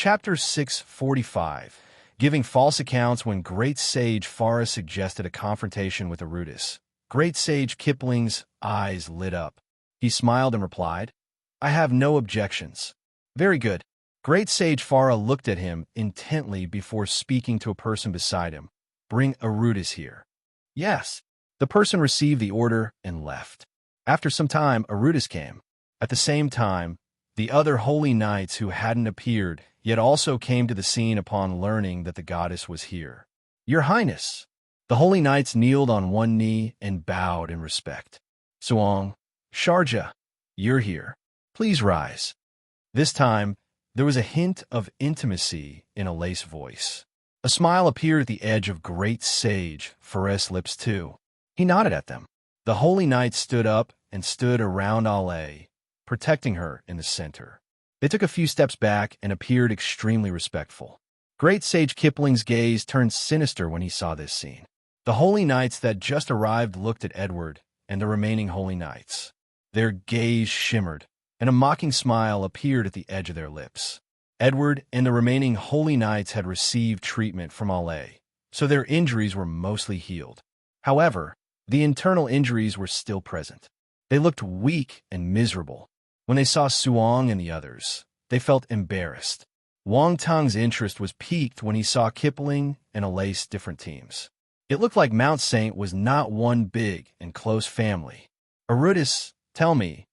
Chapter 645. Giving false accounts when great sage Farah suggested a confrontation with Arudis. Great sage Kipling's eyes lit up. He smiled and replied, "I have no objections." "Very good." Great sage Farah looked at him intently before speaking to a person beside him. "Bring Arudis here." "Yes." The person received the order and left. After some time, Arudis came. At the same time, the other holy knights who hadn't appeared yet also came to the scene upon learning that the goddess was here. "Your Highness!" The holy knights kneeled on one knee and bowed in respect. "Suong, Sharjah, you're here. Please rise." This time, there was a hint of intimacy in Alay's voice. A smile appeared at the edge of great sage Fares' lips too. He nodded at them. The holy knights stood up and stood around Alay, protecting her in the center. They took a few steps back and appeared extremely respectful. Great sage Kipling's gaze turned sinister when he saw this scene. The holy knights that just arrived looked at Edward and the remaining holy knights. Their gaze shimmered, and a mocking smile appeared at the edge of their lips. Edward and the remaining holy knights had received treatment from Alay, so their injuries were mostly healed. However, the internal injuries were still present. They looked weak and miserable. When they saw Suong and the others, they felt embarrassed. Wang Tung's interest was piqued when he saw Kipling and Alay's different teams. It looked like Mount Saint was not one big and close family. "Arudis, tell me,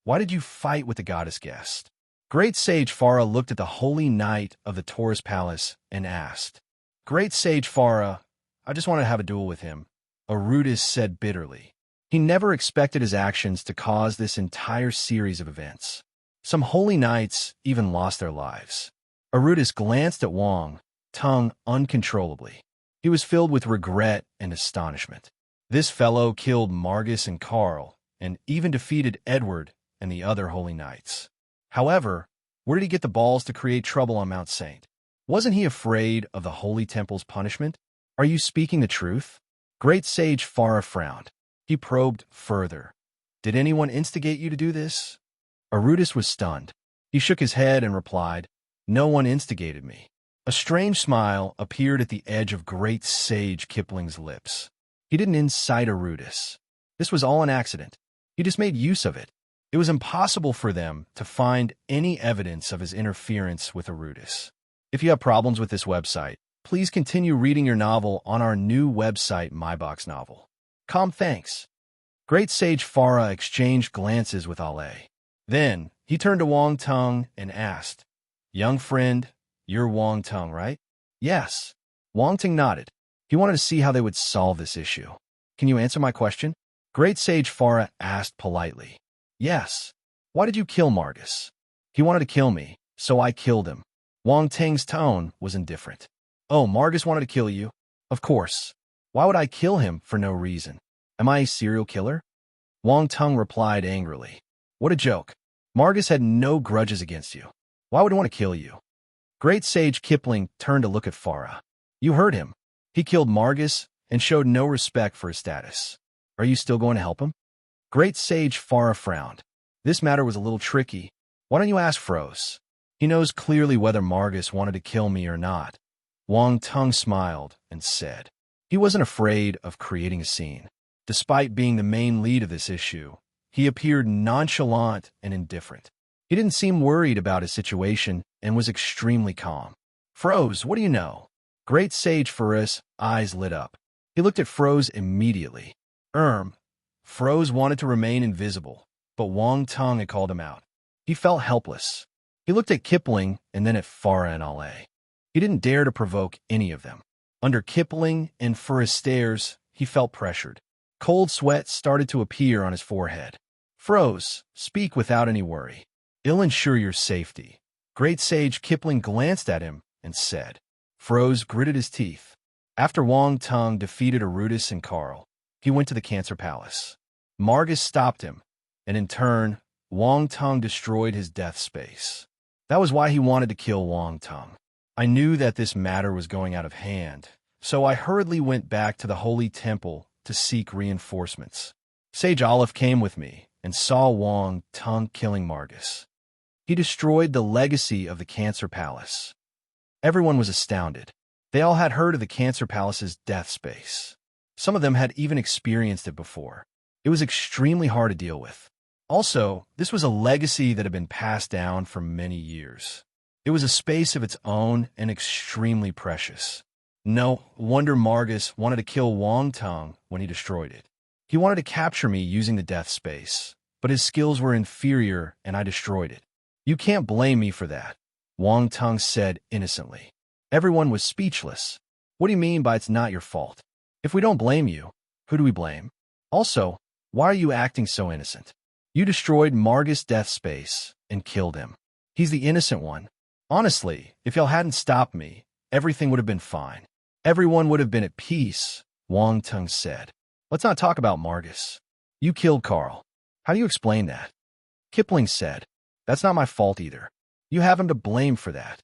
why did you fight with the goddess guest?" Great sage Farah looked at the holy knight of the Taurus Palace and asked. "Great sage Farah, I just wanted to have a duel with him," Arudis said bitterly. He never expected his actions to cause this entire series of events. Some holy knights even lost their lives. Arudis glanced at Wang Tung uncontrollably. He was filled with regret and astonishment. This fellow killed Margus and Karl, and even defeated Edward and the other holy knights. However, where did he get the balls to create trouble on Mount Saint? Wasn't he afraid of the Holy Temple's punishment? "Are you speaking the truth?" Great sage Farah frowned. He probed further. "Did anyone instigate you to do this?" Arudis was stunned. He shook his head and replied, "No one instigated me." A strange smile appeared at the edge of great sage Kipling's lips. He didn't incite Arudis. This was all an accident. He just made use of it. It was impossible for them to find any evidence of his interference with Arudis. If you have problems with this website, please continue reading your novel on our new website, MyBox Novel. Calm thanks. Great sage Farah exchanged glances with Alay. Then, he turned to Wang Tung and asked, "Young friend, you're Wang Tung, right?" "Yes." Wang Tung nodded. He wanted to see how they would solve this issue. "Can you answer my question?" Great sage Farah asked politely. "Yes." "Why did you kill Margus?" "He wanted to kill me, so I killed him." Wang Tung's tone was indifferent. "Oh, Margus wanted to kill you?" "Of course. Why would I kill him for no reason? Am I a serial killer?" Wang Tung replied angrily. "What a joke. Margus had no grudges against you. Why would he want to kill you?" Great sage Kipling turned to look at Farah. "You heard him. He killed Margus and showed no respect for his status. Are you still going to help him?" Great sage Farah frowned. This matter was a little tricky. "Why don't you ask Froze? He knows clearly whether Margus wanted to kill me or not." Wang Tung smiled and said. He wasn't afraid of creating a scene. Despite being the main lead of this issue, he appeared nonchalant and indifferent. He didn't seem worried about his situation and was extremely calm. "Froze, what do you know?" Great sage Fares' eyes lit up. He looked at Froze immediately. Froze wanted to remain invisible, but Wang Tung had called him out. He felt helpless. He looked at Kipling and then at Farah and Alay. He didn't dare to provoke any of them. Under Kipling and Fares' stares, he felt pressured. Cold sweat started to appear on his forehead. "Froze, speak without any worry. It'll ensure your safety." Great sage Kipling glanced at him and said. Froze gritted his teeth. After Wang Tung defeated Arudis and Karl, he went to the Cancer Palace. Margus stopped him, and in turn, Wang Tung destroyed his death space. That was why he wanted to kill Wang Tung. I knew that this matter was going out of hand, so I hurriedly went back to the Holy Temple to seek reinforcements. Sage Olive came with me and saw Wang Tung killing Margus. He destroyed the legacy of the Cancer Palace. Everyone was astounded. They all had heard of the Cancer Palace's death space. Some of them had even experienced it before. It was extremely hard to deal with. Also, this was a legacy that had been passed down for many years. It was a space of its own and extremely precious. No wonder Margus wanted to kill Wang Teng when he destroyed it. He wanted to capture me using the death space, but his skills were inferior and I destroyed it. You can't blame me for that, Wang Teng said innocently. Everyone was speechless. What do you mean by it's not your fault? If we don't blame you, who do we blame? Also, why are you acting so innocent? You destroyed Margus' death space and killed him. He's the innocent one. Honestly, if y'all hadn't stopped me, everything would have been fine. Everyone would have been at peace, Wang Teng said. Let's not talk about Margus. You killed Carl. How do you explain that? Kipling said. That's not my fault either. You have him to blame for that.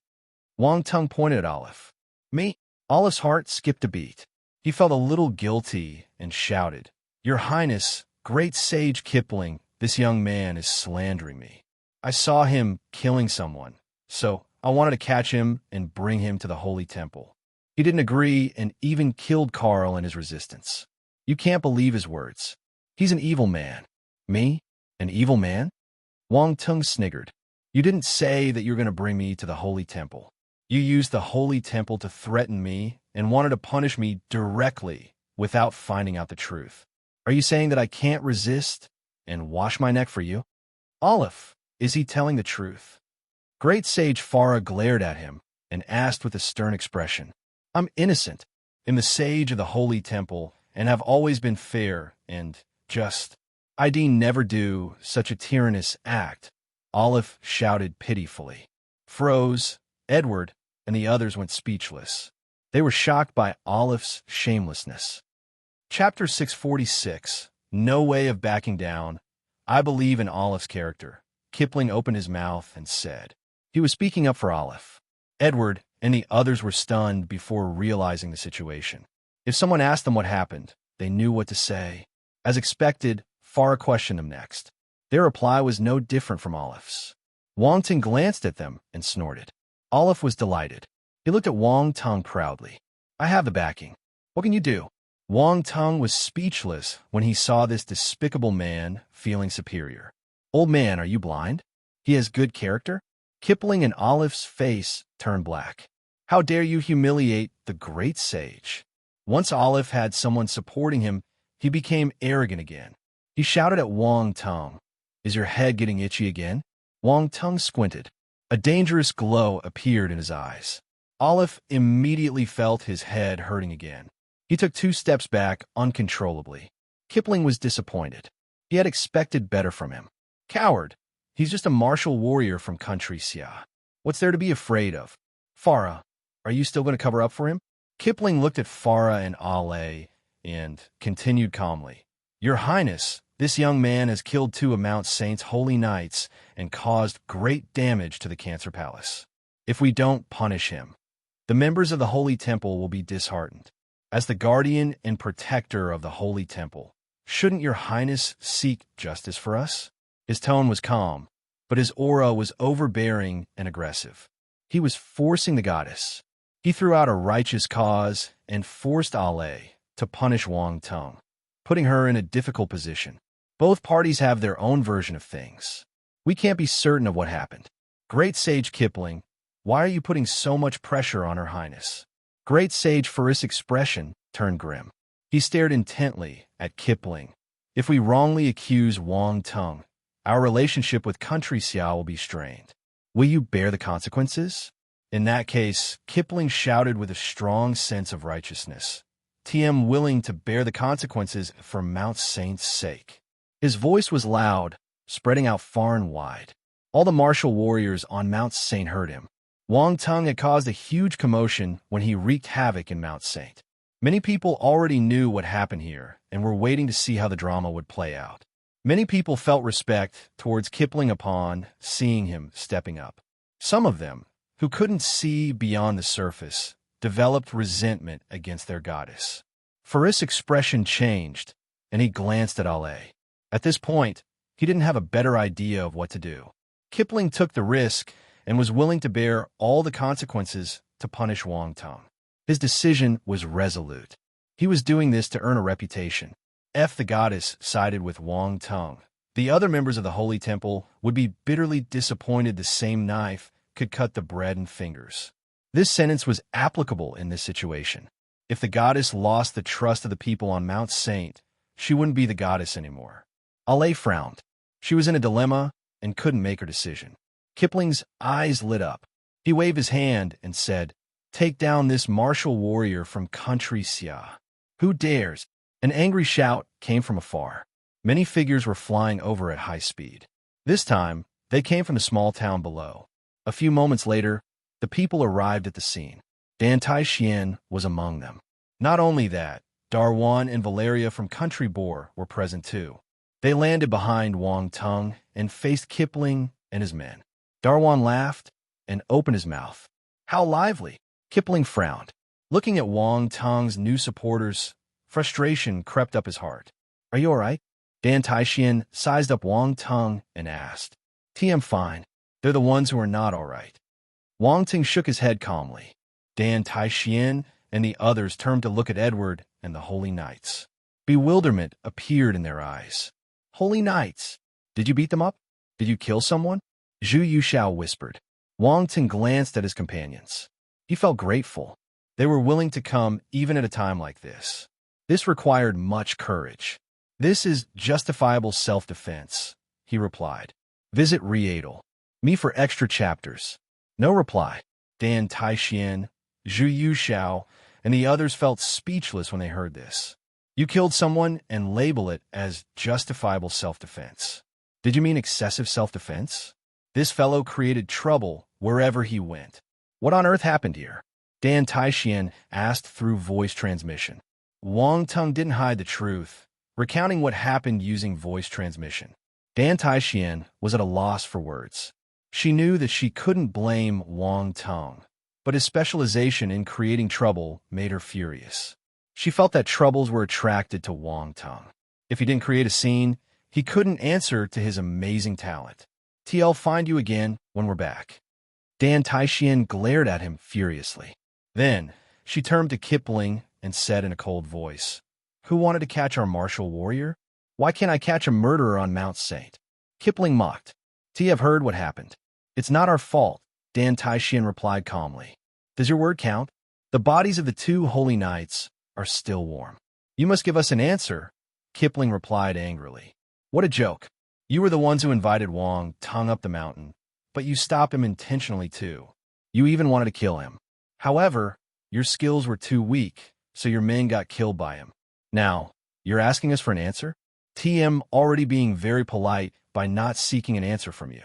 Wang Teng pointed at Olive. Me? Olive's heart skipped a beat. He felt a little guilty and shouted, Your Highness, great sage Kipling, this young man is slandering me. I saw him killing someone, so I wanted to catch him and bring him to the Holy Temple. He didn't agree and even killed Carl in his resistance. You can't believe his words. He's an evil man. Me? An evil man? Wang Teng sniggered. You didn't say that you were going to bring me to the Holy Temple. You used the Holy Temple to threaten me and wanted to punish me directly without finding out the truth. Are you saying that I can't resist and wash my neck for you? Olive, is he telling the truth? Great Sage Farah glared at him and asked with a stern expression, I'm innocent, am the sage of the Holy Temple, and have always been fair and just. I'd never do such a tyrannous act, Olive shouted pitifully. Froze, Edward, and the others went speechless. They were shocked by Olive's shamelessness. Chapter 646, No Way of Backing Down. I believe in Olive's character. Kipling opened his mouth and said. He was speaking up for Olive. Edward and the others were stunned before realizing the situation. If someone asked them what happened, they knew what to say. As expected, Farah questioned them next. Their reply was no different from Olive's. Wang Teng glanced at them and snorted. Olive was delighted. He looked at Wang Teng proudly. I have the backing. What can you do? Wang Teng was speechless when he saw this despicable man feeling superior. Old man, are you blind? He has good character? Kipling and Olive's face turned black. How dare you humiliate the great sage? Once Olive had someone supporting him, he became arrogant again. He shouted at Wang Teng, Is your head getting itchy again? Wang Teng squinted. A dangerous glow appeared in his eyes. Olive immediately felt his head hurting again. He took 2 steps back uncontrollably. Kipling was disappointed. He had expected better from him. Coward. He's just a martial warrior from country Xia. What's there to be afraid of? Farah, are you still going to cover up for him? Kipling looked at Farah and Ale and continued calmly. Your Highness, this young man has killed 2 of Mount Saint's holy knights and caused great damage to the Cancer Palace. If we don't punish him, the members of the Holy Temple will be disheartened. As the guardian and protector of the Holy Temple, shouldn't your Highness seek justice for us? His tone was calm, but his aura was overbearing and aggressive. He was forcing the goddess. He threw out a righteous cause and forced Ale to punish Wang Teng, putting her in a difficult position. Both parties have their own version of things. We can't be certain of what happened. Great Sage Kipling, why are you putting so much pressure on Her Highness? Great Sage Farah's expression turned grim. He stared intently at Kipling. If we wrongly accuse Wang Teng, our relationship with country Xia will be strained. Will you bear the consequences? In that case, Kipling shouted with a strong sense of righteousness. TM willing to bear the consequences for Mount Saint's sake. His voice was loud, spreading out far and wide. All the martial warriors on Mount Saint heard him. Wang Teng had caused a huge commotion when he wreaked havoc in Mount Saint. Many people already knew what happened here and were waiting to see how the drama would play out. Many people felt respect towards Kipling upon seeing him stepping up. Some of them, who couldn't see beyond the surface, developed resentment against their goddess. Farah's expression changed, and he glanced at Ale. At this point, he didn't have a better idea of what to do. Kipling took the risk and was willing to bear all the consequences to punish Wang Tung. His decision was resolute. He was doing this to earn a reputation. If the goddess sided with Wang Tung, the other members of the Holy Temple would be bitterly disappointed the same knife could cut the bread and fingers. This sentence was applicable in this situation. If the goddess lost the trust of the people on Mount Saint, she wouldn't be the goddess anymore. Ale frowned. She was in a dilemma and couldn't make her decision. Kipling's eyes lit up. He waved his hand and said, "Take down this martial warrior from country Xia. Who dares?" An angry shout came from afar. Many figures were flying over at high speed. This time, they came from the small town below. A few moments later, the people arrived at the scene. Dan Taixien was among them. Not only that, Darwan and Valeria from Country Boar were present too. They landed behind Wang Tung and faced Kipling and his men. Darwan laughed and opened his mouth. "How lively!" Kipling frowned. Looking at Wang Tung's new supporters, frustration crept up his heart. "Are you all right?" Dan Taixien sized up Wang Tung and asked. "TM fine. They're the ones who are not all right." Wang Tung shook his head calmly. Dan Taixien and the others turned to look at Edward and the Holy Knights. Bewilderment appeared in their eyes. "Holy Knights, did you beat them up? Did you kill someone?" Zhu Yushao whispered. Wang Tung glanced at his companions. He felt grateful. They were willing to come even at a time like this. This required much courage. "This is justifiable self-defense," he replied. "Visit Riedel. Me for extra chapters." No reply. Dan Taixien, Zhu Yushao, and the others felt speechless when they heard this. "You killed someone and label it as justifiable self-defense. Did you mean excessive self-defense? This fellow created trouble wherever he went. What on earth happened here?" Dan Taixien asked through voice transmission. Wang Tung didn't hide the truth, recounting what happened using voice transmission. Dan Taixien was at a loss for words. She knew that she couldn't blame Wang Tung, but his specialization in creating trouble made her furious. She felt that troubles were attracted to Wang Tung. If he didn't create a scene, he couldn't answer to his amazing talent. "TL find you again when we're back." Dan Taixien glared at him furiously. Then, she turned to Kipling and said in a cold voice, "Who wanted to catch our martial warrior? Why can't I catch a murderer on Mount Saint?" Kipling mocked. "I've heard what happened. It's not our fault," Dan Taixien replied calmly. "Does your word count? The bodies of the two holy knights are still warm. You must give us an answer," Kipling replied angrily. "What a joke. You were the ones who invited Wang Tung up the mountain, but you stopped him intentionally too. You even wanted to kill him. However, your skills were too weak, so your men got killed by him. Now, you're asking us for an answer? TM already being very polite by not seeking an answer from you."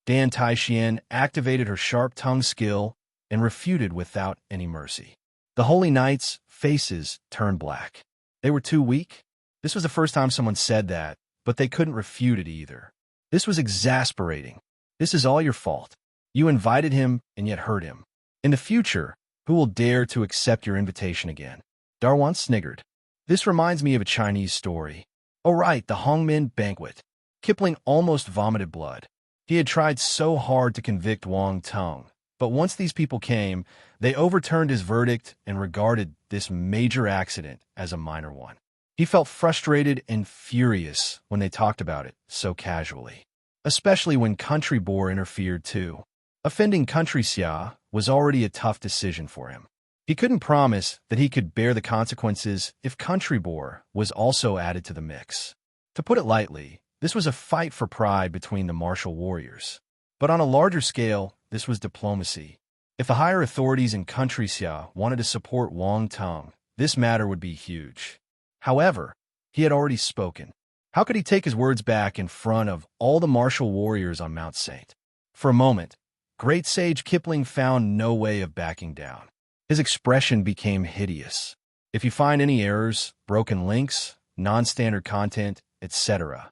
Dan Taixien activated her sharp tongue skill and refuted without any mercy. The Holy Knights' faces turned black. They were too weak? This was the first time someone said that, but they couldn't refute it either. This was exasperating. "This is all your fault. You invited him and yet hurt him. In the future, who will dare to accept your invitation again?" Darwan sniggered. "This reminds me of a Chinese story. Oh right, the Hongmen banquet." Kipling almost vomited blood. He had tried so hard to convict Wang Tung, but once these people came, they overturned his verdict and regarded this major accident as a minor one. He felt frustrated and furious when they talked about it so casually, especially when Country Boar interfered too. Offending Country Xia was already a tough decision for him. He couldn't promise that he could bear the consequences if Country Boar was also added to the mix. To put it lightly, this was a fight for pride between the martial warriors. But on a larger scale, this was diplomacy. If the higher authorities in Country Xia wanted to support Wang Tung, this matter would be huge. However, he had already spoken. How could he take his words back in front of all the martial warriors on Mount Saint? For a moment, Great Sage Kipling found no way of backing down. His expression became hideous. "If you find any errors, broken links, non-standard content, etc.,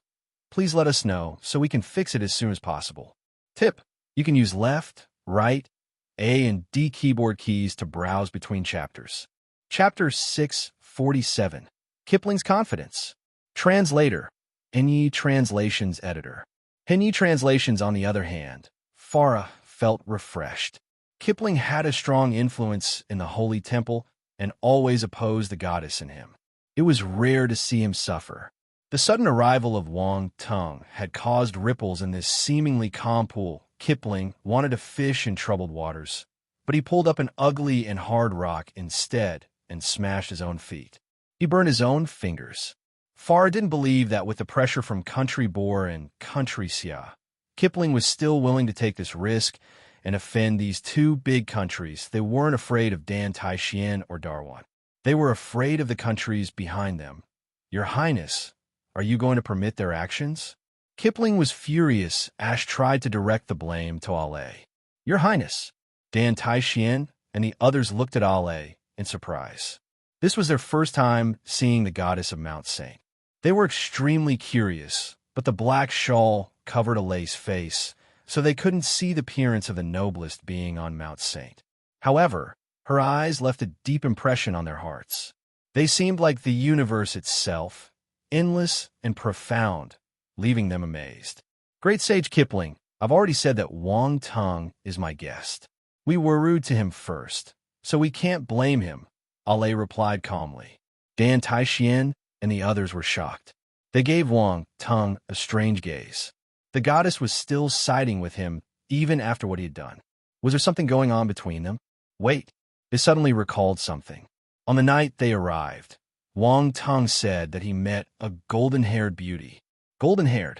please let us know so we can fix it as soon as possible. Tip: you can use left, right, A and D keyboard keys to browse between chapters." Chapter 647. Kipling's Confidence. Translator. Any Translations Editor. Hindi translations, on the other hand, Farah felt refreshed. Kipling had a strong influence in the Holy Temple and always opposed the goddess in him. It was rare to see him suffer. The sudden arrival of Wang Tung had caused ripples in this seemingly calm pool. Kipling wanted to fish in troubled waters, but he pulled up an ugly and hard rock instead and smashed his own feet. He burned his own fingers. Farah didn't believe that with the pressure from Country Boar and Country Sia, Kipling was still willing to take this risk and offend these two big countries. They weren't afraid of Dan Taishan or Darwan. They were afraid of the countries behind them. Your Highness, are you going to permit their actions? Kipling was furious. Ash tried to direct the blame to Ale. Your Highness. Dan Taishan and the others looked at Ale in surprise. This was their first time seeing the goddess of Mount Saint. They were extremely curious, but the black shawl covered Ale's face, so they couldn't see the appearance of the noblest being on Mount Saint. However, her eyes left a deep impression on their hearts. They seemed like the universe itself, endless and profound, leaving them amazed. Great Sage Kipling, I've already said that Wang Tung is my guest. We were rude to him first, so we can't blame him, Ale replied calmly. Dan Taishan and the others were shocked. They gave Wang Tung a strange gaze. The goddess was still siding with him even after what he had done. Was there something going on between them? Wait, they suddenly recalled something. On the night they arrived, Wang Tung said that he met a golden-haired beauty. Golden-haired.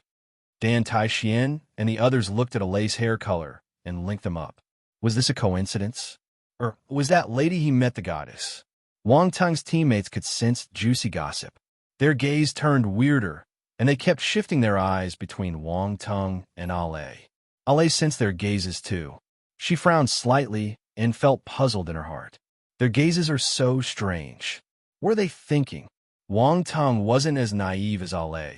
Dan Taishan and the others looked at Ale's hair color and linked them up. Was this a coincidence? Or was that lady he met the goddess? Wang Tung's teammates could sense juicy gossip. Their gaze turned weirder, and they kept shifting their eyes between Wang Tung and Ale. Ale sensed their gazes too. She frowned slightly and felt puzzled in her heart. Their gazes are so strange. What were they thinking? Wang Tung wasn't as naive as Ale,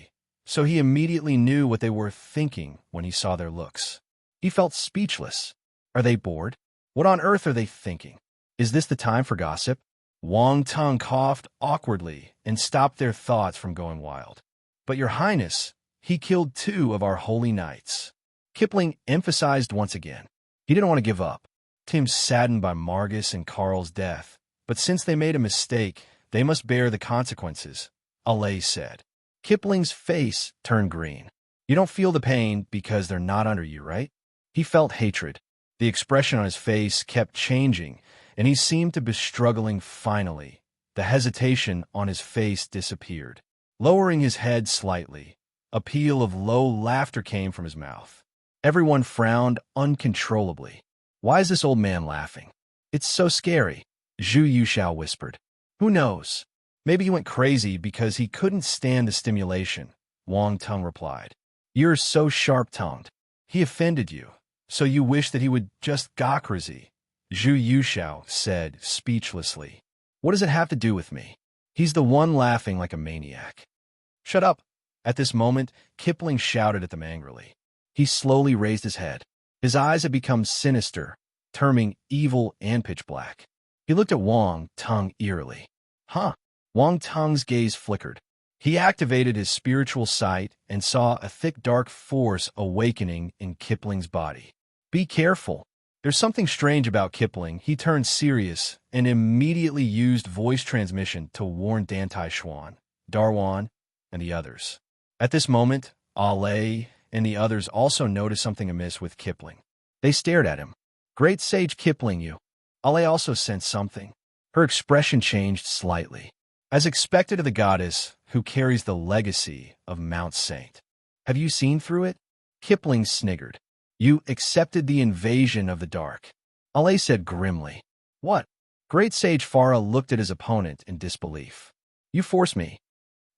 so he immediately knew what they were thinking when he saw their looks. He felt speechless. Are they bored? What on earth are they thinking? Is this the time for gossip? Wang Tung coughed awkwardly and stopped their thoughts from going wild. But your Highness, he killed 2 of our holy knights. Kipling emphasized once again. He didn't want to give up. Tim saddened by Margus and Carl's death, but since they made a mistake, they must bear the consequences, Ale said. Kipling's face turned green. You don't feel the pain because they're not under you, right? He felt hatred. The expression on his face kept changing, and he seemed to be struggling finally. The hesitation on his face disappeared. Lowering his head slightly, a peal of low laughter came from his mouth. Everyone frowned uncontrollably. Why is this old man laughing? It's so scary, Zhu Yuxiao whispered. Who knows? Maybe he went crazy because he couldn't stand the stimulation, Wang Tung replied. You're so sharp-tongued. He offended you, so you wish that he would just go crazy, Zhu Yuxiao said speechlessly. What does it have to do with me? He's the one laughing like a maniac. Shut up. At this moment, Kipling shouted at them angrily. He slowly raised his head. His eyes had become sinister, turning evil and pitch black. He looked at Wang Tung eerily. Huh? Wang Tung's gaze flickered. He activated his spiritual sight and saw a thick dark force awakening in Kipling's body. Be careful. There's something strange about Kipling. He turned serious and immediately used voice transmission to warn Dan Taishan, Darwan, and the others. At this moment, Ale and the others also noticed something amiss with Kipling. They stared at him. Great Sage Kipling, you. Ale also sensed something. Her expression changed slightly. As expected of the goddess who carries the legacy of Mount Saint. Have you seen through it? Kipling sniggered. You accepted the invasion of the dark. Ale said grimly. What? Great Sage Farah looked at his opponent in disbelief. You forced me.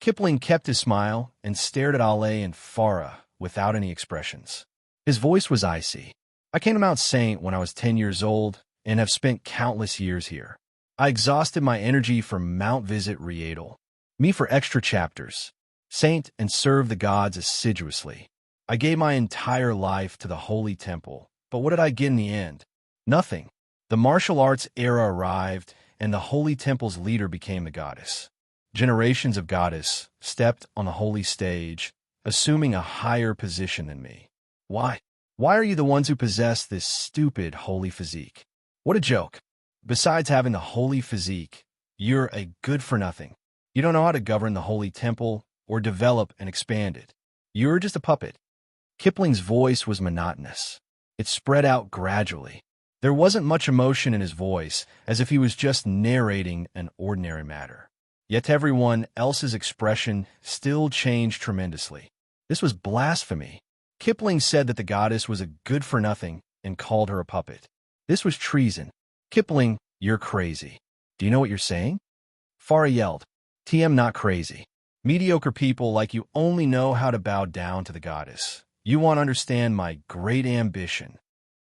Kipling kept his smile and stared at Ale and Farah without any expressions. His voice was icy. I came to Mount Saint when I was 10 years old and have spent countless years here. I exhausted my energy for Mount Visit Rietal. Me for extra chapters. Saint and served the gods assiduously. I gave my entire life to the Holy Temple, but what did I get in the end? Nothing. The martial arts era arrived, and the Holy Temple's leader became the goddess. Generations of goddess stepped on the holy stage, assuming a higher position than me. Why? Why are you the ones who possess this stupid holy physique? What a joke. Besides having the holy physique, you're a good-for-nothing. You don't know how to govern the holy temple or develop and expand it. You're just a puppet. Kipling's voice was monotonous. It spread out gradually. There wasn't much emotion in his voice, as if he was just narrating an ordinary matter. Yet everyone else's expression still changed tremendously. This was blasphemy. Kipling said that the goddess was a good-for-nothing and called her a puppet. This was treason. Kipling, you're crazy. Do you know what you're saying? Farah yelled, TM not crazy. Mediocre people like you only know how to bow down to the goddess. You want to understand my great ambition.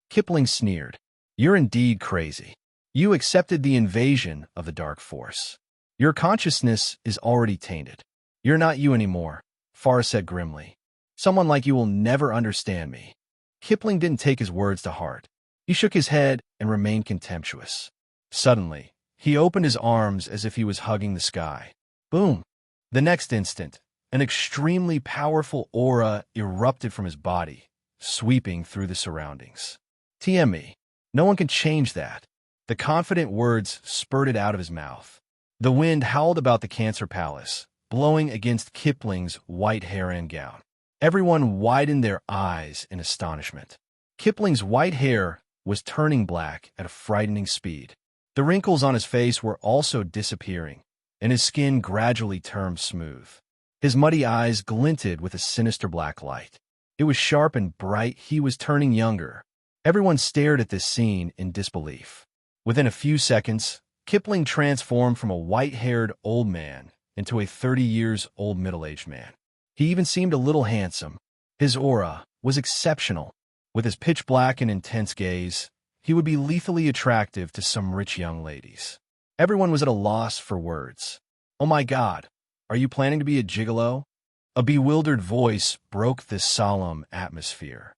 Kipling sneered. You're indeed crazy. You accepted the invasion of the dark force. Your consciousness is already tainted. You're not you anymore, Farah said grimly. Someone like you will never understand me. Kipling didn't take his words to heart. He shook his head and remained contemptuous. Suddenly, he opened his arms as if he was hugging the sky. Boom! The next instant, an extremely powerful aura erupted from his body, sweeping through the surroundings. TME. No one can change that. The confident words spurted out of his mouth. The wind howled about the Cancer Palace, blowing against Kipling's white hair and gown. Everyone widened their eyes in astonishment. Kipling's white hair was turning black at a frightening speed. The wrinkles on his face were also disappearing, and his skin gradually turned smooth. His muddy eyes glinted with a sinister black light. It was sharp and bright. He was turning younger. Everyone stared at this scene in disbelief. Within a few seconds, Kipling transformed from a white-haired old man into a 30-years-old middle-aged man. He even seemed a little handsome. His aura was exceptional. With his pitch-black and intense gaze, he would be lethally attractive to some rich young ladies. Everyone was at a loss for words. Oh my God, are you planning to be a gigolo? A bewildered voice broke this solemn atmosphere.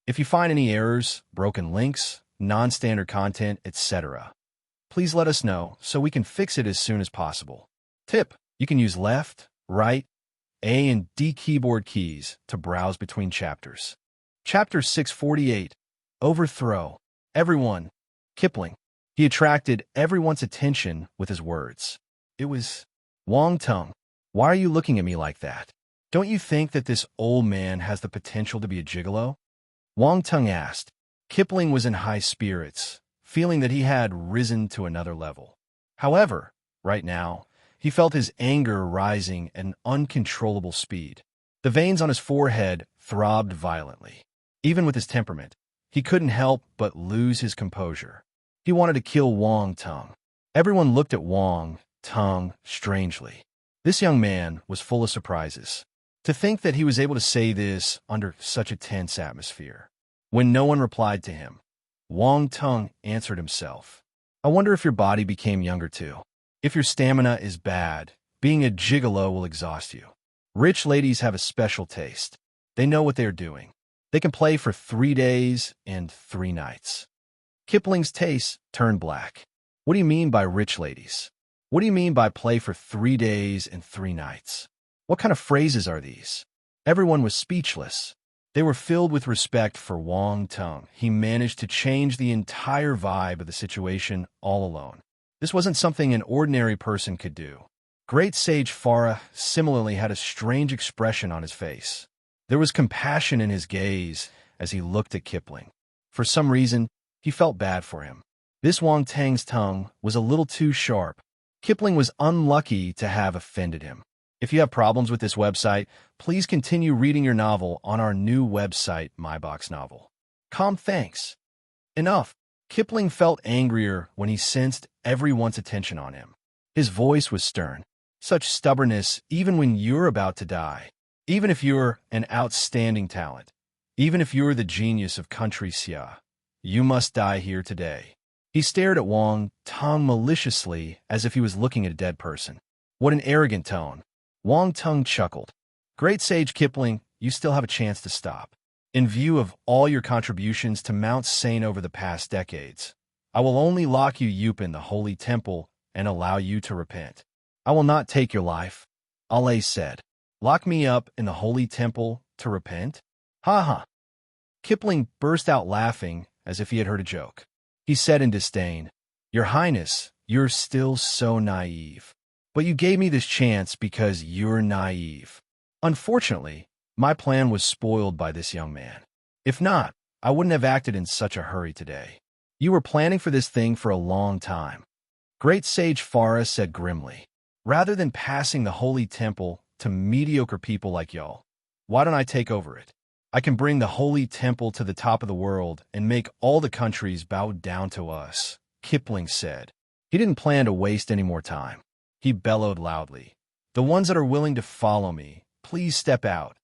If you find any errors, broken links, non-standard content, etc., please let us know so we can fix it as soon as possible. Tip: you can use left, right, A and D keyboard keys to browse between chapters. Chapter 648, Overthrow. Everyone. Kipling. He attracted everyone's attention with his words. It was, Wang Tung, why are you looking at me like that? Don't you think that this old man has the potential to be a gigolo? Wang Tung asked. Kipling was in high spirits, feeling that he had risen to another level. However, right now, he felt his anger rising at an uncontrollable speed. The veins on his forehead throbbed violently. Even with his temperament, he couldn't help but lose his composure. He wanted to kill Wang Tung. Everyone looked at Wang Tung strangely. This young man was full of surprises. To think that he was able to say this under such a tense atmosphere. When no one replied to him, Wang Tung answered himself. I wonder if your body became younger too. If your stamina is bad, being a gigolo will exhaust you. Rich ladies have a special taste. They know what they're doing. They can play for 3 days and 3 nights. Kipling's taste turned black. What do you mean by rich ladies? What do you mean by play for 3 days and 3 nights? What kind of phrases are these? Everyone was speechless. They were filled with respect for Wang Tung. He managed to change the entire vibe of the situation all alone. This wasn't something an ordinary person could do. Great Sage Farah similarly had a strange expression on his face. There was compassion in his gaze as he looked at Kipling. For some reason, he felt bad for him. This Wang Tang's tongue was a little too sharp. Kipling was unlucky to have offended him. If you have problems with this website, please continue reading your novel on our new website, MyBox Novel. Thanks. Enough. Kipling felt angrier when he sensed everyone's attention on him. His voice was stern. Such stubbornness even when you're about to die. Even if you're an outstanding talent. Even if you're the genius of country Xia. You must die here today. He stared at Wang Tung maliciously as if he was looking at a dead person. What an arrogant tone. Wang Tung chuckled. Great Sage Kipling, you still have a chance to stop. In view of all your contributions to Mount Sane over the past decades, I will only lock you up in the Holy Temple and allow you to repent. I will not take your life, Allah said. Lock me up in the holy temple to repent? Ha ha. Kipling burst out laughing as if he had heard a joke. He said in disdain, "Your Highness, you're still so naive. But you gave me this chance because you're naive. Unfortunately, my plan was spoiled by this young man. If not, I wouldn't have acted in such a hurry today. You were planning for this thing for a long time." Great Sage Farah said grimly, "Rather than passing the holy temple to mediocre people like y'all, why don't I take over it? I can bring the holy temple to the top of the world and make all the countries bow down to us," Kipling said. He didn't plan to waste any more time. He bellowed loudly, "The ones that are willing to follow me, please step out."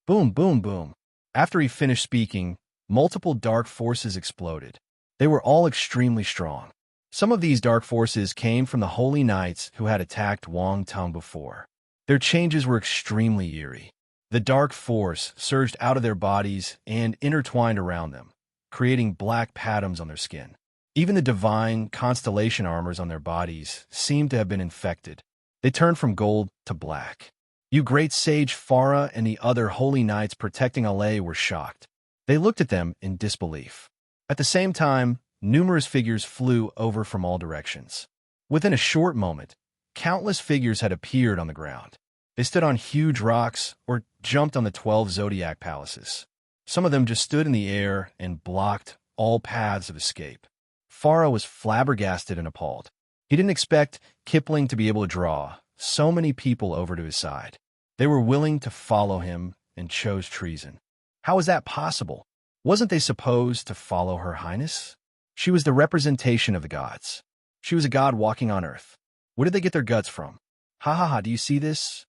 Boom, boom, boom. After he finished speaking, multiple dark forces exploded. They were all extremely strong. Some of these dark forces came from the holy knights who had attacked Wang Tung before. Their changes were extremely eerie. The dark force surged out of their bodies and intertwined around them, creating black patterns on their skin. Even the divine constellation armors on their bodies seemed to have been infected. They turned from gold to black. You Great Sage Farah and the other holy knights protecting Alay were shocked. They looked at them in disbelief. At the same time, numerous figures flew over from all directions. Within a short moment, countless figures had appeared on the ground. They stood on huge rocks or jumped on the 12 zodiac palaces. Some of them just stood in the air and blocked all paths of escape. Farah was flabbergasted and appalled. He didn't expect Kipling to be able to draw so many people over to his side. They were willing to follow him and chose treason. How was that possible? Wasn't they supposed to follow Her Highness? She was the representation of the gods. She was a god walking on earth. Where did they get their guts from? Ha ha ha, do you see this?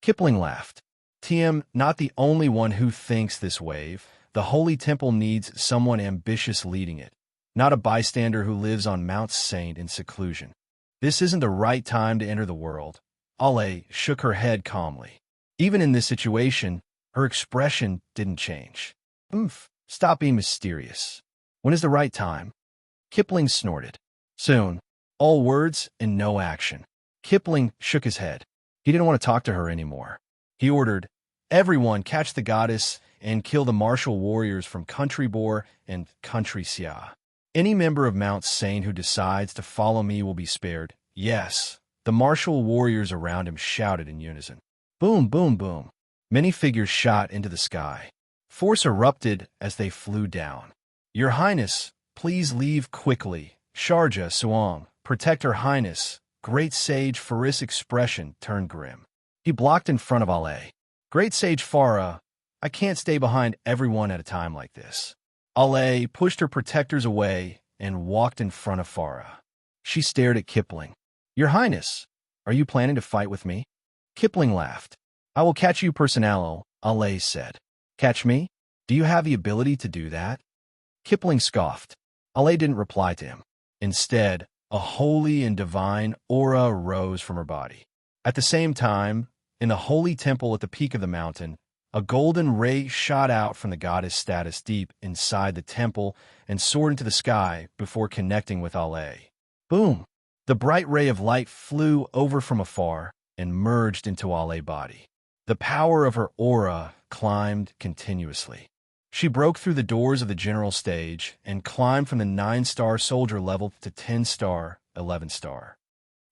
Kipling laughed. TM, not the only one who thinks this wave. The Holy Temple needs someone ambitious leading it, not a bystander who lives on Mount Saint in seclusion. This isn't the right time to enter the world. Alay shook her head calmly. Even in this situation, her expression didn't change. Stop being mysterious. When is the right time? Kipling snorted. Soon. All words and no action. Kipling shook his head. He didn't want to talk to her anymore. He ordered, "Everyone catch the goddess and kill the martial warriors from Country Boar and Country Xia. Any member of Mount Saint who decides to follow me will be spared." Yes, the martial warriors around him shouted in unison. Boom, boom, boom. Many figures shot into the sky. Force erupted as they flew down. "Your Highness, please leave quickly. Sharjah Suang, protect Her Highness." Great Sage Farah's expression turned grim. He blocked in front of Alay. "Great Sage Farah, I can't stay behind everyone at a time like this." Alay pushed her protectors away and walked in front of Farah. She stared at Kipling. "Your Highness, are you planning to fight with me?" Kipling laughed. "I will catch you personalo," Alay said. "Catch me? Do you have the ability to do that?" Kipling scoffed. Alay didn't reply to him. Instead, a holy and divine aura rose from her body. At the same time, in the holy temple at the peak of the mountain, a golden ray shot out from the goddess status deep inside the temple and soared into the sky before connecting with Alay. Boom! The bright ray of light flew over from afar and merged into Alay's body. The power of her aura climbed continuously. She broke through the doors of the general stage and climbed from the 9-star soldier level to 10-star, 11-star,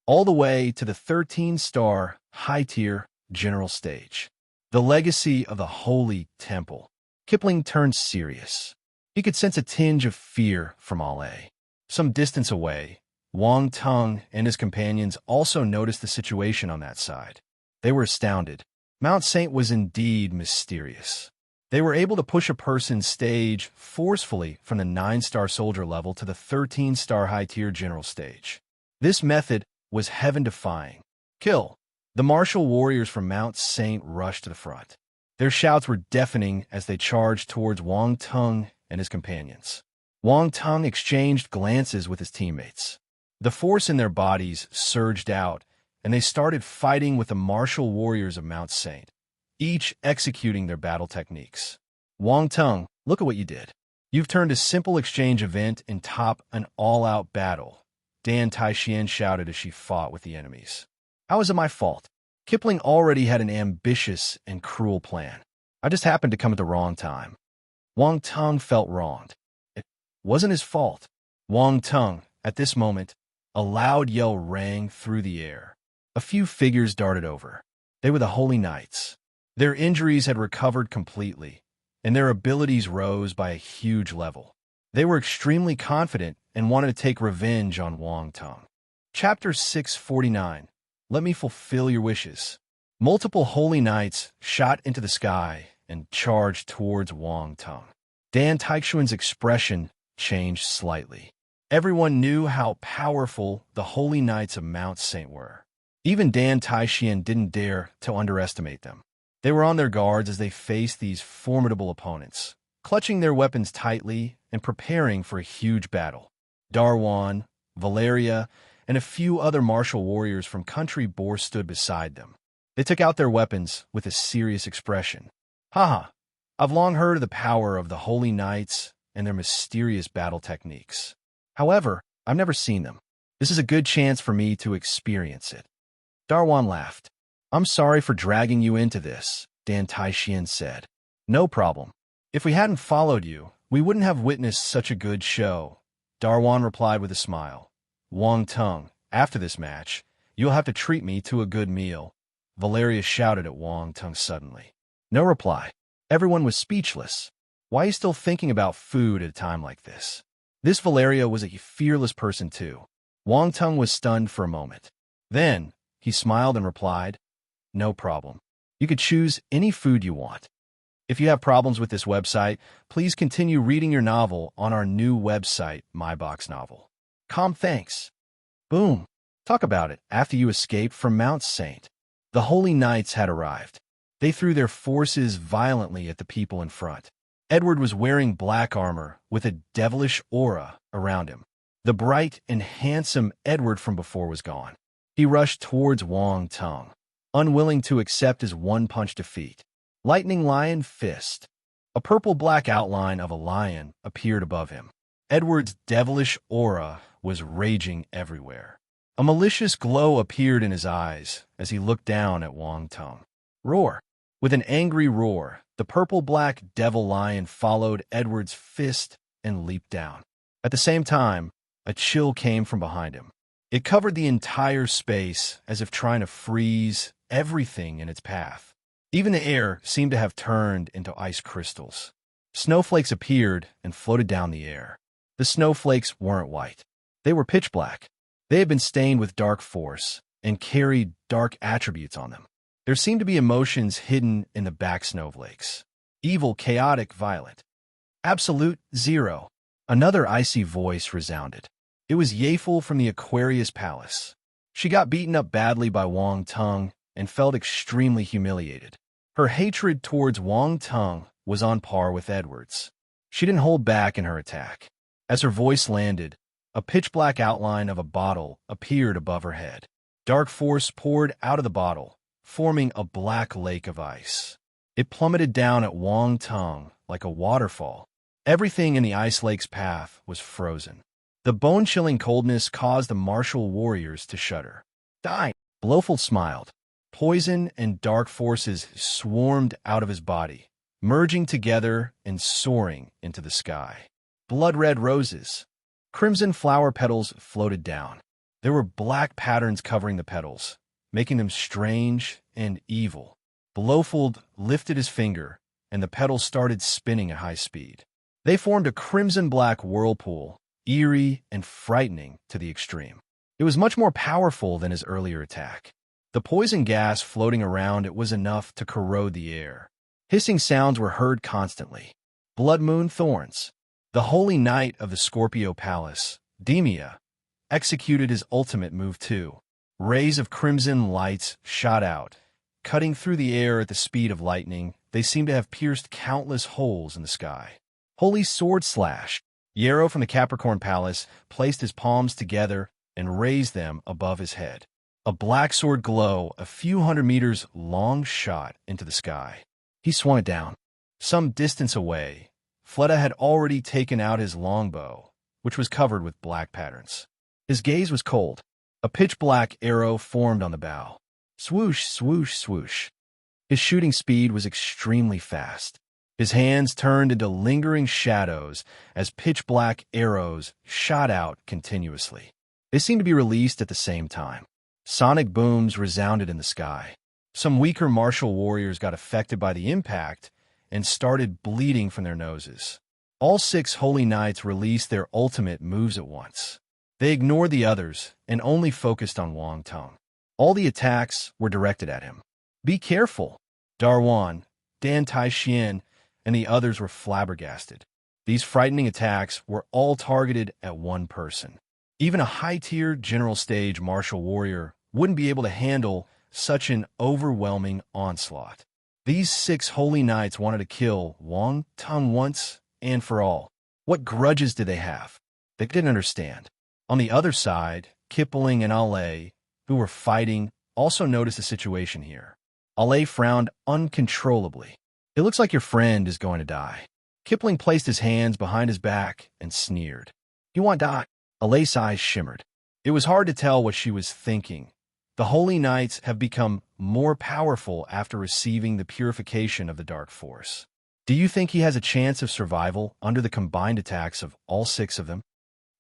all the way to the 13-star high-tier general stage. The legacy of the Holy Temple. Kipling turned serious. He could sense a tinge of fear from Alay. Some distance away, Wang Tung and his companions also noticed the situation on that side. They were astounded. Mount Saint was indeed mysterious. They were able to push a person's stage forcefully from the 9-star soldier level to the 13-star high-tier general stage. This method was heaven-defying. Kill! The martial warriors from Mount Saint rushed to the front. Their shouts were deafening as they charged towards Wang Tung and his companions. Wang Tung exchanged glances with his teammates. The force in their bodies surged out, and they started fighting with the martial warriors of Mount Saint, each executing their battle techniques. Wang Tung, look at what you did. You've turned a simple exchange event into an all-out battle, Dan Taixian shouted as she fought with the enemies. How is it my fault? Kipling already had an ambitious and cruel plan. I just happened to come at the wrong time. Wang Tung felt wronged. It wasn't his fault. Wang Tung, at this moment, a loud yell rang through the air. A few figures darted over. They were the Holy Knights. Their injuries had recovered completely, and their abilities rose by a huge level. They were extremely confident and wanted to take revenge on Wang Tung. Chapter 649. Let me fulfill your wishes. Multiple Holy Knights shot into the sky and charged towards Wang Tung. Dan Taichuan's expression changed slightly. Everyone knew how powerful the Holy Knights of Mount Saint were. Even Dan Taichuan didn't dare to underestimate them. They were on their guards as they faced these formidable opponents, clutching their weapons tightly and preparing for a huge battle. Darwan, Valeria, and a few other martial warriors from Country Boar stood beside them. They took out their weapons with a serious expression. Haha, I've long heard of the power of the Holy Knights and their mysterious battle techniques. However, I've never seen them. This is a good chance for me to experience it. Darwan laughed. I'm sorry for dragging you into this, Dan Taichuan said. No problem. If we hadn't followed you, we wouldn't have witnessed such a good show, Darwan replied with a smile. Wang Tung, after this match, you'll have to treat me to a good meal, Valeria shouted at Wang Tung suddenly. No reply. Everyone was speechless. Why are you still thinking about food at a time like this? This Valeria was a fearless person too. Wang Tung was stunned for a moment. Then, he smiled and replied, no problem. You could choose any food you want. If you have problems with this website, please continue reading your novel on our new website, MyBox Novel. Thanks. Boom. Talk about it. After you escaped from Mount Saint, the Holy Knights had arrived. They threw their forces violently at the people in front. Edward was wearing black armor with a devilish aura around him. The bright and handsome Edward from before was gone. He rushed towards Wang Tung, unwilling to accept his one-punch defeat. Lightning Lion Fist. A purple-black outline of a lion appeared above him. Edward's devilish aura was raging everywhere. A malicious glow appeared in his eyes as he looked down at Wang Tung. Roar! With an angry roar, the purple-black devil lion followed Edward's fist and leaped down. At the same time, a chill came from behind him. It covered the entire space as if trying to freeze everything in its path. Even the air seemed to have turned into ice crystals. Snowflakes appeared and floated down the air. The snowflakes weren't white. They were pitch black. They had been stained with dark force and carried dark attributes on them. There seemed to be emotions hidden in the back snowflakes. Evil, chaotic, violent. Absolute zero. Another icy voice resounded. It was Yafel from the Aquarius Palace. She got beaten up badly by Wang Tung and felt extremely humiliated. Her hatred towards Wang Tung was on par with Edward's. She didn't hold back in her attack. As her voice landed, a pitch-black outline of a bottle appeared above her head. Dark force poured out of the bottle, forming a black lake of ice. It plummeted down at Wang Tung like a waterfall. Everything in the ice lake's path was frozen. The bone-chilling coldness caused the martial warriors to shudder. Die! Blofeld smiled. Poison and dark forces swarmed out of his body, merging together and soaring into the sky. Blood-red roses. Crimson flower petals floated down. There were black patterns covering the petals, making them strange and evil. Blofeld lifted his finger, and the petals started spinning at high speed. They formed a crimson-black whirlpool, eerie and frightening to the extreme. It was much more powerful than his earlier attack. The poison gas floating around it was enough to corrode the air. Hissing sounds were heard constantly. Blood moon thorns. The Holy Knight of the Scorpio Palace, Demia, executed his ultimate move too. Rays of crimson lights shot out. Cutting through the air at the speed of lightning, they seemed to have pierced countless holes in the sky. Holy Sword Slash. Yarrow from the Capricorn Palace placed his palms together and raised them above his head. A black sword glow a few hundred meters long shot into the sky. He swung it down. Some distance away, Fleta had already taken out his longbow, which was covered with black patterns. His gaze was cold. A pitch-black arrow formed on the bow. Swoosh, swoosh, swoosh. His shooting speed was extremely fast. His hands turned into lingering shadows as pitch-black arrows shot out continuously. They seemed to be released at the same time. Sonic booms resounded in the sky. Some weaker martial warriors got affected by the impact and started bleeding from their noses. All 6 holy knights released their ultimate moves at once. They ignored the others and only focused on Wang Tong. All the attacks were directed at him. Be careful! Darwan, Dan Taixian, and the others were flabbergasted. These frightening attacks were all targeted at one person. Even a high-tier general stage martial warrior wouldn't be able to handle such an overwhelming onslaught. These 6 holy knights wanted to kill Wang Tong once and for all. What grudges did they have? They didn't understand. On the other side, Kipling and Ale, who were fighting, also noticed the situation here. Ale frowned uncontrollably. It looks like your friend is going to die. Kipling placed his hands behind his back and sneered. You want to die? Ale's eyes shimmered. It was hard to tell what she was thinking. The holy knights have become more powerful after receiving the purification of the dark force. Do you think he has a chance of survival under the combined attacks of all 6 of them?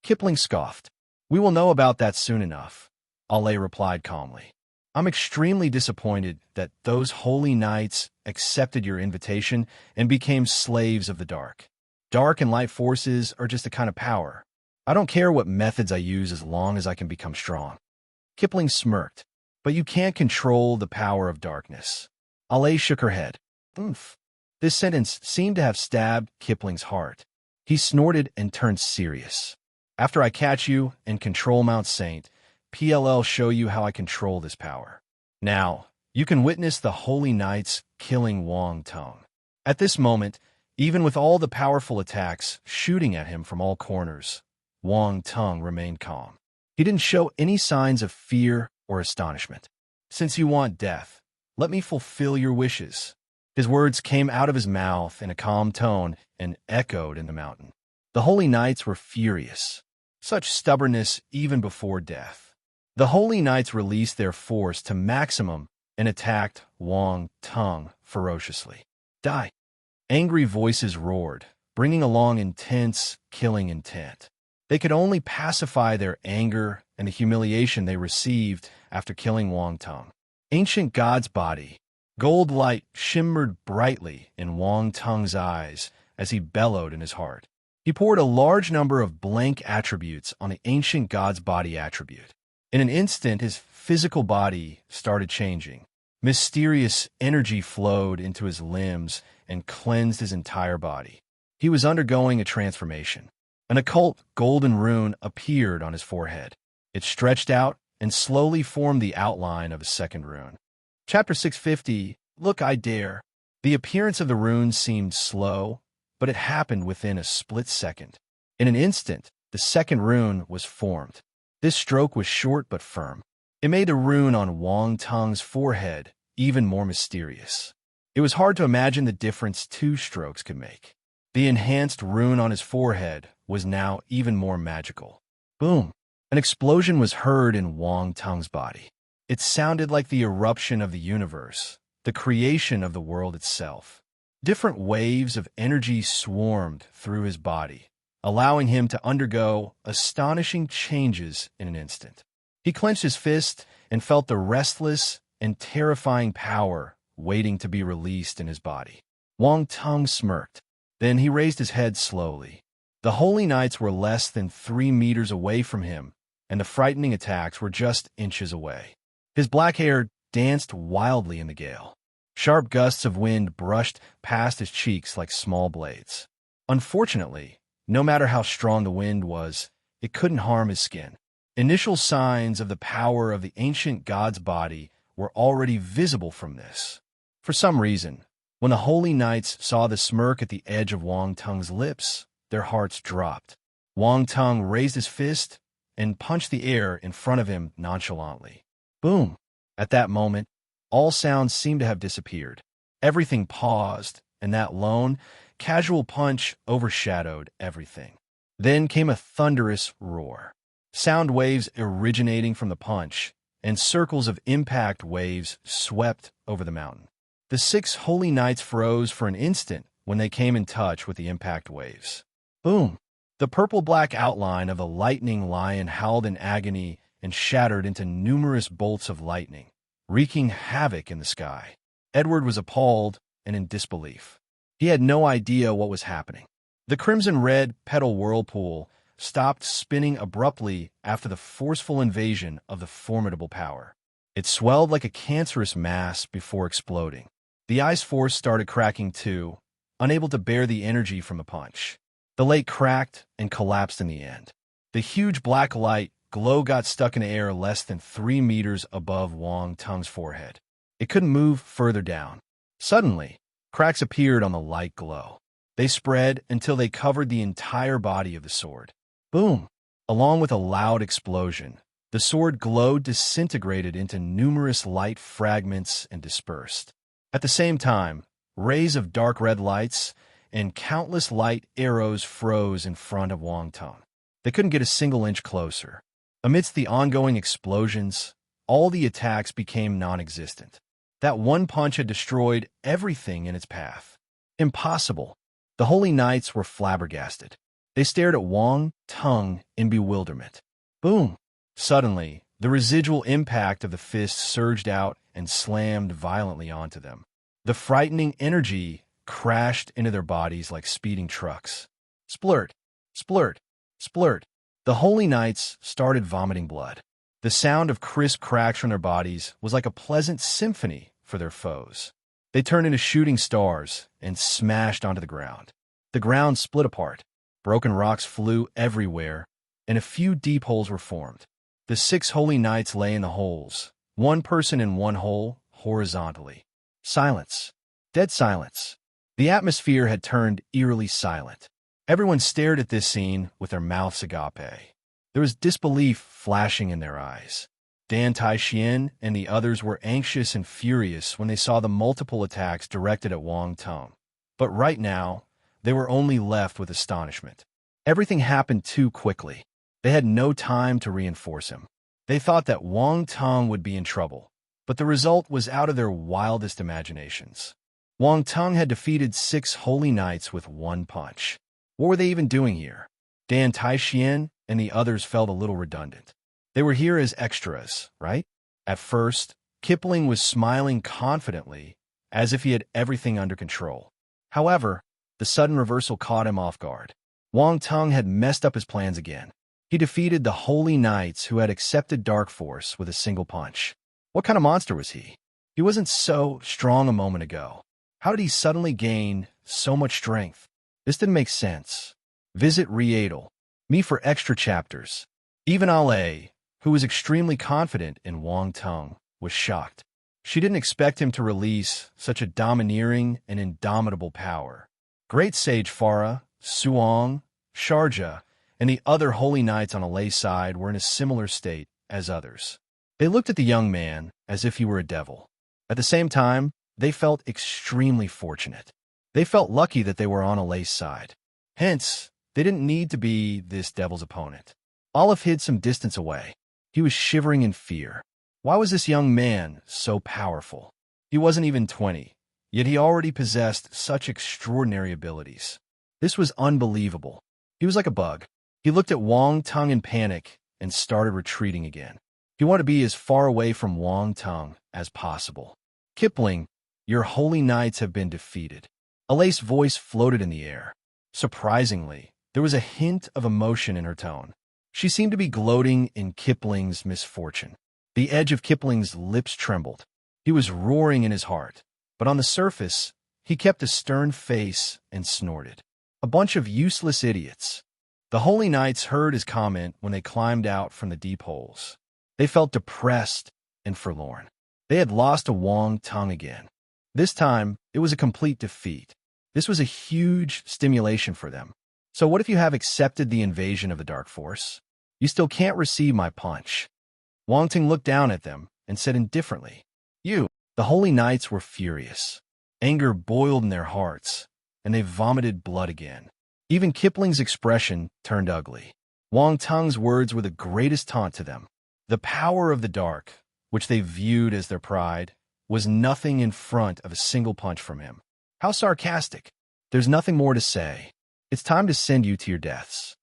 Kipling scoffed. We will know about that soon enough, Ale replied calmly. I'm extremely disappointed that those holy knights accepted your invitation and became slaves of the dark. Dark and light forces are just a kind of power. I don't care what methods I use as long as I can become strong. Kipling smirked. But you can't control the power of darkness. Ale shook her head. Oomph. This sentence seemed to have stabbed Kipling's heart. He snorted and turned serious. After I catch you and control Mount Saint, PLL show you how I control this power. Now, you can witness the holy knights killing Wang Tong. At this moment, even with all the powerful attacks shooting at him from all corners, Wang Tong remained calm. He didn't show any signs of fear or astonishment. Since you want death, let me fulfill your wishes. His words came out of his mouth in a calm tone and echoed in the mountain. The holy knights were furious. Such stubbornness even before death. The holy knights released their force to maximum and attacked Wang Tong ferociously. Die! Angry voices roared, bringing along intense, killing intent. They could only pacify their anger and the humiliation they received after killing Wang Tong. Ancient God's body. Gold light shimmered brightly in Wang Tong's eyes as he bellowed in his heart. He poured a large number of blank attributes on the ancient God's body attribute. In an instant, his physical body started changing. Mysterious energy flowed into his limbs and cleansed his entire body. He was undergoing a transformation. An occult golden rune appeared on his forehead. It stretched out and slowly formed the outline of a second rune. Chapter 650, Look, I Dare. The appearance of the rune seemed slow, but it happened within a split second. In an instant, the second rune was formed. This stroke was short but firm. It made the rune on Wang Tong's forehead even more mysterious. It was hard to imagine the difference 2 strokes could make. The enhanced rune on his forehead was now even more magical. Boom! An explosion was heard in Wang Tong's body. It sounded like the eruption of the universe, the creation of the world itself. Different waves of energy swarmed through his body, allowing him to undergo astonishing changes in an instant. He clenched his fist and felt the restless and terrifying power waiting to be released in his body. Wang Tong smirked. Then he raised his head slowly. The holy knights were less than 3 meters away from him, and the frightening attacks were just inches away. His black hair danced wildly in the gale. Sharp gusts of wind brushed past his cheeks like small blades. Unfortunately, no matter how strong the wind was, it couldn't harm his skin. Initial signs of the power of the ancient god's body were already visible from this. For some reason, when the holy knights saw the smirk at the edge of Wang Tong's lips, their hearts dropped. Wang Tong raised his fist and punched the air in front of him nonchalantly. Boom! At that moment, all sounds seemed to have disappeared. Everything paused, and that lone, casual punch overshadowed everything. Then came a thunderous roar. Sound waves originating from the punch and circles of impact waves swept over the mountain. The 6 holy knights froze for an instant when they came in touch with the impact waves. Boom! The purple-black outline of a lightning lion howled in agony and shattered into numerous bolts of lightning, wreaking havoc in the sky. Edward was appalled and in disbelief. He had no idea what was happening. The crimson-red petal whirlpool stopped spinning abruptly after the forceful invasion of the formidable power. It swelled like a cancerous mass before exploding. The ice force started cracking too, unable to bear the energy from the punch. The lake cracked and collapsed in the end. The huge black light glow got stuck in the air less than 3 meters above Wang Tung's forehead. It couldn't move further down. Suddenly, cracks appeared on the light glow. They spread until they covered the entire body of the sword. Boom! Along with a loud explosion, the sword glow disintegrated into numerous light fragments and dispersed. At the same time, rays of dark red lights and countless light arrows froze in front of Wang Tung. They couldn't get a single inch closer. Amidst the ongoing explosions, all the attacks became non-existent. That one punch had destroyed everything in its path. Impossible. The holy knights were flabbergasted. They stared at Wang Tung in bewilderment. Boom! Suddenly, the residual impact of the fist surged out and slammed violently onto them. The frightening energy crashed into their bodies like speeding trucks. Splurt! Splurt! Splurt! The holy knights started vomiting blood. The sound of crisp cracks from their bodies was like a pleasant symphony for their foes. They turned into shooting stars and smashed onto the ground. The ground split apart. Broken rocks flew everywhere, and a few deep holes were formed. The 6 holy knights lay in the holes, one person in one hole, horizontally. Silence. Dead silence. The atmosphere had turned eerily silent. Everyone stared at this scene with their mouths agape. There was disbelief flashing in their eyes. Dan Taixian and the others were anxious and furious when they saw the multiple attacks directed at Wang Tung. But right now, they were only left with astonishment. Everything happened too quickly. They had no time to reinforce him. They thought that Wang Tung would be in trouble, but the result was out of their wildest imaginations. Wang Tung had defeated 6 holy knights with one punch. What were they even doing here? Dan Taixian and the others felt a little redundant. They were here as extras, right? At first, Kipling was smiling confidently, as if he had everything under control. However, the sudden reversal caught him off guard. Wang Tung had messed up his plans again. He defeated the holy knights who had accepted Dark Force with a single punch. What kind of monster was he? He wasn't so strong a moment ago. How did he suddenly gain so much strength? This didn't make sense. Visit Readel. Me for extra chapters. Even Ale, who was extremely confident in Wang Tung, was shocked. She didn't expect him to release such a domineering and indomitable power. Great Sage Farah, Suong, Sharjah, and the other holy knights on Alay's side were in a similar state as others. They looked at the young man as if he were a devil. At the same time, they felt extremely fortunate. They felt lucky that they were on Alay's side. Hence, they didn't need to be this devil's opponent. Olive hid some distance away. He was shivering in fear. Why was this young man so powerful? He wasn't even 20, yet he already possessed such extraordinary abilities. This was unbelievable. He was like a bug. He looked at Wang Tung in panic and started retreating again. He wanted to be as far away from Wang Tung as possible. Kipling, your holy knights have been defeated. Alay's voice floated in the air. Surprisingly, there was a hint of emotion in her tone. She seemed to be gloating in Kipling's misfortune. The edge of Kipling's lips trembled. He was roaring in his heart, but on the surface, he kept a stern face and snorted. A bunch of useless idiots. The holy knights heard his comment when they climbed out from the deep holes. They felt depressed and forlorn. They had lost to Wang Tung again. This time, it was a complete defeat. This was a huge stimulation for them. So what if you have accepted the invasion of the Dark Force? You still can't receive my punch. Wang Tung looked down at them and said indifferently, "You." The holy knights were furious. Anger boiled in their hearts, and they vomited blood again. Even Kipling's expression turned ugly. Wang Tung's words were the greatest taunt to them. The power of the dark, which they viewed as their pride, was nothing in front of a single punch from him. How sarcastic. There's nothing more to say. It's time to send you to your deaths.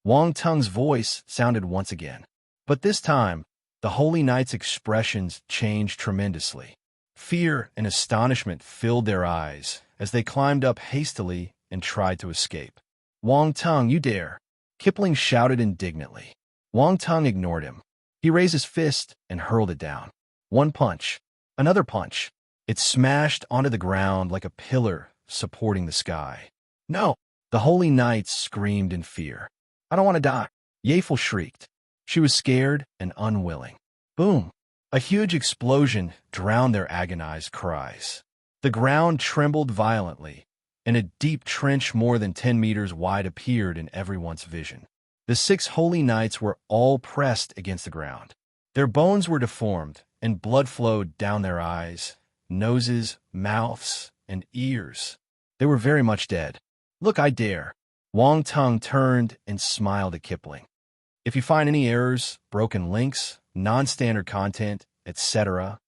Wang Tung's voice sounded once again. But this time, the Holy Knight's expressions changed tremendously. Fear and astonishment filled their eyes as they climbed up hastily and tried to escape. Wang Tung, you dare! Kipling shouted indignantly. Wang Tung ignored him. He raised his fist and hurled it down. One punch. Another punch. It smashed onto the ground like a pillar supporting the sky. No! The Holy Knight screamed in fear. I don't want to die. Yafel shrieked. She was scared and unwilling. Boom! A huge explosion drowned their agonized cries. The ground trembled violently, and a deep trench more than 10 meters wide appeared in everyone's vision. The 6 holy knights were all pressed against the ground. Their bones were deformed, and blood flowed down their eyes, noses, mouths, and ears. They were very much dead. Look, I dare. Wang Tung turned and smiled at Kipling. If you find any errors, broken links, non-standard content, etc.,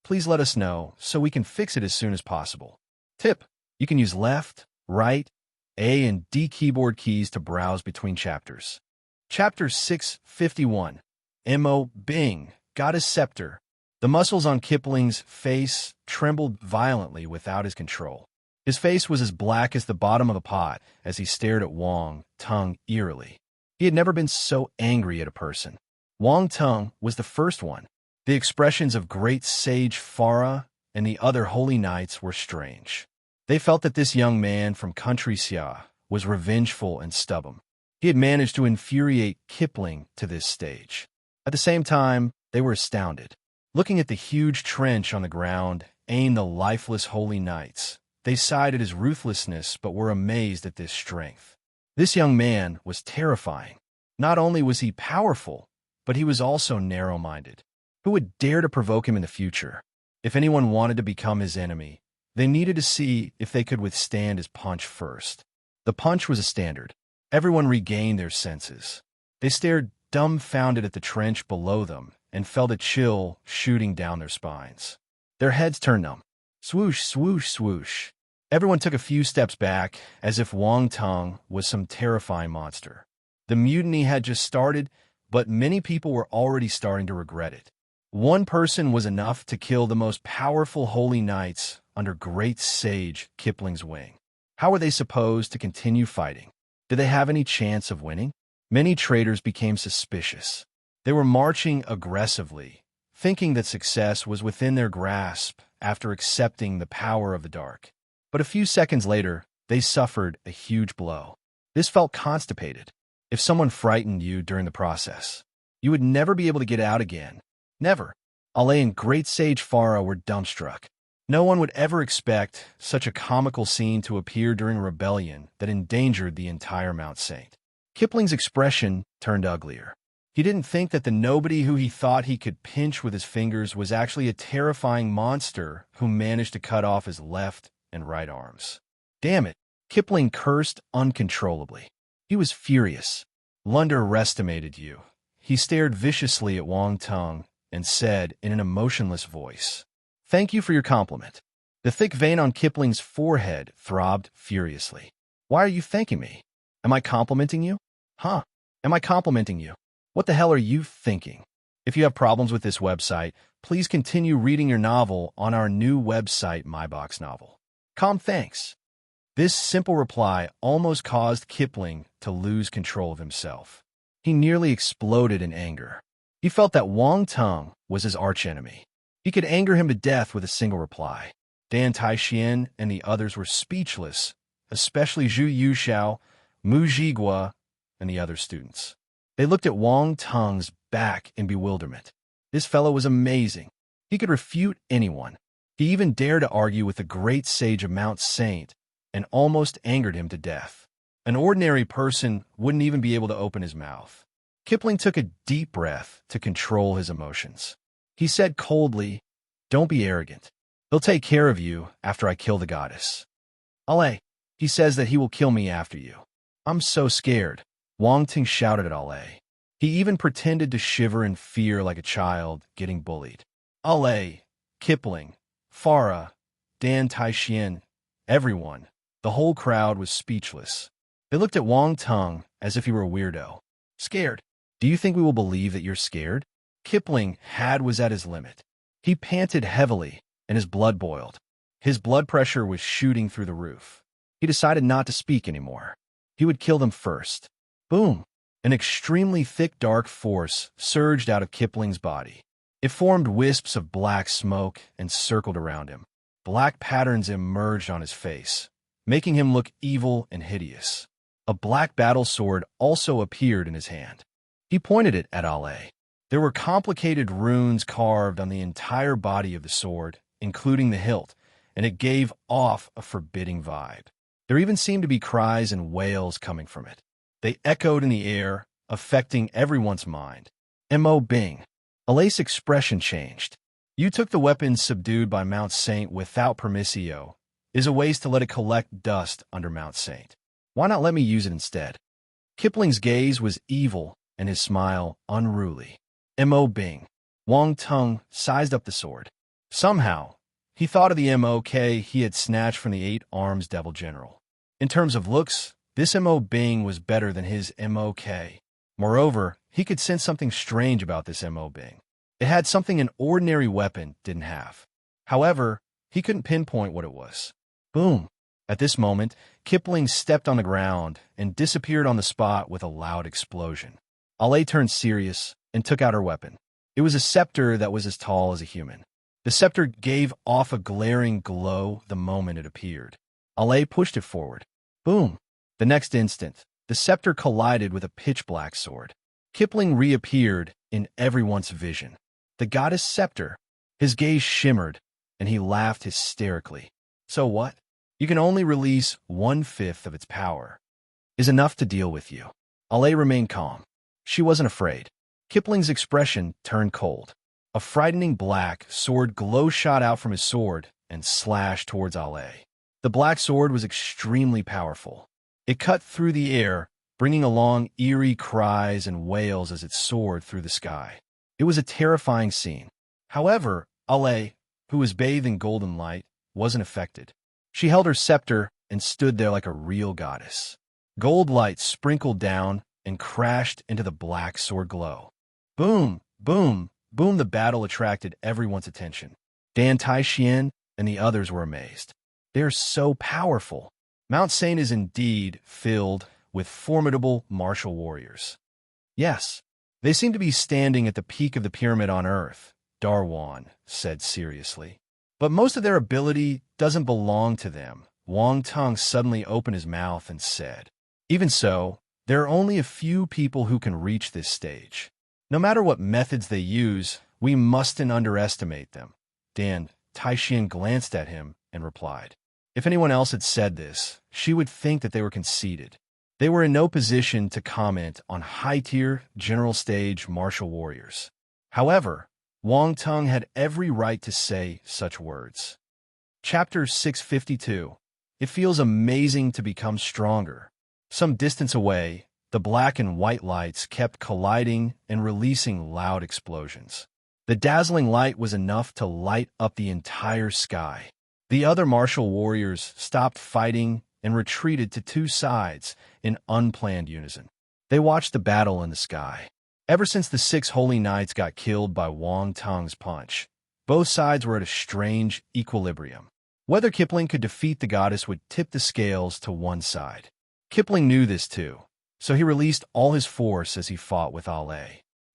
please let us know so we can fix it as soon as possible. Tip: you can use left, right, A and D keyboard keys to browse between chapters. Chapter 651. Mo Bing, Goddess Scepter. The muscles on Kipling's face trembled violently without his control. His face was as black as the bottom of a pot as he stared at Wang Tung eerily. He had never been so angry at a person. Wang Tung was the first one. The expressions of great sage Farah and the other holy knights were strange. They felt that this young man from country Xia was revengeful and stubborn. He had managed to infuriate Kipling to this stage. At the same time, they were astounded. Looking at the huge trench on the ground and the lifeless holy knights, they sighed at his ruthlessness but were amazed at this strength. This young man was terrifying. Not only was he powerful, but he was also narrow-minded. Who would dare to provoke him in the future? If anyone wanted to become his enemy, they needed to see if they could withstand his punch first. The punch was a standard. Everyone regained their senses. They stared dumbfounded at the trench below them and felt a chill shooting down their spines. Their heads turned numb. Swoosh, swoosh, swoosh. Everyone took a few steps back, as if Wang Tung was some terrifying monster. The mutiny had just started, but many people were already starting to regret it. One person was enough to kill the most powerful holy knights under great sage Kipling's wing. How were they supposed to continue fighting? Did they have any chance of winning? Many traders became suspicious. They were marching aggressively, thinking that success was within their grasp after accepting the power of the dark. But a few seconds later, they suffered a huge blow. This felt constipated. If someone frightened you during the process, you would never be able to get out again. Never. Ale and Great Sage Farah were dumbstruck. No one would ever expect such a comical scene to appear during a rebellion that endangered the entire Mount Saint. Kipling's expression turned uglier. He didn't think that the nobody who he thought he could pinch with his fingers was actually a terrifying monster who managed to cut off his left and right arms. Damn it! Kipling cursed uncontrollably. He was furious. Underestimated you. He stared viciously at Wang Tung and said in an emotionless voice, "Thank you for your compliment." The thick vein on Kipling's forehead throbbed furiously. Why are you thanking me? Am I complimenting you? Huh? Am I complimenting you? What the hell are you thinking? If you have problems with this website, please continue reading your novel on our new website, MyBox Novel. Calm thanks. This simple reply almost caused Kipling to lose control of himself. He nearly exploded in anger. He felt that Wang Tung was his archenemy. He could anger him to death with a single reply. Dan Taixian and the others were speechless, especially Zhu Yuxiao, Mu Jigua, and the other students. They looked at Wang Tung's back in bewilderment. This fellow was amazing. He could refute anyone. He even dared to argue with the great sage of Mount Saint and almost angered him to death. An ordinary person wouldn't even be able to open his mouth. Kipling took a deep breath to control his emotions. He said coldly, "Don't be arrogant. He'll take care of you after I kill the goddess." Ale, he says that he will kill me after you. I'm so scared. Wang Tung shouted at Ale. He even pretended to shiver in fear like a child getting bullied. Ale, Kipling, Farah, Dan Taishian, everyone, the whole crowd was speechless. They looked at Wang Tung as if he were a weirdo. Scared? Do you think we will believe that you're scared? Kipling was at his limit. He panted heavily, and his blood boiled. His blood pressure was shooting through the roof. He decided not to speak anymore. He would kill them first. Boom! An extremely thick dark force surged out of Kipling's body. It formed wisps of black smoke and circled around him. Black patterns emerged on his face, making him look evil and hideous. A black battle sword also appeared in his hand. He pointed it at Ale. There were complicated runes carved on the entire body of the sword, including the hilt, and it gave off a forbidding vibe. There even seemed to be cries and wails coming from it. They echoed in the air, affecting everyone's mind. M.O. Bing. Ale's expression changed. You took the weapon subdued by Mount Saint without permissio. Is a waste to let it collect dust under Mount Saint. Why not let me use it instead? Kipling's gaze was evil and his smile unruly. M.O. Bing. Wang Tung sized up the sword. Somehow, he thought of the MOK he had snatched from the 8 Arms Devil General. In terms of looks, this M.O. Bing was better than his MOK. Moreover, he could sense something strange about this M.O. Bing. It had something an ordinary weapon didn't have. However, he couldn't pinpoint what it was. Boom! At this moment, Kipling stepped on the ground and disappeared on the spot with a loud explosion. Ale turned serious and took out her weapon. It was a scepter that was as tall as a human. The scepter gave off a glaring glow the moment it appeared. Ale pushed it forward. Boom! The next instant, the scepter collided with a pitch-black sword. Kipling reappeared in everyone's vision. The goddess scepter. His gaze shimmered, and he laughed hysterically. So what? You can only release 1/5 of its power. Is enough to deal with you. Ale remained calm. She wasn't afraid. Kipling's expression turned cold. A frightening black sword glow shot out from his sword and slashed towards Ale. The black sword was extremely powerful. It cut through the air, bringing along eerie cries and wails as it soared through the sky. It was a terrifying scene. However, Ale, who was bathed in golden light, wasn't affected. She held her scepter and stood there like a real goddess. Gold light sprinkled down and crashed into the black sword glow. Boom, boom, boom. The battle attracted everyone's attention. Dan Taishian and the others were amazed. They are so powerful. Mount Saint is indeed filled with formidable martial warriors. Yes, they seem to be standing at the peak of the pyramid on Earth, Darwan said seriously. But most of their ability doesn't belong to them. Wang Tung suddenly opened his mouth and said, even so, there are only a few people who can reach this stage. No matter what methods they use, we mustn't underestimate them. Dan Taishian glanced at him and replied. If anyone else had said this, she would think that they were conceited. They were in no position to comment on high-tier, general-stage martial warriors. However, Wang Tung had every right to say such words. Chapter 652. It feels amazing to become stronger. Some distance away, the black and white lights kept colliding and releasing loud explosions. The dazzling light was enough to light up the entire sky. The other martial warriors stopped fighting and retreated to two sides in unplanned unison. They watched the battle in the sky. Ever since the 6 holy knights got killed by Wang Tung's punch, both sides were at a strange equilibrium. Whether Kipling could defeat the goddess would tip the scales to one side. Kipling knew this too, so he released all his force as he fought with Ale.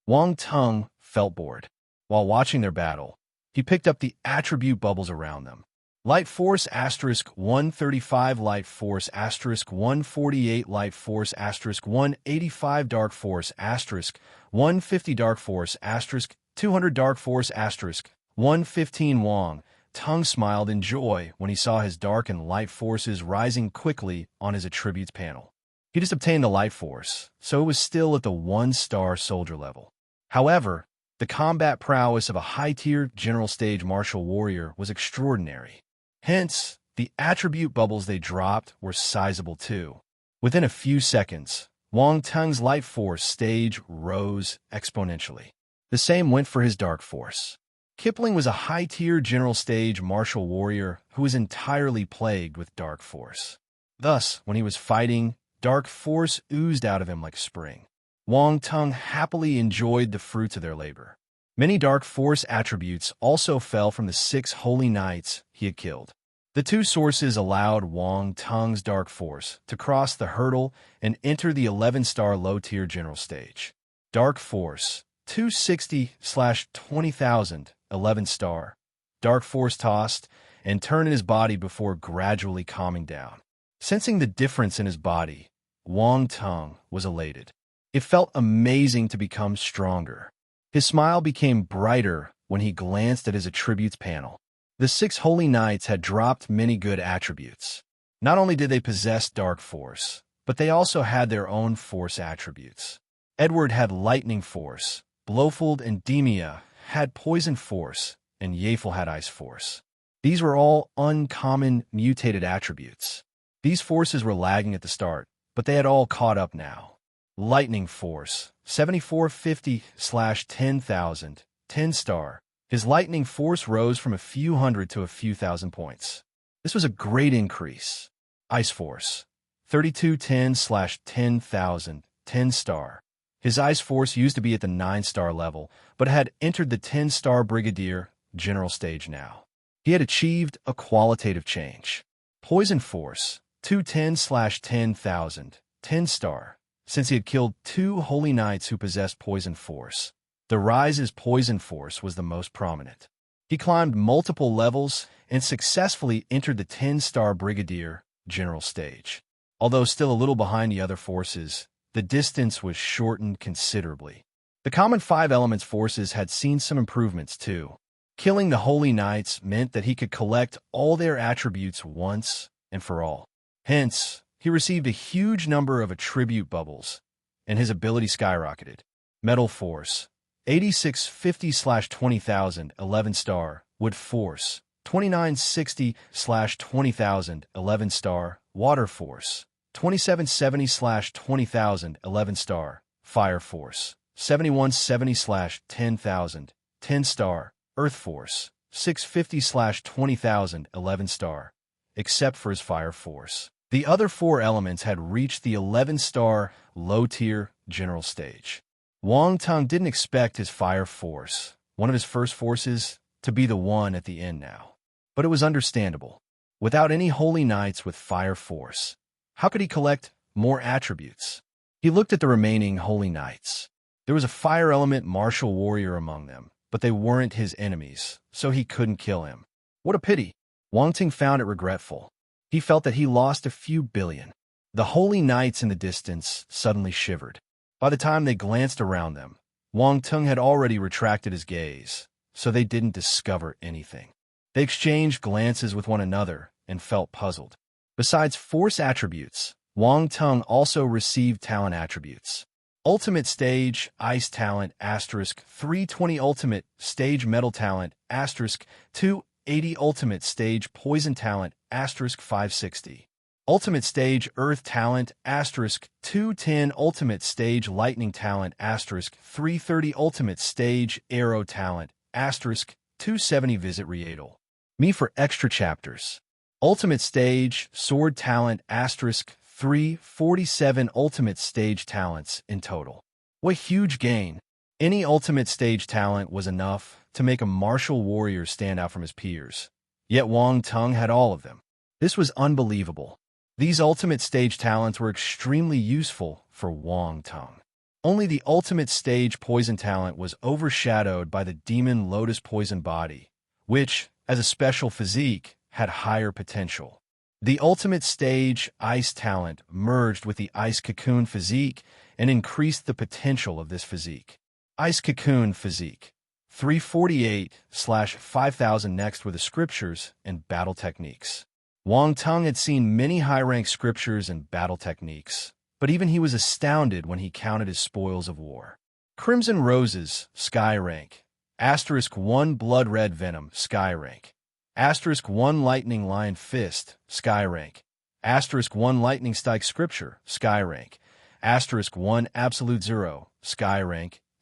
Wang Tung felt bored. While watching their battle, he picked up the attribute bubbles around them. Light Force *135, Light Force *148, Light Force *185, Dark Force *150, Dark Force *200, Dark Force *115. Wang Tung smiled in joy when he saw his dark and light forces rising quickly on his attributes panel. He just obtained the Light Force, so it was still at the 1-star soldier level. However, the combat prowess of a high-tier general stage martial warrior was extraordinary. Hence, the attribute bubbles they dropped were sizable too. Within a few seconds, Wang Tung's Light Force stage rose exponentially. The same went for his Dark Force. Kipling was a high-tier general stage martial warrior who was entirely plagued with dark force. Thus, when he was fighting, dark force oozed out of him like spring. Wang Tung happily enjoyed the fruits of their labor. Many dark force attributes also fell from the 6 holy knights he had killed. The 2 sources allowed Wang Tung's dark force to cross the hurdle and enter the 11-star low-tier general stage. Dark force, 260/20,000, 11-star. Dark force tossed and turned in his body before gradually calming down. Sensing the difference in his body, Wang Tung was elated. It felt amazing to become stronger. His smile became brighter when he glanced at his attributes panel. The 6 holy knights had dropped many good attributes. Not only did they possess dark force, but they also had their own force attributes. Edward had lightning force, Blofeld and Demia had poison force, and Yafel had ice force. These were all uncommon mutated attributes. These forces were lagging at the start, but they had all caught up now. Lightning force, 7450/10,000, 10-star. His lightning force rose from a few hundred to a few thousand points. This was a great increase. Ice force, 3210/10,000, 10-star. His ice force used to be at the 9-star level, but had entered the 10-star brigadier general stage now. He had achieved a qualitative change. Poison force, 210/10,000, 10-star. Since he had killed 2 holy knights who possessed poison force, the rise's poison force was the most prominent. He climbed multiple levels and successfully entered the 10-star brigadier general stage. Although still a little behind the other forces, the distance was shortened considerably. The common 5 elements forces had seen some improvements too. Killing the holy knights meant that he could collect all their attributes once and for all. Hence, he received a huge number of attribute bubbles, and his ability skyrocketed. Metal force, 8650/20,000, 11-star. Wood force, 2960/20,000, 11-star. Water force, 2770/20,000, 11-star. Fire force, 7170/10,000, 10-star. Earth force, 650/20,000, 11-star. Except for his fire force, the other 4 elements had reached the 11-star low-tier general stage. Wang Tung didn't expect his fire force, one of his first forces, to be the one at the end now. But it was understandable. Without any holy knights with fire force, how could he collect more attributes? He looked at the remaining holy knights. There was a fire element martial warrior among them, but they weren't his enemies, so he couldn't kill him. What a pity! Wang Tung found it regretful. He felt that he lost a few billion. The holy knights in the distance suddenly shivered. By the time they glanced around them, Wang Tung had already retracted his gaze, so they didn't discover anything. They exchanged glances with one another and felt puzzled. Besides force attributes, Wang Tung also received talent attributes. Ultimate Stage Ice Talent * 320 Ultimate Stage Metal Talent * 280 Ultimate Stage Poison Talent * 560 Ultimate Stage Earth Talent * 210 Ultimate Stage Lightning Talent * 330 Ultimate Stage Arrow Talent * 270 Visit Rietal. Me for extra chapters. Ultimate Stage Sword Talent * 347 Ultimate Stage Talents in total. What huge gain! Any Ultimate Stage Talent was enough to make a martial warrior stand out from his peers. Yet Wang Tung had all of them. This was unbelievable. These Ultimate Stage Talents were extremely useful for Wang Tung. Only the Ultimate Stage Poison Talent was overshadowed by the Demon Lotus Poison Body, which, as a special physique, had higher potential. The Ultimate Stage Ice Talent merged with the Ice Cocoon Physique and increased the potential of this physique. Ice Cocoon Physique, 348/5000. Next were the scriptures and battle techniques. Wang Tung had seen many high-rank scriptures and battle techniques, but even he was astounded when he counted his spoils of war. Crimson Roses, Sky Rank. *1 Blood Red Venom, Sky Rank. *1 Lightning Lion Fist, Sky Rank. *1 Lightning Strike Scripture, Sky Rank. *1 Absolute Zero, Sky Rank. *.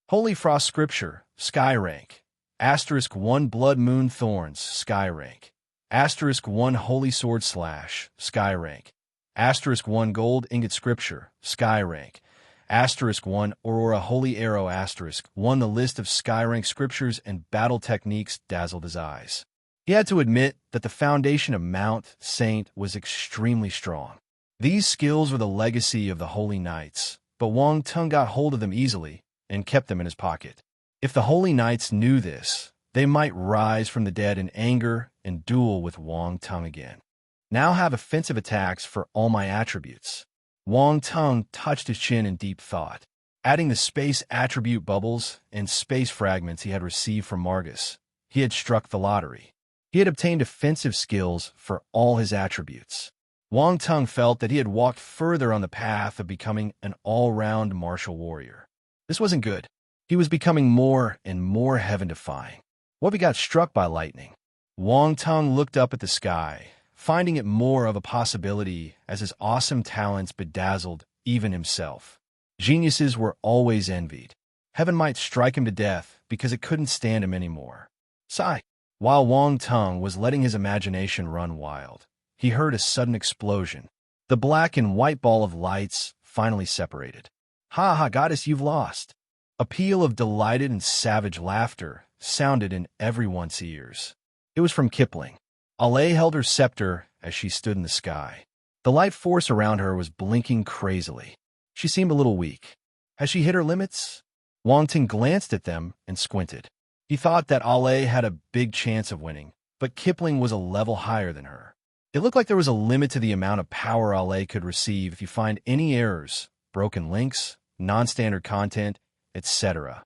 Holy Frost Scripture, Sky Rank. *1 Blood Moon Thorns, Sky Rank. *1 Holy Sword Slash, Sky Rank. *1 Gold Ingot Scripture, Sky Rank. *1 Aurora Holy Arrow *1 The list of Sky Rank scriptures and battle techniques dazzled his eyes. He had to admit that the foundation of Mount Saint was extremely strong. These skills were the legacy of the Holy Knights, but Wang Tung got hold of them easily and kept them in his pocket. If the Holy Knights knew this, they might rise from the dead in anger and duel with Wang Tung again. Now have offensive attacks for all my attributes. Wang Tung touched his chin in deep thought. Adding the space attribute bubbles and space fragments he had received from Margus, he had struck the lottery. He had obtained offensive skills for all his attributes. Wang Tung felt that he had walked further on the path of becoming an all-round martial warrior. This wasn't good. He was becoming more and more heaven-defying. What if he got struck by lightning? Wang Tung looked up at the sky, finding it more of a possibility as his awesome talents bedazzled even himself. Geniuses were always envied. Heaven might strike him to death because it couldn't stand him anymore. Sigh. While Wang Tung was letting his imagination run wild, he heard a sudden explosion. The black and white ball of lights finally separated. "Ha ha, goddess, you've lost." A peal of delighted and savage laughter sounded in everyone's ears. It was from Kipling. Ale held her scepter as she stood in the sky. The light force around her was blinking crazily. She seemed a little weak. Has she hit her limits? Wang Tung glanced at them and squinted. He thought that Ale had a big chance of winning, but Kipling was a level higher than her. It looked like there was a limit to the amount of power Ale could receive if you find any errors, broken links, non-standard content, etc.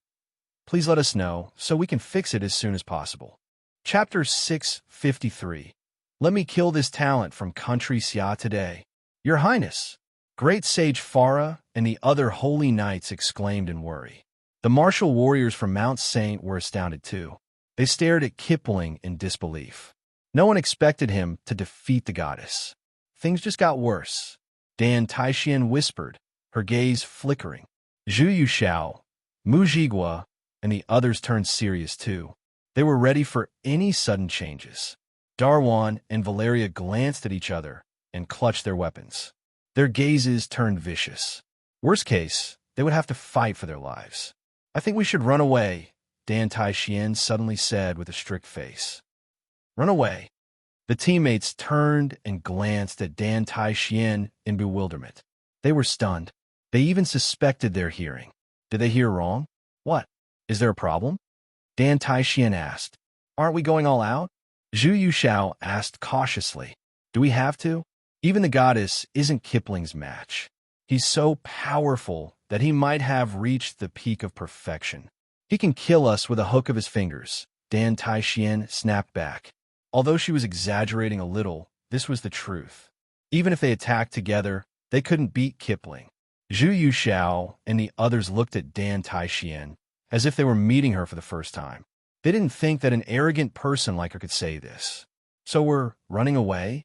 Please let us know so we can fix it as soon as possible. Chapter 653. Let me kill this talent from Country Xia today. Your Highness! Great Sage Farah and the other holy knights exclaimed in worry. The martial warriors from Mount Saint were astounded too. They stared at Kipling in disbelief. No one expected him to defeat the goddess. Things just got worse. Dan Taixian whispered, her gaze flickering. Zhu Yuxiao, Mu Jigua, and the others turned serious too. They were ready for any sudden changes. Darwan and Valeria glanced at each other and clutched their weapons. Their gazes turned vicious. Worst case, they would have to fight for their lives. I think we should run away, Dan Taixian suddenly said with a strict face. Run away. The teammates turned and glanced at Dan Taixian in bewilderment. They were stunned. They even suspected their hearing. Did they hear wrong? What? Is there a problem? Dan Taixian asked. Aren't we going all out? Zhu Yuxiao asked cautiously. Do we have to? Even the goddess isn't Kipling's match. He's so powerful that he might have reached the peak of perfection. He can kill us with a hook of his fingers, Dan Taixian snapped back. Although she was exaggerating a little, this was the truth. Even if they attacked together, they couldn't beat Kipling. Zhu Yuxiao and the others looked at Dan Taixian as if they were meeting her for the first time. They didn't think that an arrogant person like her could say this. So we're running away?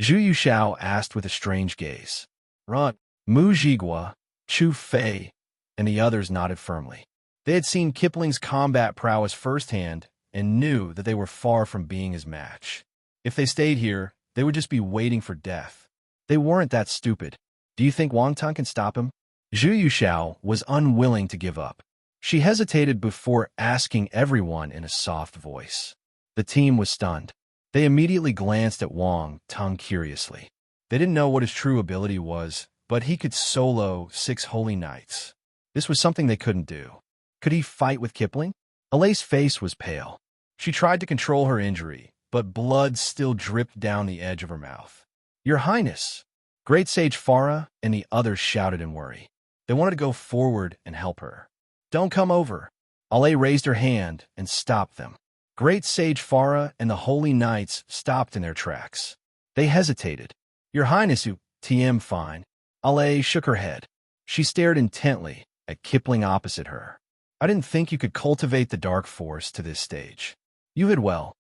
Zhu Yuxiao asked with a strange gaze. Run. Mu Jigua, Chu Fei, and the others nodded firmly. They had seen Kipling's combat prowess firsthand and knew that they were far from being his match. If they stayed here, they would just be waiting for death. They weren't that stupid. Do you think Wang Tung can stop him? Zhu Yuxiao was unwilling to give up. She hesitated before asking everyone in a soft voice. The team was stunned. They immediately glanced at Wang Tung curiously. They didn't know what his true ability was, but he could solo 6 holy knights. This was something they couldn't do. Could he fight with Kipling? Alay's face was pale. She tried to control her injury, but blood still dripped down the edge of her mouth. Your Highness! Great Sage Farah and the others shouted in worry. They wanted to go forward and help her. Don't come over. Ale raised her hand and stopped them. Great Sage Farah and the holy knights stopped in their tracks. They hesitated. Your Highness, TM fine. Ale shook her head. She stared intently at Kipling opposite her. I didn't think you could cultivate the dark force to this stage. You did well.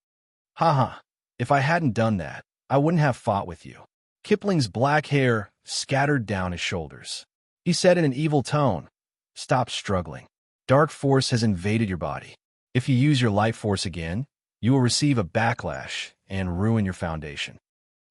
Ha. If I hadn't done that, I wouldn't have fought with you. Kipling's black hair scattered down his shoulders. He said in an evil tone, Stop struggling. Dark force has invaded your body. If you use your life force again, you will receive a backlash and ruin your foundation.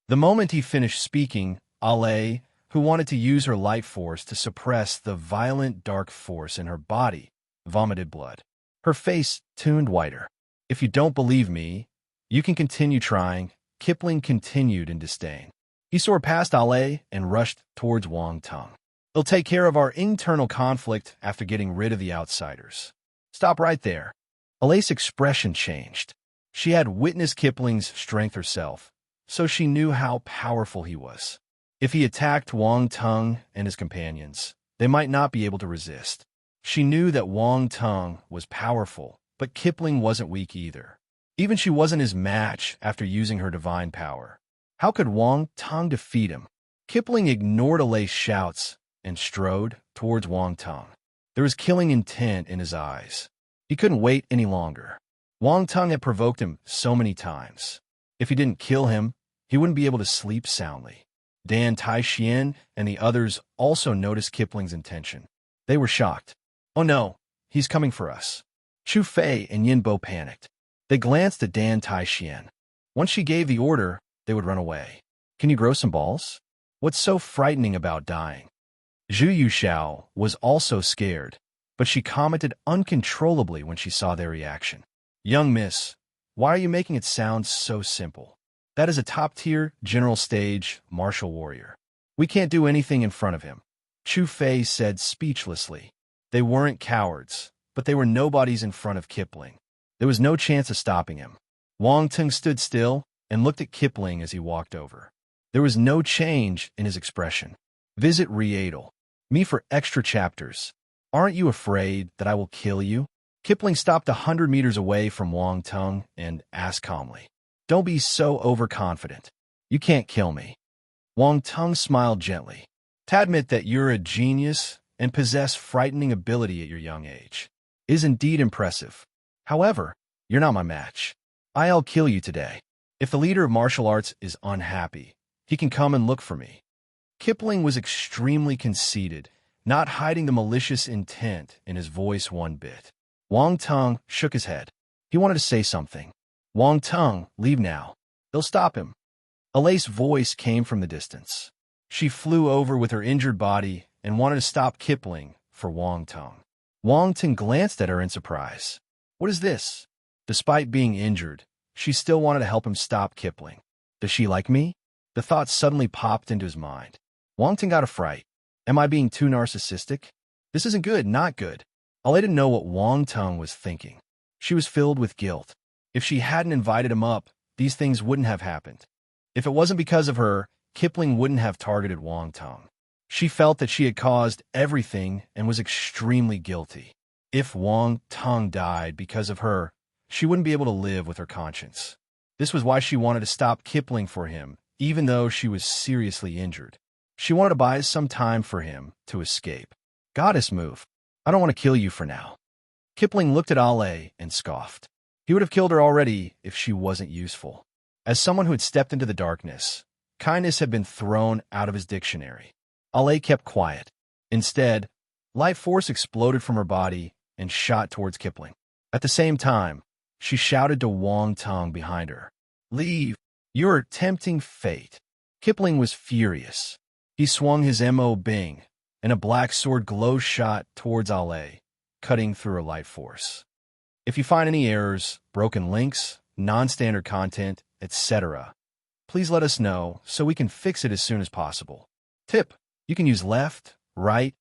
The moment he finished speaking, Ale, who wanted to use her life force to suppress the violent dark force in her body, vomited blood. Her face turned whiter. If you don't believe me, you can continue trying, Kipling continued in disdain. He soared past Ale and rushed towards Wang Tung. He'll take care of our internal conflict after getting rid of the outsiders. Stop right there. Ale's expression changed. She had witnessed Kipling's strength herself, so she knew how powerful he was. If he attacked Wang Tung and his companions, they might not be able to resist. She knew that Wang Tung was powerful, but Kipling wasn't weak either. Even she wasn't his match after using her divine power. How could Wang Tung defeat him? Kipling ignored Ale's shouts and strode towards Wang Tung. There was killing intent in his eyes. He couldn't wait any longer. Wang Tung had provoked him so many times. If he didn't kill him, he wouldn't be able to sleep soundly. Dan Taixian and the others also noticed Kipling's intention. They were shocked. Oh no, he's coming for us. Chu Fei and Yin Bo panicked. They glanced at Dan Taixian. Once she gave the order, they would run away. Can you grow some balls? What's so frightening about dying? Zhu Yuxiao was also scared, but she commented uncontrollably when she saw their reaction. Young miss, why are you making it sound so simple? That is a top-tier, general stage, martial warrior. We can't do anything in front of him. Chu Fei said speechlessly. They weren't cowards, but they were nobodies in front of Kipling. There was no chance of stopping him. Wang Tung stood still and looked at Kipling as he walked over. There was no change in his expression. Visit Riedel. Me for extra chapters. Aren't you afraid that I will kill you? Kipling stopped 100 meters away from Wang Tung and asked calmly. Don't be so overconfident. You can't kill me. Wang Tung smiled gently. To admit that you're a genius and possess frightening ability at your young age is indeed impressive. However, you're not my match. I'll kill you today. If the leader of martial arts is unhappy, he can come and look for me. Kipling was extremely conceited, not hiding the malicious intent in his voice one bit. Wang Tung shook his head. He wanted to say something. Wang Tung, leave now. They'll stop him. Ale's voice came from the distance. She flew over with her injured body and wanted to stop Kipling for Wang Tung. Wang Tung glanced at her in surprise. What is this? Despite being injured, she still wanted to help him stop Kipling. Does she like me? The thought suddenly popped into his mind. Wang Tung got a fright. Am I being too narcissistic? This isn't good, not good. Ale didn't know what Wang Tung was thinking. She was filled with guilt. If she hadn't invited him up, these things wouldn't have happened. If it wasn't because of her, Kipling wouldn't have targeted Wang Tung. She felt that she had caused everything and was extremely guilty. If Wang Tung died because of her, she wouldn't be able to live with her conscience. This was why she wanted to stop Kipling for him, even though she was seriously injured. She wanted to buy some time for him to escape. Goddess move. I don't want to kill you for now. Kipling looked at Ale and scoffed. He would have killed her already if she wasn't useful. As someone who had stepped into the darkness, kindness had been thrown out of his dictionary. Ale kept quiet. Instead, life force exploded from her body and shot towards Kipling. At the same time, she shouted to Wang Tung behind her. Leave. You're tempting fate. Kipling was furious. He swung his M.O. Bing, and a black sword glow shot towards Ale, cutting through her life force. If you find any errors, broken links, non-standard content, etc., please let us know so we can fix it as soon as possible. Tip: you can use left, right,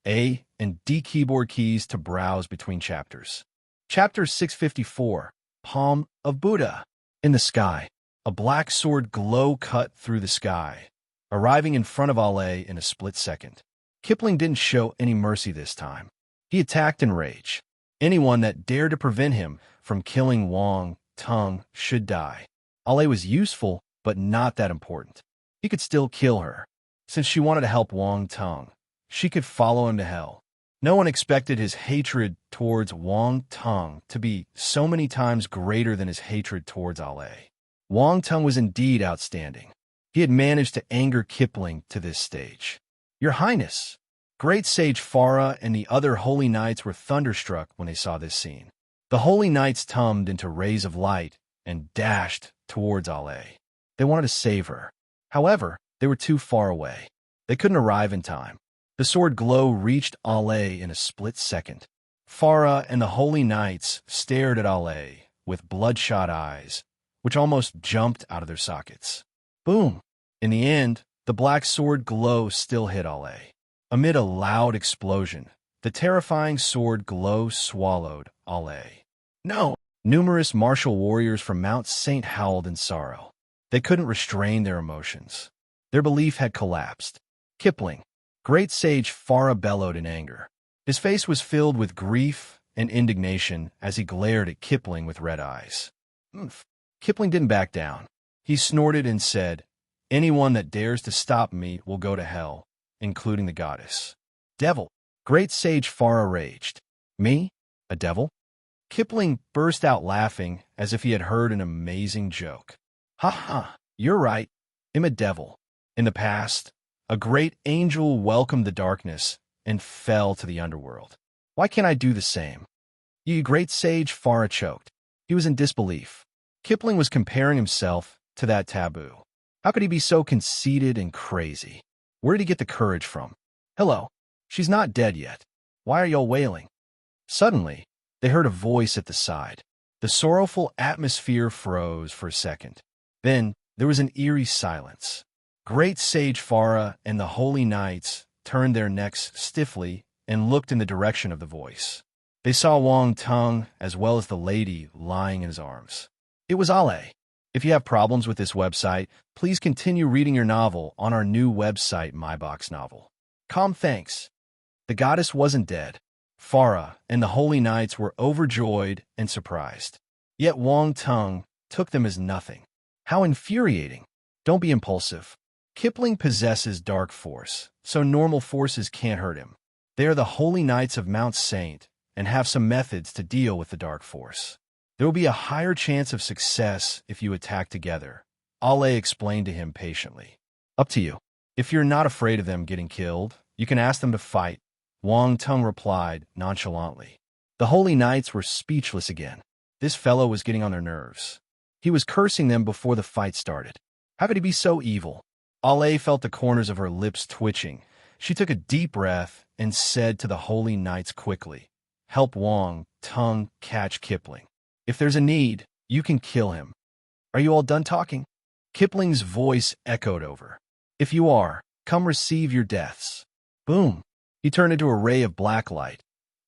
A, and D keyboard keys to browse between chapters. Chapter 654, Palm of Buddha. In the sky, a black sword glow cut through the sky, arriving in front of Ale in a split second. Kipling didn't show any mercy this time. He attacked in rage. Anyone that dared to prevent him from killing Wang Tung should die. Ale was useful, but not that important. He could still kill her. Since she wanted to help Wang Tung, she could follow him to hell. No one expected his hatred towards Wang Tung to be so many times greater than his hatred towards Ale. Wang Tung was indeed outstanding. He had managed to anger Kipling to this stage. Your Highness! Great Sage Farah and the other holy knights were thunderstruck when they saw this scene. The holy knights tumbled into rays of light and dashed towards Ale. They wanted to save her. However, they were too far away. They couldn't arrive in time. The sword glow reached Ale in a split second. Farah and the holy knights stared at Ale with bloodshot eyes, which almost jumped out of their sockets. Boom! In the end, the black sword glow still hit Ale. Amid a loud explosion, the terrifying sword glow swallowed Ale. No! Numerous martial warriors from Mount Saint howled in sorrow. They couldn't restrain their emotions. Their belief had collapsed. Kipling. Great sage Farah bellowed in anger. His face was filled with grief and indignation as he glared at Kipling with red eyes. Kipling didn't back down. He snorted and said, "Anyone that dares to stop me will go to hell, including the goddess." Devil. Great sage Farah raged. Me? A devil? Kipling burst out laughing as if he had heard an amazing joke. Ha ha, you're right. I'm a devil. In the past, a great angel welcomed the darkness and fell to the underworld. Why can't I do the same? You great sage, Farah choked. He was in disbelief. Kipling was comparing himself to that taboo. How could he be so conceited and crazy? Where did he get the courage from? Hello, she's not dead yet. Why are y'all wailing? Suddenly, they heard a voice at the side. The sorrowful atmosphere froze for a second. Then there was an eerie silence. Great sage Farah and the holy knights turned their necks stiffly and looked in the direction of the voice. They saw Wang Tung as well as the lady lying in his arms. It was Ale. If you have problems with this website, please continue reading your novel on our new website, MyBox Novel. Thanks. The goddess wasn't dead. Farah and the holy knights were overjoyed and surprised. Yet Wang Tung took them as nothing. How infuriating. Don't be impulsive. Kipling possesses dark force, so normal forces can't hurt him. They are the holy knights of Mount Saint and have some methods to deal with the dark force. There will be a higher chance of success if you attack together, Ale explained to him patiently. Up to you. If you're not afraid of them getting killed, you can ask them to fight, Wang Tung replied nonchalantly. The holy knights were speechless again. This fellow was getting on their nerves. He was cursing them before the fight started. How could he be so evil? Ale felt the corners of her lips twitching. She took a deep breath and said to the holy knights quickly, "Help Wang Tung catch Kipling. If there's a need, you can kill him. Are you all done talking?" Kipling's voice echoed over. "If you are, come receive your deaths." Boom! He turned into a ray of black light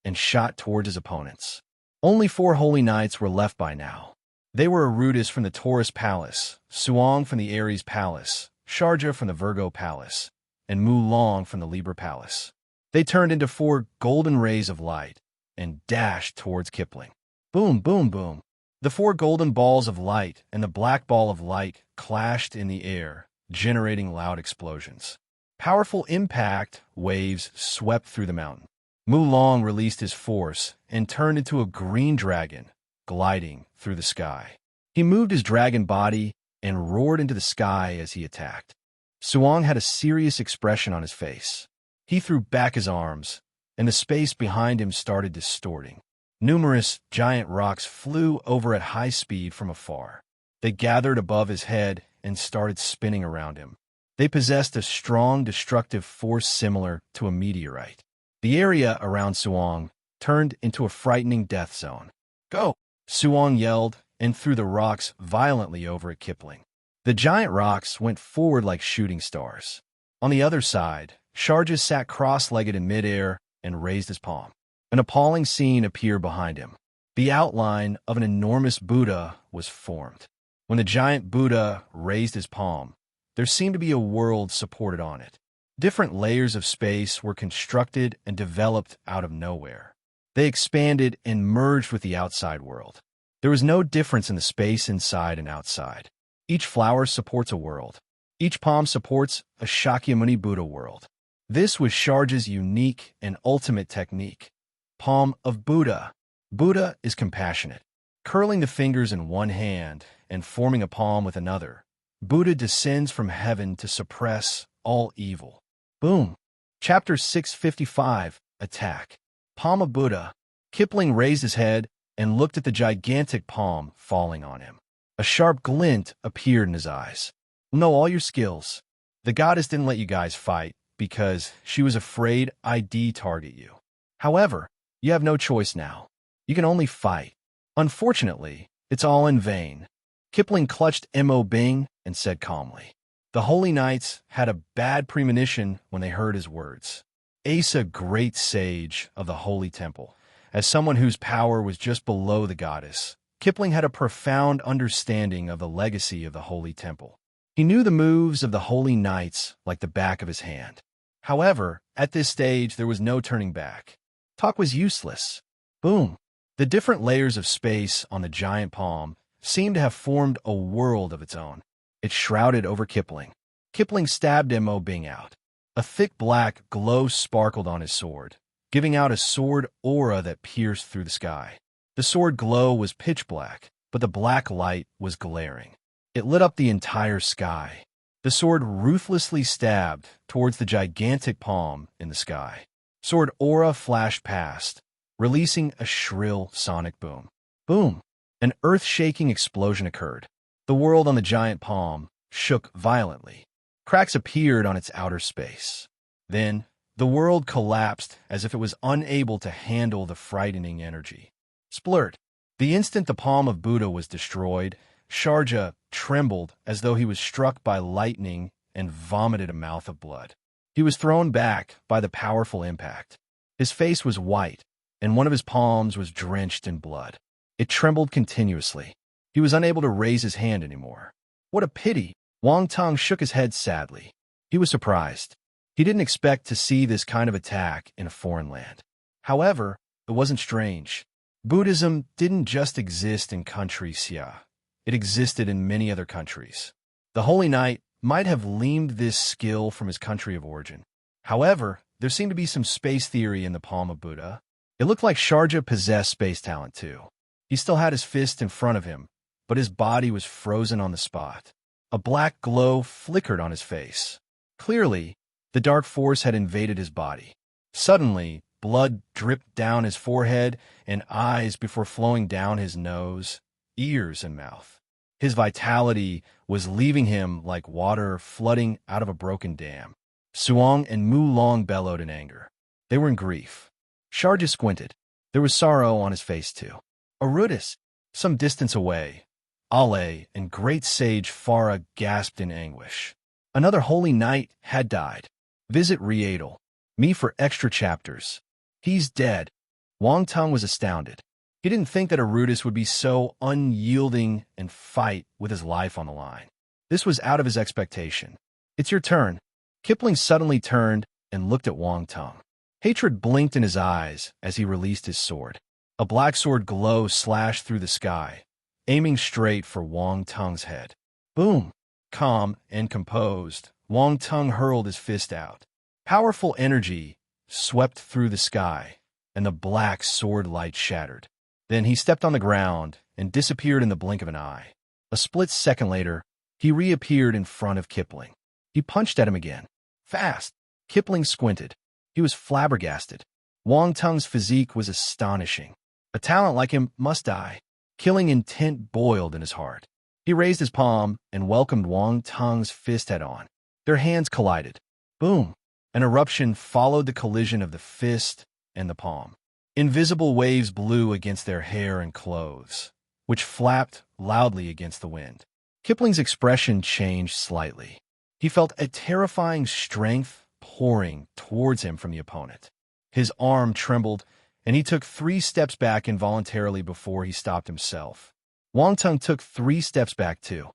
and shot towards his opponents. Only 4 holy knights were left by now. They were Arudis from the Taurus Palace, Suong from the Aries Palace, Sharjah from the Virgo Palace, and Mulong from the Libra Palace. They turned into 4 golden rays of light and dashed towards Kipling. Boom, boom, boom. The 4 golden balls of light and the black ball of light clashed in the air, generating loud explosions. Powerful impact waves swept through the mountain. Mulong released his force and turned into a green dragon, gliding through the sky. He moved his dragon body and roared into the sky as he attacked. Suong had a serious expression on his face. He threw back his arms, and the space behind him started distorting. Numerous giant rocks flew over at high speed from afar. They gathered above his head and started spinning around him. They possessed a strong destructive force similar to a meteorite. The area around Suong turned into a frightening death zone. "Go!" Suong yelled and threw the rocks violently over at Kipling. The giant rocks went forward like shooting stars. On the other side, Sharjah sat cross-legged in midair and raised his palm. An appalling scene appeared behind him. The outline of an enormous Buddha was formed. When the giant Buddha raised his palm, there seemed to be a world supported on it. Different layers of space were constructed and developed out of nowhere. They expanded and merged with the outside world. There was no difference in the space inside and outside. Each flower supports a world. Each palm supports a Shakyamuni Buddha world. This was Sharjah's unique and ultimate technique. Palm of Buddha. Buddha is compassionate. Curling the fingers in one hand and forming a palm with another, Buddha descends from heaven to suppress all evil. Boom. Chapter 655, Attack. Palm of Buddha. Kipling raised his head and looked at the gigantic palm falling on him. A sharp glint appeared in his eyes. "Know all your skills. The goddess didn't let you guys fight because she was afraid I'd target you. However, you have no choice now. You can only fight. Unfortunately, it's all in vain." Kipling clutched Mo Bing and said calmly. The Holy Knights had a bad premonition when they heard his words. Asa, great sage of the Holy Temple, as someone whose power was just below the goddess, Kipling had a profound understanding of the legacy of the Holy Temple. He knew the moves of the Holy Knights like the back of his hand. However, at this stage, there was no turning back. Talk was useless. Boom! The different layers of space on the giant palm seemed to have formed a world of its own. It shrouded over Kipling. Kipling stabbed Mo Bing out. A thick black glow sparkled on his sword, giving out a sword aura that pierced through the sky. The sword glow was pitch black, but the black light was glaring. It lit up the entire sky. The sword ruthlessly stabbed towards the gigantic palm in the sky. Sword aura flashed past, releasing a shrill sonic boom. Boom! An earth-shaking explosion occurred. The world on the giant palm shook violently. Cracks appeared on its outer space. Then, the world collapsed as if it was unable to handle the frightening energy. Splurt! The instant the palm of Buddha was destroyed, Sharja trembled as though he was struck by lightning and vomited a mouth of blood. He was thrown back by the powerful impact. His face was white, and one of his palms was drenched in blood. It trembled continuously. He was unable to raise his hand anymore. What a pity! Wang Tong shook his head sadly. He was surprised. He didn't expect to see this kind of attack in a foreign land. However, it wasn't strange. Buddhism didn't just exist in country Xia. It existed in many other countries. The Holy Knight might have leaned this skill from his country of origin. However, there seemed to be some space theory in the palm of Buddha. It looked like Sharja possessed space talent too. He still had his fist in front of him, but his body was frozen on the spot. A black glow flickered on his face. Clearly, the dark force had invaded his body. Suddenly, blood dripped down his forehead and eyes before flowing down his nose, ears, and mouth. His vitality was leaving him like water flooding out of a broken dam. Suong and Mu Long bellowed in anger. They were in grief. Sharja squinted. There was sorrow on his face too. Arudis, some distance away, Ale and great sage Farah gasped in anguish. Another holy knight had died. Visit Riedel. Me for extra chapters. He's dead. Wang Tong was astounded. He didn't think that Arudis would be so unyielding and fight with his life on the line. This was out of his expectation. It's your turn. Kipling suddenly turned and looked at Wang Tong. Hatred blinked in his eyes as he released his sword. A black sword glow slashed through the sky, aiming straight for Wang Tong's head. Boom! Calm and composed, Wang Tong hurled his fist out. Powerful energy swept through the sky, and the black sword light shattered. Then he stepped on the ground and disappeared in the blink of an eye. A split second later, he reappeared in front of Kipling. He punched at him again. Fast! Kipling squinted. He was flabbergasted. Wang Tong's physique was astonishing. A talent like him must die. Killing intent boiled in his heart. He raised his palm and welcomed Wang Tong's fist head-on. Their hands collided. Boom! An eruption followed the collision of the fist and the palm. Invisible waves blew against their hair and clothes, which flapped loudly against the wind. Kipling's expression changed slightly. He felt a terrifying strength pouring towards him from the opponent. His arm trembled, and he took 3 steps back involuntarily before he stopped himself. Wang Tong took 3 steps back too.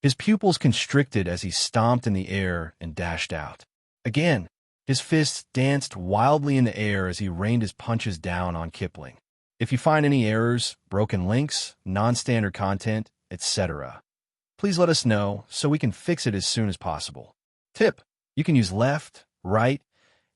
His pupils constricted as he stomped in the air and dashed out. Again, his fists danced wildly in the air as he rained his punches down on Kipling. If you find any errors, broken links, non-standard content, etc., please let us know so we can fix it as soon as possible. Tip: you can use left, right,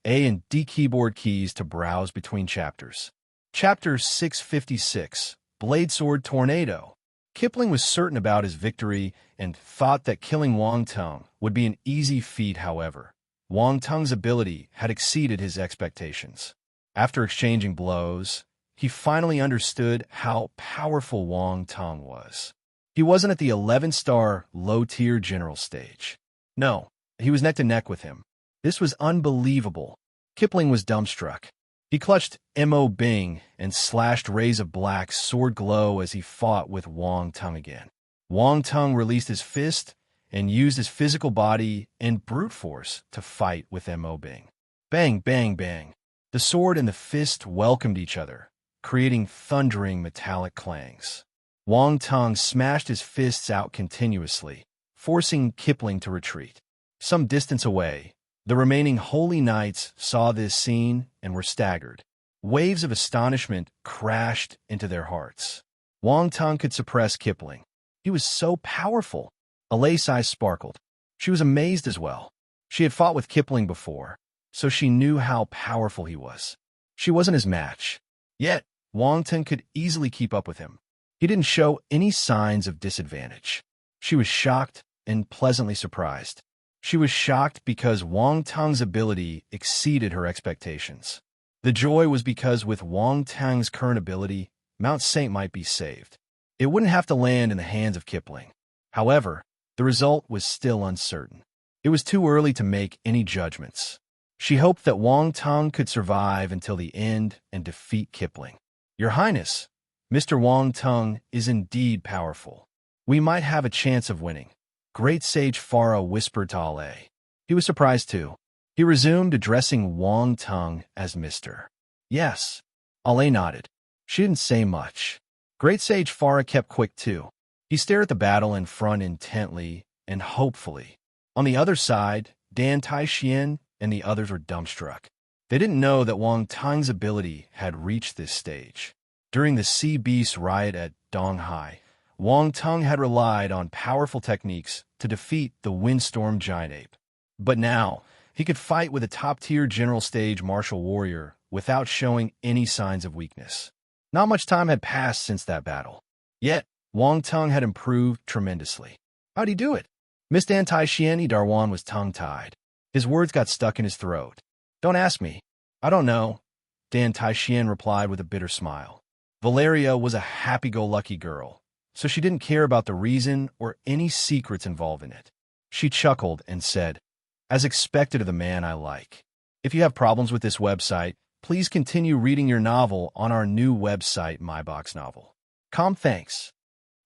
A and D keyboard keys to browse between chapters. Chapter 656, Blade Sword Tornado. Kipling was certain about his victory and thought that killing Wang Tong would be an easy feat. However, Wang Tong's ability had exceeded his expectations. After exchanging blows, he finally understood how powerful Wang Tong was. He wasn't at the 11-star low-tier general stage. No, he was neck to neck with him. This was unbelievable. Kipling was dumbstruck. He clutched Mo Bing and slashed rays of black sword glow as he fought with Wang Tong again. Wang Tong released his fist and used his physical body and brute force to fight with Mo Bing. Bang, bang, bang. The sword and the fist welcomed each other, creating thundering metallic clangs. Wang Tong smashed his fists out continuously, forcing Kipling to retreat. Some distance away, the remaining holy knights saw this scene and were staggered. Waves of astonishment crashed into their hearts. Wang Tong could suppress Kipling. He was so powerful. Alay's eyes sparkled. She was amazed as well. She had fought with Kipling before, so she knew how powerful he was. She wasn't his match. Yet, Wang Tong could easily keep up with him. He didn't show any signs of disadvantage. She was shocked and pleasantly surprised. She was shocked because Wang Tong's ability exceeded her expectations. The joy was because with Wang Tong's current ability, Mount Saint might be saved. It wouldn't have to land in the hands of Kipling. However, the result was still uncertain. It was too early to make any judgments. She hoped that Wang Tong could survive until the end and defeat Kipling. Your Highness, Mr. Wang Tong is indeed powerful. We might have a chance of winning. Great Sage Farah whispered to Ale. He was surprised too. He resumed addressing Wang Tong as Mr. Yes. Ale nodded. She didn't say much. Great Sage Farah kept quick too. He stared at the battle in front intently and hopefully. On the other side, Dan Taixian and the others were dumbstruck. They didn't know that Wang Tong's ability had reached this stage. During the Sea Beast riot at Donghai, Wang Tong had relied on powerful techniques to defeat the windstorm giant ape. But now, he could fight with a top-tier general stage martial warrior without showing any signs of weakness. Not much time had passed since that battle. Yet, Wang Tong had improved tremendously. How'd he do it? Miss Dan Taixian Darwan was tongue-tied. His words got stuck in his throat. Don't ask me. I don't know, Dan Taixian replied with a bitter smile. Valeria was a happy-go-lucky girl, so she didn't care about the reason or any secrets involved in it. She chuckled and said, as expected of the man I like. If you have problems with this website, please continue reading your novel on our new website, MyBox Novel. Thanks.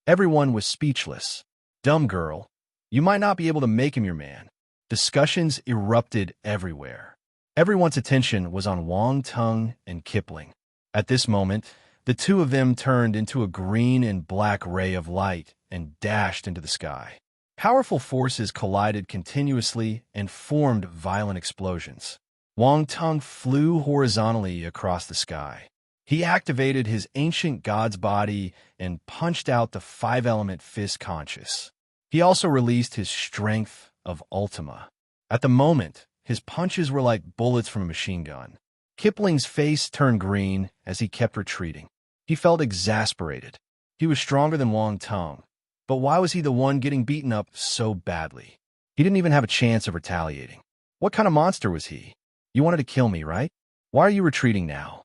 Everyone was speechless. Dumb girl. You might not be able to make him your man. Discussions erupted everywhere. Everyone's attention was on Wang Tong and Kipling. At this moment, the two of them turned into a green and black ray of light and dashed into the sky. Powerful forces collided continuously and formed violent explosions. Wang Tong flew horizontally across the sky. He activated his ancient god's body and punched out the five-element fist conscious. He also released his strength of Ultima. At the moment, his punches were like bullets from a machine gun. Kipling's face turned green as he kept retreating. He felt exasperated. He was stronger than Wang Tong, but why was he the one getting beaten up so badly? He didn't even have a chance of retaliating. What kind of monster was he? You wanted to kill me, right? Why are you retreating now?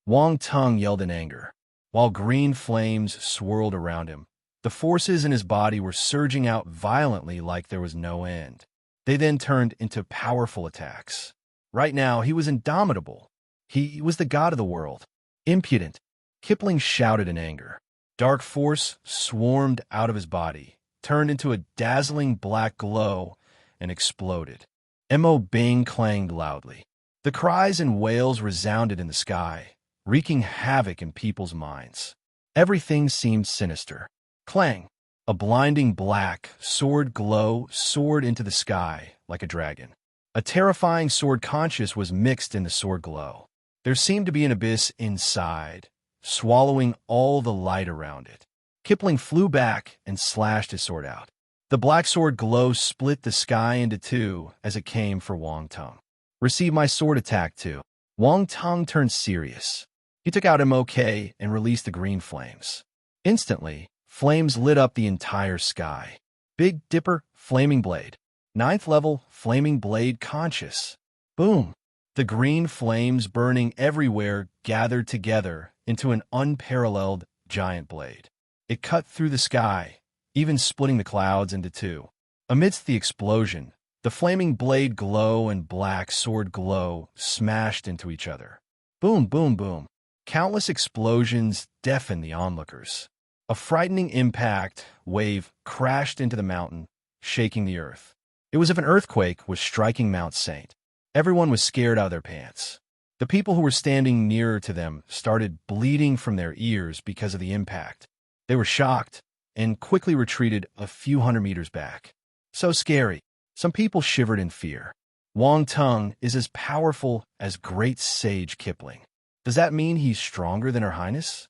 Wang Tong yelled in anger. While green flames swirled around him, the forces in his body were surging out violently like there was no end. They then turned into powerful attacks. Right now, he was indomitable. He was the god of the world. Impudent. Kipling shouted in anger. Dark force swarmed out of his body, turned into a dazzling black glow, and exploded. Mo Bing clanged loudly. The cries and wails resounded in the sky, wreaking havoc in people's minds. Everything seemed sinister. Clang! A blinding black sword glow soared into the sky like a dragon. A terrifying sword conscious was mixed in the sword glow. There seemed to be an abyss inside, swallowing all the light around it. Kipling flew back and slashed his sword out. The black sword glow split the sky into two as it came for Wang Tong. Receive my sword attack too. Wang Tong turned serious. He took out MOK and released the green flames. Instantly, flames lit up the entire sky. Big Dipper, Flaming Blade. 9th level, Flaming Blade conscious. Boom! The green flames burning everywhere gathered together into an unparalleled giant blade. It cut through the sky, even splitting the clouds into two. Amidst the explosion, the flaming blade glow and black sword glow smashed into each other. Boom, boom, boom. Countless explosions deafened the onlookers. A frightening impact wave crashed into the mountain, shaking the earth. It was as if an earthquake was striking Mount Saint. Everyone was scared out of their pants. The people who were standing nearer to them started bleeding from their ears because of the impact. They were shocked and quickly retreated a few hundred meters back. So scary. Some people shivered in fear. Wang Tung is as powerful as great sage Kipling. Does that mean he's stronger than Her Highness?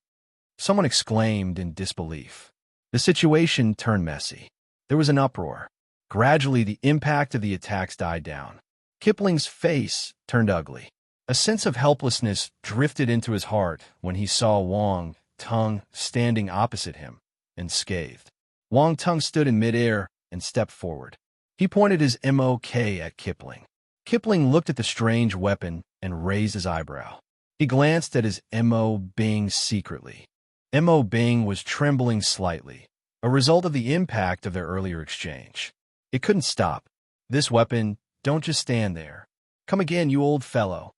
Someone exclaimed in disbelief. The situation turned messy. There was an uproar. Gradually, the impact of the attacks died down. Kipling's face turned ugly. A sense of helplessness drifted into his heart when he saw Wang Tung standing opposite him, unscathed. Wang Tung stood in midair and stepped forward. He pointed his MOK at Kipling. Kipling looked at the strange weapon and raised his eyebrow. He glanced at his Mo Bing secretly. Mo Bing was trembling slightly, a result of the impact of their earlier exchange. It couldn't stop. This weapon, don't just stand there. Come again, you old fellow.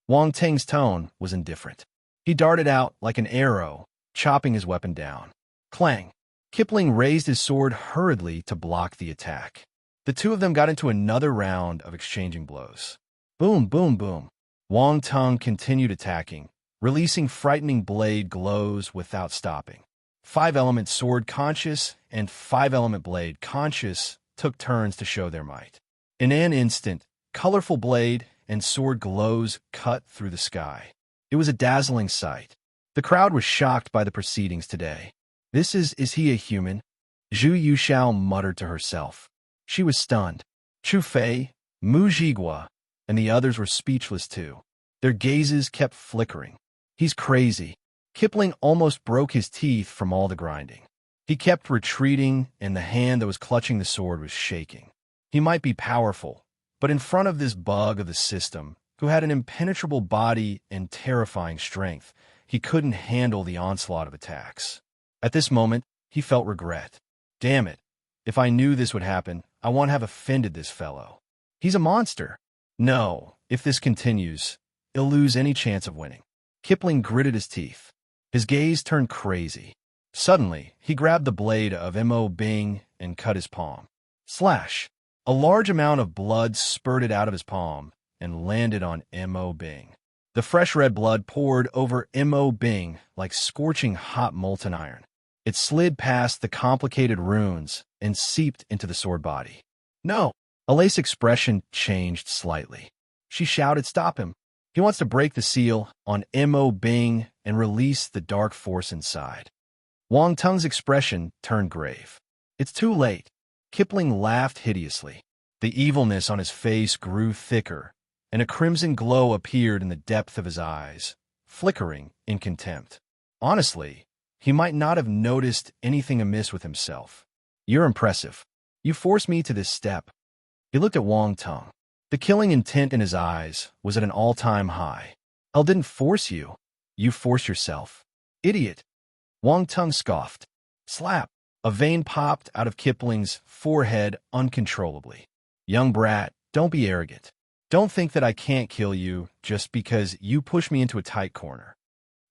Wang Teng's tone was indifferent. He darted out like an arrow, chopping his weapon down. Clang! Kipling raised his sword hurriedly to block the attack. The two of them got into another round of exchanging blows. Boom, boom, boom. Wang Tung continued attacking, releasing frightening blade glows without stopping. 5-element sword conscious and 5-element blade conscious took turns to show their might. In an instant, colorful blade and sword glows cut through the sky. It was a dazzling sight. The crowd was shocked by the proceedings today. Is he a human? Zhu Yuxiao muttered to herself. She was stunned. Chu Fei, Mu Jigua, and the others were speechless too. Their gazes kept flickering. He's crazy. Kipling almost broke his teeth from all the grinding. He kept retreating, and the hand that was clutching the sword was shaking. He might be powerful, but in front of this bug of the system, who had an impenetrable body and terrifying strength, he couldn't handle the onslaught of attacks. At this moment, he felt regret. Damn it. If I knew this would happen, I wouldn't have offended this fellow. He's a monster. No, if this continues, he'll lose any chance of winning. Kipling gritted his teeth. His gaze turned crazy. Suddenly, he grabbed the blade of Mo Bing and cut his palm. Slash! A large amount of blood spurted out of his palm and landed on Mo Bing. The fresh red blood poured over Mo Bing like scorching hot molten iron. It slid past the complicated runes and seeped into the sword body. No! Alace's expression changed slightly. She shouted, "Stop him! He wants to break the seal on Mo Bing and release the dark force inside." Wang Tung's expression turned grave. It's too late. Kipling laughed hideously. The evilness on his face grew thicker, and a crimson glow appeared in the depth of his eyes, flickering in contempt. Honestly, he might not have noticed anything amiss with himself. You're impressive. You forced me to this step. He looked at Wang Tung. The killing intent in his eyes was at an all-time high. I didn't force you. You forced yourself. Idiot. Wang Tung scoffed. Slap. A vein popped out of Kipling's forehead uncontrollably. Young brat, don't be arrogant. Don't think that I can't kill you just because you push me into a tight corner.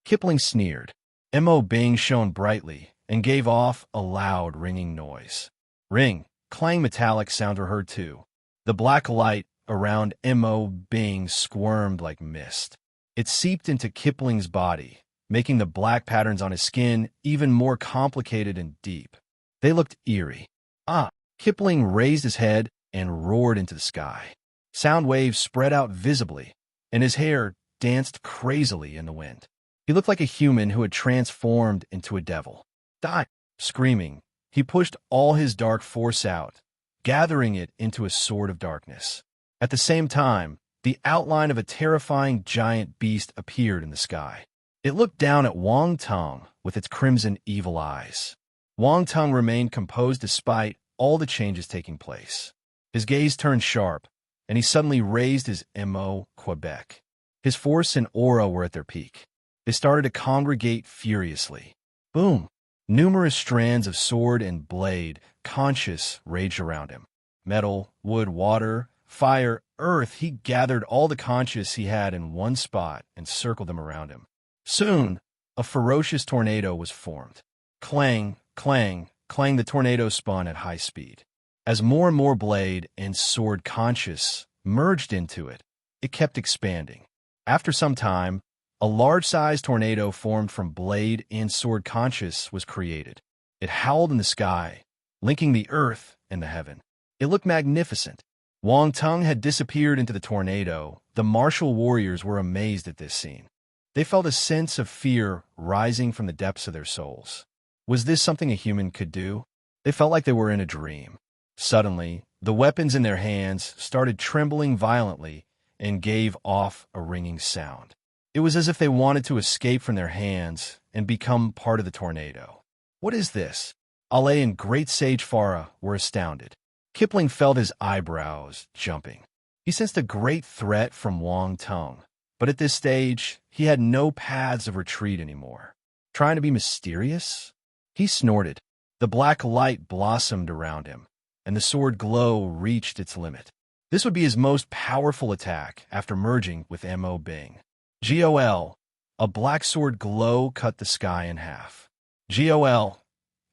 Kipling sneered. Mo Bing shone brightly and gave off a loud ringing noise. Ring, clang metallic sounds were heard too. The black light around Mo Bing squirmed like mist. It seeped into Kipling's body, making the black patterns on his skin even more complicated and deep. They looked eerie. Ah! Kipling raised his head and roared into the sky. Sound waves spread out visibly, and his hair danced crazily in the wind. He looked like a human who had transformed into a devil. Die! Screaming, he pushed all his dark force out, gathering it into a sword of darkness. At the same time, the outline of a terrifying giant beast appeared in the sky. It looked down at Wang Tung with its crimson evil eyes. Wang Tung remained composed despite all the changes taking place. His gaze turned sharp, and he suddenly raised his mo Quebec. His force and aura were at their peak. They started to congregate furiously. Boom! Numerous strands of sword and blade, conscious, raged around him. Metal, wood, water, fire, earth, he gathered all the conscious he had in one spot and circled them around him. Soon, a ferocious tornado was formed. Clang, clang, clang, the tornado spun at high speed. As more and more blade and sword conscious merged into it, it kept expanding. After some time, a large-sized tornado formed from blade and sword conscious was created. It howled in the sky, linking the earth and the heaven. It looked magnificent. Wang Tung had disappeared into the tornado. The martial warriors were amazed at this scene. They felt a sense of fear rising from the depths of their souls. Was this something a human could do? They felt like they were in a dream. Suddenly, the weapons in their hands started trembling violently and gave off a ringing sound. It was as if they wanted to escape from their hands and become part of the tornado. What is this? Ale and Great Sage Farah were astounded. Kipling felt his eyebrows jumping. He sensed a great threat from Wang Tung, but at this stage, he had no paths of retreat anymore. Trying to be mysterious? He snorted. The black light blossomed around him, and the sword glow reached its limit. This would be his most powerful attack after merging with Mo Bing. GOL, a black sword glow cut the sky in half. GOL,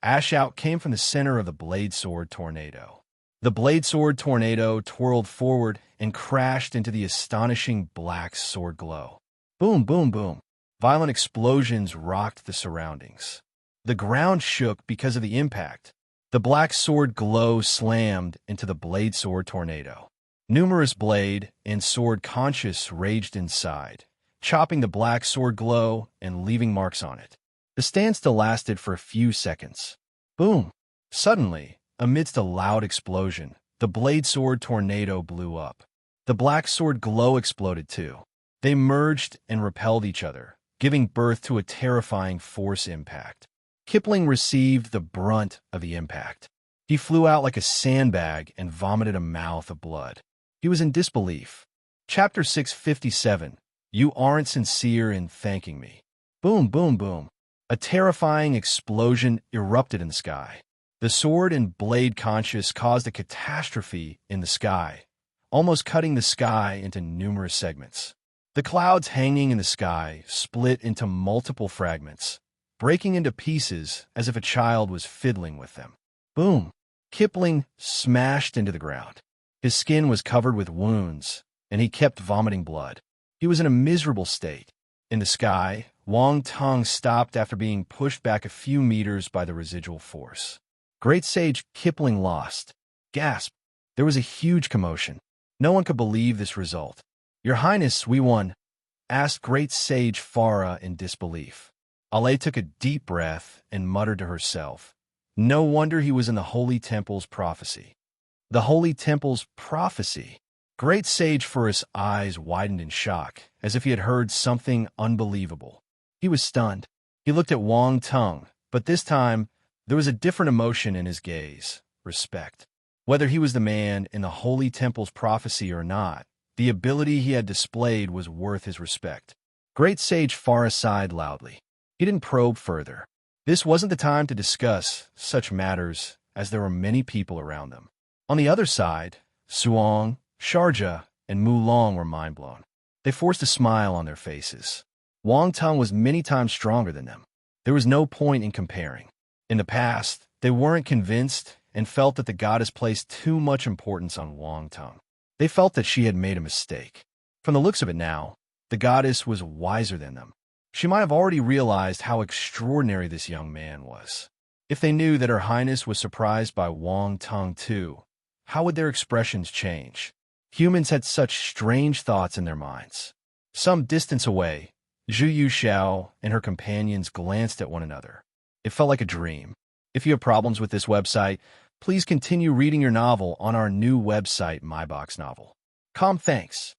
ash out came from the center of the blade sword tornado. The blade sword tornado twirled forward and crashed into the astonishing black sword glow. Boom, boom, boom. Violent explosions rocked the surroundings. The ground shook because of the impact. The black sword glow slammed into the blade sword tornado. Numerous blade and sword conscious raged inside, chopping the black sword glow and leaving marks on it. The standstill lasted for a few seconds. Boom! Suddenly, amidst a loud explosion, the blade sword tornado blew up. The black sword glow exploded too. They merged and repelled each other, giving birth to a terrifying force impact. Kipling received the brunt of the impact. He flew out like a sandbag and vomited a mouth of blood. He was in disbelief. Chapter 657. You aren't sincere in thanking me. Boom, boom, boom. A terrifying explosion erupted in the sky. The sword and blade conscious caused a catastrophe in the sky, almost cutting the sky into numerous segments. The clouds hanging in the sky split into multiple fragments, breaking into pieces as if a child was fiddling with them. Boom! Kipling smashed into the ground. His skin was covered with wounds, and he kept vomiting blood. He was in a miserable state. In the sky, Wang Tung stopped after being pushed back a few meters by the residual force. Great Sage Kipling lost. Gasp! There was a huge commotion. No one could believe this result. Your Highness, we won, asked Great Sage Farah in disbelief. Ale took a deep breath and muttered to herself. No wonder he was in the Holy Temple's prophecy. The Holy Temple's prophecy? Great Sage Farah's eyes widened in shock, as if he had heard something unbelievable. He was stunned. He looked at Wang Tung, but this time, there was a different emotion in his gaze, respect. Whether he was the man in the Holy Temple's prophecy or not, the ability he had displayed was worth his respect. Great Sage Farah sighed loudly. He didn't probe further. This wasn't the time to discuss such matters, as there were many people around them. On the other side, Suong, Sharjah, and Mulong were mind-blown. They forced a smile on their faces. Wang Tung was many times stronger than them. There was no point in comparing. In the past, they weren't convinced and felt that the goddess placed too much importance on Wang Tung. They felt that she had made a mistake. From the looks of it now, the goddess was wiser than them. She might have already realized how extraordinary this young man was. If they knew that Her Highness was surprised by Wang Tung too, how would their expressions change? Humans had such strange thoughts in their minds. Some distance away, Zhu Yuxiao and her companions glanced at one another. It felt like a dream. If you have problems with this website, please continue reading your novel on our new website, MyBox Novel. Thanks.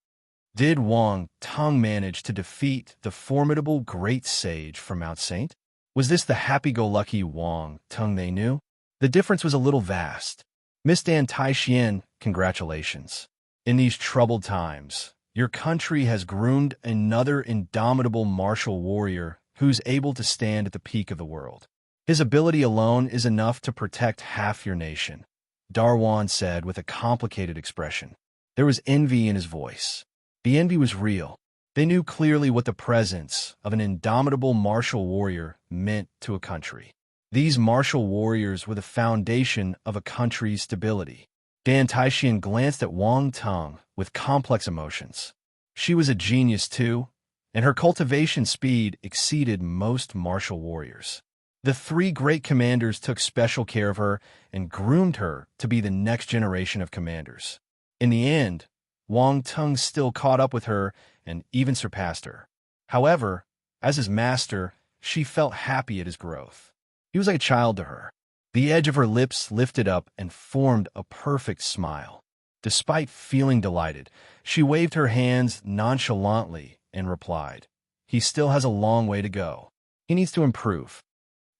Did Wang Tung manage to defeat the formidable Great Sage from Mount Saint? Was this the happy-go-lucky Wang Tung they knew? The difference was a little vast. Miss Dan Taixian, congratulations. In these troubled times, your country has groomed another indomitable martial warrior who's able to stand at the peak of the world. His ability alone is enough to protect half your nation, Darwan said with a complicated expression. There was envy in his voice. The envy was real. They knew clearly what the presence of an indomitable martial warrior meant to a country. These martial warriors were the foundation of a country's stability. Dan Taixian glanced at Wang Teng with complex emotions. She was a genius too, and her cultivation speed exceeded most martial warriors. The three great commanders took special care of her and groomed her to be the next generation of commanders. In the end, Wang Teng still caught up with her and even surpassed her. However, as his master, she felt happy at his growth. He was like a child to her. The edge of her lips lifted up and formed a perfect smile. Despite feeling delighted, she waved her hands nonchalantly and replied, "He still has a long way to go. He needs to improve."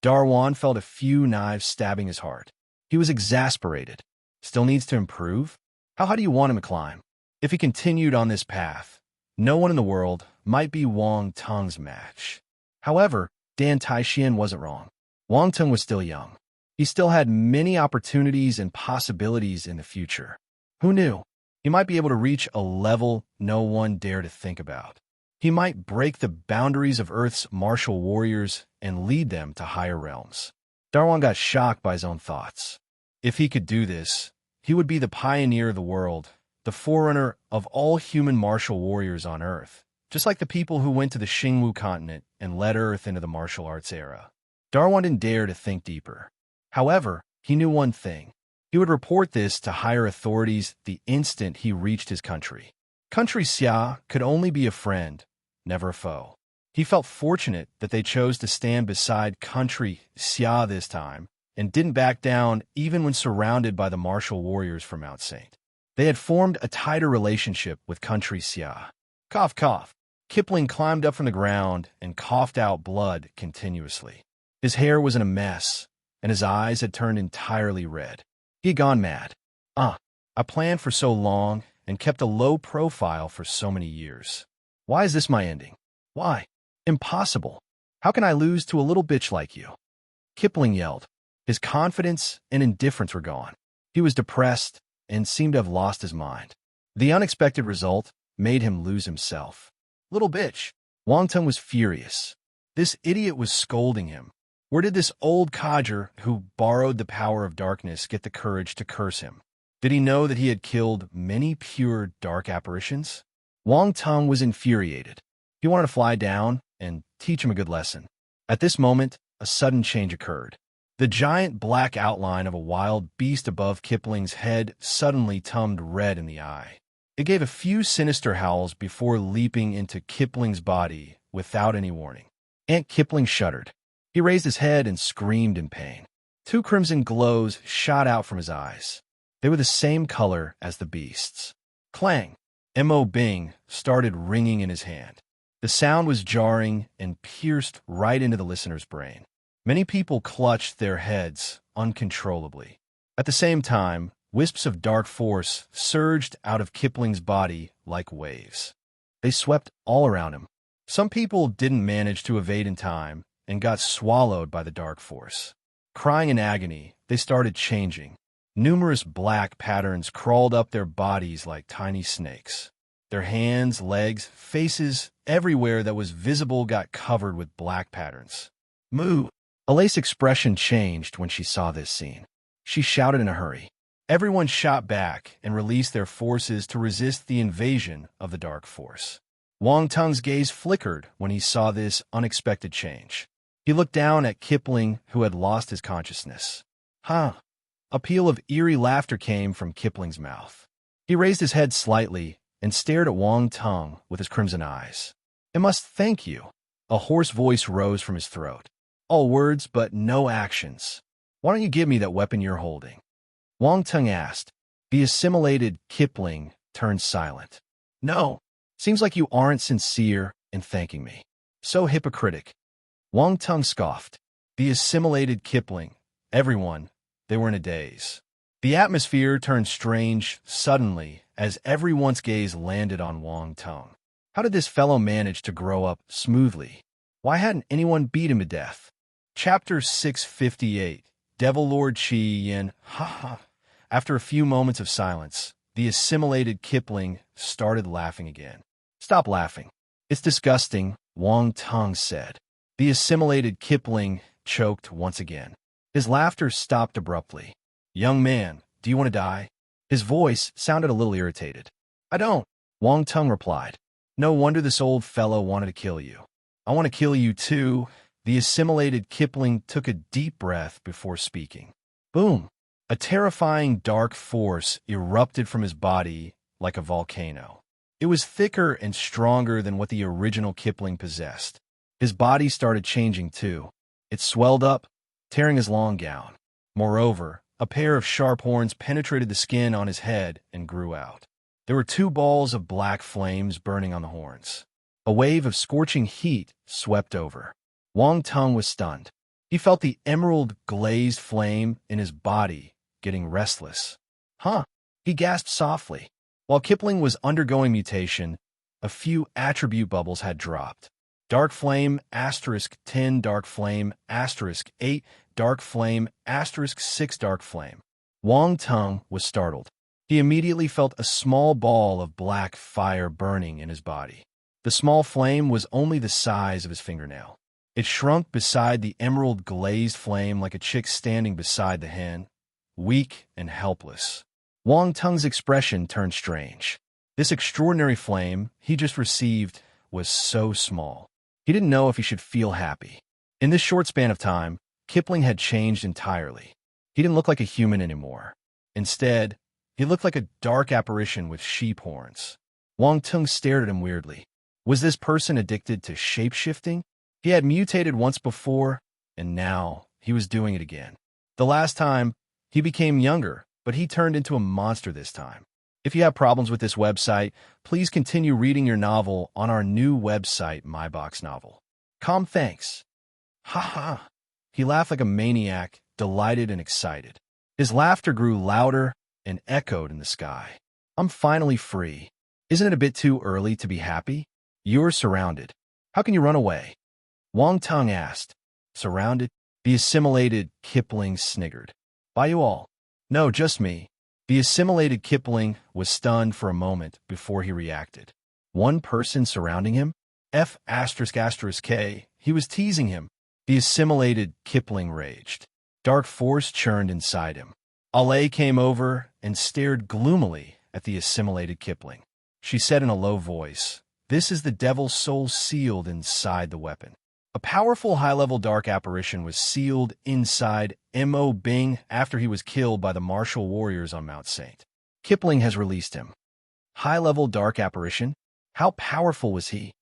Darwan felt a few knives stabbing his heart. He was exasperated. Still needs to improve? How high do you want him to climb? If he continued on this path, no one in the world might be Wang Teng's match. However, Dan Taixian wasn't wrong. Wang Teng was still young. He still had many opportunities and possibilities in the future. Who knew? He might be able to reach a level no one dared to think about. He might break the boundaries of Earth's martial warriors and lead them to higher realms. Darwan got shocked by his own thoughts. If he could do this, he would be the pioneer of the world, the forerunner of all human martial warriors on Earth, just like the people who went to the Xingwu continent and led Earth into the martial arts era. Darwan didn't dare to think deeper. However, he knew one thing. He would report this to higher authorities the instant he reached his country. Country Xia could only be a friend, never a foe. He felt fortunate that they chose to stand beside Country Xia this time and didn't back down even when surrounded by the martial warriors from Mount Saint. They had formed a tighter relationship with Country Xia. Cough, cough. Kipling climbed up from the ground and coughed out blood continuously. His hair was in a mess, and his eyes had turned entirely red. He had gone mad. I planned for so long and kept a low profile for so many years. Why is this my ending? Why? Impossible. How can I lose to a little bitch like you? Kipling yelled. His confidence and indifference were gone. He was depressed and seemed to have lost his mind. The unexpected result made him lose himself. Little bitch. Wang Teng was furious. This idiot was scolding him. Where did this old codger who borrowed the power of darkness get the courage to curse him? Did he know that he had killed many pure dark apparitions? Wang Teng was infuriated. He wanted to fly down and teach him a good lesson. At this moment, a sudden change occurred. The giant black outline of a wild beast above Kipling's head suddenly turned red in the eye. It gave a few sinister howls before leaping into Kipling's body without any warning. Aunt Kipling shuddered. He raised his head and screamed in pain. Two crimson glows shot out from his eyes. They were the same color as the beast's. Clang! M.O. Bing started ringing in his hand. The sound was jarring and pierced right into the listener's brain. Many people clutched their heads uncontrollably. At the same time, wisps of dark force surged out of Kipling's body like waves. They swept all around him. Some people didn't manage to evade in time and got swallowed by the dark force. Crying in agony, they started changing. Numerous black patterns crawled up their bodies like tiny snakes. Their hands, legs, faces, everywhere that was visible got covered with black patterns. Moo! Alace's expression changed when she saw this scene. She shouted in a hurry. Everyone shot back and released their forces to resist the invasion of the dark force. Wang Teng's gaze flickered when he saw this unexpected change. He looked down at Kipling, who had lost his consciousness. Huh! A peal of eerie laughter came from Kipling's mouth. He raised his head slightly and stared at Wang Teng with his crimson eyes. I must thank you. A hoarse voice rose from his throat. All words, but no actions. Why don't you give me that weapon you're holding? Wang Teng asked. The assimilated Kipling turned silent. No. Seems like you aren't sincere in thanking me. So hypocritic. Wang Teng scoffed. The assimilated Kipling. Everyone, they were in a daze. The atmosphere turned strange suddenly as everyone's gaze landed on Wang Tung. How did this fellow manage to grow up smoothly? Why hadn't anyone beat him to death? Chapter 658. Devil Lord Qi Yin. Ha ha. After a few moments of silence, the assimilated Kipling started laughing again. Stop laughing. It's disgusting, Wang Tung said. The assimilated Kipling choked once again. His laughter stopped abruptly. Young man, do you want to die? His voice sounded a little irritated. I don't, Wang Tung replied. No wonder this old fellow wanted to kill you. I want to kill you too. The assimilated Kipling took a deep breath before speaking. Boom! A terrifying dark force erupted from his body like a volcano. It was thicker and stronger than what the original Kipling possessed. His body started changing too. It swelled up, tearing his long gown. Moreover, a pair of sharp horns penetrated the skin on his head and grew out. There were 2 balls of black flames burning on the horns. A wave of scorching heat swept over. Wang Tung was stunned. He felt the emerald-glazed flame in his body getting restless. Huh? He gasped softly. While Kipling was undergoing mutation, a few attribute bubbles had dropped. Dark Flame *10 Dark Flame *8 Dark Flame *6 Dark Flame. Wang Tung was startled. He immediately felt a small ball of black fire burning in his body. The small flame was only the size of his fingernail. It shrunk beside the emerald-glazed flame like a chick standing beside the hen, weak and helpless. Wang Tung's expression turned strange. This extraordinary flame he just received was so small. He didn't know if he should feel happy. In this short span of time, Kipling had changed entirely. He didn't look like a human anymore. Instead, he looked like a dark apparition with sheep horns. Wang Tung stared at him weirdly. Was this person addicted to shape-shifting? He had mutated once before, and now he was doing it again. The last time, he became younger, but he turned into a monster this time. If you have problems with this website, please continue reading your novel on our new website, MyBox Novel. Thanks. Ha ha. He laughed like a maniac, delighted and excited. His laughter grew louder and echoed in the sky. I'm finally free. Isn't it a bit too early to be happy? You're surrounded. How can you run away? Wang Tung asked. Surrounded? The assimilated Kipling sniggered. By you all? No, just me. The assimilated Kipling was stunned for a moment before he reacted. One person surrounding him? F***K. He was teasing him. The assimilated Kipling raged. Dark force churned inside him. Ale came over and stared gloomily at the assimilated Kipling. She said in a low voice, "This is the devil's soul sealed inside the weapon." A powerful high-level dark apparition was sealed inside Mo Bing after he was killed by the martial warriors on Mount Saint. Kipling has released him. High-level dark apparition? How powerful was he?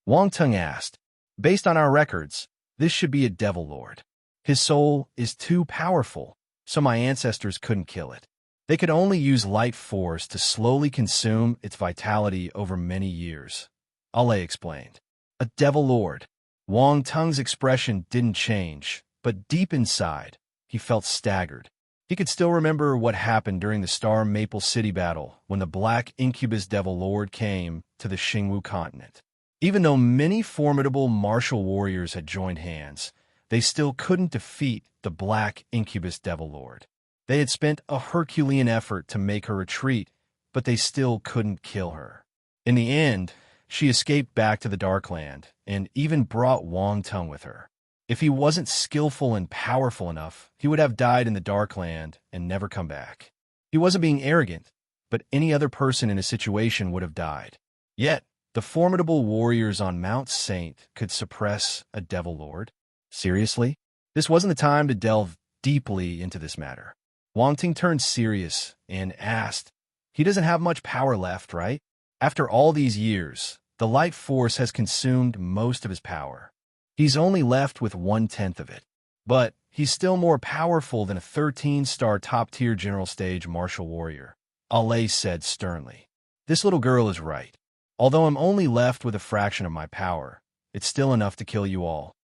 Wang Tung asked. Based on our records, this should be a devil lord. His soul is too powerful, so my ancestors couldn't kill it. They could only use light force to slowly consume its vitality over many years. Ale explained. A devil lord. Wang Tung's expression didn't change, but deep inside, he felt staggered. He could still remember what happened during the Star Maple City battle when the Black Incubus Devil Lord came to the Xingwu continent. Even though many formidable martial warriors had joined hands, they still couldn't defeat the Black Incubus Devil Lord. They had spent a Herculean effort to make her retreat, but they still couldn't kill her. In the end, she escaped back to the Darkland and even brought Wang Tung with her. If he wasn't skillful and powerful enough, he would have died in the Darkland and never come back. He wasn't being arrogant, but any other person in a situation would have died. Yet, the formidable warriors on Mount Saint could suppress a Devil Lord? Seriously? This wasn't the time to delve deeply into this matter. Wang Tung turned serious and asked, "He doesn't have much power left, right? After all these years, the light force has consumed most of his power. He's only left with 1/10 of it. But he's still more powerful than a 13-star top-tier general stage martial warrior," Ale said sternly. "This little girl is right. Although I'm only left with a fraction of my power, it's still enough to kill you all."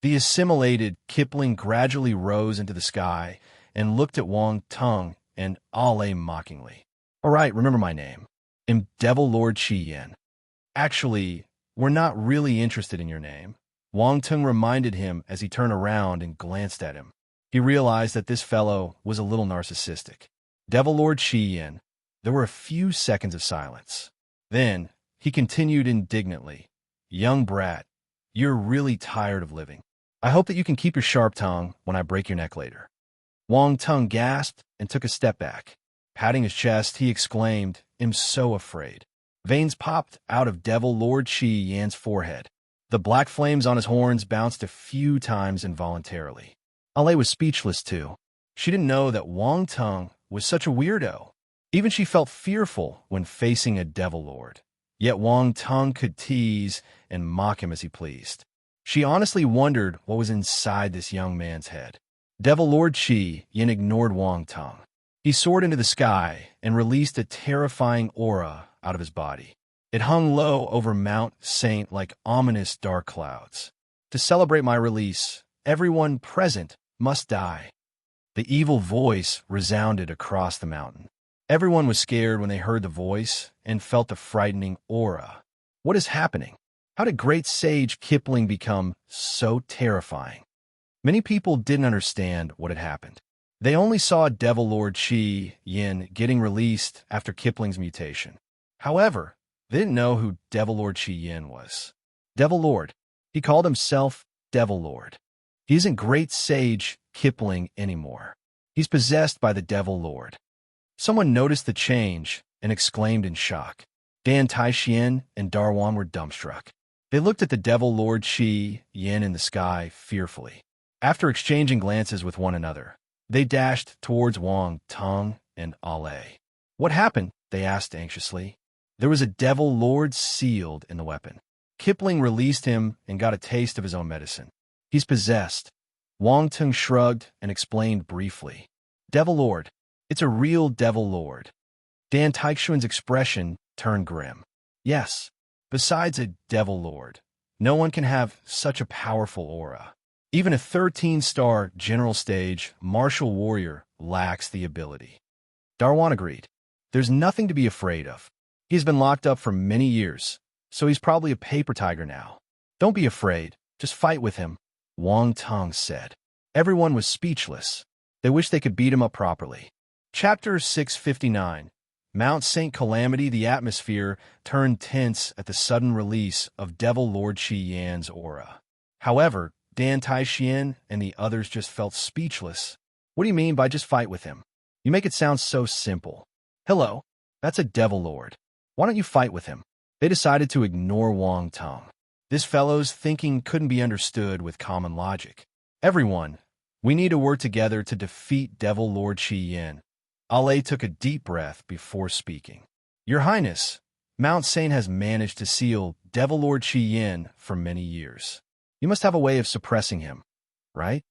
The assimilated Kipling gradually rose into the sky and looked at Wang Tung and Ale mockingly. All right, remember my name. I'm Devil Lord Qi Yin. Actually, we're not really interested in your name. Wang Tung reminded him as he turned around and glanced at him. He realized that this fellow was a little narcissistic. Devil Lord Qi Yin. There were a few seconds of silence. Then, he continued indignantly. Young brat, you're really tired of living. I hope that you can keep your sharp tongue when I break your neck later. Wang Tung gasped and took a step back. Patting his chest, he exclaimed, I'm so afraid. Veins popped out of Devil Lord Qi Yin's forehead. The black flames on his horns bounced a few times involuntarily. Ale was speechless too. She didn't know that Wang Tung was such a weirdo. Even she felt fearful when facing a Devil Lord. Yet Wang Tung could tease and mock him as he pleased. She honestly wondered what was inside this young man's head. Devil Lord Qi Yin ignored Wang Tung. He soared into the sky and released a terrifying aura out of his body. It hung low over Mount Saint like ominous dark clouds. To celebrate my release, everyone present must die. The evil voice resounded across the mountain. Everyone was scared when they heard the voice and felt the frightening aura. What is happening? How did great sage Kipling become so terrifying? Many people didn't understand what had happened. They only saw Devil Lord Qi Yin getting released after Kipling's mutation. However, they didn't know who Devil Lord Qi Yin was. Devil Lord. He called himself Devil Lord. He isn't Great Sage Kipling anymore. He's possessed by the Devil Lord. Someone noticed the change and exclaimed in shock. Dan Taixian and Darwan were dumbstruck. They looked at the Devil Lord Qi Yin in the sky fearfully. After exchanging glances with one another, they dashed towards Wang Tung and Ale. What happened? They asked anxiously. There was a Devil Lord sealed in the weapon. Kipling released him and got a taste of his own medicine. He's possessed. Wang Tung shrugged and explained briefly. Devil Lord. It's a real Devil Lord. Dan Taichuan's expression turned grim. Yes, besides a Devil Lord, no one can have such a powerful aura. Even a 13-star general stage martial warrior lacks the ability. Darwan agreed. There's nothing to be afraid of. He's been locked up for many years, so he's probably a paper tiger now. Don't be afraid. Just fight with him, Wang Tung said. Everyone was speechless. They wished they could beat him up properly. Chapter 659. Mount St. Calamity. The atmosphere turned tense at the sudden release of Devil Lord Qi Yin's aura. However, Dan Taixian and the others just felt speechless. What do you mean by just fight with him? You make it sound so simple. Hello, that's a Devil Lord. Why don't you fight with him? They decided to ignore Wang Tung. This fellow's thinking couldn't be understood with common logic. Everyone, we need to work together to defeat Devil Lord Qi Yin. Ale took a deep breath before speaking. Your Highness, Mount Saint has managed to seal Devil Lord Qi Yin for many years. You must have a way of suppressing him, right?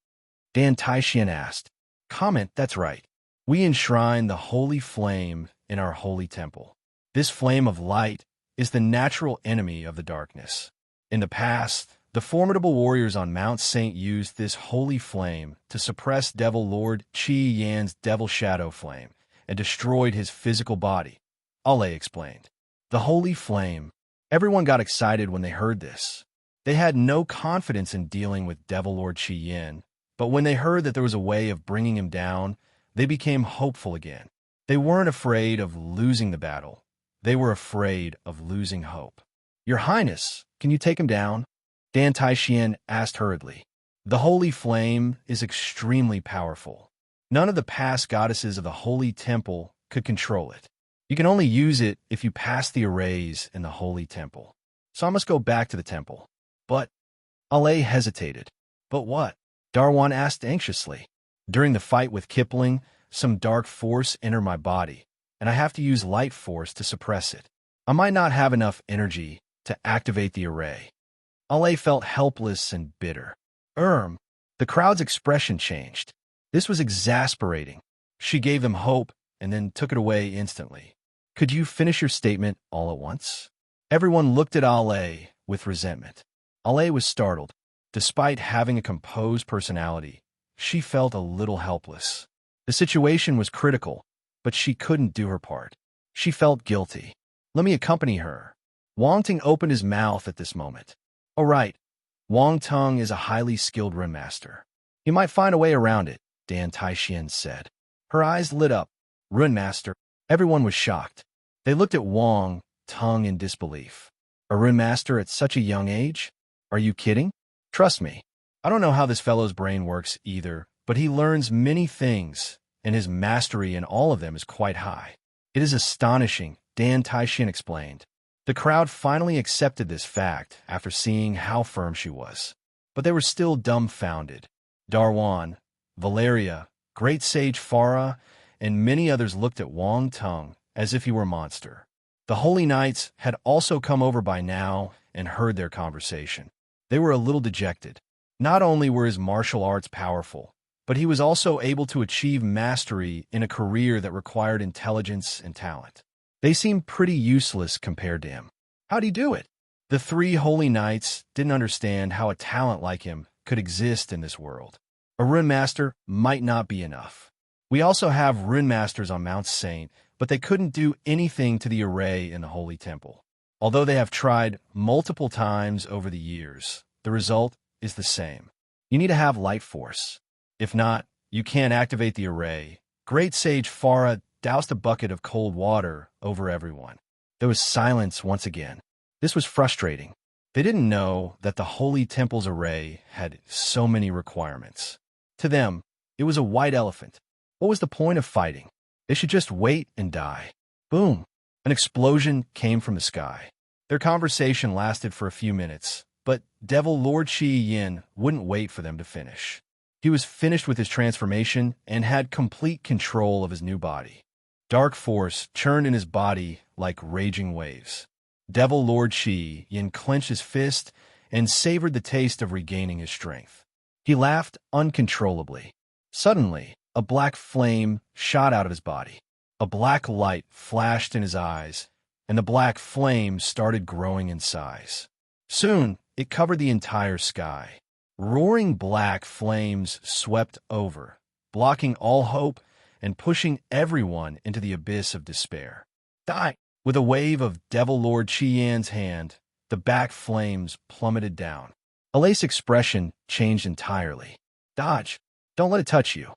Dan Taixian asked. Comment, that's right. We enshrine the holy flame in our holy temple. This flame of light is the natural enemy of the darkness. In the past, the formidable warriors on Mount Saint used this holy flame to suppress Devil Lord Qi Yin's devil shadow flame and destroyed his physical body, Ale explained. The holy flame. Everyone got excited when they heard this. They had no confidence in dealing with Devil Lord Qi Yin, but when they heard that there was a way of bringing him down, they became hopeful again. They weren't afraid of losing the battle. They were afraid of losing hope. Your Highness, can you take him down? Dan Taixian asked hurriedly. The holy flame is extremely powerful. None of the past goddesses of the holy temple could control it. You can only use it if you pass the arrays in the holy temple. So I must go back to the temple. But Ale hesitated. But what? Darwan asked anxiously. During the fight with Kipling, some dark force entered my body, and I have to use light force to suppress it. I might not have enough energy to activate the array. Ale felt helpless and bitter. The crowd's expression changed. This was exasperating. She gave them hope and then took it away instantly. Could you finish your statement all at once? Everyone looked at Ale with resentment. Ale was startled. Despite having a composed personality, she felt a little helpless. The situation was critical, but she couldn't do her part. She felt guilty. Let me accompany her. Wang Ting opened his mouth at this moment. Oh, right. Wang Tung is a highly skilled rune master. He might find a way around it, Dan Taixian said. Her eyes lit up. Rune master. Everyone was shocked. They looked at Wang Tung in disbelief. A rune master at such a young age? Are you kidding? Trust me. I don't know how this fellow's brain works either, but he learns many things, and his mastery in all of them is quite high. It is astonishing, Dan Taixian explained. The crowd finally accepted this fact after seeing how firm she was. But they were still dumbfounded. Darwan, Valeria, Great Sage Farah, and many others looked at Wang Tung as if he were a monster. The Holy Knights had also come over by now and heard their conversation. They were a little dejected. Not only were his martial arts powerful, but he was also able to achieve mastery in a career that required intelligence and talent. They seemed pretty useless compared to him. How'd he do it? The three Holy Knights didn't understand how a talent like him could exist in this world. A rune master might not be enough. We also have rune masters on Mount Saint, but they couldn't do anything to the array in the Holy Temple. Although they have tried multiple times over the years, the result is the same. You need to have light force. If not, you can't activate the array. Great Sage Farah doused a bucket of cold water over everyone. There was silence once again. This was frustrating. They didn't know that the Holy Temple's array had so many requirements. To them, it was a white elephant. What was the point of fighting? They should just wait and die. Boom! An explosion came from the sky. Their conversation lasted for a few minutes, but Devil Lord Shi Yin wouldn't wait for them to finish. He was finished with his transformation and had complete control of his new body. Dark force churned in his body like raging waves. Devil Lord Shi Yin clenched his fist and savored the taste of regaining his strength. He laughed uncontrollably. Suddenly, a black flame shot out of his body. A black light flashed in his eyes, and the black flame started growing in size. Soon, it covered the entire sky. Roaring black flames swept over, blocking all hope and pushing everyone into the abyss of despair. Die! With a wave of Devil Lord Qian's hand, the back flames plummeted down. Alace's expression changed entirely. Dodge! Don't let it touch you.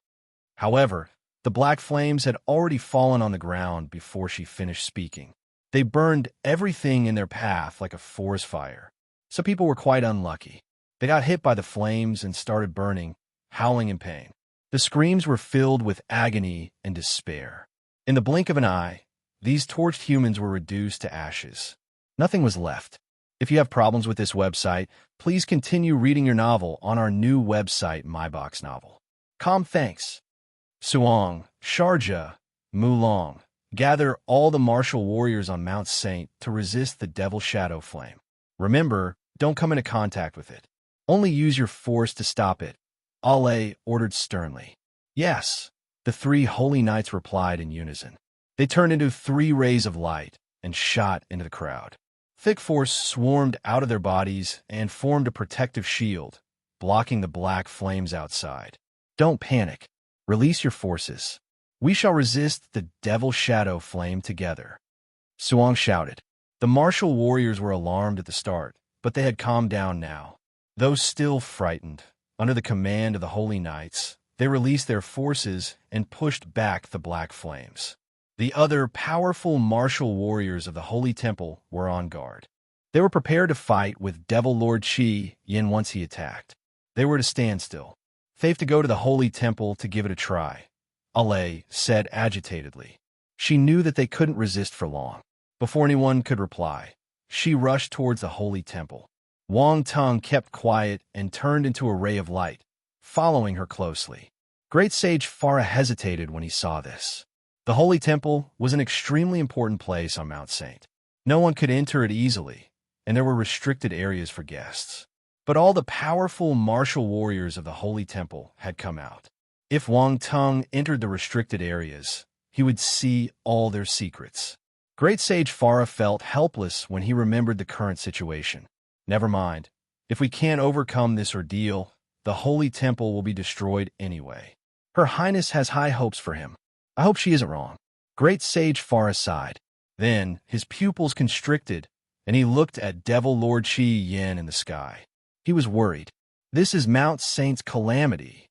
However, the black flames had already fallen on the ground before she finished speaking. They burned everything in their path like a forest fire. Some people were quite unlucky. They got hit by the flames and started burning, howling in pain. The screams were filled with agony and despair. In the blink of an eye, these torched humans were reduced to ashes. Nothing was left. If you have problems with this website, please continue reading your novel on our new website, MyBox Novel. Thanks. Suong, Sharjah, Mulong, gather all the martial warriors on Mount Saint to resist the Devil Shadow Flame. Remember, don't come into contact with it. Only use your force to stop it, Ale ordered sternly. Yes, the three Holy Knights replied in unison. They turned into 3 rays of light and shot into the crowd. Thick force swarmed out of their bodies and formed a protective shield, blocking the black flames outside. Don't panic. Release your forces. We shall resist the Devil Shadow Flame together. Suong shouted. The martial warriors were alarmed at the start, but they had calmed down now. Though still frightened, under the command of the Holy Knights, they released their forces and pushed back the black flames. The other powerful martial warriors of the Holy Temple were on guard. They were prepared to fight with Devil Lord Shi Yin once he attacked. They were to stand still. Safe to go to the Holy Temple to give it a try, Ale said agitatedly. She knew that they couldn't resist for long. Before anyone could reply, she rushed towards the Holy Temple. Wang Tung kept quiet and turned into a ray of light, following her closely. Great Sage Farah hesitated when he saw this. The Holy Temple was an extremely important place on Mount Saint. No one could enter it easily, and there were restricted areas for guests. But all the powerful martial warriors of the Holy Temple had come out. If Wang Tung entered the restricted areas, he would see all their secrets. Great Sage Farah felt helpless when he remembered the current situation. Never mind. If we can't overcome this ordeal, the Holy Temple will be destroyed anyway. Her Highness has high hopes for him. I hope she isn't wrong. Great Sage Farah sighed. Then his pupils constricted, and he looked at Devil Lord Chi Yin in the sky. He was worried. This is Mount Saint's calamity.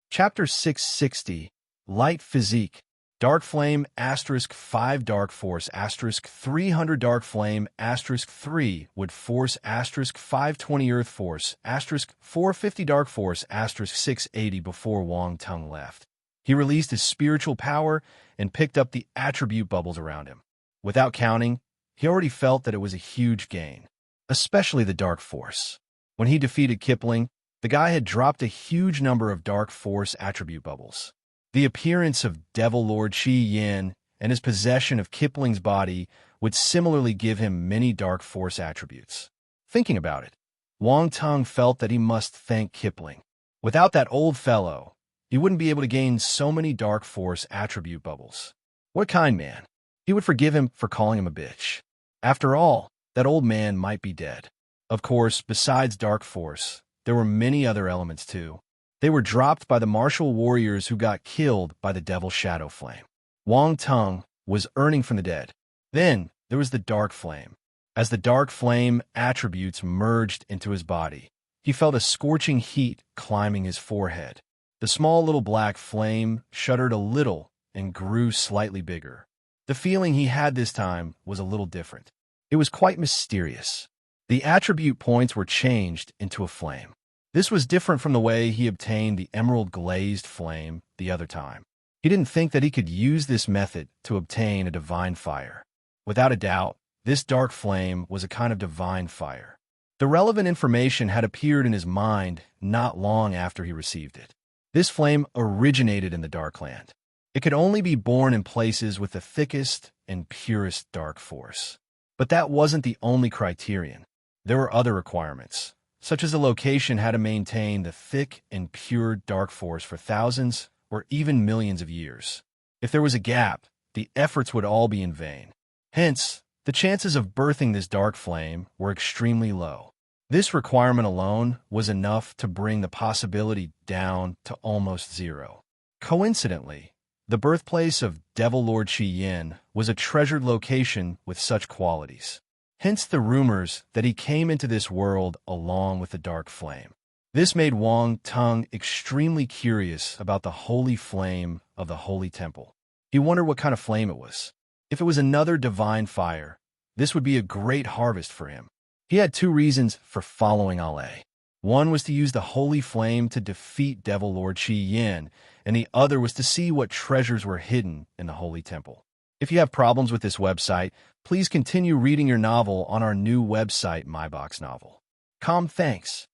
Chapter 660, Light Physique. Dark Flame *5 Dark Force *300 Dark Flame *3 Wood Force *520 Earth Force *450 Dark Force *680 Before Wang Tung left, he released his spiritual power and picked up the attribute bubbles around him. Without counting, he already felt that it was a huge gain, especially the Dark Force. When he defeated Kipling, the guy had dropped a huge number of Dark Force attribute bubbles. The appearance of Devil Lord Chi Yin and his possession of Kipling's body would similarly give him many Dark Force attributes. Thinking about it, Wang Tung felt that he must thank Kipling. Without that old fellow, he wouldn't be able to gain so many Dark Force attribute bubbles. What a kind man. He would forgive him for calling him a bitch. After all, that old man might be dead. Of course, besides Dark Force, there were many other elements too. They were dropped by the martial warriors who got killed by the Devil Shadow Flame. Wang Tung was earning from the dead. Then there was the Dark Flame. As the Dark Flame attributes merged into his body, he felt a scorching heat climbing his forehead. The small little black flame shuddered a little and grew slightly bigger. The feeling he had this time was a little different. It was quite mysterious. The attribute points were changed into a flame. This was different from the way he obtained the emerald glazed flame the other time. He didn't think that he could use this method to obtain a divine fire. Without a doubt, this dark flame was a kind of divine fire. The relevant information had appeared in his mind not long after he received it. This flame originated in the Darkland. It could only be born in places with the thickest and purest dark force. But that wasn't the only criterion. There were other requirements, such as the location had to maintain the thick and pure dark force for thousands or even millions of years. If there was a gap, the efforts would all be in vain. Hence, the chances of birthing this dark flame were extremely low. This requirement alone was enough to bring the possibility down to almost zero. Coincidentally, the birthplace of Devil Lord Chi Yin was a treasured location with such qualities. Hence the rumors that he came into this world along with the dark flame. This made Wang Tung extremely curious about the holy flame of the holy temple. He wondered what kind of flame it was. If it was another divine fire, this would be a great harvest for him. He had two reasons for following Ale. One was to use the holy flame to defeat Devil Lord Chi Yin, and the other was to see what treasures were hidden in the holy temple. If you have problems with this website, please continue reading your novel on our new website, MyBox Novel. Thanks.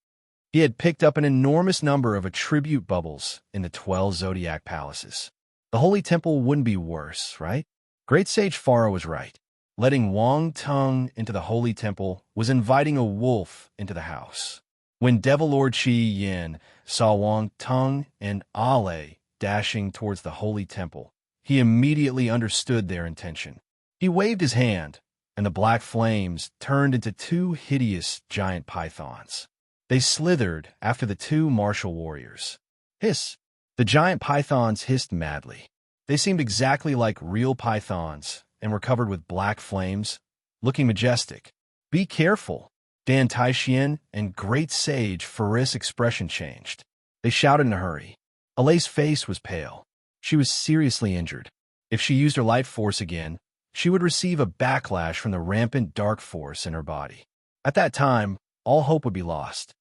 He had picked up an enormous number of attribute bubbles in the 12 zodiac palaces. The holy temple wouldn't be worse, right? Great Sage Farah was right. Letting Wang Tung into the holy temple was inviting a wolf into the house. When Devil Lord Chi Yin saw Wang Tung and Ale dashing towards the holy temple, he immediately understood their intention. He waved his hand, and the black flames turned into two hideous giant pythons. They slithered after the two martial warriors. Hiss! The giant pythons hissed madly. They seemed exactly like real pythons and were covered with black flames, looking majestic. Be careful! Dan Taixian and Great Sage Farah's expression changed. They shouted in a hurry. Ale's face was pale. She was seriously injured. If she used her life force again, she would receive a backlash from the rampant dark force in her body. At that time, all hope would be lost.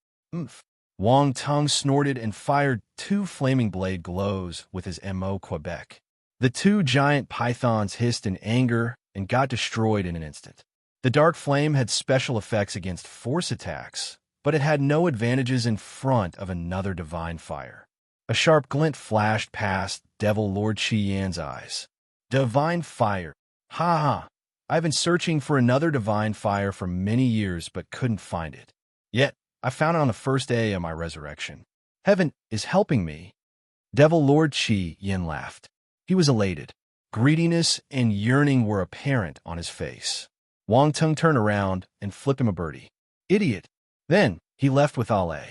Wang Tung snorted and fired two flaming blade glows with his MO Quebec. The two giant pythons hissed in anger and got destroyed in an instant. The dark flame had special effects against force attacks, but it had no advantages in front of another divine fire. A sharp glint flashed past Devil Lord Chi Yan's eyes. Divine fire. Ha ha. I've been searching for another divine fire for many years but couldn't find it. Yet, I found it on the first day of my resurrection. Heaven is helping me. Devil Lord Chi Yin laughed. He was elated. Greediness and yearning were apparent on his face. Wang Tung turned around and flipped him a birdie. Idiot. Then he left with Ale.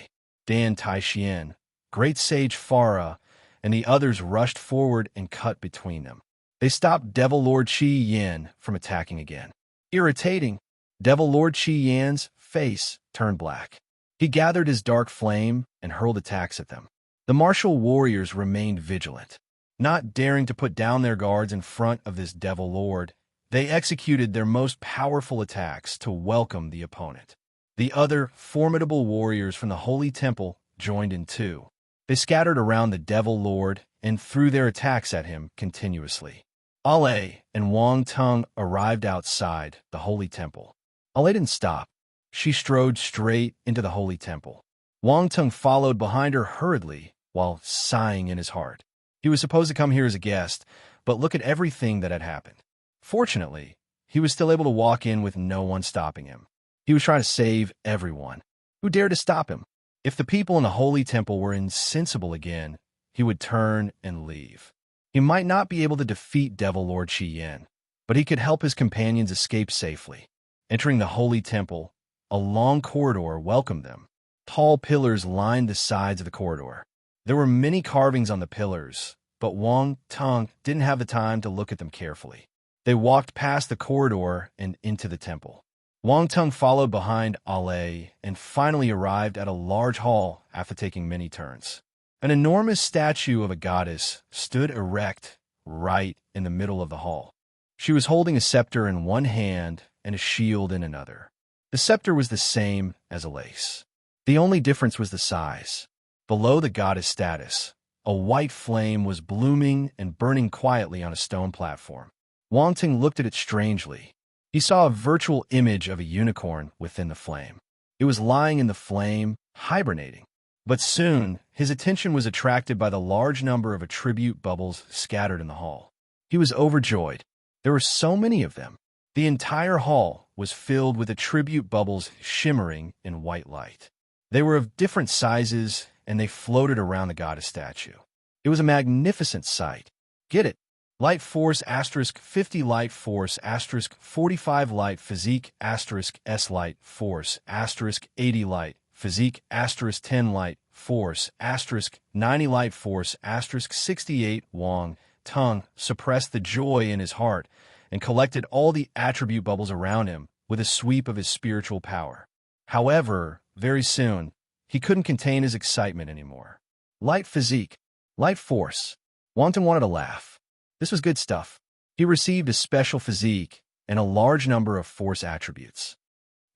Dan Taixian, Great Sage Farah, and the others rushed forward and cut between them. They stopped Devil Lord Qi Yan from attacking again. Irritating, Devil Lord Qi Yan's face turned black. He gathered his dark flame and hurled attacks at them. The martial warriors remained vigilant. Not daring to put down their guards in front of this Devil Lord, they executed their most powerful attacks to welcome the opponent. The other formidable warriors from the Holy Temple joined in too. They scattered around the Devil Lord and threw their attacks at him continuously. Ale and Wang Tung arrived outside the Holy Temple. Ale didn't stop. She strode straight into the Holy Temple. Wang Tung followed behind her hurriedly while sighing in his heart. He was supposed to come here as a guest, but look at everything that had happened. Fortunately, he was still able to walk in with no one stopping him. He was trying to save everyone. Who dared to stop him? If the people in the Holy Temple were insensible again, he would turn and leave. He might not be able to defeat Devil Lord Qi Yan, but he could help his companions escape safely. Entering the Holy Temple, a long corridor welcomed them. Tall pillars lined the sides of the corridor. There were many carvings on the pillars, but Wang Tung didn't have the time to look at them carefully. They walked past the corridor and into the temple. Wang Tung followed behind Ale and finally arrived at a large hall after taking many turns. An enormous statue of a goddess stood erect right in the middle of the hall. She was holding a scepter in one hand and a shield in another. The scepter was the same as Ale's. The only difference was the size. Below the goddess status, a white flame was blooming and burning quietly on a stone platform. Wang Tung looked at it strangely. He saw a virtual image of a unicorn within the flame. It was lying in the flame, hibernating. But soon, his attention was attracted by the large number of attribute bubbles scattered in the hall. He was overjoyed. There were so many of them. The entire hall was filled with attribute bubbles shimmering in white light. They were of different sizes, and they floated around the goddess statue. It was a magnificent sight. Get it? Light force asterisk 50 light force asterisk 45 light physique asterisk S light force asterisk 80 light physique asterisk 10 light force asterisk 90 light force asterisk 68. Wang Tung suppressed the joy in his heart and collected all the attribute bubbles around him with a sweep of his spiritual power. However, very soon, he couldn't contain his excitement anymore. Light physique, light force. Wang Tung wanted to laugh. This was good stuff. He received a special physique and a large number of force attributes.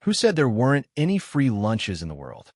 Who said there weren't any free lunches in the world?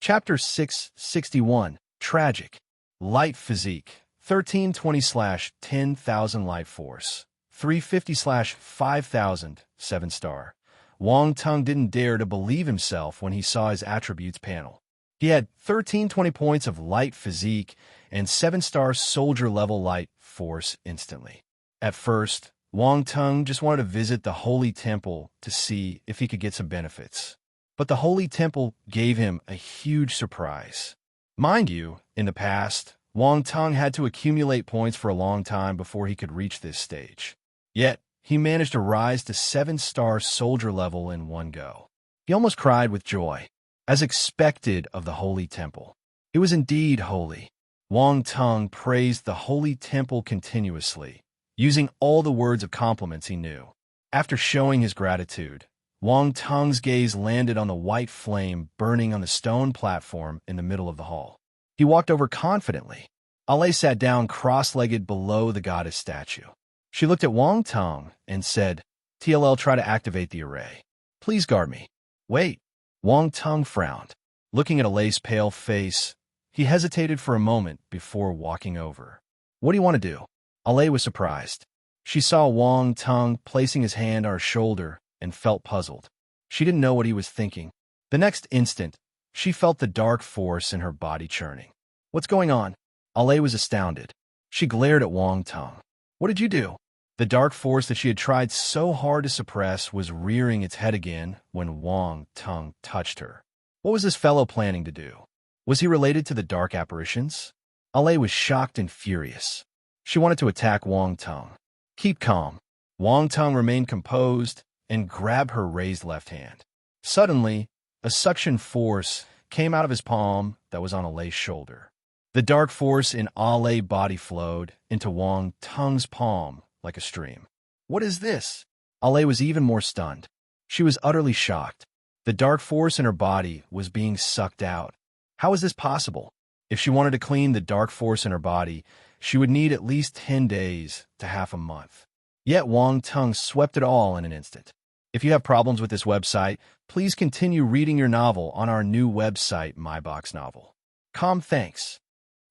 Chapter 661, Tragic. Light physique, 1320/10,000 light force, 350/5,000, 7-star. Wang Tung didn't dare to believe himself when he saw his attributes panel. He had 1320 points of light physique and 7-star soldier-level light force instantly. At first, Wang Tung just wanted to visit the Holy Temple to see if he could get some benefits. But the Holy Temple gave him a huge surprise. Mind you, in the past, Wang Tung had to accumulate points for a long time before he could reach this stage. Yet, he managed to rise to 7-star soldier level in one go. He almost cried with joy. As expected of the Holy Temple. It was indeed holy. Wang Tung praised the Holy Temple continuously, using all the words of compliments he knew. After showing his gratitude, Wang Tung's gaze landed on the white flame burning on the stone platform in the middle of the hall. He walked over confidently. Ale sat down cross-legged below the goddess statue. She looked at Wang Tung and said, "TLL, try to activate the array. Please guard me." "Wait." Wang Tung frowned. Looking at Ale's pale face, he hesitated for a moment before walking over. "What do you want to do?" Ale was surprised. She saw Wang Tung placing his hand on her shoulder and felt puzzled. She didn't know what he was thinking. The next instant, she felt the dark force in her body churning. "What's going on?" Ale was astounded. She glared at Wang Tung. "What did you do?" The dark force that she had tried so hard to suppress was rearing its head again when Wang Tung touched her. What was this fellow planning to do? Was he related to the dark apparitions? Ale was shocked and furious. She wanted to attack Wang Tung. "Keep calm." Wang Tung remained composed and grabbed her raised left hand. Suddenly, a suction force came out of his palm that was on Ale's shoulder. The dark force in Ale's body flowed into Wang Tung's palm like a stream. What is this? Ale was even more stunned. She was utterly shocked. The dark force in her body was being sucked out. How was this possible? If she wanted to clean the dark force in her body, she would need at least 10 days to half a month. Yet Wang Tung swept it all in an instant. If you have problems with this website, please continue reading your novel on our new website, MyBox Novel. Thanks.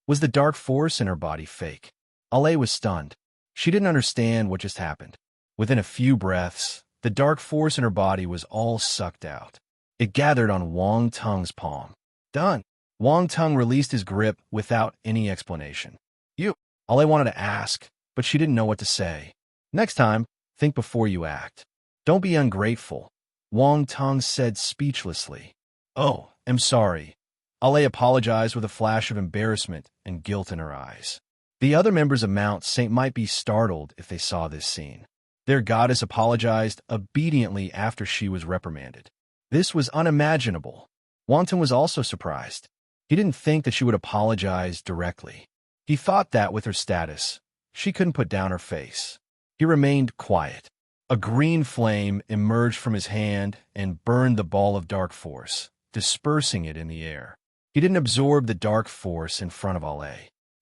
Was the dark force in her body fake? Ale was stunned. She didn't understand what just happened. Within a few breaths, the dark force in her body was all sucked out. It gathered on Wang Tung's palm. Done. Wang Tung released his grip without any explanation. Ale wanted to ask, but she didn't know what to say. Next time, think before you act. Don't be ungrateful, Wang Tung said speechlessly. Oh, I'm sorry. Ale apologized with a flash of embarrassment and guilt in her eyes. The other members of Mount Saint might be startled if they saw this scene. Their goddess apologized obediently after she was reprimanded. This was unimaginable. Wang Tung was also surprised. He didn't think that she would apologize directly. He thought that with her status, she couldn't put down her face. He remained quiet. A green flame emerged from his hand and burned the ball of dark force, dispersing it in the air. He didn't absorb the dark force in front of Ale.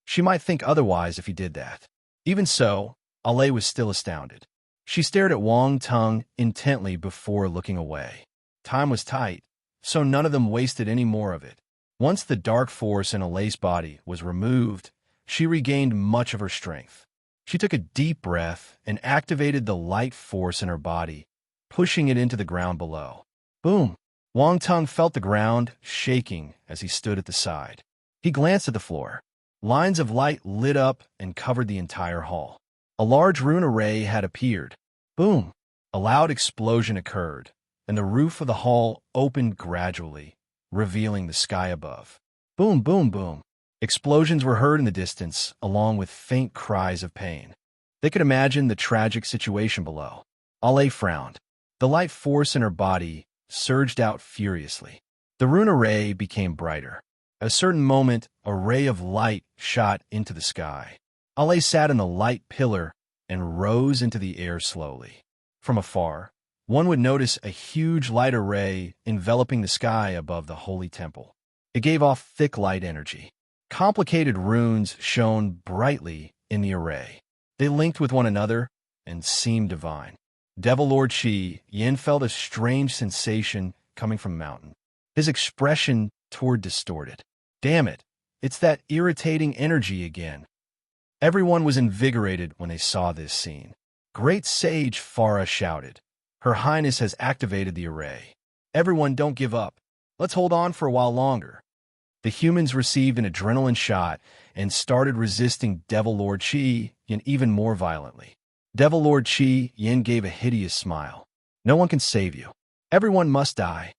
She might think otherwise if he did that. Even so, Ale was still astounded. She stared at Wang Tung intently before looking away. Time was tight, so none of them wasted any more of it. Once the dark force in Ale's body was removed, she regained much of her strength. She took a deep breath and activated the light force in her body, pushing it into the ground below. Boom! Wang Tung felt the ground shaking as he stood at the side. He glanced at the floor. Lines of light lit up and covered the entire hall. A large rune array had appeared. Boom! A loud explosion occurred, and the roof of the hall opened gradually, revealing the sky above. Boom, boom, boom. Explosions were heard in the distance, along with faint cries of pain. They could imagine the tragic situation below. Ale frowned. The light force in her body surged out furiously. The rune array became brighter. At a certain moment, a ray of light shot into the sky. Ale sat in the light pillar and rose into the air slowly. From afar, one would notice a huge light array enveloping the sky above the holy temple. It gave off thick light energy. Complicated runes shone brightly in the array. They linked with one another and seemed divine. Devil Lord Yin felt a strange sensation coming from the mountain. His expression toward distorted. Damn it, it's that irritating energy again. Everyone was invigorated when they saw this scene. Great Sage Farah shouted. Her Highness has activated the array. Everyone don't give up. Let's hold on for a while longer. The humans received an adrenaline shot and started resisting Devil Lord Yin even more violently. Devil Lord Yin gave a hideous smile. No one can save you. Everyone must die.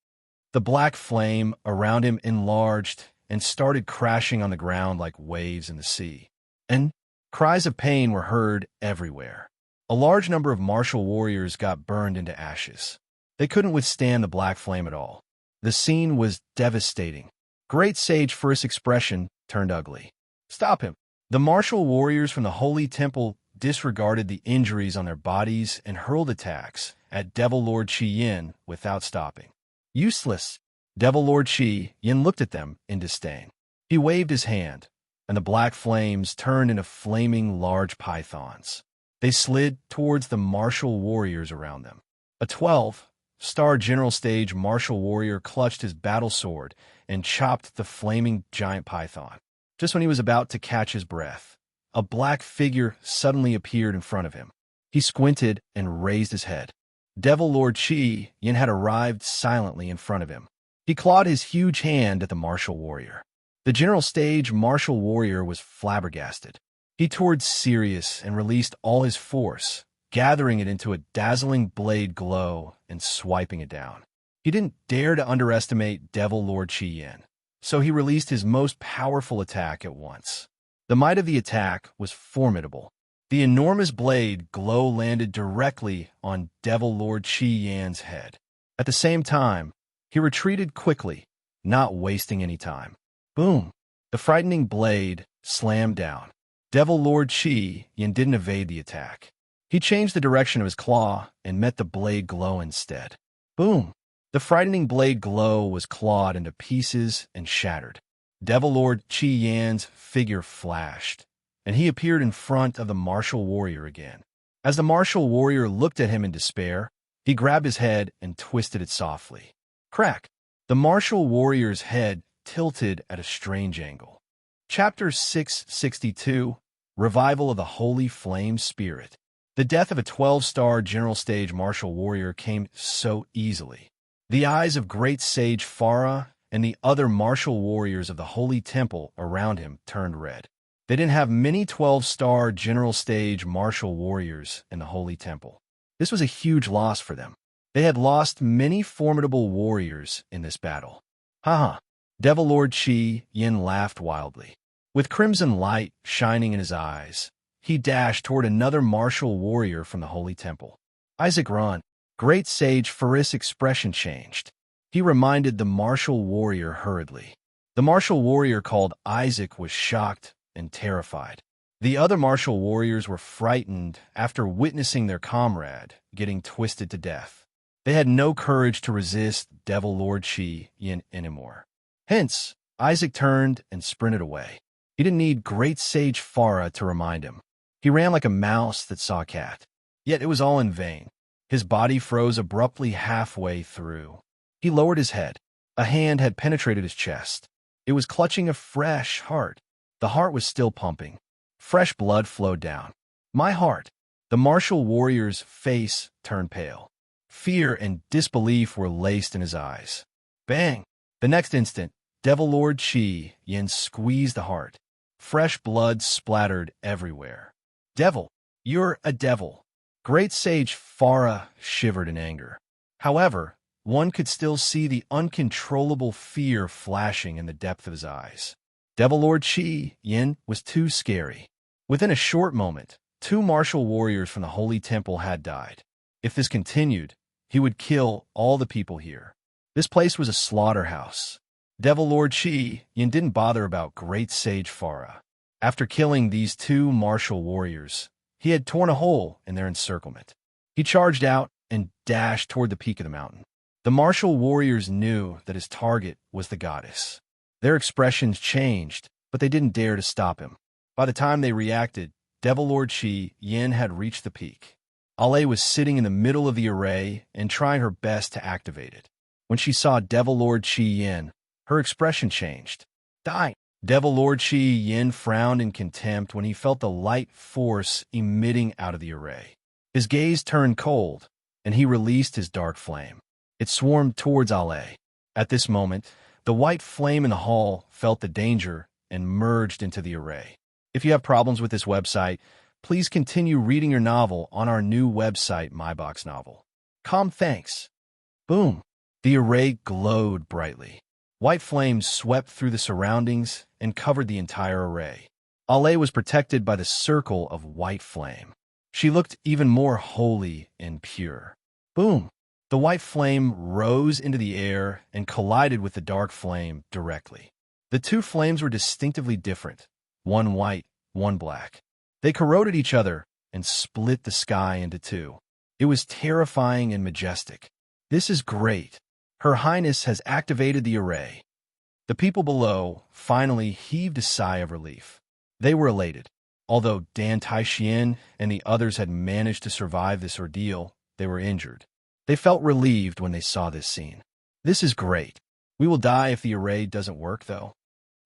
The black flame around him enlarged and started crashing on the ground like waves in the sea. And cries of pain were heard everywhere. A large number of martial warriors got burned into ashes. They couldn't withstand the black flame at all. The scene was devastating. Great Sage First expression turned ugly. Stop him. The martial warriors from the Holy Temple disregarded the injuries on their bodies and hurled attacks at Devil Lord Yin without stopping. Useless. Devil Lord Yin looked at them in disdain. He waved his hand, and the black flames turned into flaming large pythons. They slid towards the martial warriors around them. A 12-star general stage martial warrior clutched his battle sword and chopped the flaming giant python. Just when he was about to catch his breath, a black figure suddenly appeared in front of him. He squinted and raised his head. Devil Lord Yin had arrived silently in front of him. He clawed his huge hand at the martial warrior. The general stage martial warrior was flabbergasted. He turned serious and released all his force, gathering it into a dazzling blade glow and swiping it down. He didn't dare to underestimate Devil Lord Yin, so he released his most powerful attack at once. The might of the attack was formidable. The enormous blade glow landed directly on Devil Lord Yin's head. At the same time, he retreated quickly, not wasting any time. Boom! The frightening blade slammed down. Devil Lord Yin didn't evade the attack. He changed the direction of his claw and met the blade glow instead. Boom! The frightening blade glow was clawed into pieces and shattered. Devil Lord Qi Yan's figure flashed, and he appeared in front of the martial warrior again. As the martial warrior looked at him in despair, he grabbed his head and twisted it softly. Crack! The martial warrior's head tilted at a strange angle. Chapter 662, Revival of the Holy Flame Spirit. The death of a 12-star general stage martial warrior came so easily. The eyes of great sage Farah and the other martial warriors of the holy temple around him turned red. They didn't have many 12-star general stage martial warriors in the holy temple. This was a huge loss for them. They had lost many formidable warriors in this battle. Haha! Devil Lord Qi Yin laughed wildly. With crimson light shining in his eyes, he dashed toward another martial warrior from the holy temple. Isaac run. Great sage Faris' expression changed. He reminded the martial warrior hurriedly. The martial warrior called Isaac was shocked and terrified. The other martial warriors were frightened after witnessing their comrade getting twisted to death. They had no courage to resist Devil Lord Qi Yin anymore. Hence, Isaac turned and sprinted away. He didn't need great sage Farah to remind him. He ran like a mouse that saw a cat. Yet it was all in vain. His body froze abruptly halfway through. He lowered his head. A hand had penetrated his chest. It was clutching a fresh heart. The heart was still pumping. Fresh blood flowed down. My heart. The martial warrior's face turned pale. Fear and disbelief were laced in his eyes. Bang! The next instant, Devil Lord Qi Yin squeezed the heart. Fresh blood splattered everywhere. Devil! You're a devil! Great sage Farah shivered in anger. However, one could still see the uncontrollable fear flashing in the depth of his eyes. Devil Lord Qi Yin was too scary. Within a short moment, 2 martial warriors from the holy temple had died. If this continued, he would kill all the people here. This place was a slaughterhouse. Devil Lord Qi Yin didn't bother about great sage Farah. After killing these 2 martial warriors, he had torn a hole in their encirclement. He charged out and dashed toward the peak of the mountain. The martial warriors knew that his target was the goddess. Their expressions changed, but they didn't dare to stop him. By the time they reacted, Devil Lord Qi Yin had reached the peak. Ale was sitting in the middle of the array and trying her best to activate it. When she saw Devil Lord Qi Yin, her expression changed. Die! Devil Lord Qi Yin frowned in contempt when he felt the light force emitting out of the array. His gaze turned cold, and he released his dark flame. It swarmed towards Ale. At this moment, the white flame in the hall felt the danger and merged into the array. If you have problems with this website, please continue reading your novel on our new website, MyBox Novel. Thanks. Boom! The array glowed brightly. White flames swept through the surroundings and covered the entire array. Ale was protected by the circle of white flame. She looked even more holy and pure. Boom! The white flame rose into the air and collided with the dark flame directly. The 2 flames were distinctively different, one white, one black. They corroded each other and split the sky into 2. It was terrifying and majestic. This is great. Her Highness has activated the array. The people below finally heaved a sigh of relief. They were elated. Although Dan Taixian and the others had managed to survive this ordeal, they were injured. They felt relieved when they saw this scene. This is great. We will die if the array doesn't work, though.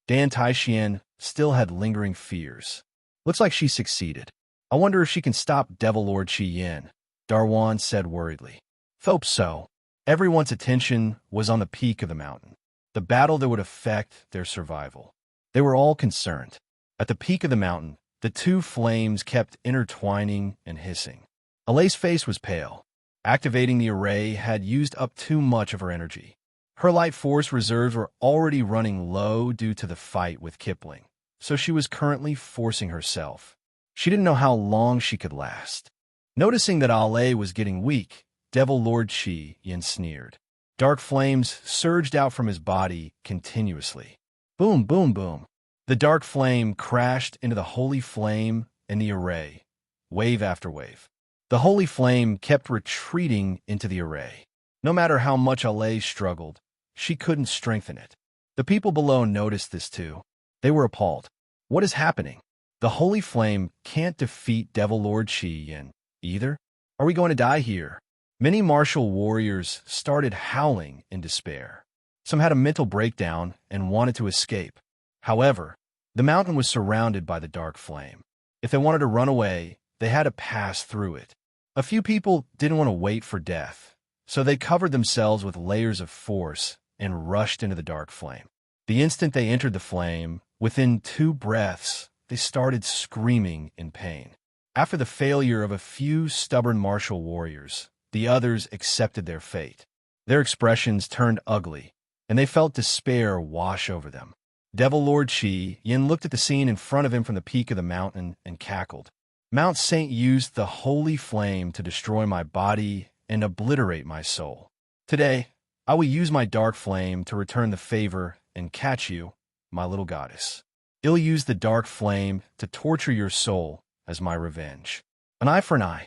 Dan Taixian still had lingering fears. Looks like she succeeded. I wonder if she can stop Devil Lord Qi Yin, Darwan said worriedly. Hope so. Everyone's attention was on the peak of the mountain, the battle that would affect their survival. They were all concerned. At the peak of the mountain, the 2 flames kept intertwining and hissing. Ale's face was pale. Activating the array had used up too much of her energy. Her light force reserves were already running low due to the fight with Kipling, so she was currently forcing herself. She didn't know how long she could last. Noticing that Ale was getting weak, Devil Lord Qi Yin sneered. Dark flames surged out from his body continuously. Boom, boom, boom. The dark flame crashed into the holy flame and the array, wave after wave. The holy flame kept retreating into the array. No matter how much Alay struggled, she couldn't strengthen it. The people below noticed this too. They were appalled. What is happening? The holy flame can't defeat Devil Lord Qi Yin either. Are we going to die here? Many martial warriors started howling in despair. Some had a mental breakdown and wanted to escape. However, the mountain was surrounded by the dark flame. If they wanted to run away, they had to pass through it. A few people didn't want to wait for death, so they covered themselves with layers of force and rushed into the dark flame. The instant they entered the flame, within 2 breaths, they started screaming in pain. After the failure of a few stubborn martial warriors, the others accepted their fate. Their expressions turned ugly, and they felt despair wash over them. Devil Lord Qi Yin looked at the scene in front of him from the peak of the mountain and cackled. Mount Saint used the holy flame to destroy my body and obliterate my soul. Today, I will use my dark flame to return the favor and catch you, my little goddess. I'll use the dark flame to torture your soul as my revenge. An eye for an eye.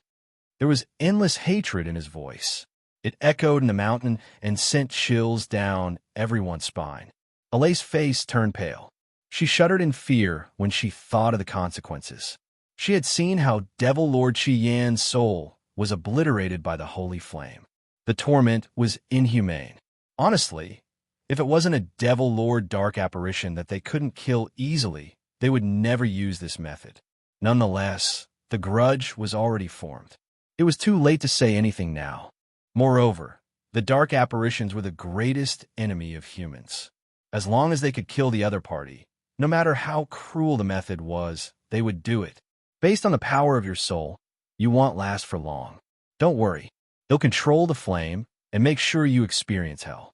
There was endless hatred in his voice. It echoed in the mountain and sent chills down everyone's spine. Alay's face turned pale. She shuddered in fear when she thought of the consequences. She had seen how Devil Lord Qi Yin's soul was obliterated by the holy flame. The torment was inhumane. Honestly, if it wasn't a Devil Lord dark apparition that they couldn't kill easily, they would never use this method. Nonetheless, the grudge was already formed. It was too late to say anything now. Moreover, the dark apparitions were the greatest enemy of humans. As long as they could kill the other party, no matter how cruel the method was, they would do it. Based on the power of your soul, you won't last for long. Don't worry. They'll control the flame and make sure you experience hell.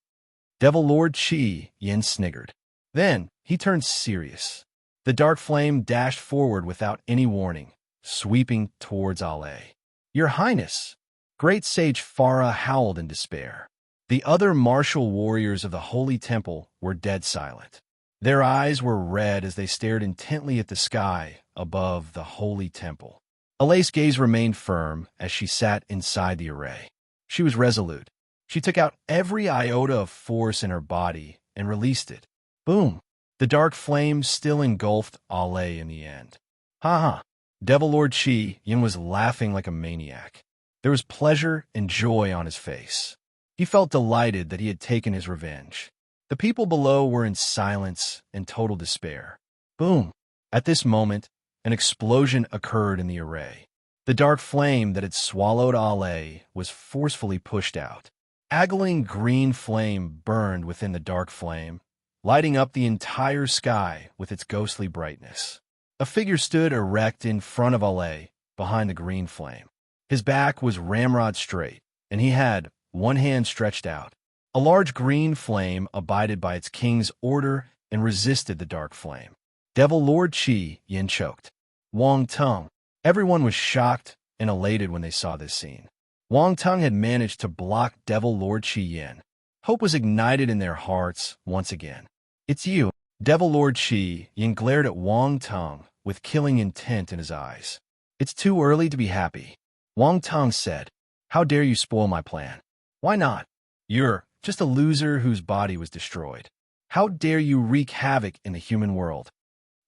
Devil Lord Qi Yin sniggered. Then he turned serious. The dark flame dashed forward without any warning, sweeping towards Alay. Your Highness! Great Sage Farah howled in despair. The other martial warriors of the Holy Temple were dead silent. Their eyes were red as they stared intently at the sky above the Holy Temple. Alay's gaze remained firm as she sat inside the array. She was resolute. She took out every iota of force in her body and released it. Boom! The dark flame still engulfed Alay in the end. Ha ha! Devil Lord Qi Yin was laughing like a maniac. There was pleasure and joy on his face. He felt delighted that he had taken his revenge. The people below were in silence and total despair. Boom! At this moment, an explosion occurred in the array. The dark flame that had swallowed Alay was forcefully pushed out. Aguiling green flame burned within the dark flame, lighting up the entire sky with its ghostly brightness. A figure stood erect in front of Alay, behind the green flame. His back was ramrod straight, and he had one hand stretched out. A large green flame abided by its king's order and resisted the dark flame. Devil Lord Qi Yin choked. Wang Tung. Everyone was shocked and elated when they saw this scene. Wang Tung had managed to block Devil Lord Qi Yin. Hope was ignited in their hearts once again. It's you. Devil Lord Qi Yin glared at Wang Tung with killing intent in his eyes. It's too early to be happy. Wang Tung said, How dare you spoil my plan? Why not? You're just a loser whose body was destroyed. How dare you wreak havoc in the human world?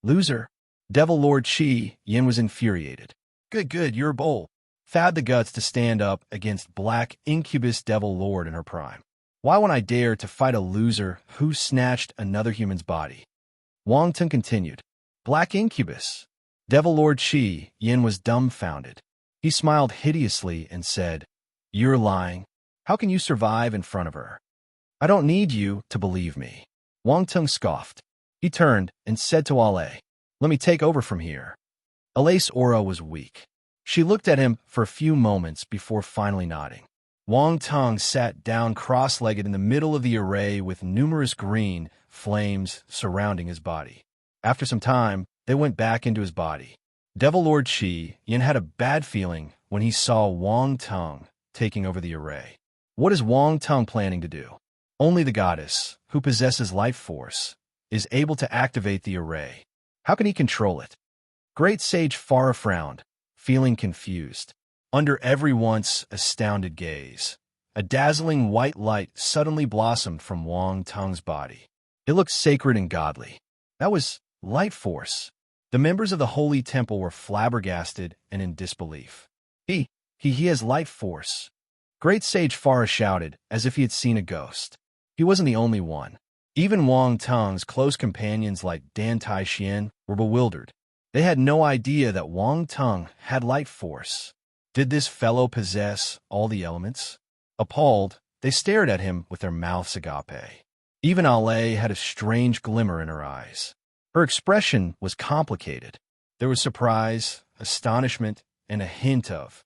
Loser? Devil Lord Qi Yin was infuriated. Good, you're bold. Had the guts to stand up against Black Incubus Devil Lord in her prime. Why would I dare to fight a loser who snatched another human's body? Wang Tung continued. Black Incubus. Devil Lord Qi Yin was dumbfounded. He smiled hideously and said, You're lying. How can you survive in front of her? I don't need you to believe me. Wang Tung scoffed. He turned and said to Alay, Let me take over from here. Alay's aura was weak. She looked at him for a few moments before finally nodding. Wang Tung sat down cross-legged in the middle of the array with numerous green flames surrounding his body. After some time, they went back into his body. Devil Lord Qi Yin had a bad feeling when he saw Wang Tung taking over the array. What is Wang Tung planning to do? Only the goddess, who possesses life force, is able to activate the array. How can he control it? Great Sage Farah frowned, feeling confused. Under every once astounded gaze, a dazzling white light suddenly blossomed from Wang Tung's body. It looked sacred and godly. That was light force. The members of the holy temple were flabbergasted and in disbelief. He has light force. Great Sage Farah shouted, as if he had seen a ghost. He wasn't the only one. Even Wang Tung's close companions like Dan Taixian were bewildered. They had no idea that Wang Tung had light force. Did this fellow possess all the elements? Appalled, they stared at him with their mouths agape. Even Ale had a strange glimmer in her eyes. Her expression was complicated. There was surprise, astonishment, and a hint of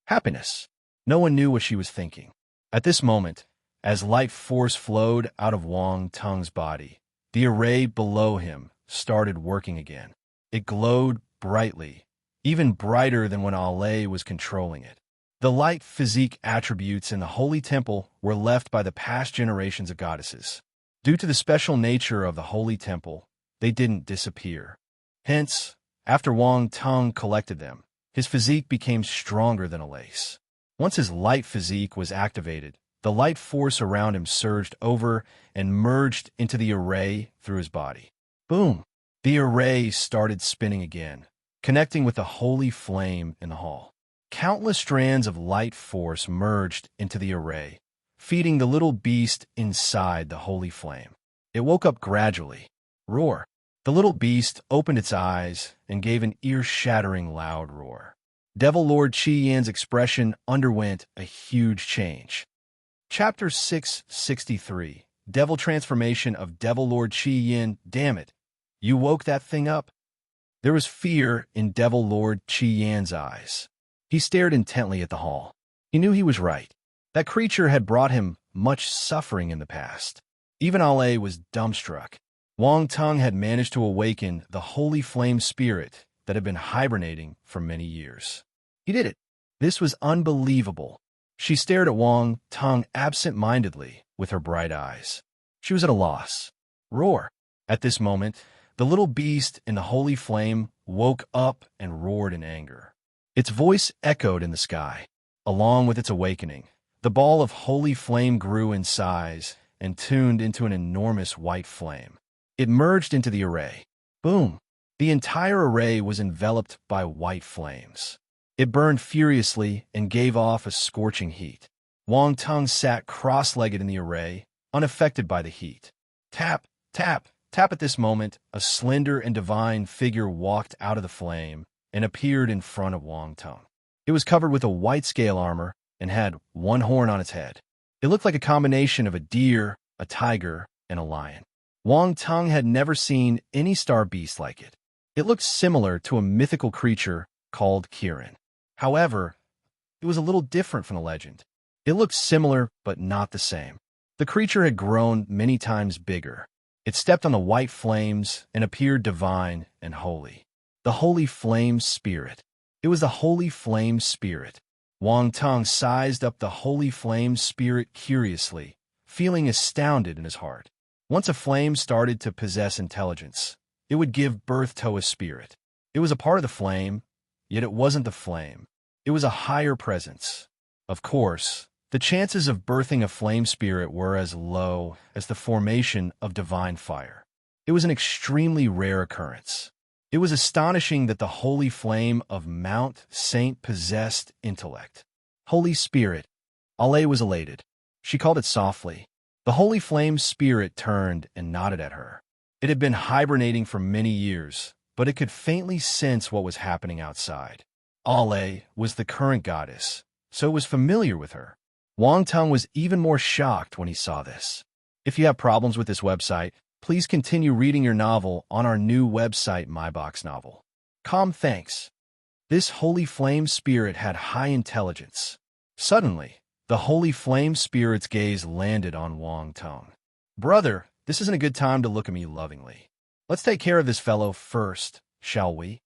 happiness. No one knew what she was thinking. At this moment, as light force flowed out of Wang Tung's body, the array below him started working again. It glowed brightly, even brighter than when Ale was controlling it. The light physique attributes in the holy temple were left by the past generations of goddesses. Due to the special nature of the holy temple, they didn't disappear. Hence, after Wang Tung collected them, his physique became stronger than Ale's. Once his light physique was activated, the light force around him surged over and merged into the array through his body. Boom! The array started spinning again, connecting with the holy flame in the hall. Countless strands of light force merged into the array, feeding the little beast inside the holy flame. It woke up gradually. Roar! The little beast opened its eyes and gave an ear-shattering loud roar. Devil Lord Qi Yan's expression underwent a huge change. Chapter 663, Devil Transformation of Devil Lord Qi Yan. Damn it, you woke that thing up? There was fear in Devil Lord Qi Yan's eyes. He stared intently at the hall. He knew he was right. That creature had brought him much suffering in the past. Even Ale was dumbstruck. Wang Tung had managed to awaken the holy flame spirit that had been hibernating for many years. He did it. This was unbelievable. She stared at Wang Tung absent-mindedly with her bright eyes. She was at a loss. Roar! At this moment, the little beast in the holy flame woke up and roared in anger. Its voice echoed in the sky. Along with its awakening, the ball of holy flame grew in size and tuned into an enormous white flame. It merged into the array. Boom! The entire array was enveloped by white flames. It burned furiously and gave off a scorching heat. Wang Tung sat cross-legged in the array, unaffected by the heat. Tap, tap, tap. At this moment, a slender and divine figure walked out of the flame and appeared in front of Wang Tung. It was covered with a white scale armor and had one horn on its head. It looked like a combination of a deer, a tiger, and a lion. Wang Tung had never seen any star beast like it. It looked similar to a mythical creature called Kirin. However, it was a little different from the legend. It looked similar, but not the same. The creature had grown many times bigger. It stepped on the white flames and appeared divine and holy. The holy flame spirit. It was the holy flame spirit. Wang Tung sized up the holy flame spirit curiously, feeling astounded in his heart. Once a flame started to possess intelligence, it would give birth to a spirit. It was a part of the flame, yet it wasn't the flame. It was a higher presence. Of course, the chances of birthing a flame spirit were as low as the formation of divine fire. It was an extremely rare occurrence. It was astonishing that the holy flame of Mount Saint possessed intellect. Holy Spirit. Ale was elated. She called it softly. The holy flame spirit turned and nodded at her. It had been hibernating for many years, but it could faintly sense what was happening outside. Ale was the current goddess, so it was familiar with her. Wang Tung was even more shocked when he saw this. If you have problems with this website, please continue reading your novel on our new website, MyBox Novel. Thanks. This holy flame spirit had high intelligence. Suddenly, the holy flame spirit's gaze landed on Wang Tung. Brother, this isn't a good time to look at me lovingly. Let's take care of this fellow first, shall we?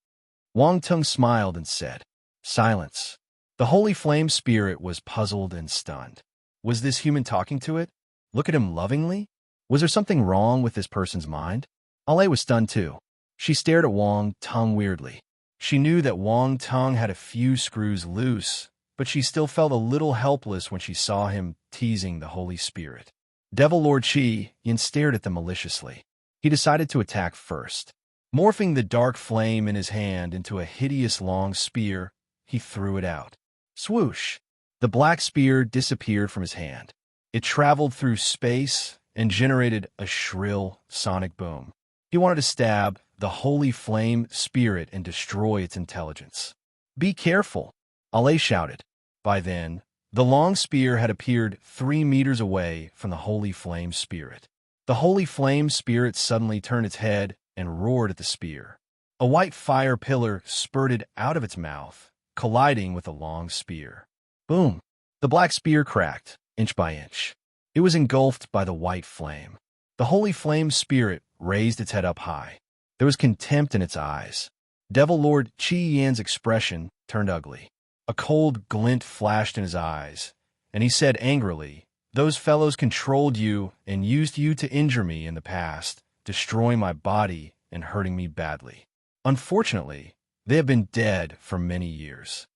Wang Tung smiled and said, Silence. The holy flame spirit was puzzled and stunned. Was this human talking to it? Look at him lovingly? Was there something wrong with this person's mind? Ale was stunned too. She stared at Wang Tung weirdly. She knew that Wang Tung had a few screws loose, but she still felt a little helpless when she saw him teasing the Holy Spirit. Devil Lord Chi Yin stared at them maliciously. He decided to attack first. Morphing the dark flame in his hand into a hideous long spear, he threw it out. Swoosh! The black spear disappeared from his hand. It traveled through space and generated a shrill sonic boom. He wanted to stab the holy flame spirit and destroy its intelligence. "Be careful," Ale shouted. By then, the long spear had appeared 3 meters away from the holy flame spirit. The holy flame spirit suddenly turned its head and roared at the spear. A white fire pillar spurted out of its mouth, colliding with the long spear. Boom! The black spear cracked, inch by inch. It was engulfed by the white flame. The holy flame spirit raised its head up high. There was contempt in its eyes. Devil Lord Chi Yan's expression turned ugly. A cold glint flashed in his eyes, and he said angrily, "Those fellows controlled you and used you to injure me in the past, destroying my body and hurting me badly. Unfortunately, they have been dead for many years.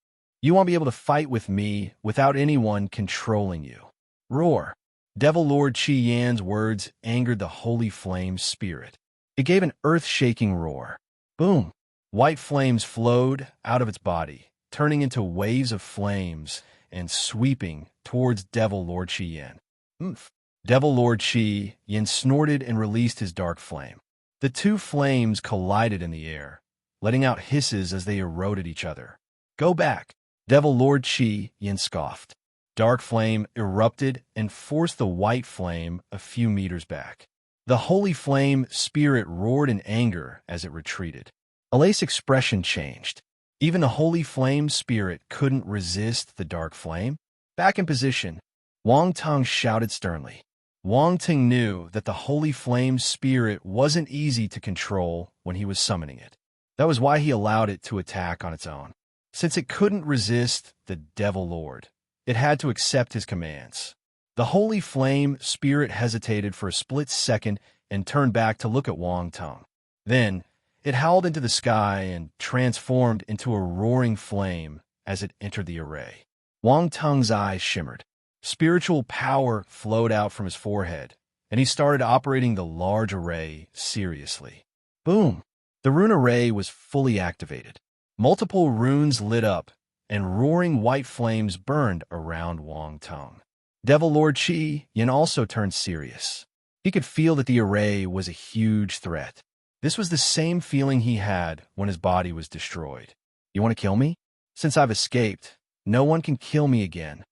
You won't be able to fight with me without anyone controlling you." Roar! Devil Lord Chi Yan's words angered the holy flame spirit. It gave an earth-shaking roar. Boom! White flames flowed out of its body, turning into waves of flames and sweeping towards Devil Lord Chi Yan. Oomph! Devil Lord Chi Yan snorted and released his dark flame. The two flames collided in the air, letting out hisses as they eroded each other. "Go back!" Devil Lord Chi Yan scoffed. Dark flame erupted and forced the white flame a few meters back. The holy flame spirit roared in anger as it retreated. Alace's expression changed. Even the holy flame spirit couldn't resist the dark flame. Back in position, Wang Teng shouted sternly. Wang Teng knew that the holy flame spirit wasn't easy to control when he was summoning it. That was why he allowed it to attack on its own. Since it couldn't resist the Devil Lord, it had to accept his commands. The holy flame spirit hesitated for a split second and turned back to look at Wang Teng. Then, it howled into the sky and transformed into a roaring flame as it entered the array. Wang Teng's eyes shimmered. Spiritual power flowed out from his forehead, and he started operating the large array seriously. Boom! The rune array was fully activated. Multiple runes lit up, and roaring white flames burned around Wang Teng. Devil Lord Chi Yin also turned serious. He could feel that the array was a huge threat. This was the same feeling he had when his body was destroyed. "You want to kill me? Since I've escaped, no one can kill me again."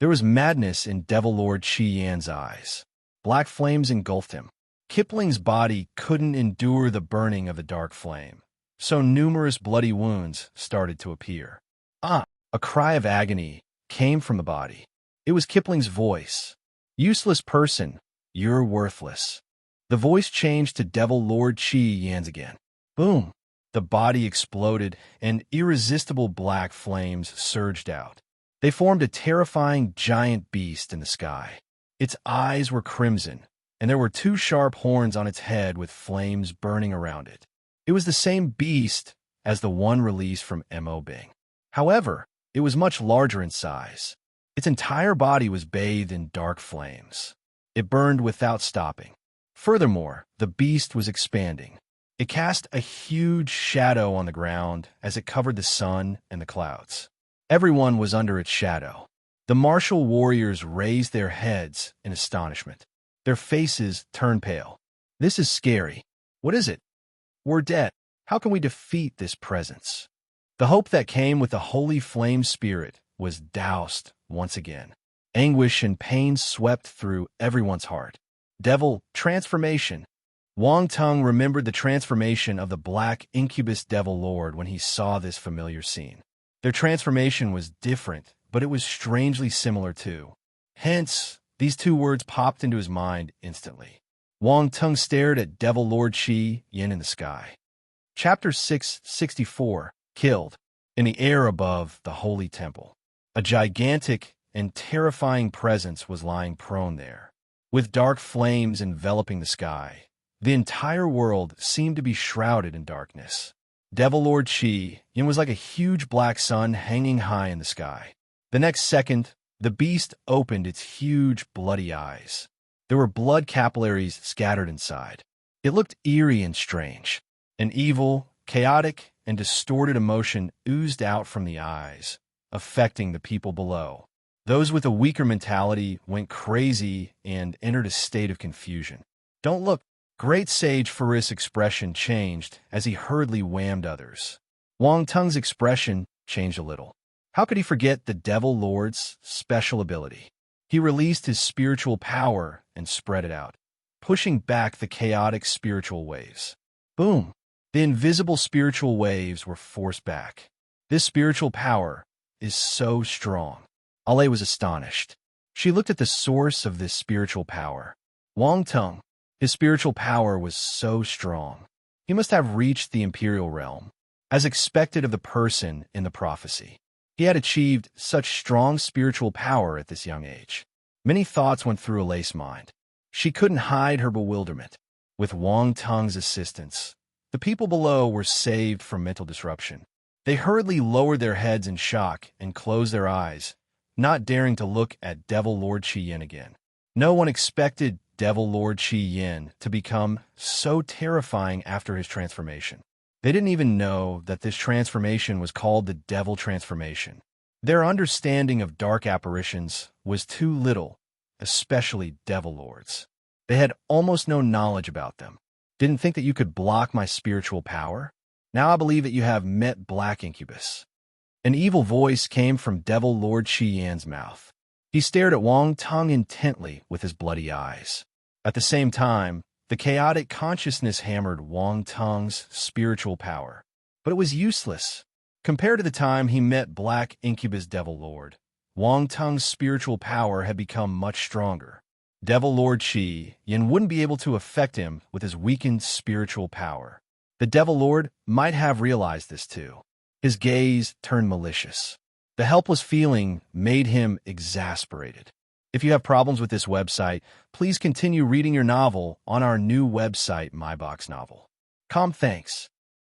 There was madness in Devil Lord Chi Yan's eyes. Black flames engulfed him. Kipling's body couldn't endure the burning of the dark flame, so numerous bloody wounds started to appear. Ah! A cry of agony came from the body. It was Kipling's voice. "Useless person, you're worthless." The voice changed to Devil Lord Chi Yan's again. Boom! The body exploded, and irresistible black flames surged out. They formed a terrifying giant beast in the sky. Its eyes were crimson, and there were 2 sharp horns on its head with flames burning around it. It was the same beast as the one released from Mo Bing. However, it was much larger in size. Its entire body was bathed in dark flames. It burned without stopping. Furthermore, the beast was expanding. It cast a huge shadow on the ground as it covered the sun and the clouds. Everyone was under its shadow. The martial warriors raised their heads in astonishment. Their faces turned pale. "This is scary. What is it? We're dead. How can we defeat this presence?" The hope that came with the holy flame spirit was doused once again. Anguish and pain swept through everyone's heart. Devil transformation. Wang Teng remembered the transformation of the black incubus Devil Lord when he saw this familiar scene. Their transformation was different, but it was strangely similar too. Hence, these 2 words popped into his mind instantly. Wang Teng stared at Devil Lord Chi Yin in the sky. Chapter 664, Killed. In the air above the holy temple, a gigantic and terrifying presence was lying prone there. With dark flames enveloping the sky, the entire world seemed to be shrouded in darkness. Devil Lord Chi Yin was like a huge black sun hanging high in the sky. The next second, the beast opened its huge, bloody eyes. There were blood capillaries scattered inside. It looked eerie and strange. An evil, chaotic, and distorted emotion oozed out from the eyes, affecting the people below. Those with a weaker mentality went crazy and entered a state of confusion. "Don't look." Great Sage Faris' expression changed as he hurriedly whammed others. Wang Tung's expression changed a little. How could he forget the Devil Lord's special ability? He released his spiritual power and spread it out, pushing back the chaotic spiritual waves. Boom! The invisible spiritual waves were forced back. This spiritual power is so strong. Ale was astonished. She looked at the source of this spiritual power. Wang Tung. His spiritual power was so strong. He must have reached the imperial realm, as expected of the person in the prophecy. He had achieved such strong spiritual power at this young age. Many thoughts went through Ala's mind. She couldn't hide her bewilderment. With Wang Tung's assistance, the people below were saved from mental disruption. They hurriedly lowered their heads in shock and closed their eyes, not daring to look at Devil Lord Qi Yin again. No one expected Devil Lord Qi Yin to become so terrifying after his transformation. They didn't even know that this transformation was called the Devil Transformation. Their understanding of dark apparitions was too little, especially Devil Lords. They had almost no knowledge about them. Didn't think that you could block my spiritual power? Now I believe that you have met Black Incubus. An evil voice came from Devil Lord Qi Yan's mouth. He stared at Wang Tung intently with his bloody eyes. At the same time, the chaotic consciousness hammered Wang Tung's spiritual power. But it was useless. Compared to the time he met Black Incubus Devil Lord, Wang Tung's spiritual power had become much stronger. Devil Lord Qi Yin wouldn't be able to affect him with his weakened spiritual power. The Devil Lord might have realized this too. His gaze turned malicious. The helpless feeling made him exasperated. If you have problems with this website, please continue reading your novel on our new website, MyBox Novel. Thanks.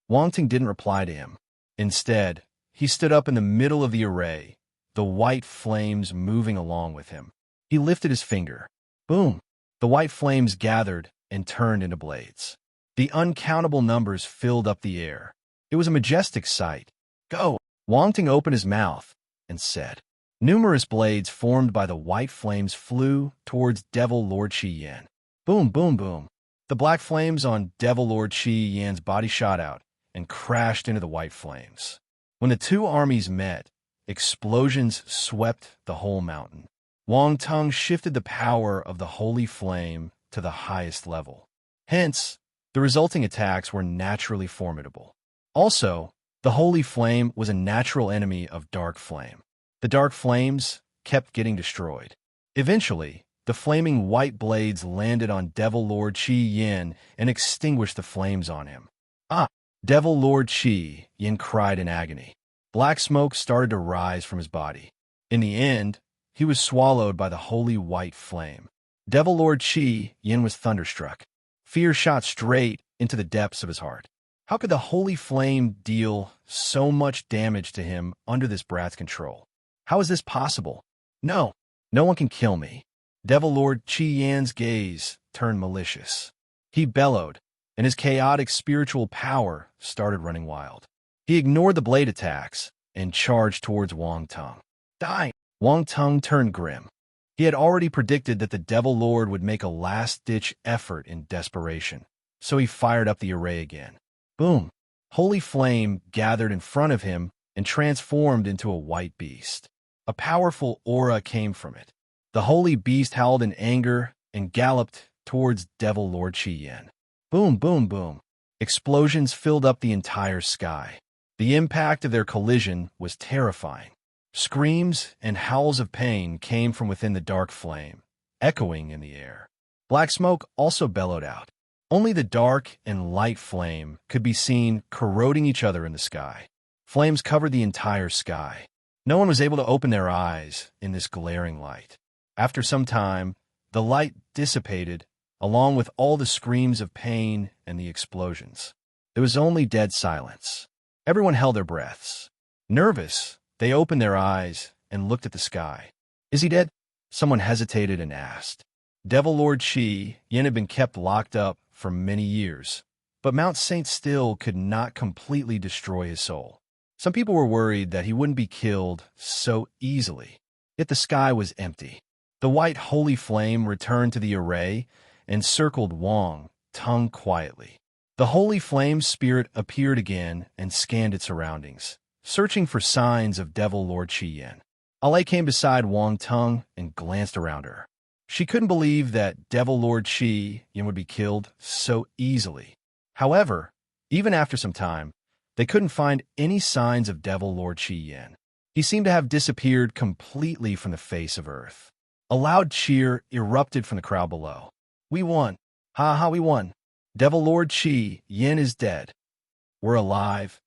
Wang Tung didn't reply to him. Instead, he stood up in the middle of the array, the white flames moving along with him. He lifted his finger. Boom! The white flames gathered and turned into blades. The uncountable numbers filled up the air. It was a majestic sight. Go! Wang Tung opened his mouth and said. Numerous blades formed by the white flames flew towards Devil Lord Qi Yin. Boom, boom, boom. The black flames on Devil Lord Qi Yin's body shot out and crashed into the white flames. When the two armies met, explosions swept the whole mountain. Wang Tung shifted the power of the holy flame to the highest level. Hence, the resulting attacks were naturally formidable. Also, the holy flame was a natural enemy of dark flame. The dark flames kept getting destroyed. Eventually, the flaming white blades landed on Devil Lord Qi Yin and extinguished the flames on him. Ah! Devil Lord Qi Yin cried in agony. Black smoke started to rise from his body. In the end, he was swallowed by the holy white flame. Devil Lord Qi Yin was thunderstruck. Fear shot straight into the depths of his heart. How could the holy flame deal so much damage to him under this brat's control? How is this possible? No one can kill me. Devil Lord Qi Yan's gaze turned malicious. He bellowed, and his chaotic spiritual power started running wild. He ignored the blade attacks and charged towards Wang Tung. Die! Wang Tung turned grim. He had already predicted that the Devil Lord would make a last-ditch effort in desperation, so he fired up the array again. Boom! Holy flame gathered in front of him and transformed into a white beast. A powerful aura came from it. The holy beast howled in anger and galloped towards Devil Lord Qi Yin. Boom, boom, boom. Explosions filled up the entire sky. The impact of their collision was terrifying. Screams and howls of pain came from within the dark flame, echoing in the air. Black smoke also bellowed out. Only the dark and light flame could be seen corroding each other in the sky. Flames covered the entire sky. No one was able to open their eyes in this glaring light. After some time, the light dissipated, along with all the screams of pain and the explosions. There was only dead silence. Everyone held their breaths. Nervous, they opened their eyes and looked at the sky. Is he dead? Someone hesitated and asked. Devil Lord Qi Yin had been kept locked up for many years, but Mount Saint still could not completely destroy his soul. Some people were worried that he wouldn't be killed so easily. Yet the sky was empty. The white holy flame returned to the array and circled Wang Tung quietly. The holy flame's spirit appeared again and scanned its surroundings, searching for signs of Devil Lord Qi Yin. Ale came beside Wang Tung and glanced around her. She couldn't believe that Devil Lord Qi Yin would be killed so easily. However, even after some time, they couldn't find any signs of Devil Lord Qi Yin. He seemed to have disappeared completely from the face of Earth. A loud cheer erupted from the crowd below. We won! Ha ha, we won! Devil Lord Qi Yin is dead. We're alive.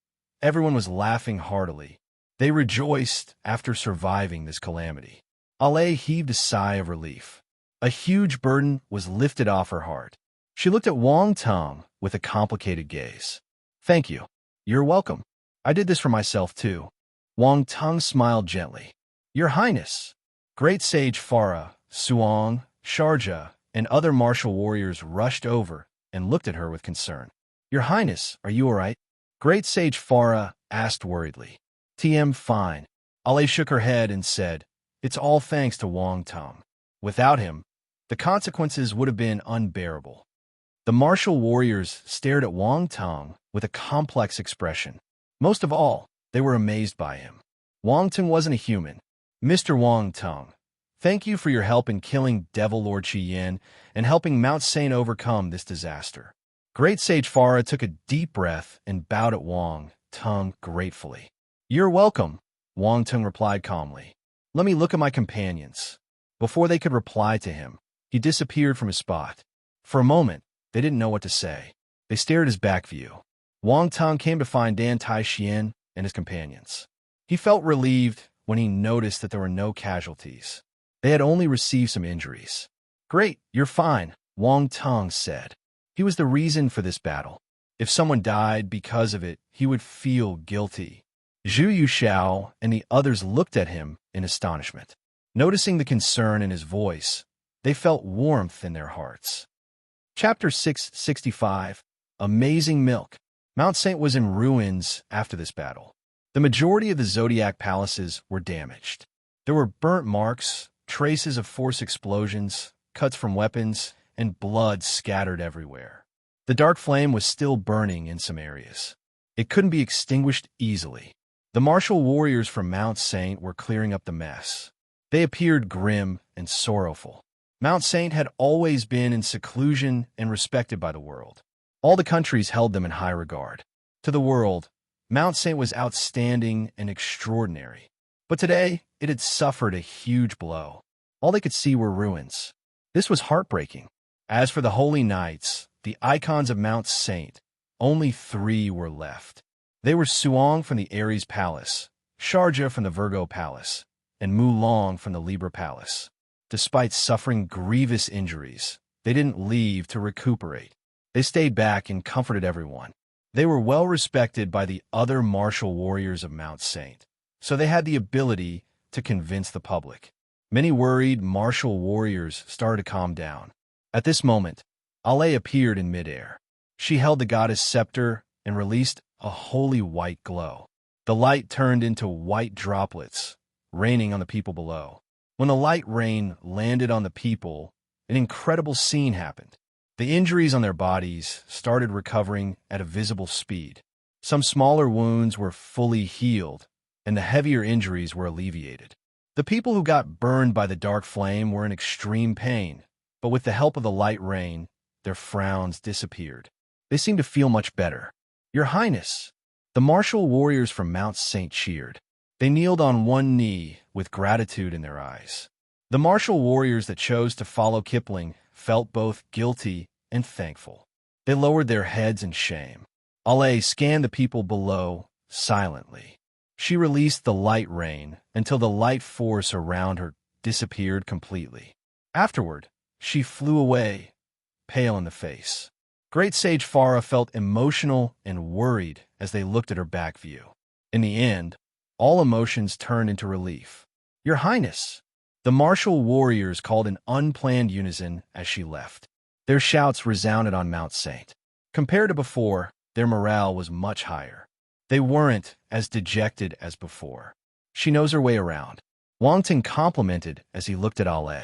Everyone was laughing heartily. They rejoiced after surviving this calamity. Ale heaved a sigh of relief. A huge burden was lifted off her heart. She looked at Wang Tung with a complicated gaze. Thank you. You're welcome. I did this for myself too. Wang Tung smiled gently. Your Highness. Great Sage Farah, Suong, Sharjah, and other martial warriors rushed over and looked at her with concern. Your Highness, are you all right? Great Sage Farah asked worriedly. TM fine. Ale shook her head and said, It's all thanks to Wang Tung. Without him, the consequences would have been unbearable. The martial warriors stared at Wang Tung with a complex expression. Most of all, they were amazed by him. Wang Tung wasn't a human. Mr. Wang Tung, thank you for your help in killing Devil Lord Qi Yin and helping Mount Saint overcome this disaster. Great Sage Farah took a deep breath and bowed at Wang Tung gratefully. You're welcome, Wang Tung replied calmly. Let me look at my companions. Before they could reply to him, he disappeared from his spot. For a moment, they didn't know what to say. They stared at his back view. Wang Tung came to find Dan Tai Xian and his companions. He felt relieved when he noticed that there were no casualties. They had only received some injuries. Great, you're fine, Wang Tung said. He was the reason for this battle. If someone died because of it, he would feel guilty. Zhu Yuxiao and the others looked at him in astonishment. Noticing the concern in his voice, they felt warmth in their hearts. Chapter 665, Amazing Milk. Mount Saint was in ruins after this battle. The majority of the Zodiac palaces were damaged. There were burnt marks, traces of force explosions, cuts from weapons, and blood scattered everywhere. The dark flame was still burning in some areas. It couldn't be extinguished easily. The martial warriors from Mount Saint were clearing up the mess. They appeared grim and sorrowful. Mount Saint had always been in seclusion and respected by the world. All the countries held them in high regard. To the world, Mount Saint was outstanding and extraordinary. But today, it had suffered a huge blow. All they could see were ruins. This was heartbreaking. As for the Holy Knights, the icons of Mount Saint, only 3 were left. They were Suong from the Aries Palace, Sharjah from the Virgo Palace, and Mulong from the Libra Palace. Despite suffering grievous injuries, they didn't leave to recuperate. They stayed back and comforted everyone. They were well respected by the other martial warriors of Mount Saint, so they had the ability to convince the public. Many worried martial warriors started to calm down. At this moment, Ale appeared in midair. She held the goddess scepter and released a holy white glow. The light turned into white droplets, raining on the people below. When the light rain landed on the people, an incredible scene happened. The injuries on their bodies started recovering at a visible speed. Some smaller wounds were fully healed, and the heavier injuries were alleviated. The people who got burned by the dark flame were in extreme pain, but with the help of the light rain, their frowns disappeared. They seemed to feel much better. Your Highness! The martial warriors from Mount Saint cheered. They kneeled on one knee with gratitude in their eyes. The martial warriors that chose to follow Kipling felt both guilty and thankful. They lowered their heads in shame. Ale scanned the people below silently. She released the light rain until the light force around her disappeared completely. Afterward, she flew away, pale in the face. Great Sage Farah felt emotional and worried as they looked at her back view. In the end, all emotions turned into relief. Your Highness! The martial warriors called in unplanned unison as she left. Their shouts resounded on Mount Saint. Compared to before, their morale was much higher. They weren't as dejected as before. She knows her way around. Wang Ting complimented as he looked at Ale.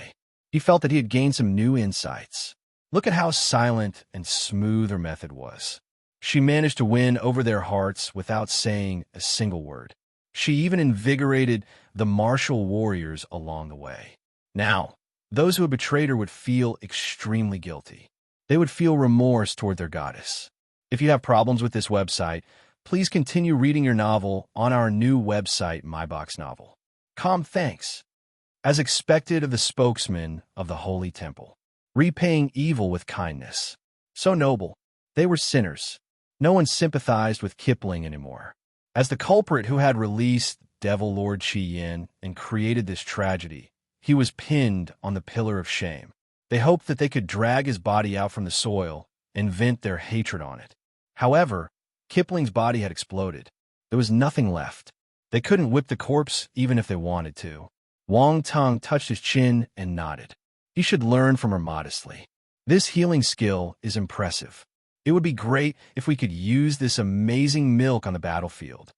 He felt that he had gained some new insights. Look at how silent and smooth her method was. She managed to win over their hearts without saying a single word. She even invigorated the martial warriors along the way. Now, those who had betrayed her would feel extremely guilty. They would feel remorse toward their goddess. If you have problems with this website, please continue reading your novel on our new website, MyBox Novel. Thanks. As expected of the spokesman of the Holy Temple, repaying evil with kindness. So noble. They were sinners. No one sympathized with Kipling anymore. As the culprit who had released Devil Lord Qi Yin and created this tragedy, he was pinned on the pillar of shame. They hoped that they could drag his body out from the soil and vent their hatred on it. However, Kipling's body had exploded. There was nothing left. They couldn't whip the corpse even if they wanted to. Wang Tung touched his chin and nodded. He should learn from her modestly. This healing skill is impressive. It would be great if we could use this amazing milk on the battlefield.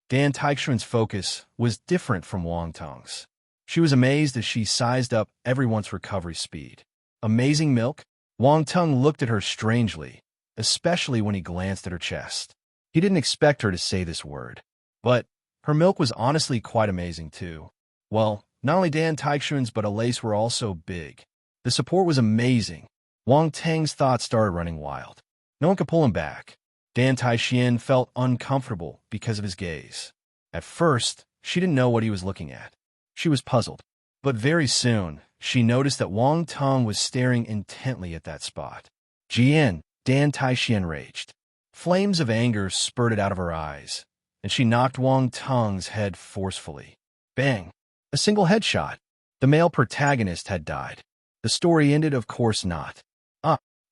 Dan Taichuan's focus was different from Wang Tung's. She was amazed as she sized up everyone's recovery speed. Amazing milk? Wang Tung looked at her strangely, especially when he glanced at her chest. He didn't expect her to say this word. But her milk was honestly quite amazing too. Well, not only Dan Taichuan's but Alace were also big. The support was amazing. Wang Tang's thoughts started running wild. No one could pull him back. Dan Taixian felt uncomfortable because of his gaze. At first, she didn't know what he was looking at. She was puzzled. But very soon, she noticed that Wang Tung was staring intently at that spot. Jian, Dan Taixian raged. Flames of anger spurted out of her eyes, and she knocked Wang Tung's head forcefully. Bang! A single headshot. The male protagonist had died. The story ended, of course not.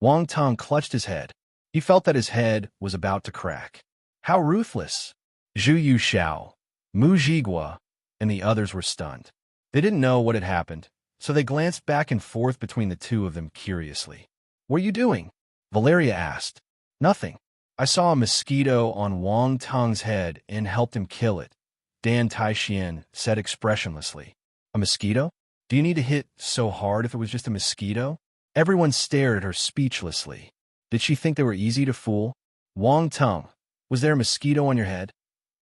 Wang Tung clutched his head. He felt that his head was about to crack. How ruthless! Zhu Yuxiao, Mu Jigua, and the others were stunned. They didn't know what had happened, so they glanced back and forth between the two of them curiously. What are you doing? Valeria asked. Nothing. I saw a mosquito on Wang Tung's head and helped him kill it, Dan Taixian said expressionlessly. A mosquito? Do you need to hit so hard if it was just a mosquito? Everyone stared at her speechlessly. Did she think they were easy to fool? Wang Tung, was there a mosquito on your head?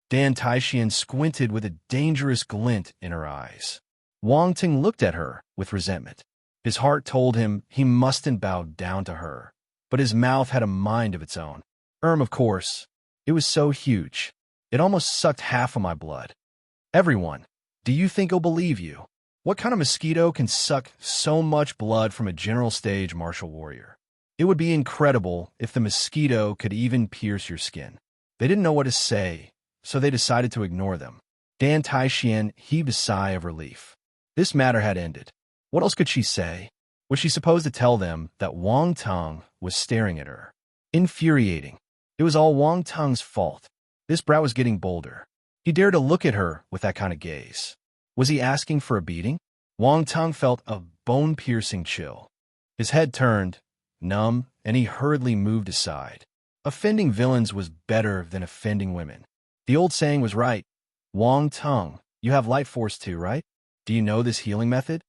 Dan Taixian squinted with a dangerous glint in her eyes. Wang Ting looked at her with resentment. His heart told him he mustn't bow down to her, but his mouth had a mind of its own. Of course. It was so huge. It almost sucked half of my blood. Everyone, do you think he'll believe you? What kind of mosquito can suck so much blood from a general stage martial warrior? It would be incredible if the mosquito could even pierce your skin. They didn't know what to say, so they decided to ignore them. Dan Taixian heaved a sigh of relief. This matter had ended. What else could she say? Was she supposed to tell them that Wang Tung was staring at her? Infuriating. It was all Wang Tung's fault. This brat was getting bolder. He dared to look at her with that kind of gaze. Was he asking for a beating? Wang Tung felt a bone-piercing chill. His head turned, numb, and he hurriedly moved aside. Offending villains was better than offending women. The old saying was right. Wang Tung, you have light force too, right? Do you know this healing method?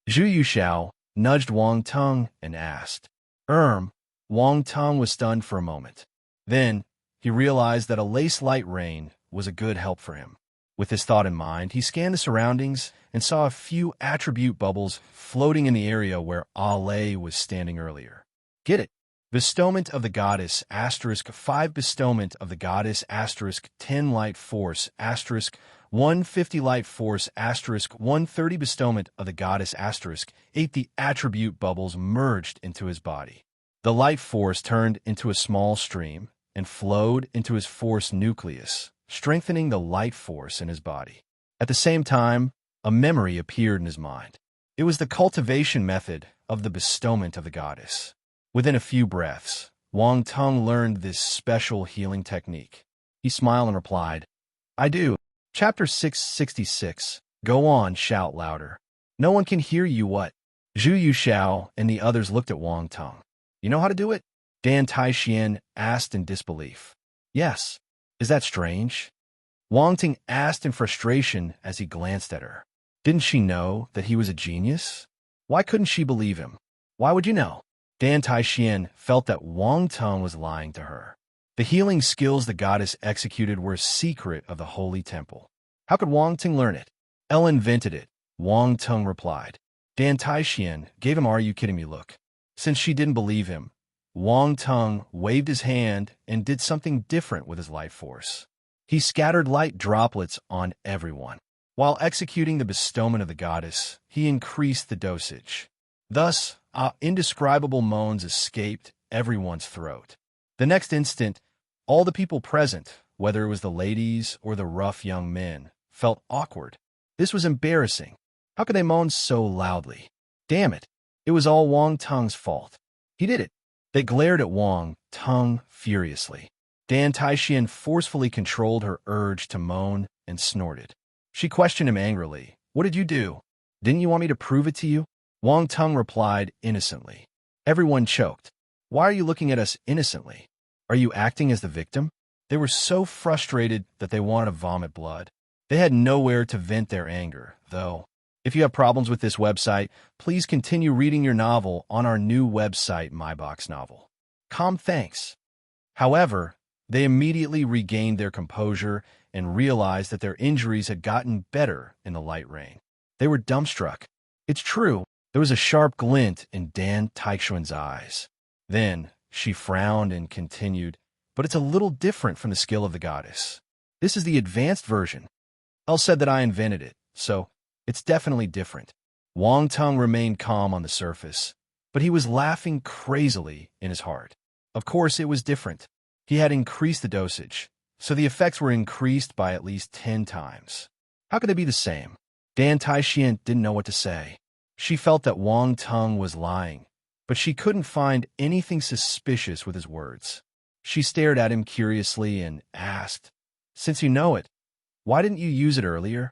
Zhu Yuxiao nudged Wang Tung and asked. Wang Tung was stunned for a moment. Then, he realized that a lace light rain was a good help for him. With this thought in mind, he scanned the surroundings and saw a few attribute bubbles floating in the area where Ale was standing earlier. Get it? Bestowment of the Goddess, *5 Bestowment of the Goddess, *10 Light Force, *150 Light Force, *130 Bestowment of the Goddess, *8 The attribute bubbles merged into his body. The light force turned into a small stream and flowed into his force nucleus, strengthening the light force in his body. At the same time, a memory appeared in his mind. It was the cultivation method of the bestowment of the goddess. Within a few breaths, Wang Tung learned this special healing technique. He smiled and replied, I do. Chapter 666, Go on, shout louder. No one can hear you what? Zhu Yuxiao and the others looked at Wang Teng. You know how to do it? Dan Taixian asked in disbelief. Yes. Is that strange? Wang Ting asked in frustration as he glanced at her. Didn't she know that he was a genius? Why couldn't she believe him? Why would you know? Dan Taixian felt that Wang Teng was lying to her. The healing skills the goddess executed were a secret of the holy temple. How could Wang Ting learn it? Elle invented it, Wang Teng replied. Dan Taixian gave him "Are you kidding me" look. Since she didn't believe him, Wang Teng waved his hand and did something different with his life force. He scattered light droplets on everyone. While executing the bestowment of the goddess, he increased the dosage. Thus, indescribable moans escaped everyone's throat. The next instant, all the people present, whether it was the ladies or the rough young men, felt awkward. This was embarrassing. How could they moan so loudly? Damn it, it was all Wang Teng's fault. He did it. They glared at Wang Teng furiously. Dan Taixian forcefully controlled her urge to moan and snorted. She questioned him angrily. What did you do? Didn't you want me to prove it to you? Wang Teng replied innocently. Everyone choked. Why are you looking at us innocently? Are you acting as the victim? They were so frustrated that they wanted to vomit blood. They had nowhere to vent their anger, though. If you have problems with this website, please continue reading your novel on our new website, MyBox Novel. Thanks. However, they immediately regained their composure and realized that their injuries had gotten better in the light rain. They were dumbstruck. It's true, there was a sharp glint in Dan Taixian's eyes. Then she frowned and continued, but it's a little different from the skill of the goddess. This is the advanced version. Elle said that I invented it, so it's definitely different. Wang Teng remained calm on the surface, but he was laughing crazily in his heart. Of course, it was different. He had increased the dosage, so the effects were increased by at least 10 times. How could they be the same? Dan Taixian didn't know what to say. She felt that Wang Teng was lying, but she couldn't find anything suspicious with his words. She stared at him curiously and asked, Since you know it, why didn't you use it earlier?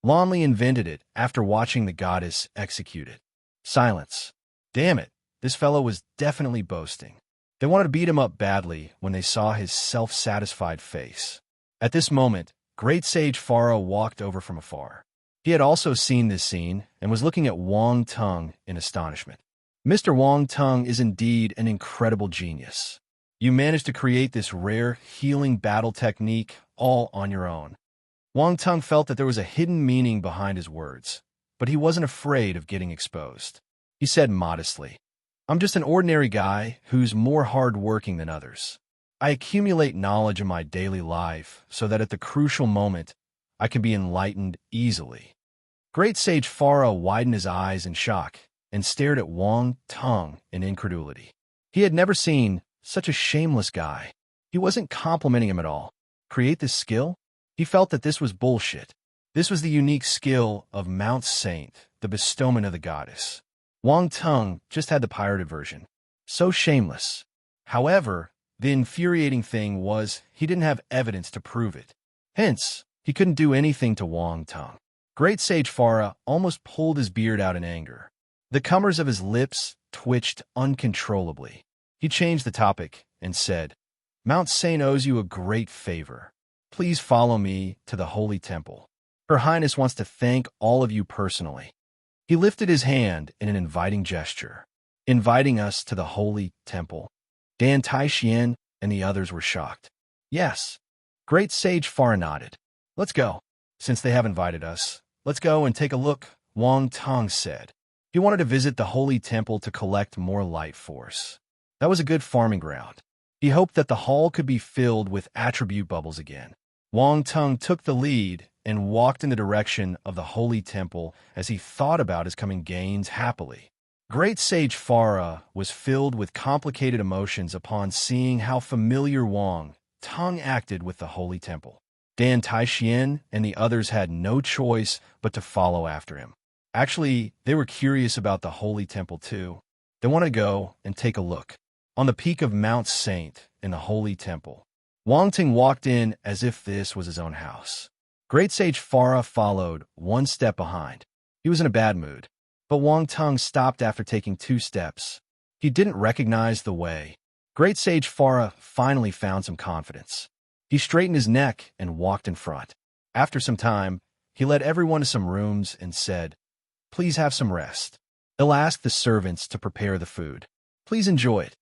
Lonley invented it after watching the goddess execute it. Silence. Damn it, this fellow was definitely boasting. They wanted to beat him up badly when they saw his self-satisfied face. At this moment, Great Sage Farah walked over from afar. He had also seen this scene and was looking at Wang Teng in astonishment. Mr. Wang Teng is indeed an incredible genius. You managed to create this rare healing battle technique all on your own. Wang Teng felt that there was a hidden meaning behind his words, but he wasn't afraid of getting exposed. He said modestly, I'm just an ordinary guy who's more hard-working than others. I accumulate knowledge in my daily life so that at the crucial moment, I can be enlightened easily. Great Sage Farah widened his eyes in shock and stared at Wang Teng in incredulity. He had never seen such a shameless guy. He wasn't complimenting him at all. Create this skill? He felt that this was bullshit. This was the unique skill of Mount Saint, the bestowment of the goddess. Wang Teng just had the pirated version. So shameless. However, the infuriating thing was he didn't have evidence to prove it. Hence, he couldn't do anything to Wang Teng. Great Sage Farah almost pulled his beard out in anger. The comers of his lips twitched uncontrollably. He changed the topic and said, Mount Saint owes you a great favor. Please follow me to the Holy Temple. Her Highness wants to thank all of you personally. He lifted his hand in an inviting gesture, inviting us to the Holy Temple. Dan Taixian and the others were shocked. Yes. Great Sage Farah nodded. Let's go. Since they have invited us, let's go and take a look, Wang Teng said. He wanted to visit the Holy Temple to collect more life force. That was a good farming ground. He hoped that the hall could be filled with attribute bubbles again. Wang Teng took the lead and walked in the direction of the Holy Temple as he thought about his coming gains happily. Great Sage Farah was filled with complicated emotions upon seeing how familiar Wang Teng acted with the Holy Temple. Dan Taixian and the others had no choice but to follow after him. Actually, they were curious about the Holy Temple too. They wanted to go and take a look. On the peak of Mount Saint in the Holy Temple, Wang Ting walked in as if this was his own house. Great Sage Farah followed, one step behind. He was in a bad mood. But Wang Tung stopped after taking 2 steps. He didn't recognize the way. Great Sage Farah finally found some confidence. He straightened his neck and walked in front. After some time, he led everyone to some rooms and said, "Please have some rest. He'll ask the servants to prepare the food. Please enjoy it."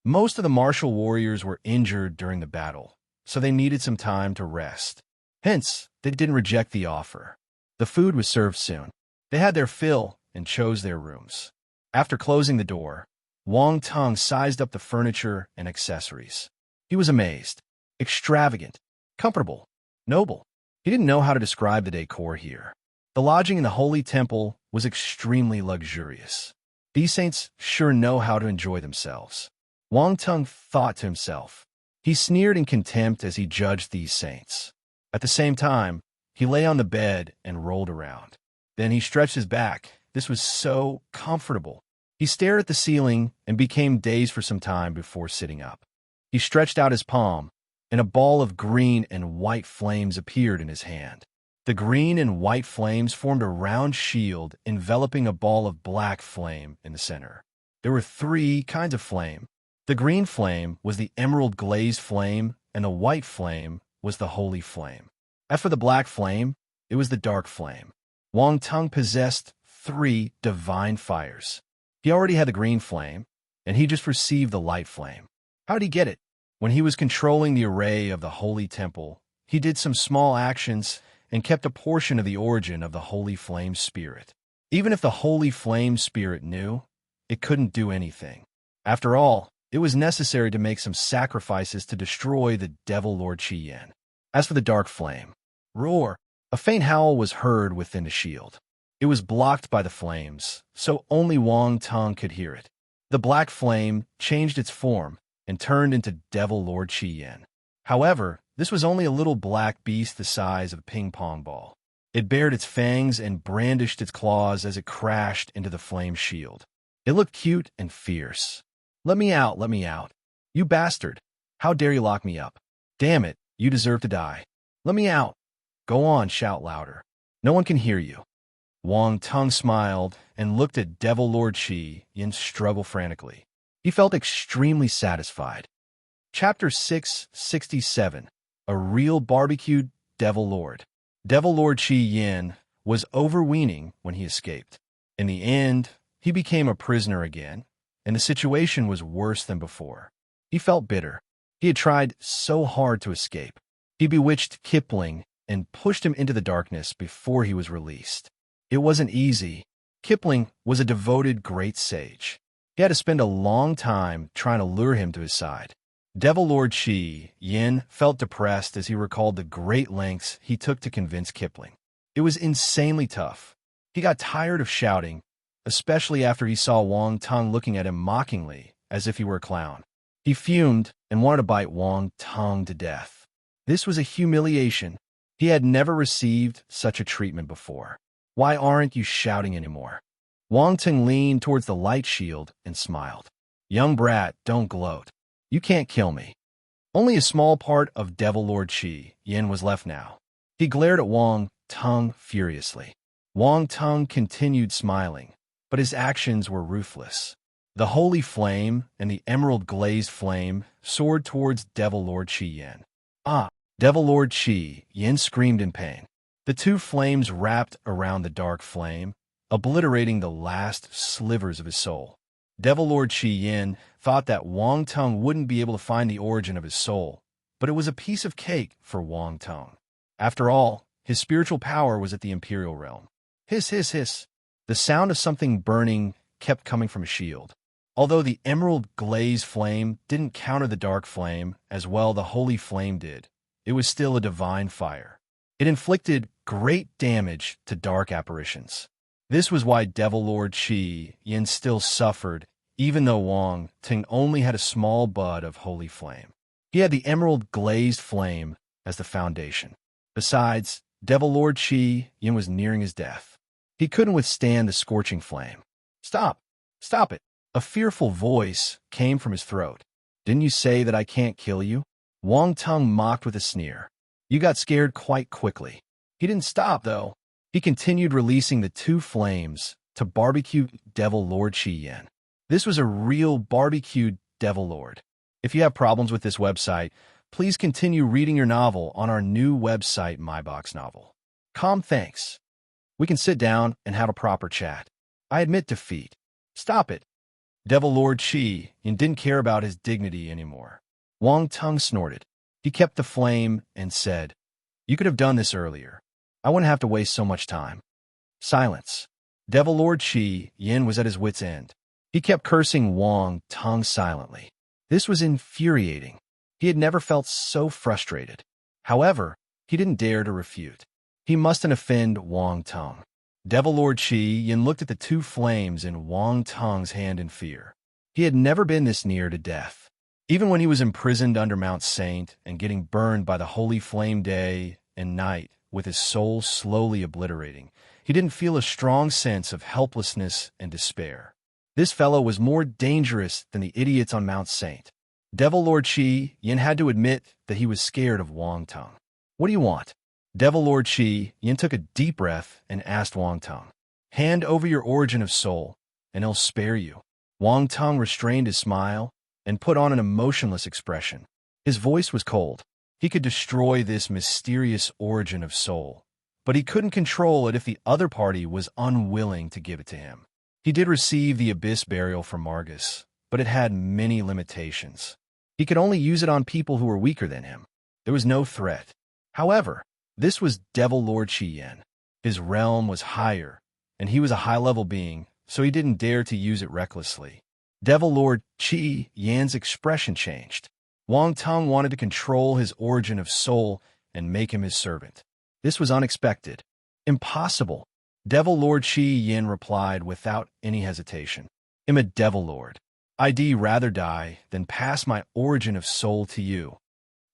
Most of the martial warriors were injured during the battle, so they needed some time to rest. Hence, they didn't reject the offer. The food was served soon. They had their fill and chose their rooms. After closing the door, Wang Tung sized up the furniture and accessories. He was amazed. Extravagant, comfortable, noble. He didn't know how to describe the decor here. The lodging in the Holy Temple was extremely luxurious. These saints sure know how to enjoy themselves. Wang Tung thought to himself. He sneered in contempt as he judged these saints. At the same time, he lay on the bed and rolled around. Then he stretched his back. This was so comfortable. He stared at the ceiling and became dazed for some time before sitting up. He stretched out his palm, and a ball of green and white flames appeared in his hand. The green and white flames formed a round shield enveloping a ball of black flame in the center. There were 3 kinds of flame. The green flame was the emerald glazed flame, and the white flame was the holy flame. As for the black flame, it was the dark flame. Wang Tung possessed 3 divine fires. He already had the green flame, and he just received the light flame. How did he get it? When he was controlling the array of the Holy Temple, he did some small actions and kept a portion of the origin of the Holy Flame Spirit. Even if the Holy Flame Spirit knew, it couldn't do anything. After all, it was necessary to make some sacrifices to destroy the Devil Lord Qi Yan. As for the dark flame, roar, a faint howl was heard within the shield. It was blocked by the flames, so only Wang Tung could hear it. The black flame changed its form and turned into Devil Lord Qi Yan. However, this was only a little black beast the size of a ping-pong ball. It bared its fangs and brandished its claws as it crashed into the flame shield. It looked cute and fierce. Let me out, let me out. You bastard. How dare you lock me up? Damn it, you deserve to die. Let me out. Go on, shout louder. No one can hear you. Wang Tung smiled and looked at Devil Lord Qi Yan struggle frantically. He felt extremely satisfied. Chapter 667. A Real Barbecued Devil Lord. Devil Lord Qi Yan was overweening when he escaped. In the end, he became a prisoner again, and the situation was worse than before. He felt bitter. He had tried so hard to escape. He bewitched Kipling and pushed him into the darkness before he was released. It wasn't easy. Kipling was a devoted great sage. He had to spend a long time trying to lure him to his side. Devil Lord Qi Yan felt depressed as he recalled the great lengths he took to convince Kipling. It was insanely tough. He got tired of shouting, especially after he saw Wang Tung looking at him mockingly, as if he were a clown. He fumed and wanted to bite Wang Tung to death. This was a humiliation. He had never received such a treatment before. Why aren't you shouting anymore? Wang Tung leaned towards the light shield and smiled. Young brat, don't gloat. You can't kill me. Only a small part of Devil Lord Qi Yan was left now. He glared at Wang Tung furiously. Wang Tung continued smiling, but his actions were ruthless. The holy flame and the emerald glazed flame soared towards Devil Lord Qi Yan. Ah! Devil Lord Qi Yan screamed in pain. The 2 flames wrapped around the dark flame, obliterating the last slivers of his soul. Devil Lord Qi Yan thought that Wang Tung wouldn't be able to find the origin of his soul, but it was a piece of cake for Wang Tung. After all, his spiritual power was at the Imperial Realm. Hiss, hiss, hiss. The sound of something burning kept coming from a shield. Although the emerald glazed flame didn't counter the dark flame as well the holy flame did, it was still a divine fire. It inflicted great damage to dark apparitions. This was why Devil Lord Qi Yan still suffered, even though Wang Tung only had a small bud of holy flame. He had the emerald glazed flame as the foundation. Besides, Devil Lord Qi Yan was nearing his death. He couldn't withstand the scorching flame. Stop! Stop it! A fearful voice came from his throat. Didn't you say that I can't kill you? Wang Tung mocked with a sneer. You got scared quite quickly. He didn't stop, though. He continued releasing the two flames to barbecue Devil Lord Chi Yin. This was a real barbecued Devil Lord. If you have problems with this website, please continue reading your novel on our new website, MyBox Novel. Calm, thanks. We can sit down and have a proper chat. I admit defeat. Stop it. Devil Lord Chi Yin didn't care about his dignity anymore. Wang Tung snorted. He kept the flame and said, "You could have done this earlier. I wouldn't have to waste so much time." Silence. Devil Lord Chi Yin was at his wit's end. He kept cursing Wang Tung silently. This was infuriating. He had never felt so frustrated. However, he didn't dare to refute. He mustn't offend Wang Tung. Devil Lord Chi Yin looked at the two flames in Wang Tung's hand in fear. He had never been this near to death. Even when he was imprisoned under Mount Saint and getting burned by the holy flame day and night, with his soul slowly obliterating, he didn't feel a strong sense of helplessness and despair. This fellow was more dangerous than the idiots on Mount Saint. Devil Lord Chi Yin had to admit that he was scared of Wang Tung. "What do you want?" Devil Lord Chi Yin took a deep breath and asked Wang Tung. "Hand over your origin of soul, and he'll spare you." Wang Tung restrained his smile and put on an emotionless expression. His voice was cold. He could destroy this mysterious origin of soul, but he couldn't control it if the other party was unwilling to give it to him. He did receive the Abyss Burial from Margus, but it had many limitations. He could only use it on people who were weaker than him. There was no threat. However, this was Devil Lord Chi Yin. His realm was higher, and he was a high-level being, so he didn't dare to use it recklessly. Devil Lord Chi Yin's expression changed. Wang Tung wanted to control his origin of soul and make him his servant. This was unexpected. Impossible. Devil Lord Chi Yin replied without any hesitation. "I'm a Devil Lord. I'd rather die than pass my origin of soul to you."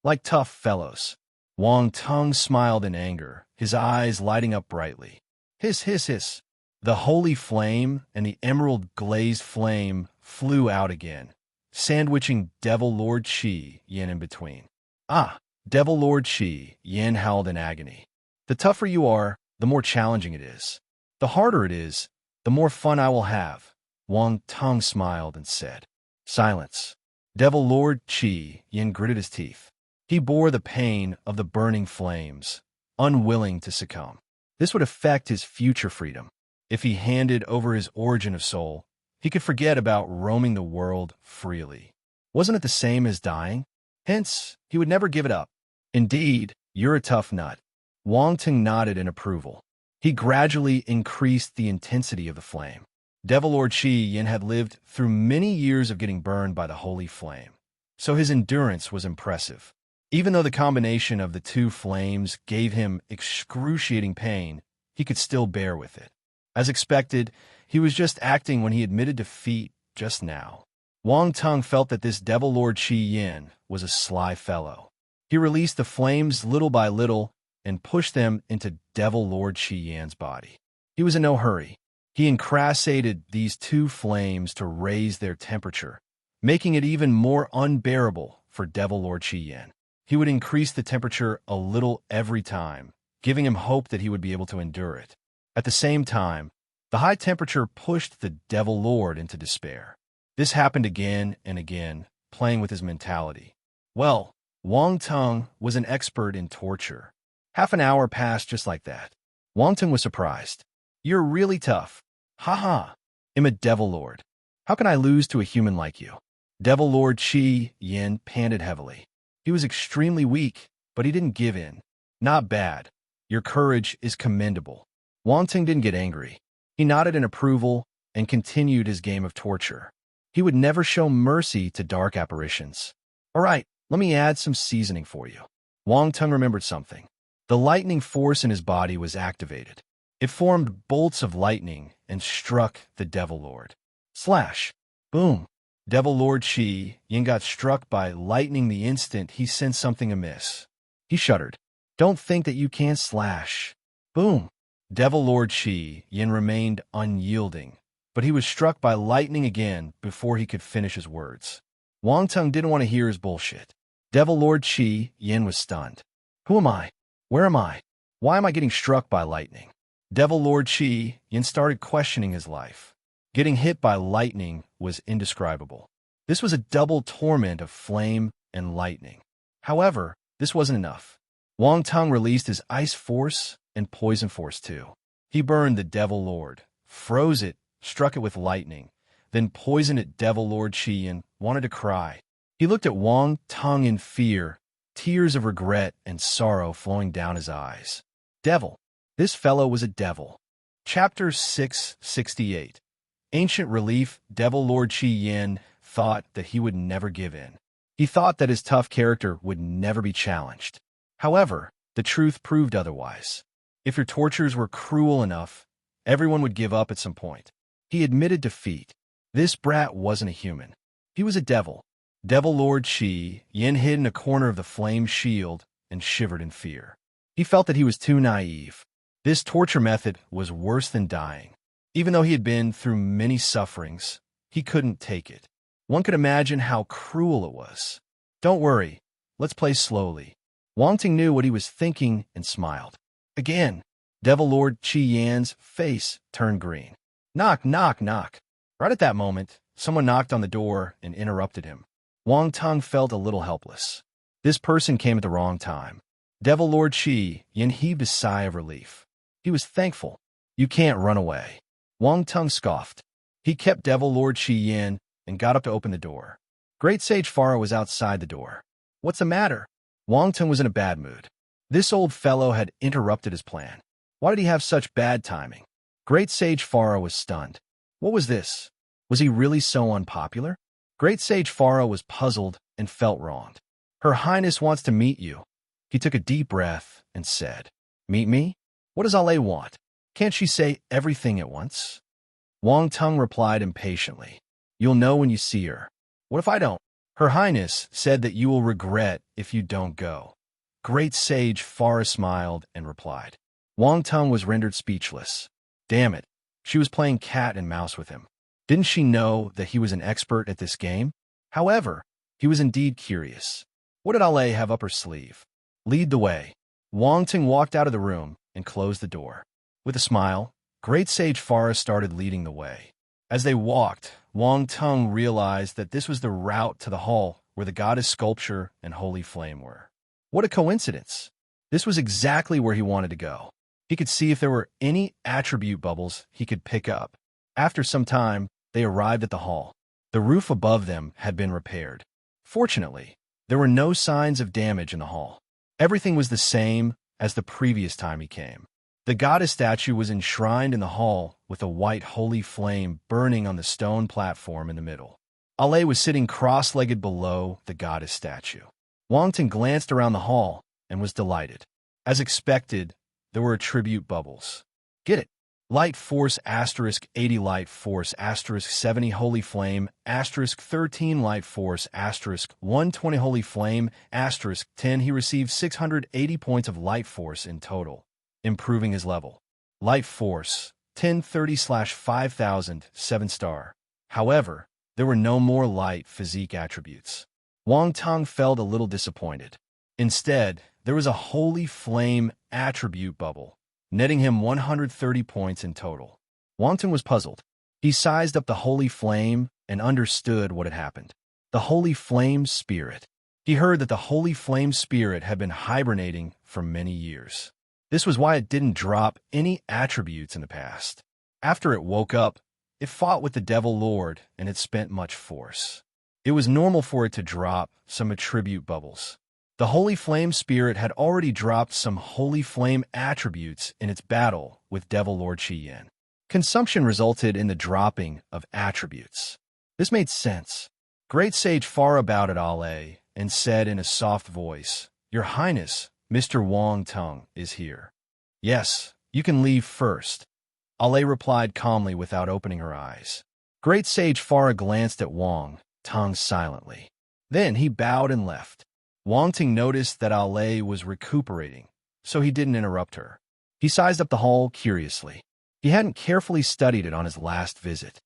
Like tough fellows. Wang Tung smiled in anger, his eyes lighting up brightly. Hiss, hiss, hiss. The holy flame and the emerald-glazed flame flew out again, sandwiching Devil Lord Chi Yin in between. "Ah!" Devil Lord Chi Yin howled in agony. "The tougher you are, the more challenging it is. The harder it is, the more fun I will have." Wang Tung smiled and said. Silence. Devil Lord Chi Yin gritted his teeth. He bore the pain of the burning flames, unwilling to succumb. This would affect his future freedom. If he handed over his origin of soul, he could forget about roaming the world freely. Wasn't it the same as dying? Hence, he would never give it up. "Indeed, you're a tough nut." Wang Tung nodded in approval. He gradually increased the intensity of the flame. Devil Lord Chi Yin had lived through many years of getting burned by the holy flame, so his endurance was impressive. Even though the combination of the two flames gave him excruciating pain, he could still bear with it. As expected, he was just acting when he admitted defeat just now. Wang Tung felt that this Devil Lord Chi Yin was a sly fellow. He released the flames little by little and pushed them into Devil Lord Chi Yin's body. He was in no hurry. He incrassated these two flames to raise their temperature, making it even more unbearable for Devil Lord Chi Yin. He would increase the temperature a little every time, giving him hope that he would be able to endure it. At the same time, the high temperature pushed the Devil Lord into despair. This happened again and again, playing with his mentality. Well, Wang Tung was an expert in torture. Half an hour passed just like that. Wang Tung was surprised. "You're really tough." "Ha ha. I'm a Devil Lord. How can I lose to a human like you?" Devil Lord Chi Yin panted heavily. He was extremely weak, but he didn't give in. "Not bad. Your courage is commendable." Wang Tung didn't get angry. He nodded in approval and continued his game of torture. He would never show mercy to dark apparitions. "All right, let me add some seasoning for you." Wang Tung remembered something. The lightning force in his body was activated. It formed bolts of lightning and struck the Devil Lord. Slash! Boom! Devil Lord Chi Yin got struck by lightning the instant he sensed something amiss. He shuddered. "Don't think that you can't slash." Boom! Devil Lord Chi Yin remained unyielding, but he was struck by lightning again before he could finish his words. Wang Tung didn't want to hear his bullshit. Devil Lord Chi Yin was stunned. "Who am I? Where am I? Why am I getting struck by lightning? Devil Lord Chi Yin started questioning his life. Getting hit by lightning was indescribable. This was a double torment of flame and lightning. However, this wasn't enough. Wang Tong released his ice force and poison force too. He burned the Devil Lord, froze it, struck it with lightning, then poisoned it. Devil Lord Chi Yin wanted to cry. He looked at Wang Tong in fear, tears of regret and sorrow flowing down his eyes. Devil. This fellow was a devil. Chapter 668. Ancient Relief. Devil Lord Chi Yin thought that he would never give in. He thought that his tough character would never be challenged. However, the truth proved otherwise. If your tortures were cruel enough, everyone would give up at some point. He admitted defeat. This brat wasn't a human. He was a devil. Devil Lord Chi Yin hid in a corner of the flame shield and shivered in fear. He felt that he was too naive. This torture method was worse than dying. Even though he had been through many sufferings, he couldn't take it. One could imagine how cruel it was. Don't worry, let's play slowly. Wang Ting knew what he was thinking and smiled. Again, Devil Lord Chi Yan's face turned green. Knock, knock, knock. Right at that moment, someone knocked on the door and interrupted him. Wang Tong felt a little helpless. This person came at the wrong time. Devil Lord Chi Yin heaved a sigh of relief. He was thankful. You can't run away. Wang Tong scoffed. He kept Devil Lord Chi Yin and got up to open the door. Great Sage Pharaoh was outside the door. What's the matter? Wang Tong was in a bad mood. This old fellow had interrupted his plan. Why did he have such bad timing? Great Sage Pharaoh was stunned. What was this? Was he really so unpopular? Great Sage Pharaoh was puzzled and felt wronged. Her Highness wants to meet you. He took a deep breath and said, Meet me? What does Ale want? Can't she say everything at once? Wang Tong replied impatiently. You'll know when you see her. What if I don't? Her Highness said that you will regret if you don't go. Great Sage Pharaoh smiled and replied. Wang Tong was rendered speechless. Damn it, she was playing cat and mouse with him. Didn't she know that he was an expert at this game? However, he was indeed curious. What did Ale have up her sleeve? Lead the way. Wang Tong walked out of the room and closed the door. With a smile, Great Sage Pharaoh started leading the way. As they walked, Wang Tong realized that this was the route to the hall where the goddess sculpture and holy flame were. What a coincidence! This was exactly where he wanted to go. He could see if there were any attribute bubbles he could pick up. After some time, they arrived at the hall. The roof above them had been repaired. Fortunately, there were no signs of damage in the hall. Everything was the same as the previous time he came. The goddess statue was enshrined in the hall with a white holy flame burning on the stone platform in the middle. Ale was sitting cross-legged below the goddess statue. Wang Tong glanced around the hall and was delighted. As expected, there were attribute bubbles. Get it? Light Force *80 Light Force *70 Holy Flame *13 Light Force *120 Holy Flame *10. He received 680 points of Light Force in total, improving his level. Light Force 1030/5000 7-star. However, there were no more light physique attributes. Wang Tong felt a little disappointed. Instead, there was a Holy Flame attribute bubble, netting him 130 points in total. Wang Tong was puzzled. He sized up the Holy Flame and understood what had happened. The Holy Flame Spirit. He heard that the Holy Flame Spirit had been hibernating for many years. This was why it didn't drop any attributes in the past. After it woke up, it fought with the Devil Lord and it spent much force. It was normal for it to drop some attribute bubbles. The Holy Flame Spirit had already dropped some Holy Flame attributes in its battle with Devil Lord Chi Yin. Consumption resulted in the dropping of attributes. This made sense. Great Sage Pharaoh bowed at Ale and said in a soft voice, Your Highness, Mr. Wang Tong is here. Yes, you can leave first. Ale replied calmly without opening her eyes. Great Sage Pharaoh glanced at Wang Tong silently. Then he bowed and left. Wang Tong noticed that Ale was recuperating, so he didn't interrupt her. He sized up the hall curiously. He hadn't carefully studied it on his last visit.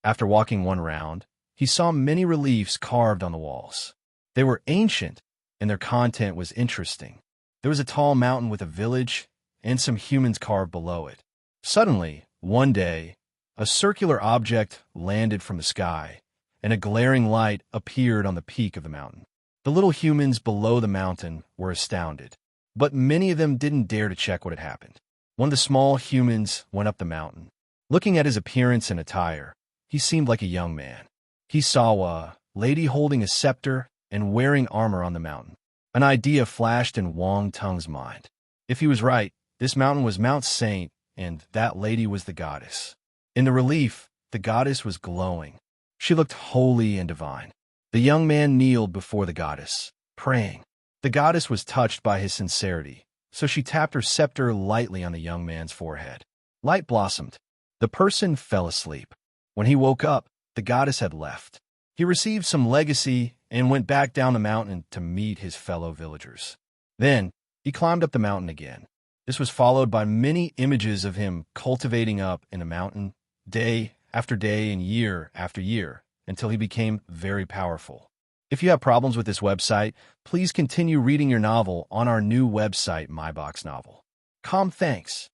After walking one round, he saw many reliefs carved on the walls. They were ancient, and their content was interesting. There was a tall mountain with a village, and some humans carved below it. Suddenly, one day, a circular object landed from the sky, and a glaring light appeared on the peak of the mountain. The little humans below the mountain were astounded, but many of them didn't dare to check what had happened. One of the small humans went up the mountain. Looking at his appearance and attire, he seemed like a young man. He saw a lady holding a scepter and wearing armor on the mountain. An idea flashed in Wang Tung's mind. If he was right, this mountain was Mount Saint, and that lady was the goddess. In the relief, the goddess was glowing. She looked holy and divine. The young man kneeled before the goddess, praying. The goddess was touched by his sincerity, so she tapped her scepter lightly on the young man's forehead. Light blossomed. The person fell asleep. When he woke up, the goddess had left. He received some legacy and went back down the mountain to meet his fellow villagers. Then, he climbed up the mountain again. This was followed by many images of him cultivating up in the mountain, day after day and year after year, until he became very powerful. If you have problems with this website, please continue reading your novel on our new website, MyBox Novel. Thanks.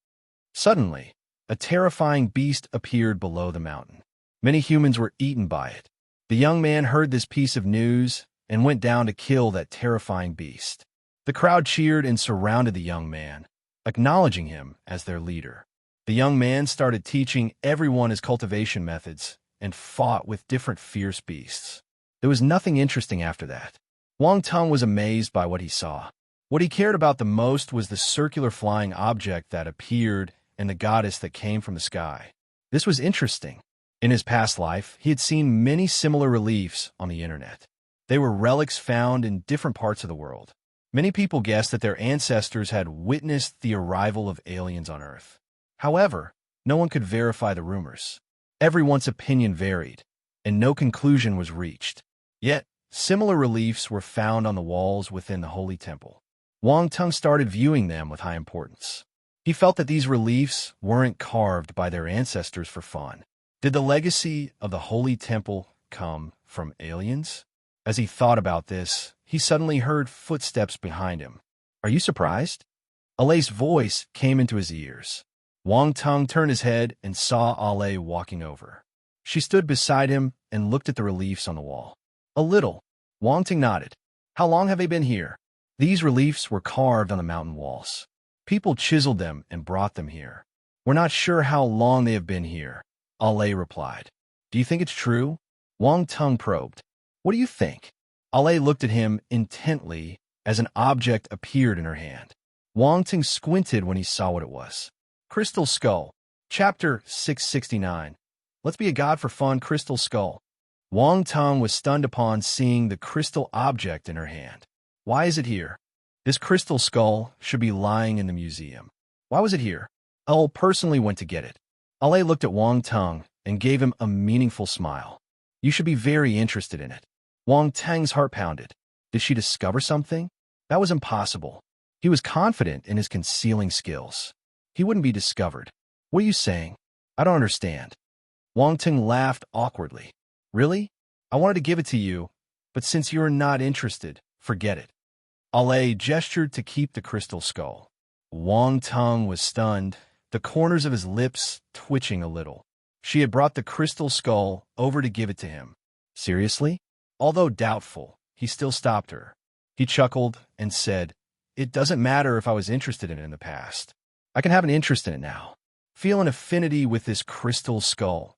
Suddenly, a terrifying beast appeared below the mountain. Many humans were eaten by it. The young man heard this piece of news and went down to kill that terrifying beast. The crowd cheered and surrounded the young man, acknowledging him as their leader. The young man started teaching everyone his cultivation methods and fought with different fierce beasts. There was nothing interesting after that. Wang Tung was amazed by what he saw. What he cared about the most was the circular flying object that appeared and the goddess that came from the sky. This was interesting. In his past life, he had seen many similar reliefs on the internet. They were relics found in different parts of the world. Many people guessed that their ancestors had witnessed the arrival of aliens on Earth. However, no one could verify the rumors. Everyone's opinion varied, and no conclusion was reached. Yet, similar reliefs were found on the walls within the Holy Temple. Wang Tung started viewing them with high importance. He felt that these reliefs weren't carved by their ancestors for fun. Did the legacy of the Holy Temple come from aliens? As he thought about this, he suddenly heard footsteps behind him. Are you surprised? Alei's voice came into his ears. Wang Tung turned his head and saw Alei walking over. She stood beside him and looked at the reliefs on the wall. A little. Wang Tung nodded. How long have they been here? These reliefs were carved on the mountain walls. People chiseled them and brought them here. We're not sure how long they have been here, Alei replied. Do you think it's true? Wang Tung probed. What do you think? Alei looked at him intently as an object appeared in her hand. Wang Tung squinted when he saw what it was. Crystal Skull. Chapter 669. Let's be a god for fun, Crystal Skull. Wang Tung was stunned upon seeing the crystal object in her hand. Why is it here? This crystal skull should be lying in the museum. Why was it here? Al personally went to get it. Alei looked at Wang Tung and gave him a meaningful smile. You should be very interested in it. Wang Tung's heart pounded. Did she discover something? That was impossible. He was confident in his concealing skills. He wouldn't be discovered. What are you saying? I don't understand. Wang Tung laughed awkwardly. Really? I wanted to give it to you, but since you're not interested, forget it. Alei gestured to keep the crystal skull. Wang Tung was stunned, the corners of his lips twitching a little. She had brought the crystal skull over to give it to him. Seriously? Although doubtful, he still stopped her. He chuckled and said, It doesn't matter if I was interested in it in the past. I can have an interest in it now. Feel an affinity with this crystal skull.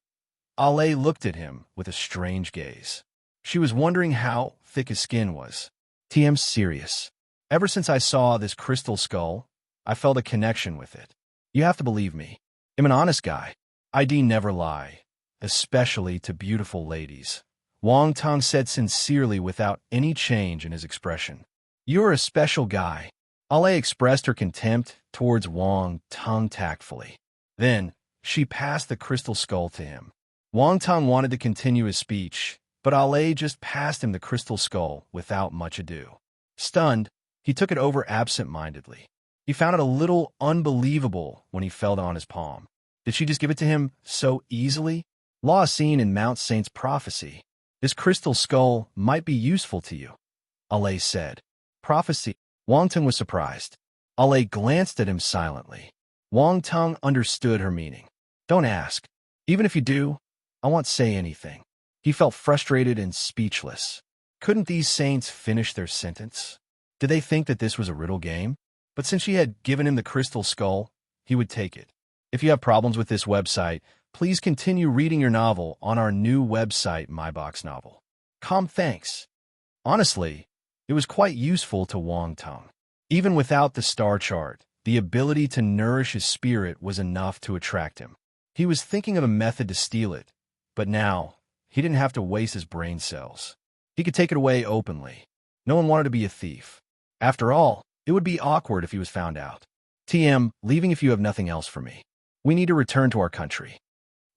Alei looked at him with a strange gaze. She was wondering how thick his skin was. TM's serious. Ever since I saw this crystal skull, I felt a connection with it. You have to believe me. I'm an honest guy. I never lie, especially to beautiful ladies. Wang Tung said sincerely without any change in his expression. You're a special guy. Alei expressed her contempt towards Wang Tung tactfully. Then, she passed the crystal skull to him. Wang Tung wanted to continue his speech, but Alei just passed him the crystal skull without much ado. Stunned, he took it over absent-mindedly. He found it a little unbelievable when he felt it on his palm. Did she just give it to him so easily? Law seen in Mount Saint's prophecy. This crystal skull might be useful to you, Alei said. Prophecy? Wang Tung was surprised. Ale glanced at him silently. Wang Tung understood her meaning. Don't ask. Even if you do, I won't say anything. He felt frustrated and speechless. Couldn't these saints finish their sentence? Did they think that this was a riddle game? But since she had given him the crystal skull, he would take it. If you have problems with this website, please continue reading your novel on our new website, MyBox Novel. Thanks. Honestly, it was quite useful to Wang Tung. Even without the star chart, the ability to nourish his spirit was enough to attract him. He was thinking of a method to steal it, but now he didn't have to waste his brain cells. He could take it away openly. No one wanted to be a thief. After all, it would be awkward if he was found out. TM, leaving if you have nothing else for me. We need to return to our country.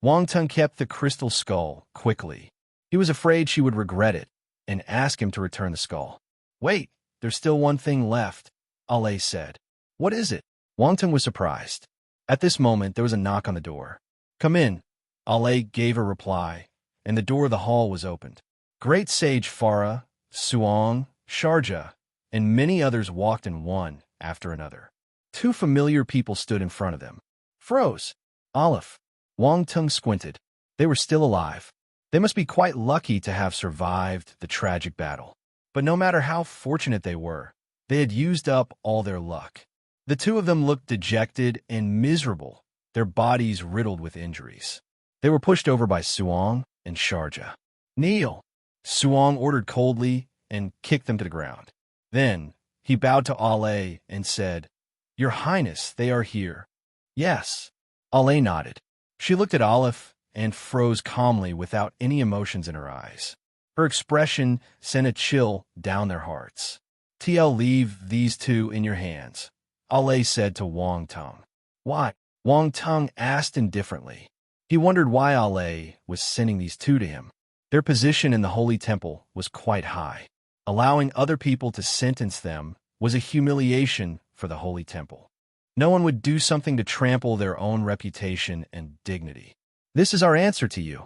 Wang Tung kept the crystal skull quickly. He was afraid she would regret it and ask him to return the skull. Wait, there's still one thing left, Ale said. What is it? Wang Tung was surprised. At this moment, there was a knock on the door. Come in, Ale gave a reply, and the door of the hall was opened. Great Sage Farah, Suong, Sharjah, and many others walked in one after another. Two familiar people stood in front of them. Froze. Aleph. Wang Tung squinted. They were still alive. They must be quite lucky to have survived the tragic battle. But no matter how fortunate they were, they had used up all their luck. The two of them looked dejected and miserable, their bodies riddled with injuries. They were pushed over by Suong and Sharjah. Kneel, Suong ordered coldly and kicked them to the ground. Then he bowed to Ale and said, Your Highness, they are here. Yes. Ale nodded. She looked at Aleph and froze calmly without any emotions in her eyes. Her expression sent a chill down their hearts. TL, leave these two in your hands, Ale said to Wang Tung. Why? Wang Tung asked indifferently. He wondered why Ale was sending these two to him. Their position in the Holy Temple was quite high. Allowing other people to sentence them was a humiliation for the Holy Temple. No one would do something to trample their own reputation and dignity. This is our answer to you,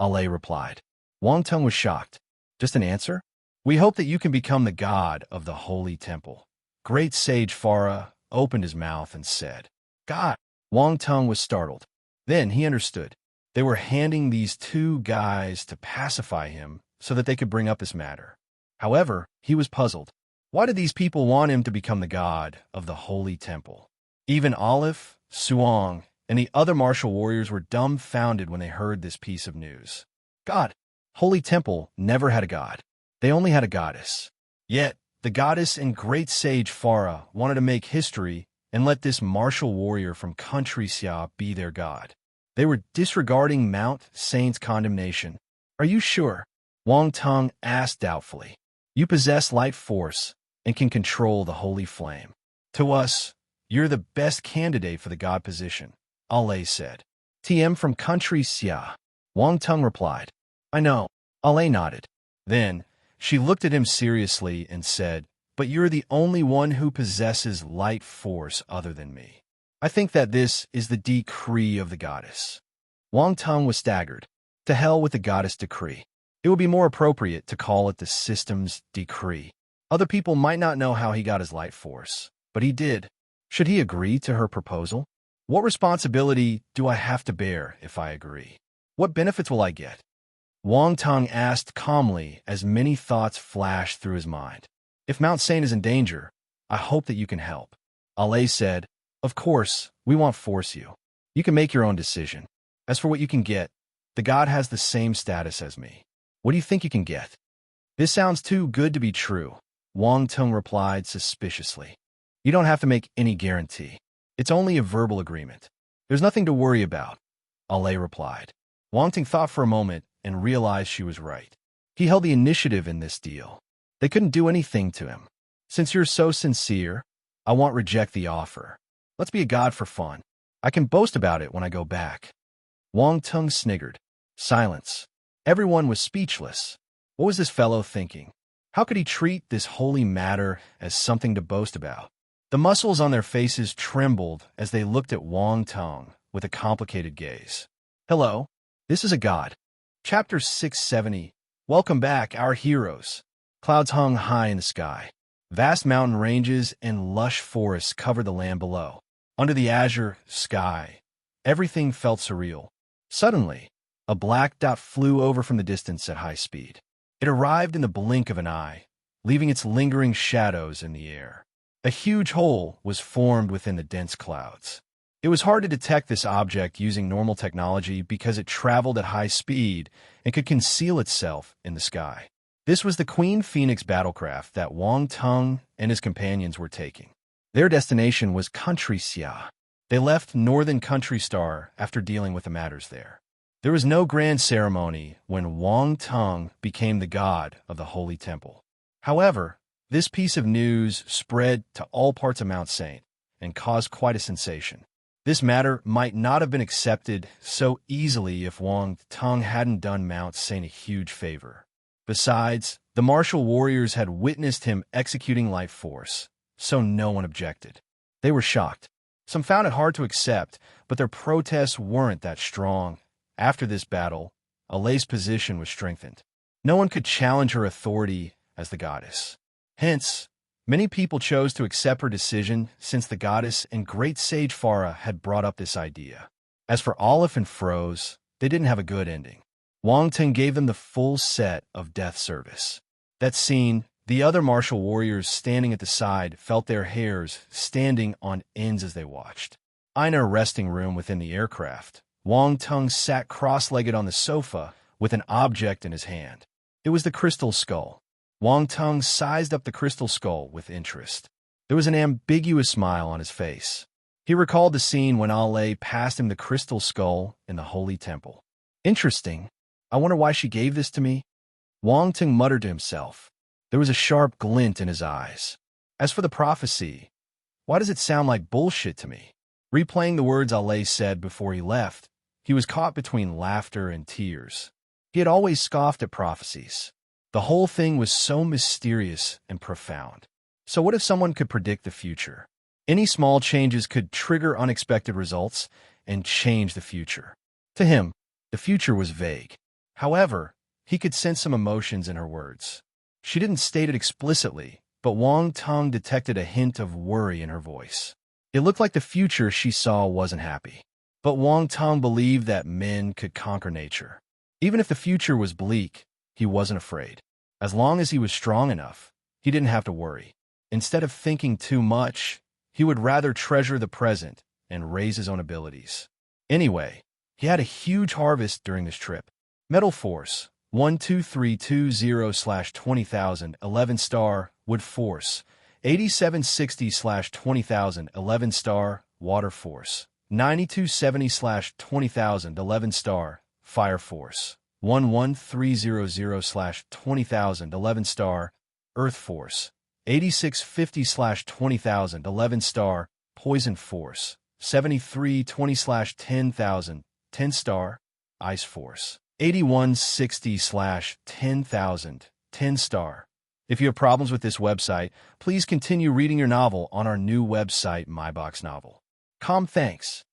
Ale replied. Wang Tung was shocked. Just an answer? We hope that you can become the god of the Holy Temple. Great Sage Farah opened his mouth and said, God. Wang Tung was startled. Then he understood. They were handing these two guys to pacify him so that they could bring up this matter. However, he was puzzled. Why did these people want him to become the god of the Holy Temple? Even Aleph, Suong, and the other martial warriors were dumbfounded when they heard this piece of news. God, Holy Temple never had a god. They only had a goddess. Yet, the goddess and great sage Farah wanted to make history and let this martial warrior from country Xia be their god. They were disregarding Mount Saint's condemnation. Are you sure? Wang Tung asked doubtfully. You possess light force and can control the holy flame. To us, you're the best candidate for the god position, Ale said. TM from country Xia. Wang Tung replied. I know. Ale nodded. Then, she looked at him seriously and said, But you're the only one who possesses light force other than me. I think that this is the decree of the goddess. Wang Tung was staggered. To hell with the goddess decree. It would be more appropriate to call it the system's decree. Other people might not know how he got his light force, but he did. Should he agree to her proposal? What responsibility do I have to bear if I agree? What benefits will I get? Wang Tung asked calmly as many thoughts flashed through his mind. If Mount Saint is in danger, I hope that you can help. Ale said, Of course, we won't force you. You can make your own decision. As for what you can get, the god has the same status as me. What do you think you can get? This sounds too good to be true, Wang Tung replied suspiciously. You don't have to make any guarantee. It's only a verbal agreement. There's nothing to worry about, Ale replied. Wang Tung thought for a moment and realized she was right. He held the initiative in this deal. They couldn't do anything to him. Since you're so sincere, I won't reject the offer. Let's be a god for fun. I can boast about it when I go back. Wang Tung sniggered. Silence. Everyone was speechless. What was this fellow thinking? How could he treat this holy matter as something to boast about? The muscles on their faces trembled as they looked at Wang Tung with a complicated gaze. Hello, this is a god. Chapter 670. Welcome back, our heroes. Clouds hung high in the sky. Vast mountain ranges and lush forests covered the land below. Under the azure sky, everything felt surreal. Suddenly, a black dot flew over from the distance at high speed. It arrived in the blink of an eye, leaving its lingering shadows in the air. A huge hole was formed within the dense clouds. It was hard to detect this object using normal technology because it traveled at high speed and could conceal itself in the sky. This was the Queen Phoenix battlecraft that Wang Tung and his companions were taking. Their destination was Country Xia. They left Northern Country Star after dealing with the matters there. There was no grand ceremony when Wang Tung became the god of the Holy Temple. However, this piece of news spread to all parts of Mount Saint and caused quite a sensation. This matter might not have been accepted so easily if Wang Tung hadn't done Mount Saint a huge favor. Besides, the martial warriors had witnessed him executing life force, so no one objected. They were shocked. Some found it hard to accept, but their protests weren't that strong. After this battle, Alei's position was strengthened. No one could challenge her authority as the goddess. Hence, many people chose to accept her decision since the goddess and great sage Farah had brought up this idea. As for Olive and Froze, they didn't have a good ending. Wang Tung gave them the full set of death service. That scene, the other martial warriors standing at the side felt their hairs standing on ends as they watched. In a resting room within the aircraft, Wang Tung sat cross-legged on the sofa with an object in his hand. It was the crystal skull. Wang Tung sized up the crystal skull with interest. There was an ambiguous smile on his face. He recalled the scene when Alei passed him the crystal skull in the Holy Temple. Interesting. I wonder why she gave this to me? Wang Tung muttered to himself. There was a sharp glint in his eyes. As for the prophecy, why does it sound like bullshit to me? Replaying the words Alei said before he left, he was caught between laughter and tears. He had always scoffed at prophecies. The whole thing was so mysterious and profound. So what if someone could predict the future? Any small changes could trigger unexpected results and change the future. To him, the future was vague. However, he could sense some emotions in her words. She didn't state it explicitly, but Wang Tung detected a hint of worry in her voice. It looked like the future she saw wasn't happy. But Wang Tung believed that men could conquer nature. Even if the future was bleak, he wasn't afraid. As long as he was strong enough, he didn't have to worry. Instead of thinking too much, he would rather treasure the present and raise his own abilities. Anyway, he had a huge harvest during this trip. Metal Force 12320/20,000 11 star. Wood Force 8760/20,000 11 star. Water Force 9270/20,000 11 star. Fire Force 11300/20,000 11 star. Earth Force 8650/20,000 11 star. Poison Force 7320/10,000 10 star. Ice Force 8160/10,000 10 star. If you have problems with this website, please continue reading your novel on our new website, MyBox Novel. Thanks.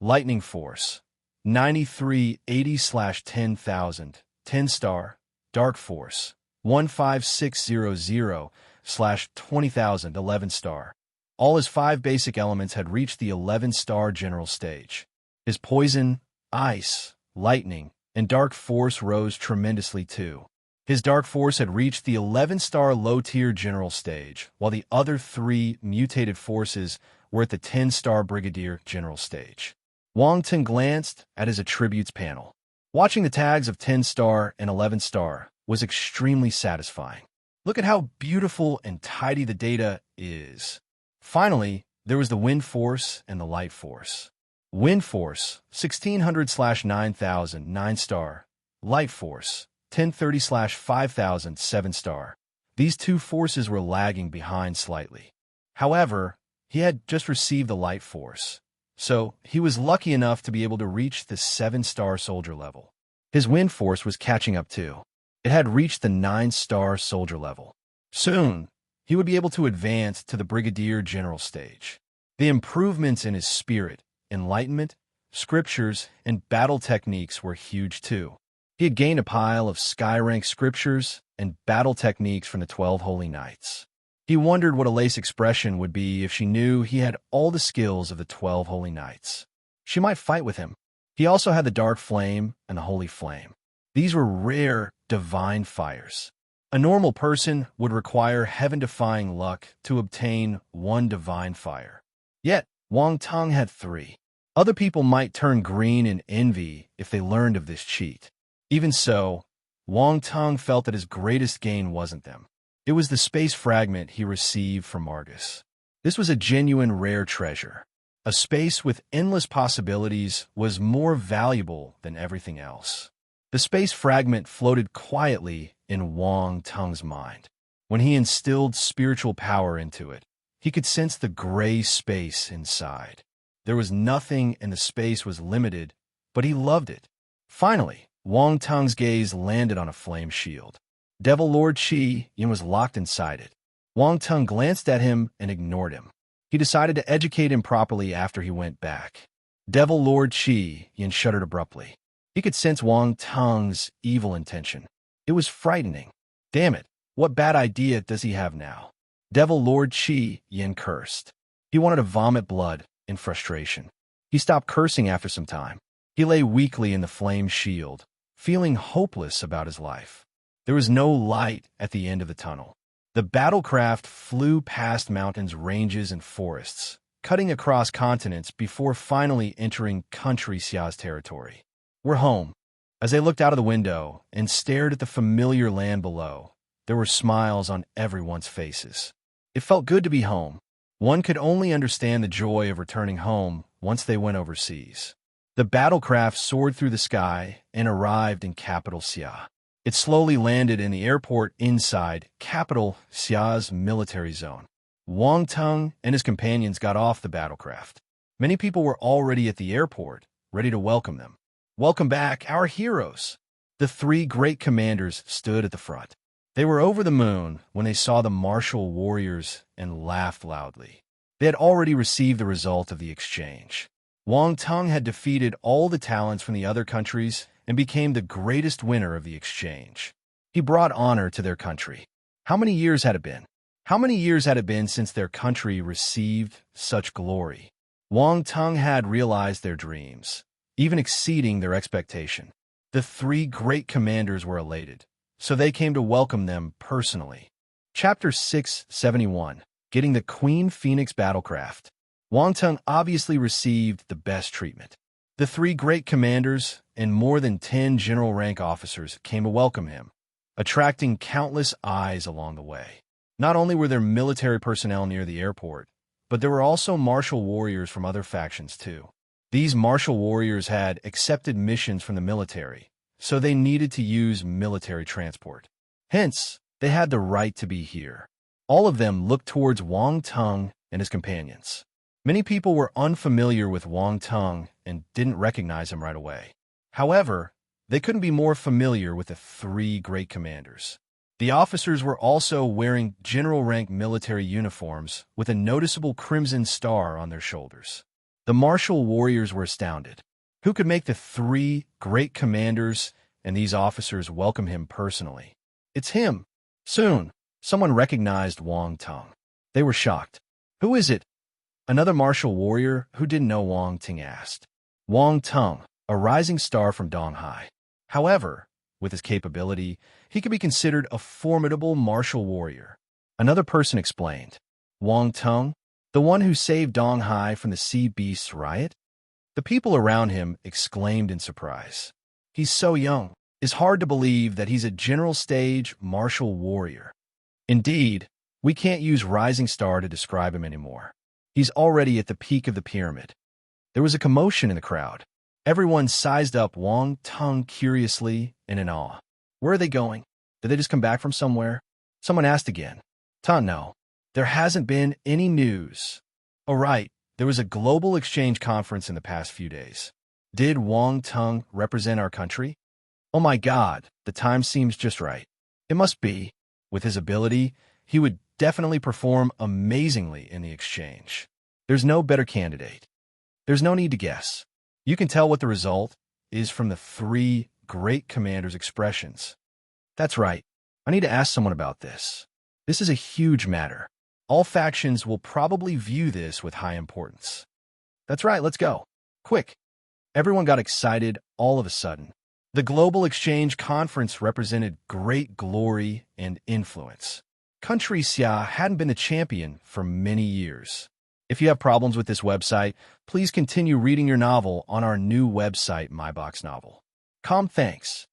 Lightning Force 9380/10,000 10 star. Dark Force 15600/20,000 11 star. All his 5 basic elements had reached the 11-star general stage. His poison, ice, lightning, and dark force rose tremendously too. His dark force had reached the 11-star low-tier general stage, while the other 3 mutated forces were at the 10-star brigadier general stage. Wang Tung glanced at his attributes panel. Watching the tags of 10-star and 11-star was extremely satisfying. Look at how beautiful and tidy the data is. Finally, there was the wind force and the light force. Wind Force 1600/9000 9 star. Light Force 1030/5000 7 star. These 2 forces were lagging behind slightly. However, he had just received the Light Force, so he was lucky enough to be able to reach the 7-star soldier level. His Wind Force was catching up too. It had reached the 9-star soldier level. Soon, he would be able to advance to the brigadier general stage. The improvements in his spirit, enlightenment, scriptures, and battle techniques were huge too. He had gained a pile of sky-rank scriptures and battle techniques from the 12 Holy Knights. He wondered what Alace's expression would be if she knew he had all the skills of the 12 holy knights. She might fight with him. He also had the dark flame and the holy flame. These were rare, divine fires. A normal person would require heaven-defying luck to obtain one divine fire. Yet, Wang Teng had 3. Other people might turn green in envy if they learned of this cheat. Even so, Wang Teng felt that his greatest gain wasn't them. It was the space fragment he received from Argus. This was a genuine rare treasure. A space with endless possibilities was more valuable than everything else. The space fragment floated quietly in Wang Teng's mind. When he instilled spiritual power into it, he could sense the gray space inside. There was nothing and the space was limited, but he loved it. Finally, Wang Teng's gaze landed on a flame shield. Devil Lord Qi Yin was locked inside it. Wang Teng glanced at him and ignored him. He decided to educate him properly after he went back. Devil Lord Qi Yin shuddered abruptly. He could sense Wang Teng's evil intention. It was frightening. Damn it, what bad idea does he have now? Devil Lord Qi Yin cursed. He wanted to vomit blood in frustration. He stopped cursing after some time. He lay weakly in the flame shield, feeling hopeless about his life. There was no light at the end of the tunnel. The battlecraft flew past mountains, ranges, and forests, cutting across continents before finally entering Country Xia's territory. We're home. As they looked out of the window and stared at the familiar land below, there were smiles on everyone's faces. It felt good to be home. One could only understand the joy of returning home once they went overseas. The battlecraft soared through the sky and arrived in capital Xia. It slowly landed in the airport inside capital Xia's military zone. Wang Teng and his companions got off the battlecraft. Many people were already at the airport, ready to welcome them. Welcome back, our heroes! The 3 great commanders stood at the front. They were over the moon when they saw the martial warriors and laughed loudly. They had already received the result of the exchange. Wang Teng had defeated all the talents from the other countries and became the greatest winner of the exchange. He brought honor to their country. How many years had it been? How many years had it been since their country received such glory? Wang Teng had realized their dreams, even exceeding their expectation. The 3 great commanders were elated, so they came to welcome them personally. Chapter 671, Getting the Queen Phoenix Battlecraft. Wang Teng obviously received the best treatment. The 3 great commanders and more than 10 general-rank officers came to welcome him, attracting countless eyes along the way. Not only were there military personnel near the airport, but there were also martial warriors from other factions too. These martial warriors had accepted missions from the military, so they needed to use military transport. Hence, they had the right to be here. All of them looked towards Wang Teng and his companions. Many people were unfamiliar with Wang Teng and didn't recognize him right away. However, they couldn't be more familiar with the 3 great commanders. The officers were also wearing general-rank military uniforms with a noticeable crimson star on their shoulders. The martial warriors were astounded. Who could make the 3 great commanders and these officers welcome him personally? It's him. Soon, someone recognized Wang Teng. They were shocked. Who is it? Another martial warrior who didn't know Wang Teng asked. Wang Teng, a rising star from Donghai. However, with his capability, he could be considered a formidable martial warrior. Another person explained. Wang Teng, the one who saved Donghai from the sea beast's riot? The people around him exclaimed in surprise. He's so young. It's hard to believe that he's a general stage martial warrior. Indeed, we can't use rising star to describe him anymore. He's already at the peak of the pyramid. There was a commotion in the crowd. Everyone sized up Wang Teng curiously and in awe. Where are they going? Did they just come back from somewhere? Someone asked again. No, there hasn't been any news. Oh right, there was a global exchange conference in the past few days. Did Wang Teng represent our country? Oh my God, the time seems just right. It must be. With his ability, he would definitely perform amazingly in the exchange. There's no better candidate. There's no need to guess. You can tell what the result is from the 3 great commanders' expressions. That's right. I need to ask someone about this. This is a huge matter. All factions will probably view this with high importance. That's right, let's go. Quick. Everyone got excited all of a sudden. The Global Exchange Conference represented great glory and influence. Country Xia hadn't been the champion for many years. If you have problems with this website, please continue reading your novel on our new website, MyBox Novel. Thanks.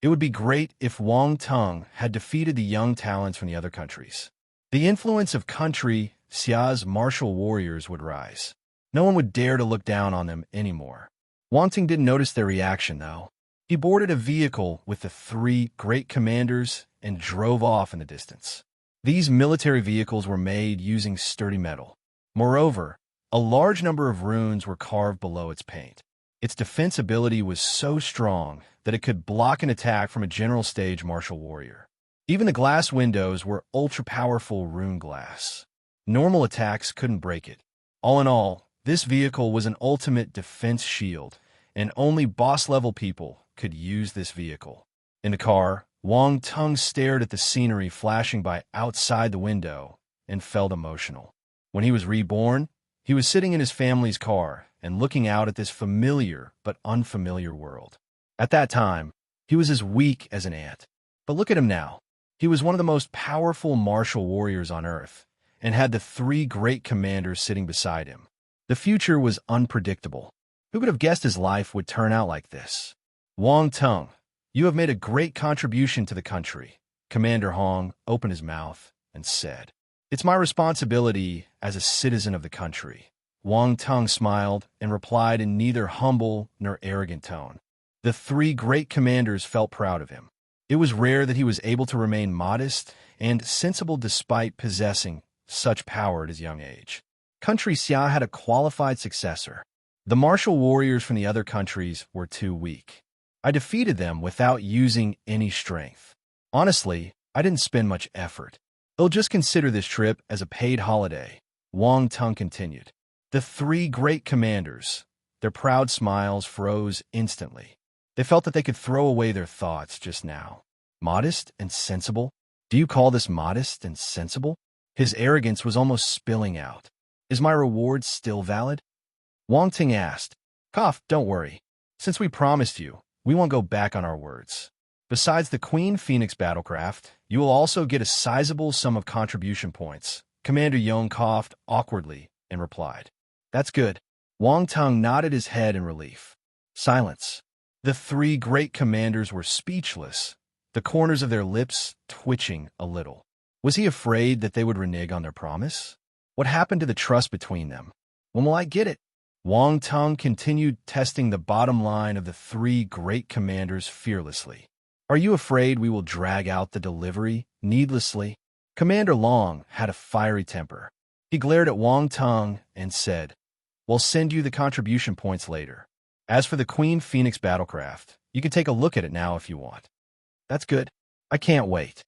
It would be great if Wang Tung had defeated the young talents from the other countries. The influence of Country Xia's martial warriors would rise. No one would dare to look down on them anymore. Wang Tung didn't notice their reaction, though. He boarded a vehicle with the 3 great commanders and drove off in the distance. These military vehicles were made using sturdy metal. Moreover, a large number of runes were carved below its paint. Its defense ability was so strong that it could block an attack from a general stage martial warrior. Even the glass windows were ultra-powerful rune glass. Normal attacks couldn't break it. All in all, this vehicle was an ultimate defense shield, and only boss-level people could use this vehicle. In the car, Wang Tung stared at the scenery flashing by outside the window and felt emotional. When he was reborn, he was sitting in his family's car and looking out at this familiar but unfamiliar world. At that time, he was as weak as an ant. But look at him now. He was one of the most powerful martial warriors on Earth and had the 3 great commanders sitting beside him. The future was unpredictable. Who could have guessed his life would turn out like this? Wang Tung, you have made a great contribution to the country. Commander Hong opened his mouth and said, "It's my responsibility as a citizen of the country." Wang Tung smiled and replied in neither humble nor arrogant tone. The 3 great commanders felt proud of him. It was rare that he was able to remain modest and sensible despite possessing such power at his young age. Country Xia had a qualified successor. The martial warriors from the other countries were too weak. I defeated them without using any strength. Honestly, I didn't spend much effort. They'll just consider this trip as a paid holiday, Wang Tung continued. The 3 great commanders, their proud smiles froze instantly. They felt that they could throw away their thoughts just now. Modest and sensible? Do you call this modest and sensible? His arrogance was almost spilling out. Is my reward still valid? Wang Tung asked. Don't worry. Since we promised you, we won't go back on our words. Besides the Queen Phoenix battlecraft, you will also get a sizable sum of contribution points. Commander Yong coughed awkwardly and replied. That's good. Wang Tung nodded his head in relief. Silence. The 3 great commanders were speechless, the corners of their lips twitching a little. Was he afraid that they would renege on their promise? What happened to the trust between them? When will I get it? Wang Tung continued testing the bottom line of the 3 great commanders fearlessly. Are you afraid we will drag out the delivery needlessly? Commander Long had a fiery temper. He glared at Wang Tung and said, We'll send you the contribution points later. As for the Queen Phoenix battlecraft, you can take a look at it now if you want. That's good. I can't wait.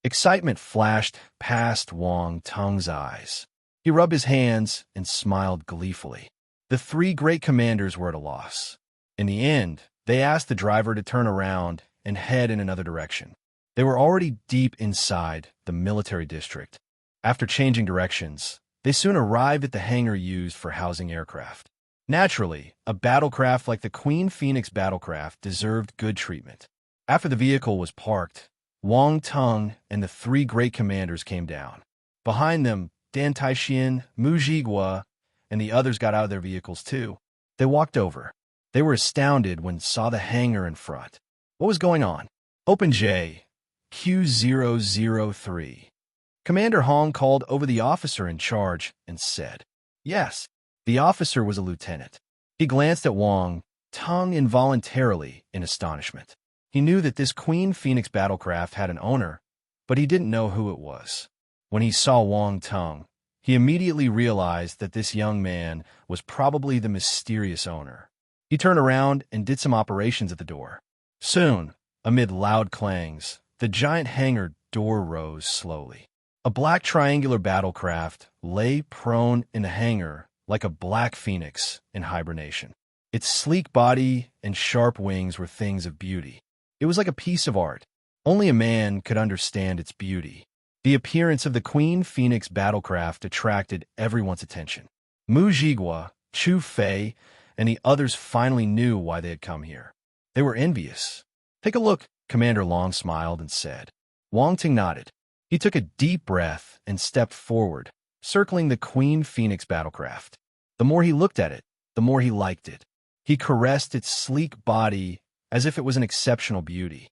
Excitement flashed past Wang Tung's eyes. He rubbed his hands and smiled gleefully. The 3 great commanders were at a loss. In the end, they asked the driver to turn around and head in another direction. They were already deep inside the military district. After changing directions, they soon arrived at the hangar used for housing aircraft. Naturally, a battlecraft like the Queen Phoenix battlecraft deserved good treatment. After the vehicle was parked, Wang Tung and the 3 great commanders came down. Behind them, Dan Taixin, Mu Jigua, and the others got out of their vehicles too. They walked over. They were astounded when saw the hangar in front. What was going on? Open J, Q003. Commander Hong called over the officer in charge and said, Yes. The officer was a lieutenant. He glanced at Wang Tung involuntarily in astonishment. He knew that this Queen Phoenix battlecraft had an owner, but he didn't know who it was. When he saw Wang Tung, he immediately realized that this young man was probably the mysterious owner. He turned around and did some operations at the door. Soon, amid loud clangs, the giant hangar door rose slowly. A black triangular battlecraft lay prone in the hangar like a black phoenix in hibernation. Its sleek body and sharp wings were things of beauty. It was like a piece of art. Only a man could understand its beauty. The appearance of the Queen Phoenix battlecraft attracted everyone's attention. Mu Jigua, Chu Fei, and the others finally knew why they had come here. They were envious. "Take a look," Commander Long smiled and said. Wang Ting nodded. He took a deep breath and stepped forward, circling the Queen Phoenix battlecraft. The more he looked at it, the more he liked it. He caressed its sleek body as if it was an exceptional beauty.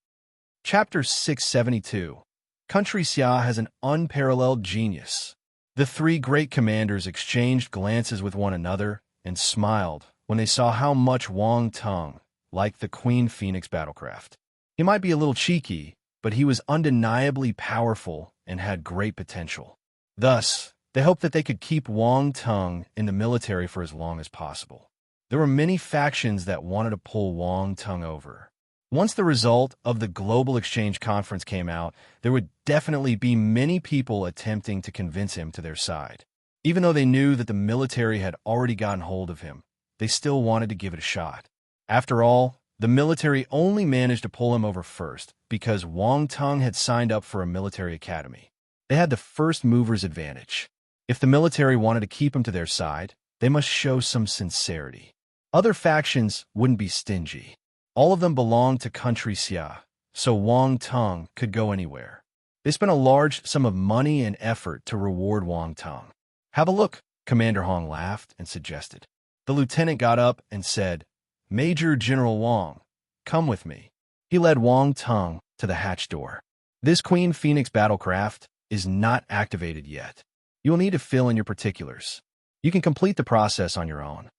Chapter 672. Country Xia has an unparalleled genius. The three great commanders exchanged glances with one another and smiled when they saw how much Wang Tung liked the Queen Phoenix battlecraft. He might be a little cheeky, but he was undeniably powerful and had great potential. Thus, they hoped that they could keep Wang Tung in the military for as long as possible. There were many factions that wanted to pull Wang Tung over. Once the result of the Global Exchange Conference came out, there would definitely be many people attempting to convince him to their side. Even though they knew that the military had already gotten hold of him, they still wanted to give it a shot. After all, the military only managed to pull him over first because Wang Tung had signed up for a military academy. They had the first mover's advantage. If the military wanted to keep him to their side, they must show some sincerity. Other factions wouldn't be stingy. All of them belonged to Country Xia, so Wang Tung could go anywhere. They spent a large sum of money and effort to reward Wang Tung. "Have a look," Commander Hong laughed and suggested. The lieutenant got up and said, "Major General Wang, come with me." He led Wang Tung to the hatch door. "This Queen Phoenix battlecraft is not activated yet. You will need to fill in your particulars. You can complete the process on your own."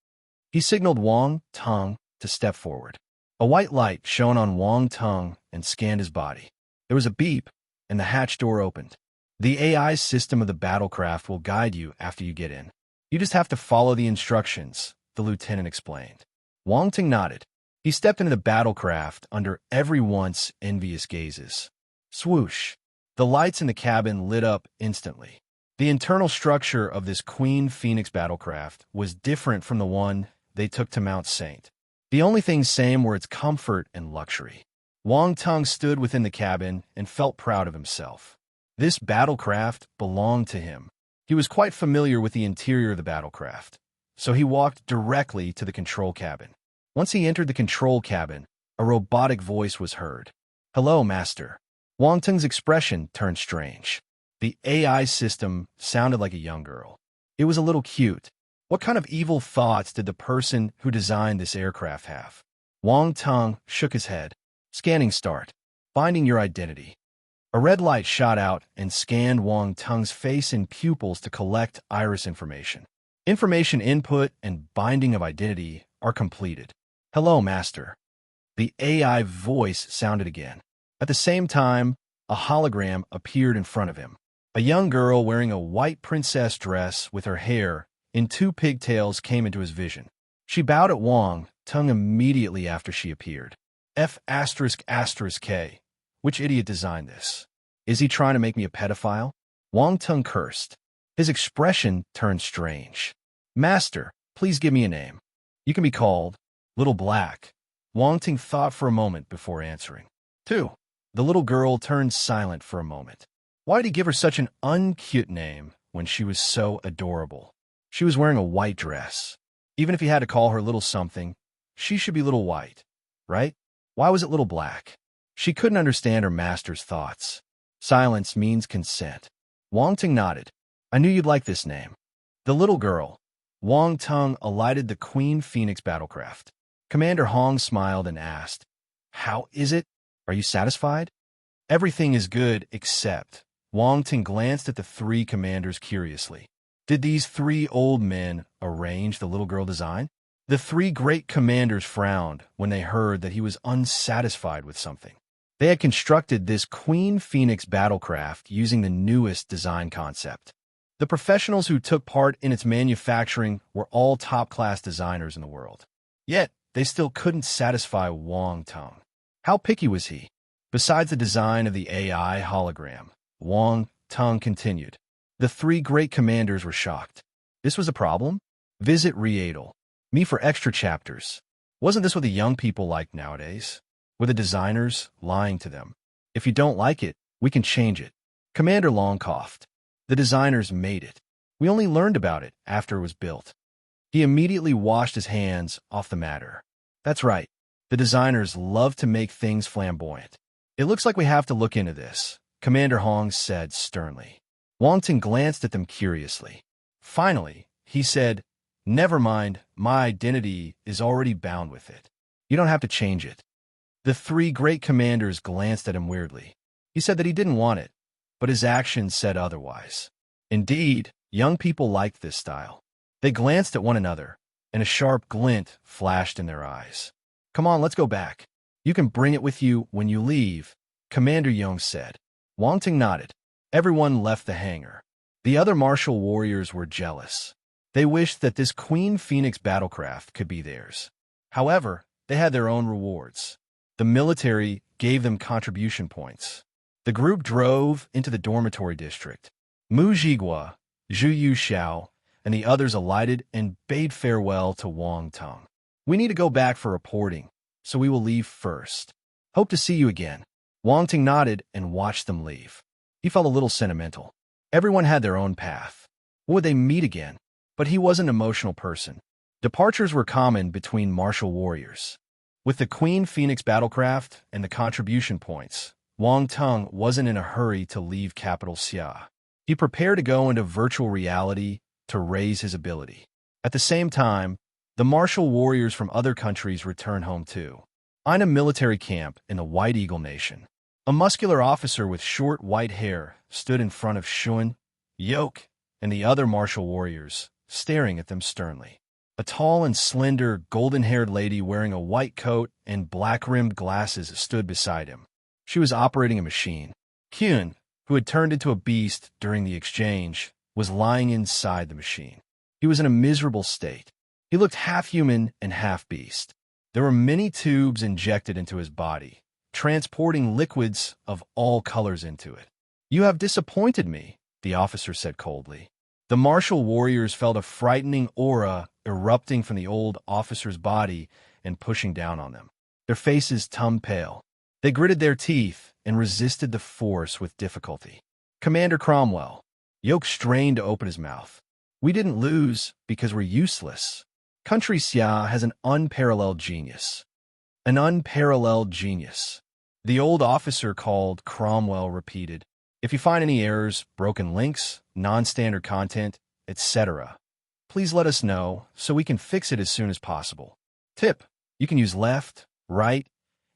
He signaled Wang Tung to step forward. A white light shone on Wang Tung and scanned his body. There was a beep, and the hatch door opened. "The AI system of the battlecraft will guide you after you get in. You just have to follow the instructions," the lieutenant explained. Wang Tung nodded. He stepped into the battlecraft under everyone's envious gazes. Swoosh! The lights in the cabin lit up instantly. The internal structure of this Queen Phoenix battlecraft was different from the one they took to Mount Saint. The only things same were its comfort and luxury. Wang Tung stood within the cabin and felt proud of himself. This battlecraft belonged to him. He was quite familiar with the interior of the battlecraft, so he walked directly to the control cabin. Once he entered the control cabin, a robotic voice was heard. "Hello, Master." Wang Tung's expression turned strange. The AI system sounded like a young girl. It was a little cute. What kind of evil thoughts did the person who designed this aircraft have? Wang Tung shook his head. "Scanning start. Finding your identity." A red light shot out and scanned Wang Tung's face and pupils to collect iris information. Information input and binding of identity are completed. "Hello, Master." The AI voice sounded again. At the same time, a hologram appeared in front of him. A young girl wearing a white princess dress with her hair in two pigtails came into his vision. She bowed at Wang Tung immediately after she appeared. F***K. Which idiot designed this? Is he trying to make me a pedophile? Wang Tung cursed. His expression turned strange. "Master, please give me a name. You can be called Little Black." Wang Tung thought for a moment before answering. "Two." The little girl turned silent for a moment. Why did he give her such an uncute name when she was so adorable? She was wearing a white dress. Even if he had to call her Little Something, she should be Little White, right? Why was it Little Black? She couldn't understand her master's thoughts. Silence means consent. Wang Tung nodded. "I knew you'd like this name." The little girl. Wang Tung alighted the Queen Phoenix battlecraft. Commander Hong smiled and asked, "How is it? Are you satisfied?" "Everything is good except..." Wang Tung glanced at the three commanders curiously. Did these three old men arrange the little girl design? The three great commanders frowned when they heard that he was unsatisfied with something. They had constructed this Queen Phoenix battlecraft using the newest design concept. The professionals who took part in its manufacturing were all top-class designers in the world. Yet, they still couldn't satisfy Wang Tung. How picky was he? Besides the design of the AI hologram, Wang Tung continued. The three great commanders were shocked. This was a problem? Visit Readel. Me for extra chapters. Wasn't this what the young people like nowadays? Were the designers lying to them? If you don't like it, we can change it. Commander Long coughed. The designers made it. We only learned about it after it was built. He immediately washed his hands off the matter. That's right. The designers love to make things flamboyant. It looks like we have to look into this, Commander Hong said sternly. Wang Ting glanced at them curiously. Finally, he said, "Never mind, my identity is already bound with it. You don't have to change it." The three great commanders glanced at him weirdly. He said that he didn't want it, but his actions said otherwise. Indeed, young people liked this style. They glanced at one another, and a sharp glint flashed in their eyes. "Come on, let's go back. You can bring it with you when you leave," Commander Yong said. Wang Ting nodded. Everyone left the hangar. The other martial warriors were jealous. They wished that this Queen Phoenix battlecraft could be theirs. However, they had their own rewards. The military gave them contribution points. The group drove into the dormitory district. Mu Jigua, Zhu Yuxiao, and the others alighted and bade farewell to Wang Tung. "We need to go back for reporting, so we will leave first. Hope to see you again." Wang Ting nodded and watched them leave. He felt a little sentimental. Everyone had their own path. Would they meet again? But he was an emotional person. Departures were common between martial warriors. With the Queen Phoenix battlecraft and the contribution points, Wang Tung wasn't in a hurry to leave capital Xia. He prepared to go into virtual reality to raise his ability. At the same time, the martial warriors from other countries returned home too. In a military camp in the White Eagle Nation, a muscular officer with short white hair stood in front of Shun, Yoke, and the other martial warriors, staring at them sternly. A tall and slender, golden-haired lady wearing a white coat and black-rimmed glasses stood beside him. She was operating a machine. Kyun, who had turned into a beast during the exchange, was lying inside the machine. He was in a miserable state. He looked half human and half beast. There were many tubes injected into his body, transporting liquids of all colors into it. "You have disappointed me," the officer said coldly. The martial warriors felt a frightening aura erupting from the old officer's body and pushing down on them. Their faces turned pale. They gritted their teeth and resisted the force with difficulty. "Commander Cromwell." Yoke strained to open his mouth. "We didn't lose because we're useless. Country Xia has an unparalleled genius." "An unparalleled genius." The old officer called Cromwell repeated, "If you find any errors, broken links, non-standard content, etc., please let us know so we can fix it as soon as possible. Tip: you can use left, right,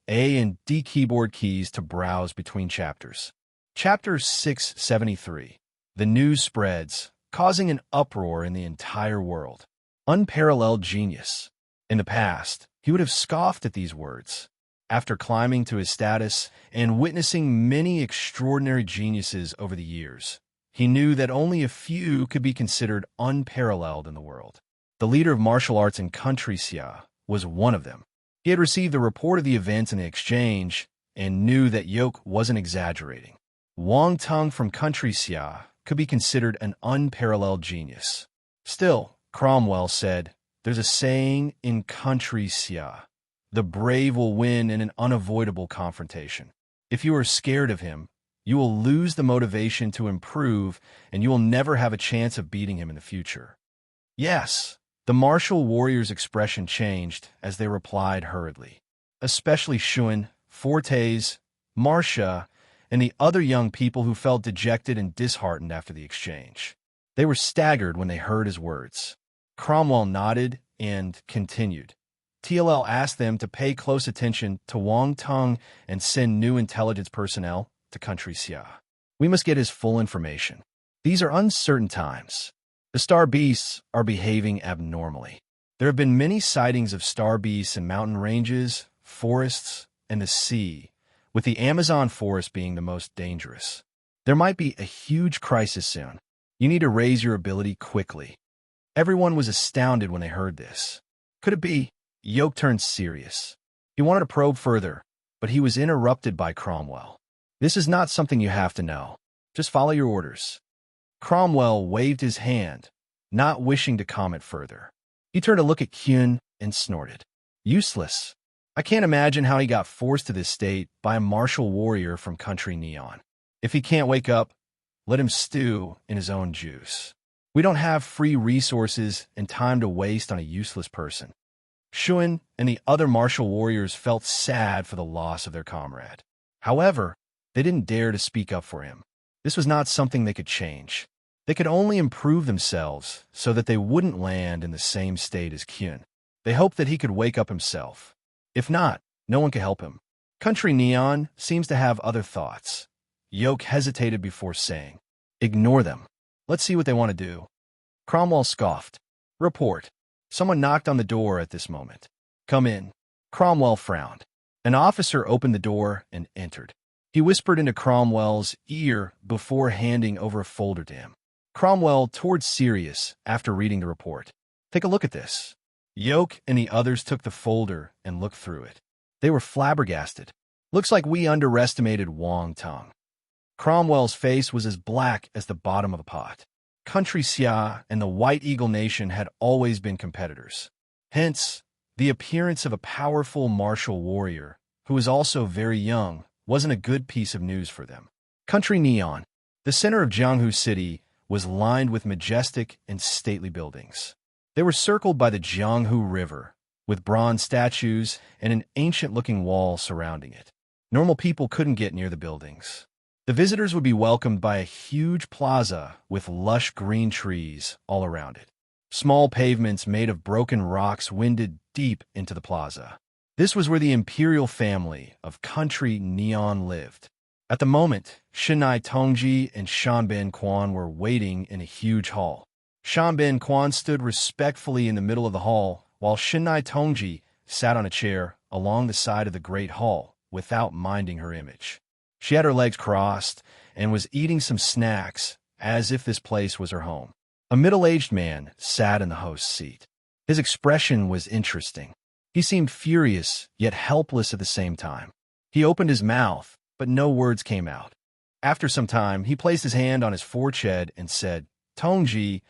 A and D keyboard keys to browse between chapters." Chapter 673. The news spreads, causing an uproar in the entire world. Unparalleled genius. In the past, he would have scoffed at these words. After climbing to his status and witnessing many extraordinary geniuses over the years, he knew that only a few could be considered unparalleled in the world. The leader of martial arts in Country Xia was one of them. He had received a report of the events in the exchange and knew that Yoke wasn't exaggerating. Wang Tung from Country Xia could be considered an unparalleled genius. Still, Cromwell said, "There's a saying in Country Xia: the brave will win in an unavoidable confrontation. If you are scared of him, you will lose the motivation to improve and you will never have a chance of beating him in the future." Yes, the martial warriors' expression changed as they replied hurriedly. Especially Shun, Fortes, Marcia, and the other young people who felt dejected and disheartened after the exchange. They were staggered when they heard his words. Cromwell nodded and continued. TLL asked them to pay close attention to Wang Tung and send new intelligence personnel to Country Xia. We must get his full information. These are uncertain times. The star beasts are behaving abnormally. There have been many sightings of star beasts in mountain ranges, forests, and the sea, with the Amazon forest being the most dangerous. There might be a huge crisis soon. You need to raise your ability quickly. Everyone was astounded when they heard this. Could it be? Yoke turned serious. He wanted to probe further, but he was interrupted by Cromwell. "This is not something you have to know. Just follow your orders." Cromwell waved his hand, not wishing to comment further. He turned to look at Kyun and snorted. "Useless. I can't imagine how he got forced to this state by a martial warrior from Country Neon. If he can't wake up, Let him stew in his own juice. We don't have free resources and time to waste on a useless person. Shun and the other martial warriors felt sad for the loss of their comrade. However, they didn't dare to speak up for him. This was not something they could change. They could only improve themselves so that they wouldn't land in the same state as Kyun. They hoped that he could wake up himself. If not, no one could help him. Country Neon seems to have other thoughts. Yoke hesitated before saying, "Ignore them. Let's see what they want to do." Cromwell scoffed. "Report." Someone knocked on the door at this moment. "Come in." Cromwell frowned. An officer opened the door and entered. He whispered into Cromwell's ear before handing over a folder to him. Cromwell turned serious after reading the report. "Take a look at this." Yoke and the others took the folder and looked through it. They were flabbergasted. "Looks like we underestimated Wang Tung." Cromwell's face was as black as the bottom of a pot. Country Xia and the White Eagle Nation had always been competitors. Hence, the appearance of a powerful martial warrior, who was also very young, wasn't a good piece of news for them. Country Neon. The center of Jianghu City was lined with majestic and stately buildings. They were circled by the Jianghu River, with bronze statues and an ancient-looking wall surrounding it. Normal people couldn't get near the buildings. The visitors would be welcomed by a huge plaza with lush green trees all around it. Small pavements made of broken rocks winded deep into the plaza. This was where the imperial family of Country Neon lived. At the moment, Shinai Tongji and Shanben Quan were waiting in a huge hall. Shanben Quan stood respectfully in the middle of the hall, while Shinai Tongji sat on a chair along the side of the great hall without minding her image. She had her legs crossed and was eating some snacks as if this place was her home. A middle-aged man sat in the host's seat. His expression was interesting. He seemed furious, yet helpless at the same time. He opened his mouth, but no words came out. After some time, he placed his hand on his forehead and said, "Tongji,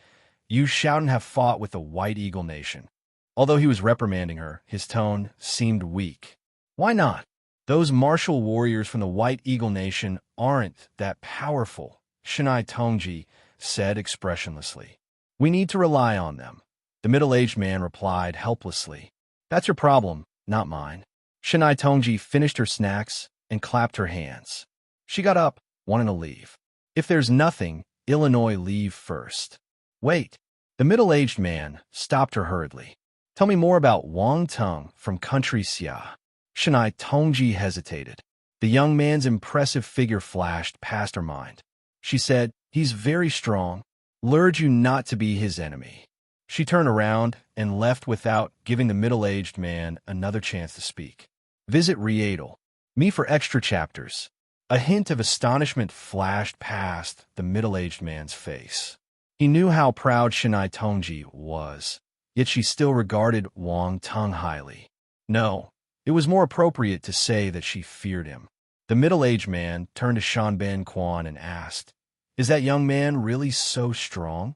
you shouldn't have fought with the White Eagle Nation." Although he was reprimanding her, his tone seemed weak. "Why not? Those martial warriors from the White Eagle Nation aren't that powerful," Shinai Tongji said expressionlessly. "We need to rely on them." The middle-aged man replied helplessly, "That's your problem, not mine." Shinai Tongji finished her snacks and clapped her hands. She got up, wanting to leave. "If there's nothing, Illinois, leave first." "Wait." The middle-aged man stopped her hurriedly. "Tell me more about Wang Tung from Country Xia." Shinai Tongji hesitated. The young man's impressive figure flashed past her mind. She said, "He's very strong. Lured you not to be his enemy." She turned around and left without giving the middle-aged man another chance to speak. Visit Riedel. Me for extra chapters. A hint of astonishment flashed past the middle-aged man's face. He knew how proud Shinai Tongji was, yet she still regarded Wang Tung highly. No, it was more appropriate to say that she feared him. The middle-aged man turned to Shanben Quan and asked, "Is that young man really so strong?"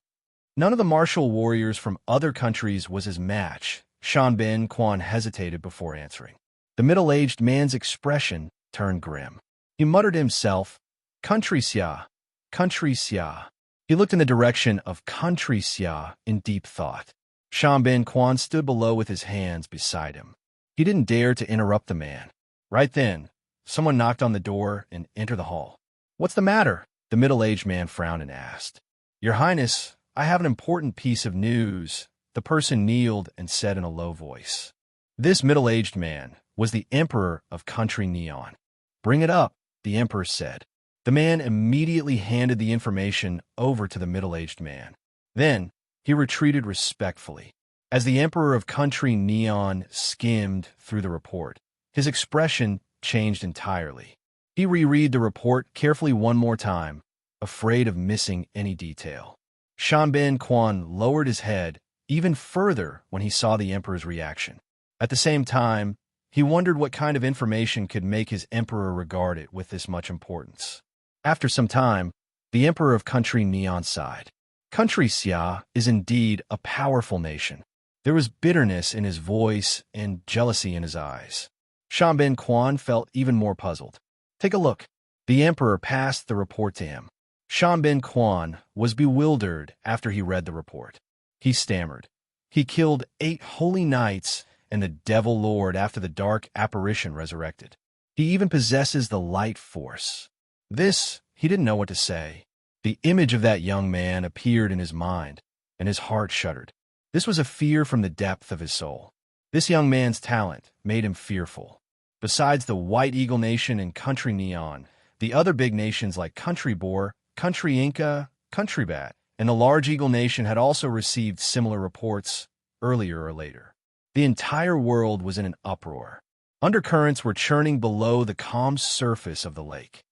None of the martial warriors from other countries was his match. Shanben Quan hesitated before answering. The middle-aged man's expression turned grim. He muttered to himself, "Country Xia, Country Xia." He looked in the direction of Country Xia in deep thought. Shanben Quan stood below with his hands beside him. He didn't dare to interrupt the man. Right then, someone knocked on the door and entered the hall. "What's the matter?" The middle-aged man frowned and asked. "Your Highness, I have an important piece of news." The person kneeled and said in a low voice. This middle-aged man was the Emperor of Country Neon. "Bring it up," the Emperor said. The man immediately handed the information over to the middle-aged man. Then, he retreated respectfully. As the Emperor of Country Neon skimmed through the report, his expression changed entirely. He reread the report carefully one more time, afraid of missing any detail. Shanben Quan lowered his head even further when he saw the Emperor's reaction. At the same time, he wondered what kind of information could make his Emperor regard it with this much importance. After some time, the Emperor of Country Neon sighed. Country Xia is indeed a powerful nation. There was bitterness in his voice and jealousy in his eyes. Shanben Quan felt even more puzzled. "Take a look." The Emperor passed the report to him. Shan bin Quan was bewildered after he read the report. He stammered. He killed 8 holy knights and the devil lord after the dark apparition resurrected. He even possesses the light force. This, he didn't know what to say. The image of that young man appeared in his mind, and his heart shuddered. This was a fear from the depth of his soul. This young man's talent made him fearful. Besides the White Eagle Nation and Country Neon, the other big nations like Country Boar, Country Inca, Country Bat, and the Large Eagle Nation had also received similar reports earlier or later. The entire world was in an uproar. Undercurrents were churning below the calm surface of the lake.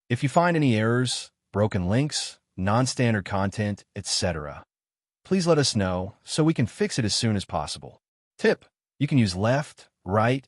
If you find any errors, broken links, non-standard content, etc., please let us know so we can fix it as soon as possible. Tip: you can use left, right,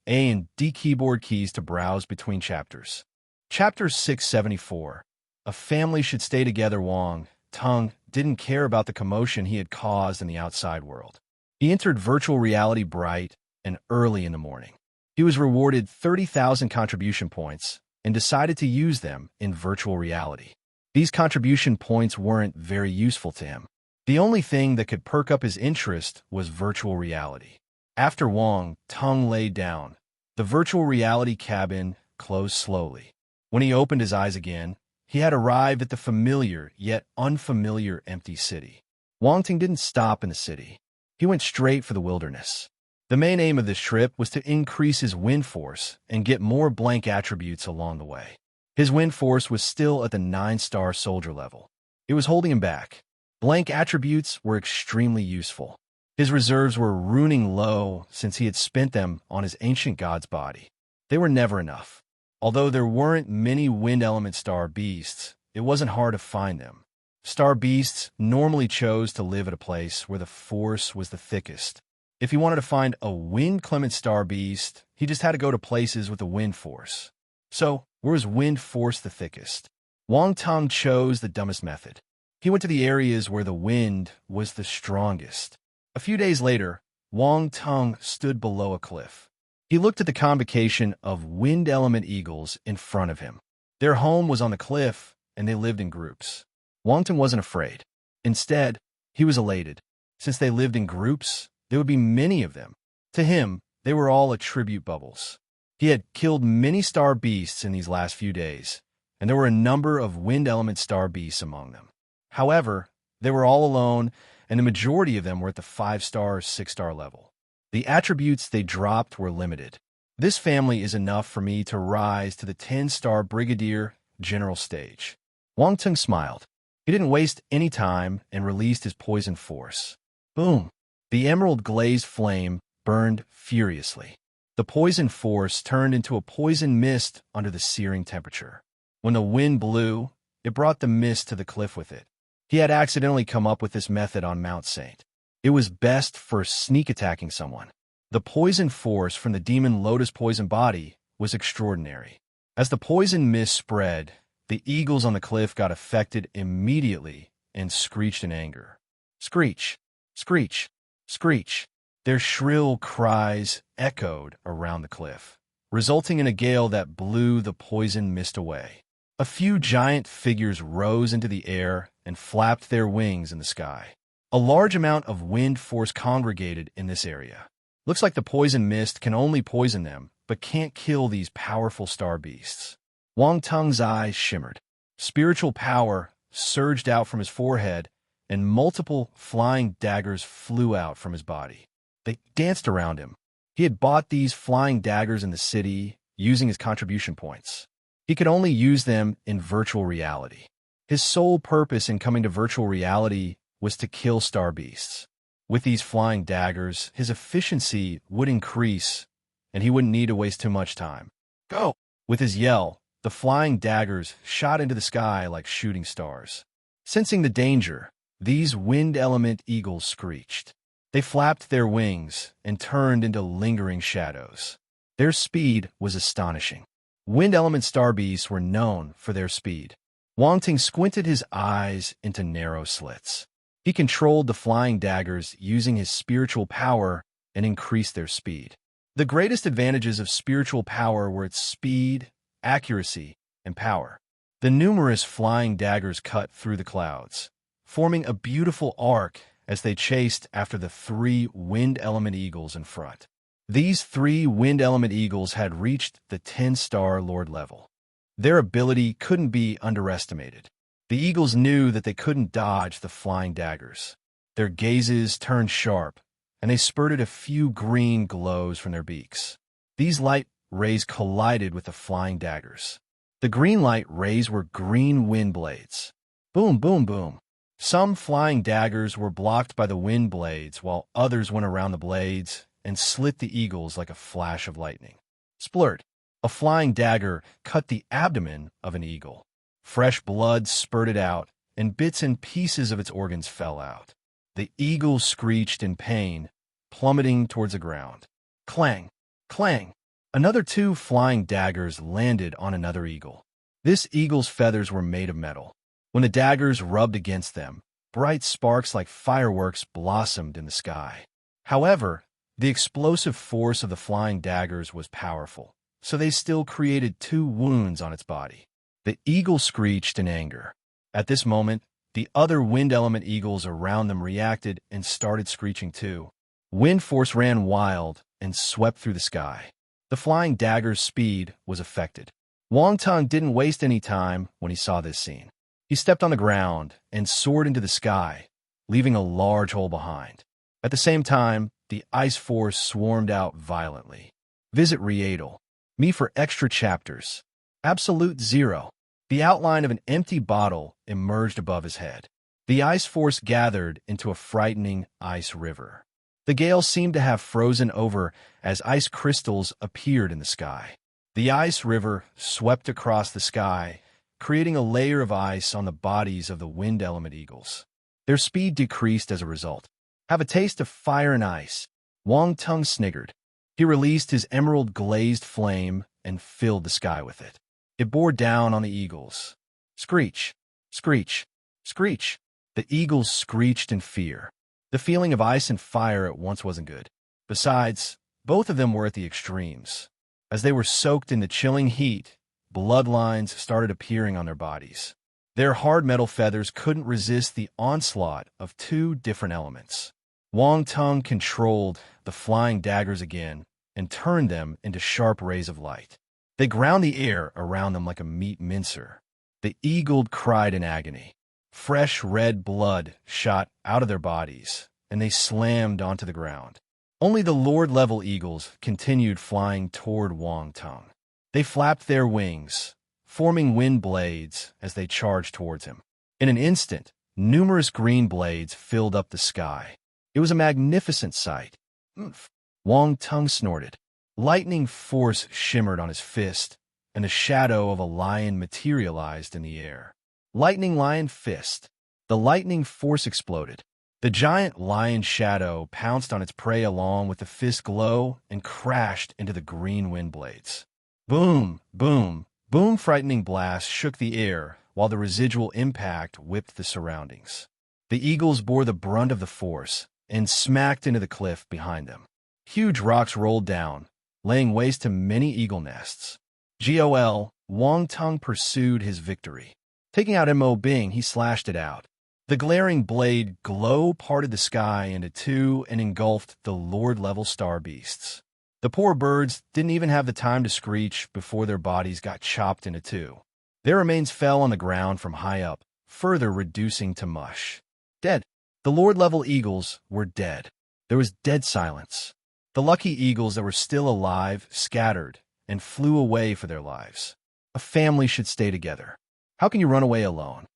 A and D keyboard keys to browse between chapters. Chapter 674. A family should stay together. Wang Tung didn't care about the commotion he had caused in the outside world. He entered virtual reality bright and early in the morning. He was rewarded 30,000 contribution points and decided to use them in virtual reality. These contribution points weren't very useful to him. The only thing that could perk up his interest was virtual reality. After Wang Tung laid down, the virtual reality cabin closed slowly. When he opened his eyes again, he had arrived at the familiar yet unfamiliar empty city. Wang Tung didn't stop in the city. He went straight for the wilderness. The main aim of this trip was to increase his wind force and get more blank attributes along the way. His wind force was still at the 9-star soldier level. It was holding him back. Blank attributes were extremely useful. His reserves were running low since he had spent them on his ancient god's body. They were never enough. Although there weren't many wind element star beasts, it wasn't hard to find them. Star beasts normally chose to live at a place where the force was the thickest. If he wanted to find a wind clement star beast, he just had to go to places with a wind force. So, where was wind force the thickest? Wang Tung chose the dumbest method. He went to the areas where the wind was the strongest. A few days later, Wang Tung stood below a cliff. He looked at the convocation of wind element eagles in front of him. Their home was on the cliff, and they lived in groups. Wang Tung wasn't afraid. Instead, he was elated. Since they lived in groups, there would be many of them. To him, they were all attribute bubbles. He had killed many star beasts in these last few days, and there were a number of wind element star beasts among them. However, they were all alone, and the majority of them were at the 5-star or 6-star level. The attributes they dropped were limited. This family is enough for me to rise to the 10-star Brigadier General stage. Wang Tung smiled. He didn't waste any time and released his poison force. Boom! The emerald glazed flame burned furiously. The poison force turned into a poison mist under the searing temperature. When the wind blew, it brought the mist to the cliff with it. He had accidentally come up with this method on Mount Saint. It was best for sneak attacking someone. The poison force from the demon Lotus poison body was extraordinary. As the poison mist spread, the eagles on the cliff got affected immediately and screeched in anger. Screech! Screech! Screech! Their shrill cries echoed around the cliff, resulting in a gale that blew the poison mist away. A few giant figures rose into the air and flapped their wings in the sky. A large amount of wind force congregated in this area. Looks like the poison mist can only poison them, but can't kill these powerful star beasts. Wang Tung's eyes shimmered. Spiritual power surged out from his forehead, and multiple flying daggers flew out from his body. They danced around him. He had bought these flying daggers in the city using his contribution points. He could only use them in virtual reality. His sole purpose in coming to virtual reality was to kill star beasts. With these flying daggers, his efficiency would increase, and he wouldn't need to waste too much time. Go! With his yell, the flying daggers shot into the sky like shooting stars. Sensing the danger, these wind element eagles screeched. They flapped their wings and turned into lingering shadows. Their speed was astonishing. Wind element star beasts were known for their speed. Wang Tung squinted his eyes into narrow slits. He controlled the flying daggers using his spiritual power and increased their speed. The greatest advantages of spiritual power were its speed, accuracy, and power. The numerous flying daggers cut through the clouds, forming a beautiful arc as they chased after the 3 wind element eagles in front. These 3 wind element eagles had reached the 10-star Lord level. Their ability couldn't be underestimated. The eagles knew that they couldn't dodge the flying daggers. Their gazes turned sharp, and they spurted a few green glows from their beaks. These light rays collided with the flying daggers. The green light rays were green wind blades. Boom, boom, boom. Some flying daggers were blocked by the wind blades, while others went around the blades and slit the eagles like a flash of lightning. Splurt. A flying dagger cut the abdomen of an eagle. Fresh blood spurted out, and bits and pieces of its organs fell out. The eagle screeched in pain, plummeting towards the ground. Clang! Clang! Another 2 flying daggers landed on another eagle. This eagle's feathers were made of metal. When the daggers rubbed against them, bright sparks like fireworks blossomed in the sky. However, the explosive force of the flying daggers was powerful, so they still created 2 wounds on its body. The eagle screeched in anger. At this moment, the other wind element eagles around them reacted and started screeching too. Wind force ran wild and swept through the sky. The flying dagger's speed was affected. Wang Tung didn't waste any time when he saw this scene. He stepped on the ground and soared into the sky, leaving a large hole behind. At the same time, the ice force swarmed out violently. Visit Riedel. Me for extra chapters. Absolute Zero. The outline of an empty bottle emerged above his head. The ice force gathered into a frightening ice river. The gale seemed to have frozen over as ice crystals appeared in the sky. The ice river swept across the sky, creating a layer of ice on the bodies of the wind element eagles. Their speed decreased as a result. Have a taste of fire and ice. Wang Tung sniggered. He released his emerald-glazed flame and filled the sky with it. It bore down on the eagles. Screech, screech, screech. The eagles screeched in fear. The feeling of ice and fire at once wasn't good. Besides, both of them were at the extremes. As they were soaked in the chilling heat, bloodlines started appearing on their bodies. Their hard metal feathers couldn't resist the onslaught of 2 different elements. Wang Tung controlled the flying daggers again and turned them into sharp rays of light. They ground the air around them like a meat mincer. The eagle cried in agony. Fresh red blood shot out of their bodies, and they slammed onto the ground. Only the Lord-level eagles continued flying toward Wang Tung. They flapped their wings, forming wind blades as they charged towards him. In an instant, numerous green blades filled up the sky. It was a magnificent sight. Oomph! Wang Tung snorted. Lightning force shimmered on his fist, and the shadow of a lion materialized in the air. Lightning lion fist. The lightning force exploded. The giant lion shadow pounced on its prey along with the fist glow and crashed into the green wind blades. Boom, boom, boom! Frightening blasts shook the air while the residual impact whipped the surroundings. The eagles bore the brunt of the force and smacked into the cliff behind them. Huge rocks rolled down, laying waste to many eagle nests. GOL, Wang Tung pursued his victory. Taking out Mo Bing, he slashed it out. The glaring blade glow parted the sky into 2 and engulfed the Lord-level star beasts. The poor birds didn't even have the time to screech before their bodies got chopped into 2. Their remains fell on the ground from high up, further reducing to mush. Dead. The Lord-level eagles were dead. There was dead silence. The lucky eagles that were still alive scattered and flew away for their lives. A family should stay together. How can you run away alone?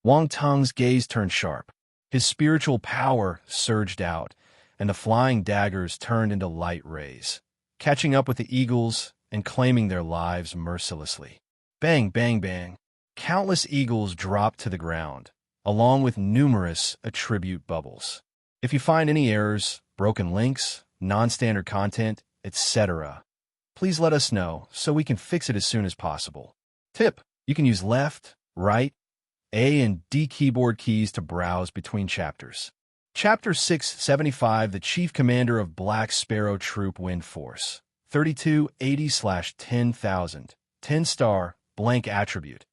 Wang Tung's gaze turned sharp. His spiritual power surged out, and the flying daggers turned into light rays, catching up with the eagles and claiming their lives mercilessly. Bang, bang, bang. Countless eagles dropped to the ground, along with numerous attribute bubbles. If you find any errors, broken links, non-standard content, etc., please let us know so we can fix it as soon as possible. Tip: you can use left, right, A and D keyboard keys to browse between chapters. Chapter 675, The Chief Commander of Black Sparrow Troop Wind Force. 3280/10,000. 10-star, blank attribute.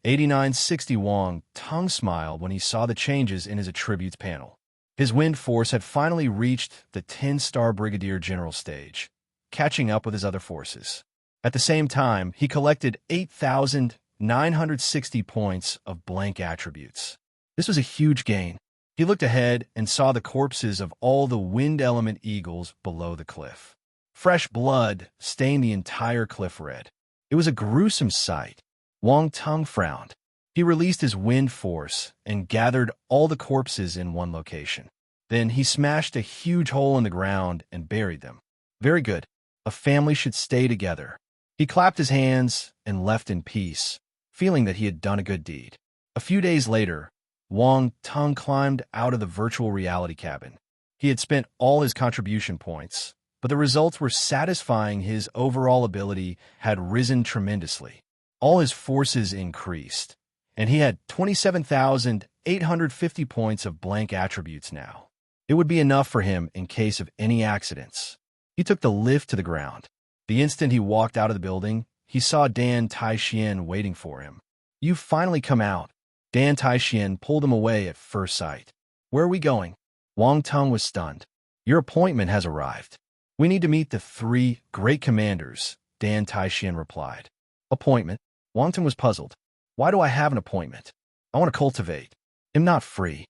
8960 Wang Tung smiled when he saw the changes in his attributes panel. His wind force had finally reached the 10-star Brigadier General stage, catching up with his other forces. At the same time, he collected 8,960 points of blank attributes. This was a huge gain. He looked ahead and saw the corpses of all the wind element eagles below the cliff. Fresh blood stained the entire cliff red. It was a gruesome sight. Wang Tung frowned. He released his wind force and gathered all the corpses in one location. Then he smashed a huge hole in the ground and buried them. Very good. A family should stay together. He clapped his hands and left in peace, feeling that he had done a good deed. A few days later, Wang Tung climbed out of the virtual reality cabin. He had spent all his contribution points, but the results were satisfying. His overall ability had risen tremendously. All his forces increased, and he had 27,850 points of blank attributes now. It would be enough for him in case of any accidents. He took the lift to the ground. The instant he walked out of the building, he saw Dan Taixien waiting for him. "You've finally come out." Dan Taixien pulled him away at first sight. "Where are we going?" Wang Tung was stunned. "Your appointment has arrived. We need to meet the 3 great commanders," Dan Taixien replied. "Appointment?" Wang Tung was puzzled. "Why do I have an appointment? I want to cultivate. I'm not free."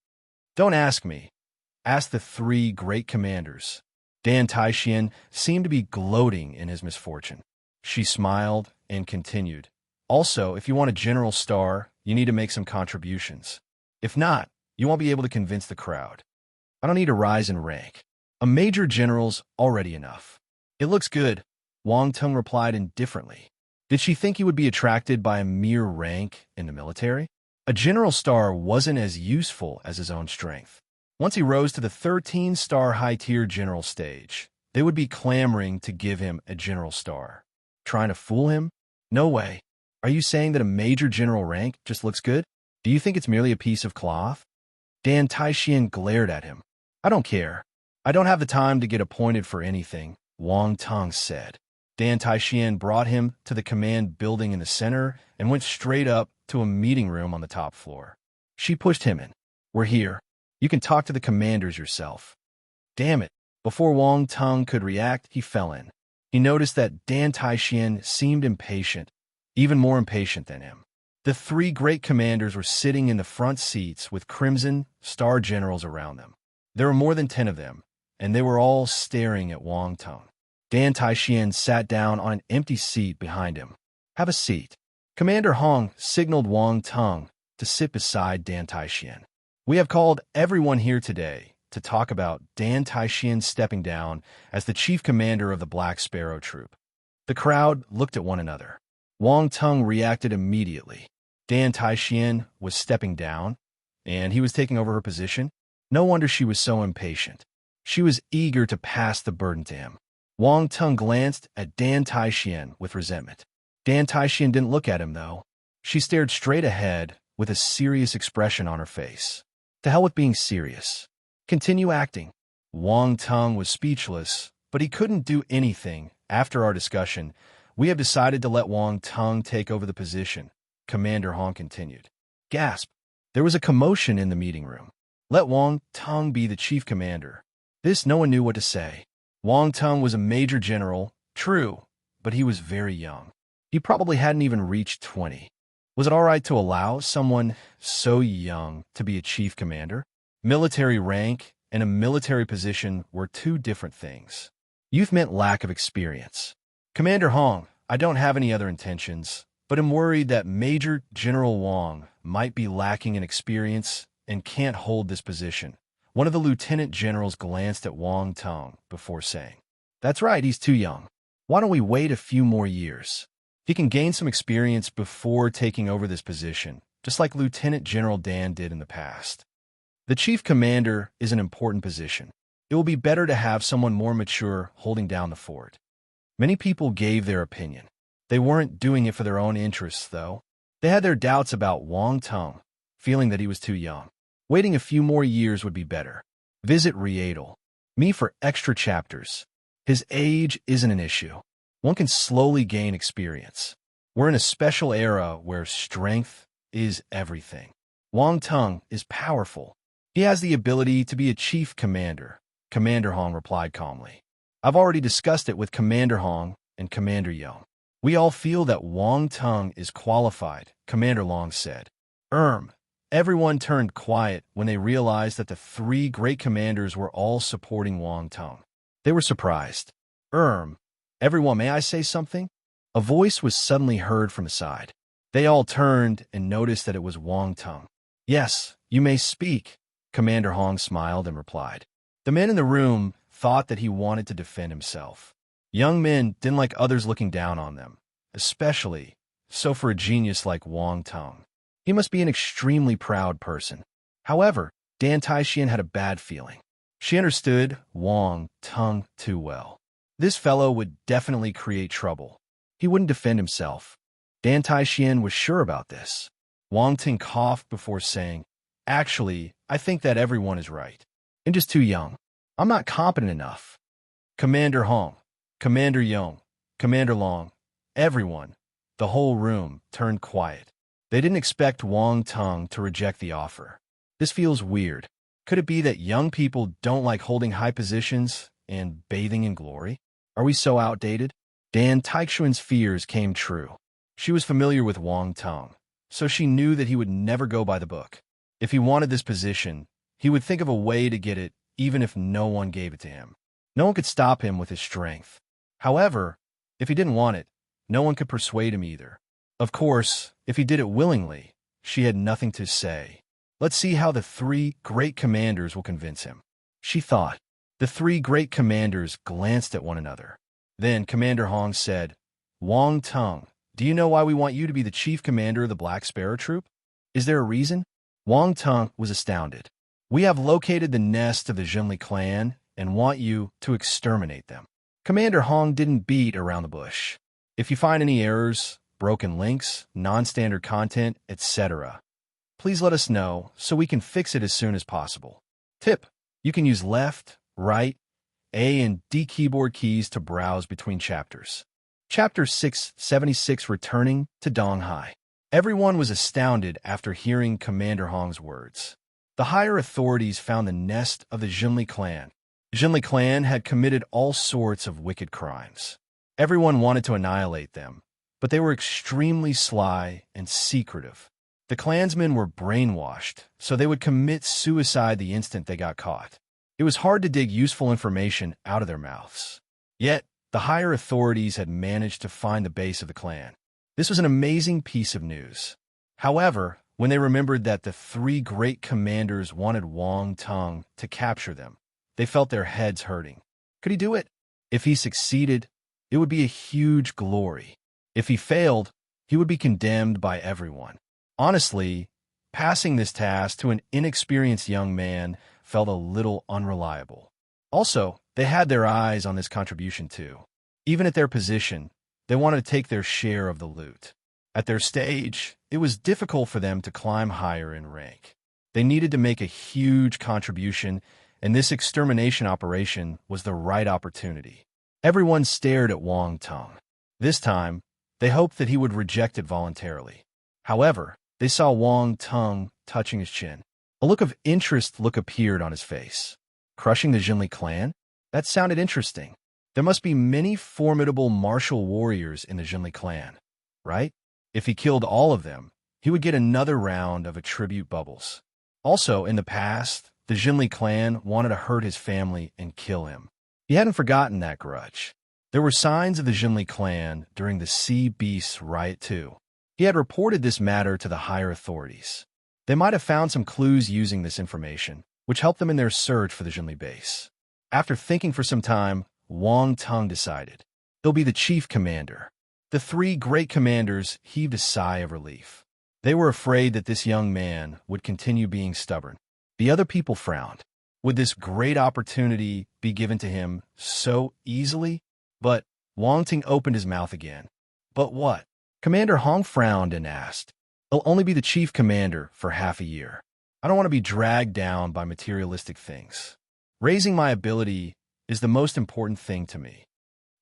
"Don't ask me. Ask the 3 great commanders." Dan Taixien seemed to be gloating in his misfortune. She smiled and continued. "Also, if you want a general star, you need to make some contributions. If not, you won't be able to convince the crowd. I don't need to rise in rank. A major general's already enough." "It looks good," Wang Tung replied indifferently. Did she think he would be attracted by a mere rank in the military? A general star wasn't as useful as his own strength. Once he rose to the 13-star high-tier general stage, they would be clamoring to give him a general star. Trying to fool him? No way. Are you saying that a major general rank just looks good? Do you think it's merely a piece of cloth? Dan Taixien glared at him. "I don't care. I don't have the time to get appointed for anything," Wang Tung said. Dan Taixien brought him to the command building in the center and went straight up to a meeting room on the top floor. She pushed him in. "We're here. You can talk to the commanders yourself." Damn it. Before Wang Tung could react, he fell in. He noticed that Dan Taixien seemed impatient, even more impatient than him. The 3 great commanders were sitting in the front seats with crimson star generals around them. There were more than 10 of them, and they were all staring at Wang Tung. Dan Taixien sat down on an empty seat behind him. "Have a seat." Commander Hong signaled Wang Tung to sit beside Dan Taixien. "We have called everyone here today to talk about Dan Taixien stepping down as the chief commander of the Black Sparrow Troop." The crowd looked at one another. Wang Tung reacted immediately. Dan Taixien was stepping down, and he was taking over her position. No wonder she was so impatient. She was eager to pass the burden to him. Wang Tung glanced at Dan Taixien with resentment. Dan Taixien didn't look at him, though. She stared straight ahead with a serious expression on her face. To hell with being serious. Continue acting. Wang Tung was speechless, but he couldn't do anything. "After our discussion, we have decided to let Wang Tung take over the position," Commander Hong continued. Gasp. There was a commotion in the meeting room. Let Wang Tung be the chief commander. This no one knew what to say. Wang Tung was a major general, true, but he was very young. He probably hadn't even reached 20. Was it all right to allow someone so young to be a chief commander? Military rank and a military position were 2 different things. Youth meant lack of experience. "Commander Hong, I don't have any other intentions, but am worried that Major General Wang might be lacking in experience and can't hold this position." One of the lieutenant generals glanced at Wang Tung before saying, "That's right, he's too young. Why don't we wait a few more years? He can gain some experience before taking over this position, just like Lieutenant General Dan did in the past." The chief commander is an important position. It will be better to have someone more mature holding down the fort. Many people gave their opinion. They weren't doing it for their own interests, though. They had their doubts about Wang Tung, feeling that he was too young. Waiting a few more years would be better. Visit Rieadle. Me for extra chapters. His age isn't an issue. One can slowly gain experience. We're in a special era where strength is everything. Wang Teng is powerful. He has the ability to be a chief commander, Commander Hong replied calmly. I've already discussed it with Commander Hong and Commander Young. We all feel that Wang Teng is qualified, Commander Long said. Everyone turned quiet when they realized that the three great commanders were all supporting Wang Teng. They were surprised. Everyone, may I say something? A voice was suddenly heard from the side. They all turned and noticed that it was Wang Teng. Yes, you may speak, Commander Hong smiled and replied. The men in the room thought that he wanted to defend himself. Young men didn't like others looking down on them, especially so for a genius like Wang Teng. He must be an extremely proud person. However, Dan Taixian had a bad feeling. She understood Wang Teng too well. This fellow would definitely create trouble. He wouldn't defend himself. Dan Taixian was sure about this. Wang Teng coughed before saying, Actually, I think that everyone is right. I'm just too young. I'm not competent enough. Commander Hong, Commander Young, Commander Long, everyone, the whole room, turned quiet. They didn't expect Wang Teng to reject the offer. This feels weird. Could it be that young people don't like holding high positions and bathing in glory? Are we so outdated? Dan Taixian's fears came true. She was familiar with Wang Teng, so she knew that he would never go by the book. If he wanted this position, he would think of a way to get it even if no one gave it to him. No one could stop him with his strength. However, if he didn't want it, no one could persuade him either. Of course, if he did it willingly, she had nothing to say. Let's see how the three great commanders will convince him. She thought. The three great commanders glanced at one another. Then Commander Hong said, Wang Teng, do you know why we want you to be the chief commander of the Black Sparrow Troop? Is there a reason? Wang Teng was astounded. We have located the nest of the Zhenli clan and want you to exterminate them. Commander Hong didn't beat around the bush. If you find any errors, broken links, non-standard content, etc., please let us know so we can fix it as soon as possible. Tip: you can use left, right, A and D keyboard keys to browse between chapters. Chapter 676, Returning to Donghai. Everyone was astounded after hearing Commander Hong's words. The higher authorities found the nest of the Zhenli clan. The Zhenli clan had committed all sorts of wicked crimes. Everyone wanted to annihilate them, but they were extremely sly and secretive. The clansmen were brainwashed, so they would commit suicide the instant they got caught. It was hard to dig useful information out of their mouths. Yet, the higher authorities had managed to find the base of the clan. This was an amazing piece of news. However, when they remembered that the three great commanders wanted Wang Teng to capture them, they felt their heads hurting. Could he do it? If he succeeded, it would be a huge glory. If he failed, he would be condemned by everyone. Honestly, passing this task to an inexperienced young man felt a little unreliable. Also, they had their eyes on this contribution too. Even at their position, they wanted to take their share of the loot. At their stage, it was difficult for them to climb higher in rank. They needed to make a huge contribution, and this extermination operation was the right opportunity. Everyone stared at Wang Teng. This time, they hoped that he would reject it voluntarily. However, they saw Wang Teng touching his chin. A look of interest appeared on his face. Crushing the Zhenli clan? That sounded interesting. There must be many formidable martial warriors in the Zhenli clan, right? If he killed all of them, he would get another round of attribute bubbles. Also, in the past, the Zhenli clan wanted to hurt his family and kill him. He hadn't forgotten that grudge. There were signs of the Zhenli clan during the Sea Beasts riot too. He had reported this matter to the higher authorities. They might have found some clues using this information, which helped them in their search for the Zhenli base. After thinking for some time, Wang Teng decided. He'll be the chief commander. The three great commanders heaved a sigh of relief. They were afraid that this young man would continue being stubborn. The other people frowned. Would this great opportunity be given to him so easily? But Wang Teng opened his mouth again. But what? Commander Hong frowned and asked. He'll only be the chief commander for half a year. I don't want to be dragged down by materialistic things. Raising my ability is the most important thing to me.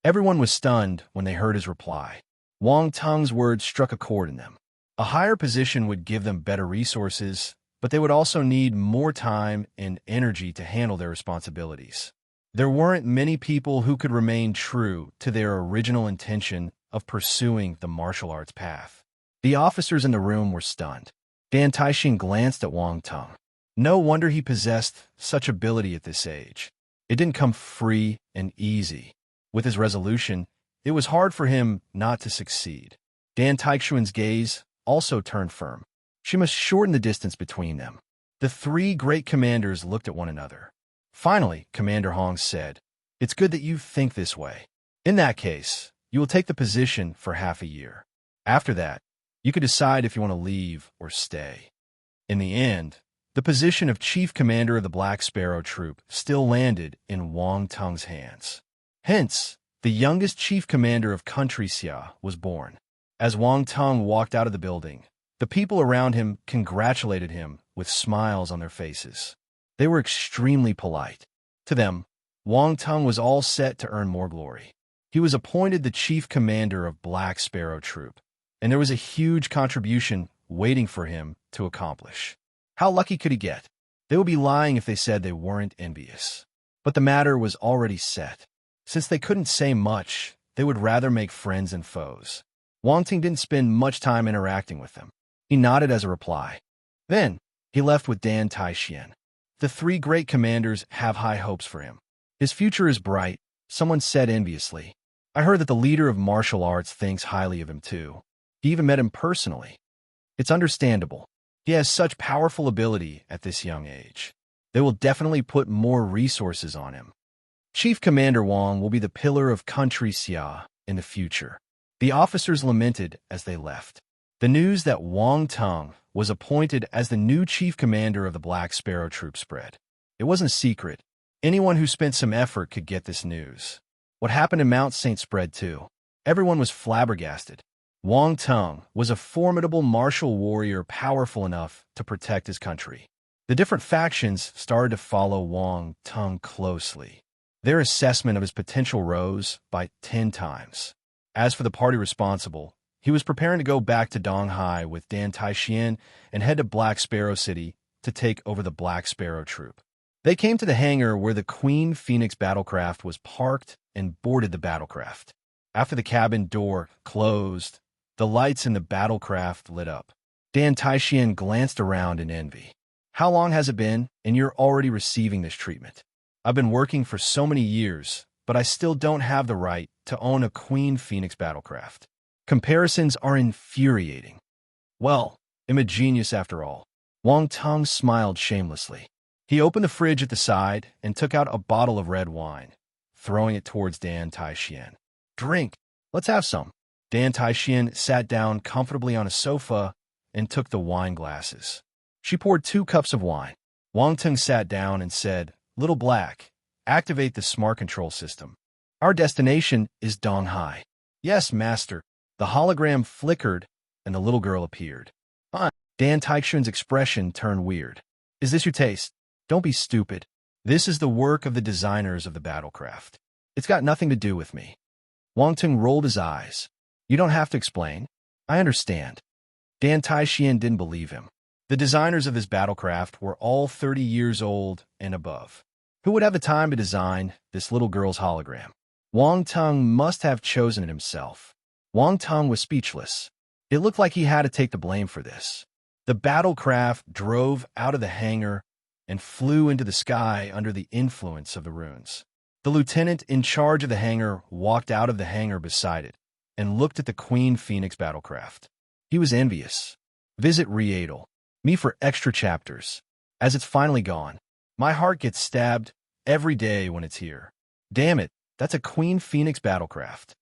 Everyone was stunned when they heard his reply. Wang Teng's words struck a chord in them. A higher position would give them better resources, but they would also need more time and energy to handle their responsibilities. There weren't many people who could remain true to their original intention of pursuing the martial arts path. The officers in the room were stunned. Dan Taixin glanced at Wang Tung. No wonder he possessed such ability at this age. It didn't come free and easy. With his resolution, it was hard for him not to succeed. Dan Taixin's gaze also turned firm. She must shorten the distance between them. The three great commanders looked at one another. Finally, Commander Hong said, "It's good that you think this way. In that case, you will take the position for half a year. After that, you could decide if you want to leave or stay." In the end, the position of Chief Commander of the Black Sparrow Troop still landed in Wang Tung's hands. Hence, the youngest Chief Commander of Country Xia was born. As Wang Tung walked out of the building, the people around him congratulated him with smiles on their faces. They were extremely polite. To them, Wang Tung was all set to earn more glory. He was appointed the Chief Commander of Black Sparrow Troop, and there was a huge contribution waiting for him to accomplish. How lucky could he get? They would be lying if they said they weren't envious. But the matter was already set. Since they couldn't say much, they would rather make friends and foes. Wang Tung didn't spend much time interacting with them. He nodded as a reply. Then, he left with Dan Taixin. The three great commanders have high hopes for him. His future is bright, someone said enviously. I heard that the leader of martial arts thinks highly of him too. He even met him personally. It's understandable. He has such powerful ability at this young age. They will definitely put more resources on him. Chief Commander Wang will be the pillar of Country Xia in the future. The officers lamented as they left. The news that Wang Tung was appointed as the new chief commander of the Black Sparrow Troop spread. It wasn't a secret. Anyone who spent some effort could get this news. What happened in Mount Saint spread too. Everyone was flabbergasted. Wang Tung was a formidable martial warrior powerful enough to protect his country. The different factions started to follow Wang Tung closely. Their assessment of his potential rose by 10 times. As for the party responsible, he was preparing to go back to Donghai with Dan Taixin and head to Black Sparrow City to take over the Black Sparrow Troop. They came to the hangar where the Queen Phoenix battlecraft was parked and boarded the battlecraft. After the cabin door closed, the lights in the battlecraft lit up. Dan Taixin glanced around in envy. How long has it been, and you're already receiving this treatment? I've been working for so many years, but I still don't have the right to own a Queen Phoenix battlecraft. Comparisons are infuriating. Well, I'm a genius after all. Wang Tung smiled shamelessly. He opened the fridge at the side and took out a bottle of red wine, throwing it towards Dan Taixin. Drink. Let's have some. Dan Taixin sat down comfortably on a sofa and took the wine glasses. She poured 2 cups of wine. Wang Tung sat down and said, Little Black, activate the smart control system. Our destination is Donghai. Yes, master. The hologram flickered, and the little girl appeared. Dan Taixin's expression turned weird. Is this your taste? Don't be stupid. This is the work of the designers of the battlecraft. It's got nothing to do with me. Wang Tung rolled his eyes. You don't have to explain. I understand. Dan Taixin didn't believe him. The designers of this battlecraft were all 30 years old and above. Who would have the time to design this little girl's hologram? Wang Tung must have chosen it himself. Wang Tung was speechless. It looked like he had to take the blame for this. The battlecraft drove out of the hangar and flew into the sky under the influence of the runes. The lieutenant in charge of the hangar walked out of the hangar beside it and looked at the Queen Phoenix battlecraft. He was envious. Visit Readel. Me for extra chapters. As it's finally gone. My heart gets stabbed every day when it's here. Damn it, that's a Queen Phoenix battlecraft.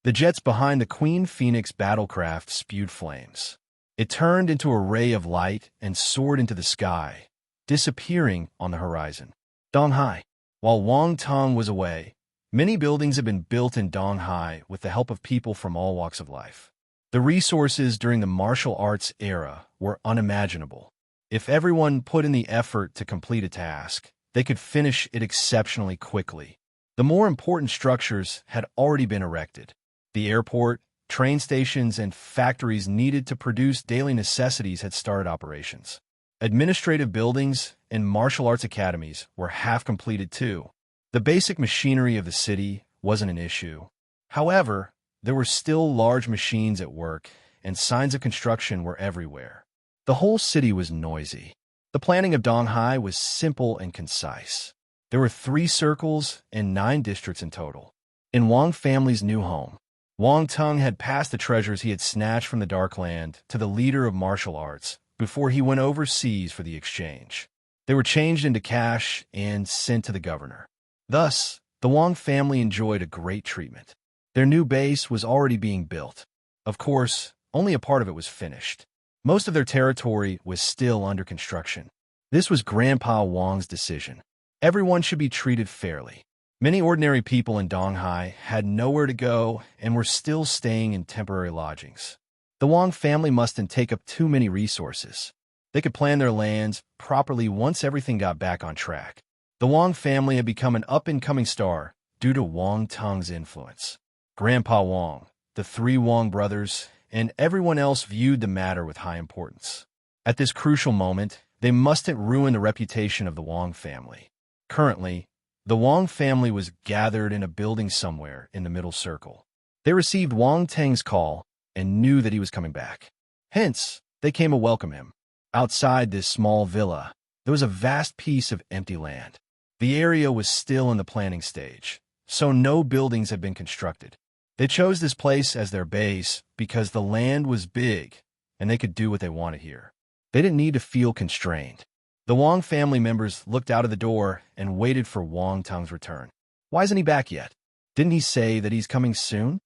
The jets behind the Queen Phoenix battlecraft spewed flames. It turned into a ray of light and soared into the sky, disappearing on the horizon. Donghai. While Wang Tung was away, many buildings have been built in Donghai with the help of people from all walks of life. The resources during the martial arts era were unimaginable. If everyone put in the effort to complete a task, they could finish it exceptionally quickly. The more important structures had already been erected. The airport, Train stations and factories needed to produce daily necessities had started operations. Administrative buildings and martial arts academies were half completed too. The basic machinery of the city wasn't an issue. However, there were still large machines at work, and signs of construction were everywhere. The whole city was noisy. The planning of Donghai was simple and concise. There were 3 circles and 9 districts in total. In Wang family's new home, Wang Tung had passed the treasures he had snatched from the Dark Land to the leader of martial arts before he went overseas for the exchange. They were changed into cash and sent to the governor. Thus, the Wang family enjoyed a great treatment. Their new base was already being built. Of course, only a part of it was finished. Most of their territory was still under construction. This was Grandpa Wang's decision. Everyone should be treated fairly. Many ordinary people in Donghai had nowhere to go and were still staying in temporary lodgings. The Wang family mustn't take up too many resources. They could plan their lands properly once everything got back on track. The Wang family had become an up-and-coming star due to Wang Tung's influence. Grandpa Wang, the 3 Wang brothers, and everyone else viewed the matter with high importance. At this crucial moment, they mustn't ruin the reputation of the Wang family. Currently, the Wang family was gathered in a building somewhere in the middle circle. They received Wang Teng's call and knew that he was coming back. Hence, they came to welcome him. Outside this small villa, there was a vast piece of empty land. The area was still in the planning stage, so no buildings had been constructed. They chose this place as their base because the land was big and they could do what they wanted here. They didn't need to feel constrained. The Wang family members looked out of the door and waited for Wang Tung's return. Why isn't he back yet? Didn't he say that he's coming soon?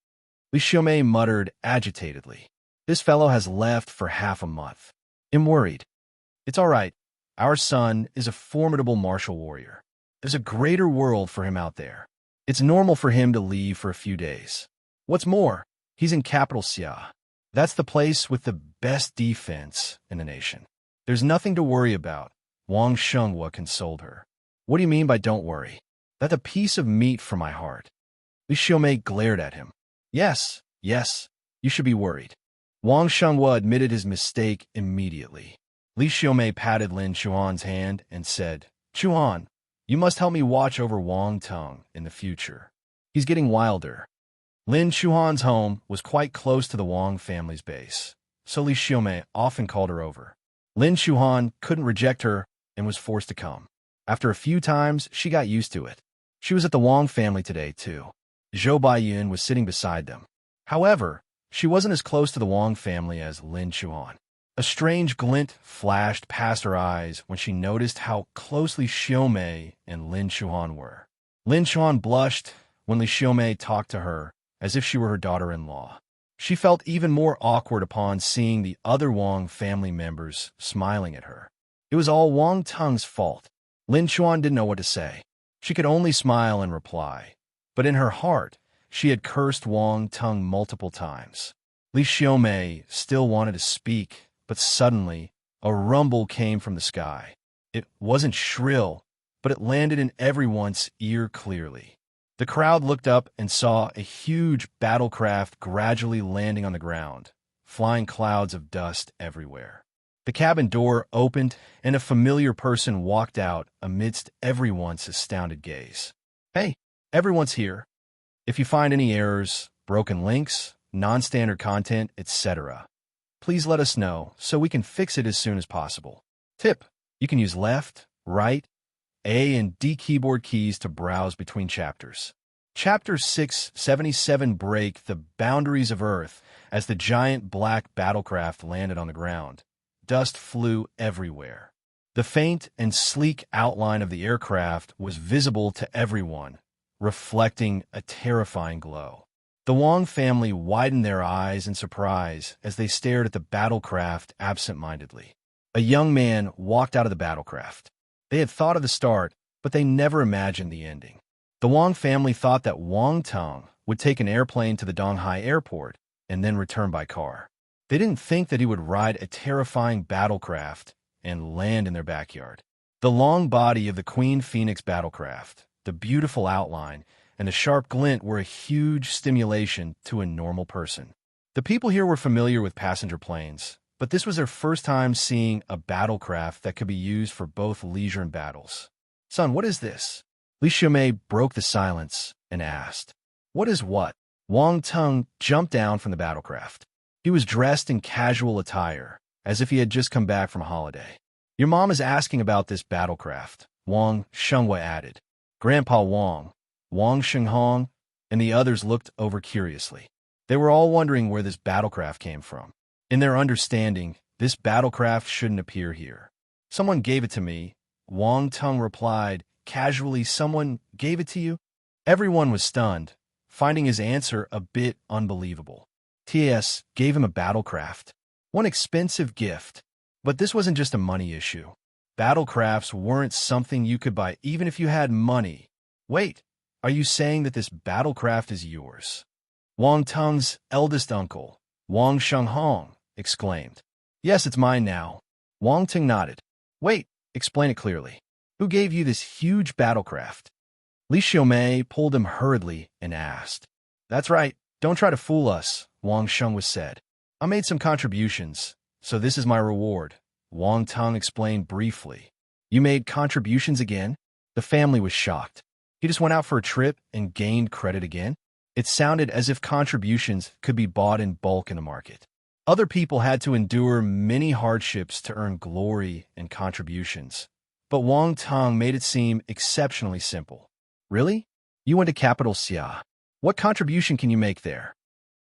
Li Xiaomei muttered agitatedly. This fellow has left for half a month. I'm worried. It's all right. Our son is a formidable martial warrior. There's a greater world for him out there. It's normal for him to leave for a few days. What's more, he's in capital Xia. That's the place with the best defense in the nation. There's nothing to worry about. Wang Shenghua consoled her. What do you mean by don't worry? That's a piece of meat for my heart. Li Xiaomei glared at him. Yes, you should be worried. Wang Shenghua admitted his mistake immediately. Li Xiaomei patted Lin Chuan's hand and said, Chuan, you must help me watch over Wang Tung in the future. He's getting wilder. Lin Chuan's home was quite close to the Wang family's base, so Li Xiaomei often called her over. Lin Chuan couldn't reject her and was forced to come. After a few times, she got used to it. She was at the Wang family today, too. Zhou Baiyun was sitting beside them. However, she wasn't as close to the Wang family as Lin Chuan. A strange glint flashed past her eyes when she noticed how closely Xiaomei and Lin Chuan were. Lin Chuan blushed when Li Xiaomei talked to her as if she were her daughter-in-law. She felt even more awkward upon seeing the other Wang family members smiling at her. It was all Wang Tung's fault. Lin Chuan didn't know what to say. She could only smile and reply. But in her heart, she had cursed Wang Tung multiple times. Li Xiaomei still wanted to speak, but suddenly, a rumble came from the sky. It wasn't shrill, but it landed in everyone's ear clearly. The crowd looked up and saw a huge battlecraft gradually landing on the ground, flying clouds of dust everywhere. The cabin door opened, and a familiar person walked out amidst everyone's astounded gaze. Hey, everyone's here. If you find any errors, broken links, non-standard content, etc., please let us know so we can fix it as soon as possible. Tip: you can use left, right, A and D keyboard keys to browse between chapters. Chapter 677 break the boundaries of Earth as the giant black battlecraft landed on the ground. Dust flew everywhere. The faint and sleek outline of the aircraft was visible to everyone, reflecting a terrifying glow. The Wang family widened their eyes in surprise as they stared at the battlecraft absent-mindedly. A young man walked out of the battlecraft. They had thought of the start, but they never imagined the ending. The Wang family thought that Wang Tung would take an airplane to the Donghai airport and then return by car. They didn't think that he would ride a terrifying battlecraft and land in their backyard. The long body of the Queen Phoenix battlecraft, the beautiful outline, and the sharp glint were a huge stimulation to a normal person. The people here were familiar with passenger planes, but this was their first time seeing a battlecraft that could be used for both leisure and battles. Son, what is this? Li Shumei broke the silence and asked. What is what? Wang Tung jumped down from the battlecraft. He was dressed in casual attire, as if he had just come back from a holiday. Your mom is asking about this battlecraft, Wang Shenghua added. Grandpa Wang, Wang Shenghong, and the others looked over curiously. They were all wondering where this battlecraft came from. In their understanding, this battlecraft shouldn't appear here. Someone gave it to me, Wang Tung replied. Casually, someone gave it to you? Everyone was stunned, finding his answer a bit unbelievable. T.S. gave him a battlecraft. One expensive gift. But this wasn't just a money issue. Battlecrafts weren't something you could buy even if you had money. Wait, are you saying that this battlecraft is yours? Wang Tung's eldest uncle, Wang Shenghong, exclaimed. Yes, it's mine now. Wang Tung nodded. Wait, explain it clearly. Who gave you this huge battlecraft? Li Shumei pulled him hurriedly and asked. That's right, don't try to fool us, Wang Shenghua said. I made some contributions, so this is my reward, Wang Tung explained briefly. You made contributions again? The family was shocked. He just went out for a trip and gained credit again? It sounded as if contributions could be bought in bulk in the market. Other people had to endure many hardships to earn glory and contributions. But Wang Tung made it seem exceptionally simple. Really? You went to Capital Xia. What contribution can you make there?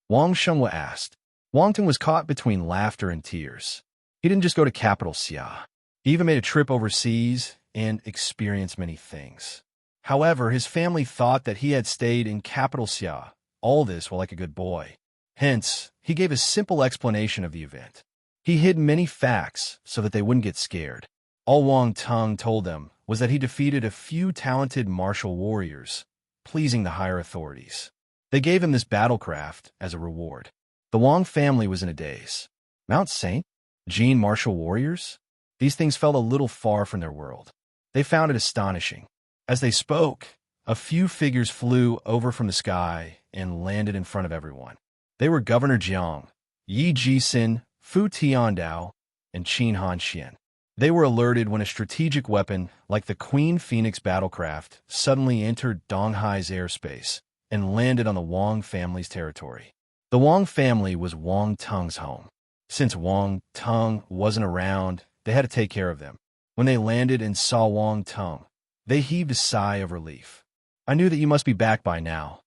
Wang Shenghua asked. Wang Tung was caught between laughter and tears. He didn't just go to Capital Xia. He even made a trip overseas and experienced many things. However, his family thought that he had stayed in Capital Xia, all this while like a good boy. Hence, he gave a simple explanation of the event. He hid many facts so that they wouldn't get scared. All Wang Tung told them was that he defeated a few talented martial warriors, pleasing the higher authorities. They gave him this battlecraft as a reward. The Wang family was in a daze. Mount Saint? Jin martial warriors? These things felt a little far from their world. They found it astonishing. As they spoke, a few figures flew over from the sky and landed in front of everyone. They were Governor Jiang, Yi Jisin, Fu Tiandao, and Qin Hanxian. They were alerted when a strategic weapon like the Queen Phoenix battlecraft suddenly entered Donghai's airspace and landed on the Wang family's territory. The Wang family was Wang Tung's home. Since Wang Tung wasn't around, they had to take care of them. When they landed and saw Wang Tung, they heaved a sigh of relief. I knew that you must be back by now.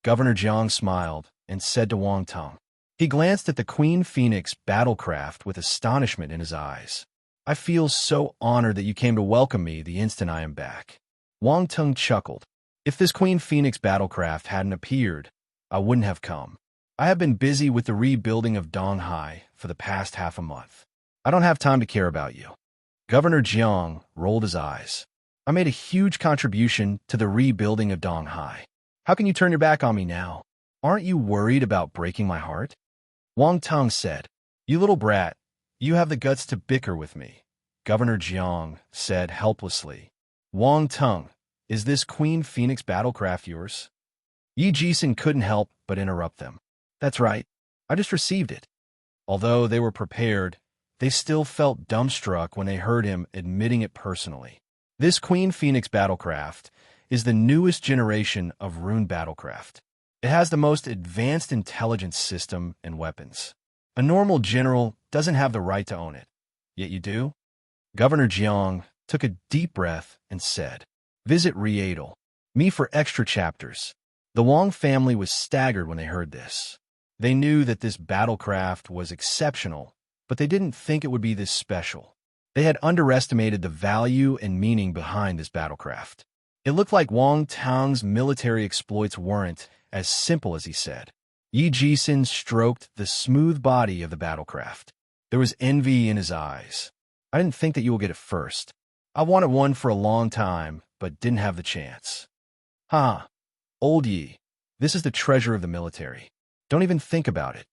Governor Jiang smiled and said to Wang Tung. He glanced at the Queen Phoenix battlecraft with astonishment in his eyes. I feel so honored that you came to welcome me the instant I am back. Wang Tung chuckled. If this Queen Phoenix battlecraft hadn't appeared, I wouldn't have come. I have been busy with the rebuilding of Donghai for the past half a month. I don't have time to care about you. Governor Jiang rolled his eyes. I made a huge contribution to the rebuilding of Donghai. How can you turn your back on me now? Aren't you worried about breaking my heart? Wang Tung said, You little brat, you have the guts to bicker with me. Governor Jiang said helplessly. Wang Tung, is this Queen Phoenix battlecraft yours? Yi Jisin couldn't help but interrupt them. That's right, I just received it. Although they were prepared, they still felt dumbstruck when they heard him admitting it personally. This Queen Phoenix battlecraft is the newest generation of Rune battlecraft. It has the most advanced intelligence system and weapons. A normal general doesn't have the right to own it. Yet you do? Governor Jiang took a deep breath and said, Visit Riedel. Me for extra chapters. The Wang family was staggered when they heard this. They knew that this battlecraft was exceptional, but they didn't think it would be this special. They had underestimated the value and meaning behind this battlecraft. It looked like Wang Tung's military exploits weren't as simple as he said. Yi Jisin stroked the smooth body of the battlecraft. There was envy in his eyes. I didn't think that you will get it first. I wanted one for a long time, but didn't have the chance. Huh. Old Yi, this is the treasure of the military. Don't even think about it.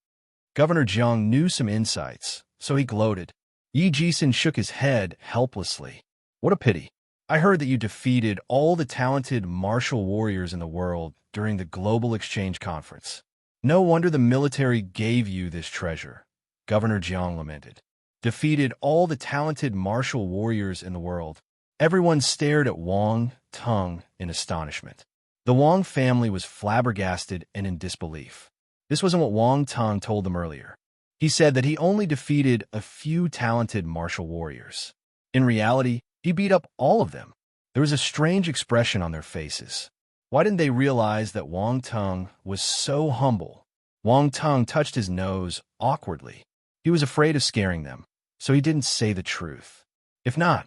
Governor Jiang knew some insights, so he gloated. Yi Jisin shook his head helplessly. What a pity. I heard that you defeated all the talented martial warriors in the world during the Global Exchange Conference. No wonder the military gave you this treasure, Governor Jiang lamented. Defeated all the talented martial warriors in the world. Everyone stared at Wang Tung in astonishment. The Wang family was flabbergasted and in disbelief. This wasn't what Wang Tung told them earlier. He said that he only defeated a few talented martial warriors. In reality, he beat up all of them. There was a strange expression on their faces. Why didn't they realize that Wang Tung was so humble? Wang Tung touched his nose awkwardly. He was afraid of scaring them, so he didn't say the truth. If not,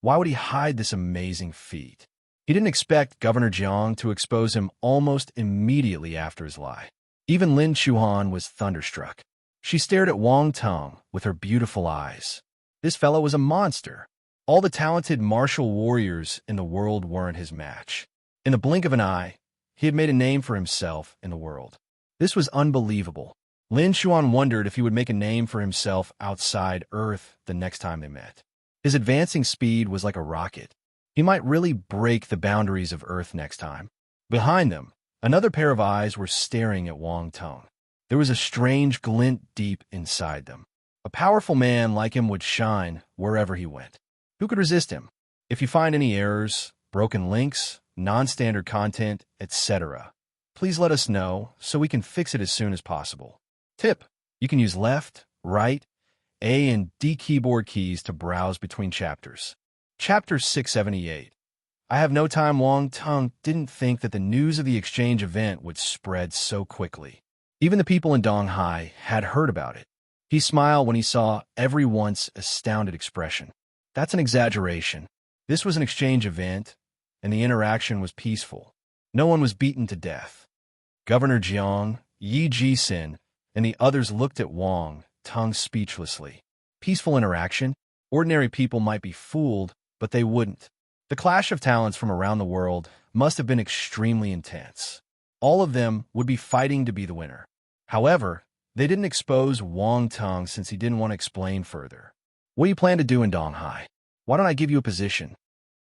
why would he hide this amazing feat? He didn't expect Governor Jiang to expose him almost immediately after his lie. Even Lin Chuan was thunderstruck. She stared at Wang Tung with her beautiful eyes. This fellow was a monster. All the talented martial warriors in the world weren't his match. In the blink of an eye, he had made a name for himself in the world. This was unbelievable. Lin Chuan wondered if he would make a name for himself outside Earth the next time they met. His advancing speed was like a rocket. He might really break the boundaries of Earth next time. Behind them, another pair of eyes were staring at Wang Tung. There was a strange glint deep inside them. A powerful man like him would shine wherever he went. Who could resist him? If you find any errors, broken links, non-standard content, etc., please let us know so we can fix it as soon as possible. Tip: you can use left, right, A and D keyboard keys to browse between chapters. Chapter 678. I have no time. Wang Tung didn't think that the news of the exchange event would spread so quickly. Even the people in Donghai had heard about it. He smiled when he saw everyone's astounded expression. That's an exaggeration. This was an exchange event, and the interaction was peaceful. No one was beaten to death. Governor Jiang, Yi Jisin, and the others looked at Wang Tung speechlessly. Peaceful interaction? Ordinary people might be fooled, but they wouldn't. The clash of talents from around the world must have been extremely intense. All of them would be fighting to be the winner. However, they didn't expose Wang Tung since he didn't want to explain further. What do you plan to do in Donghai? Why don't I give you a position?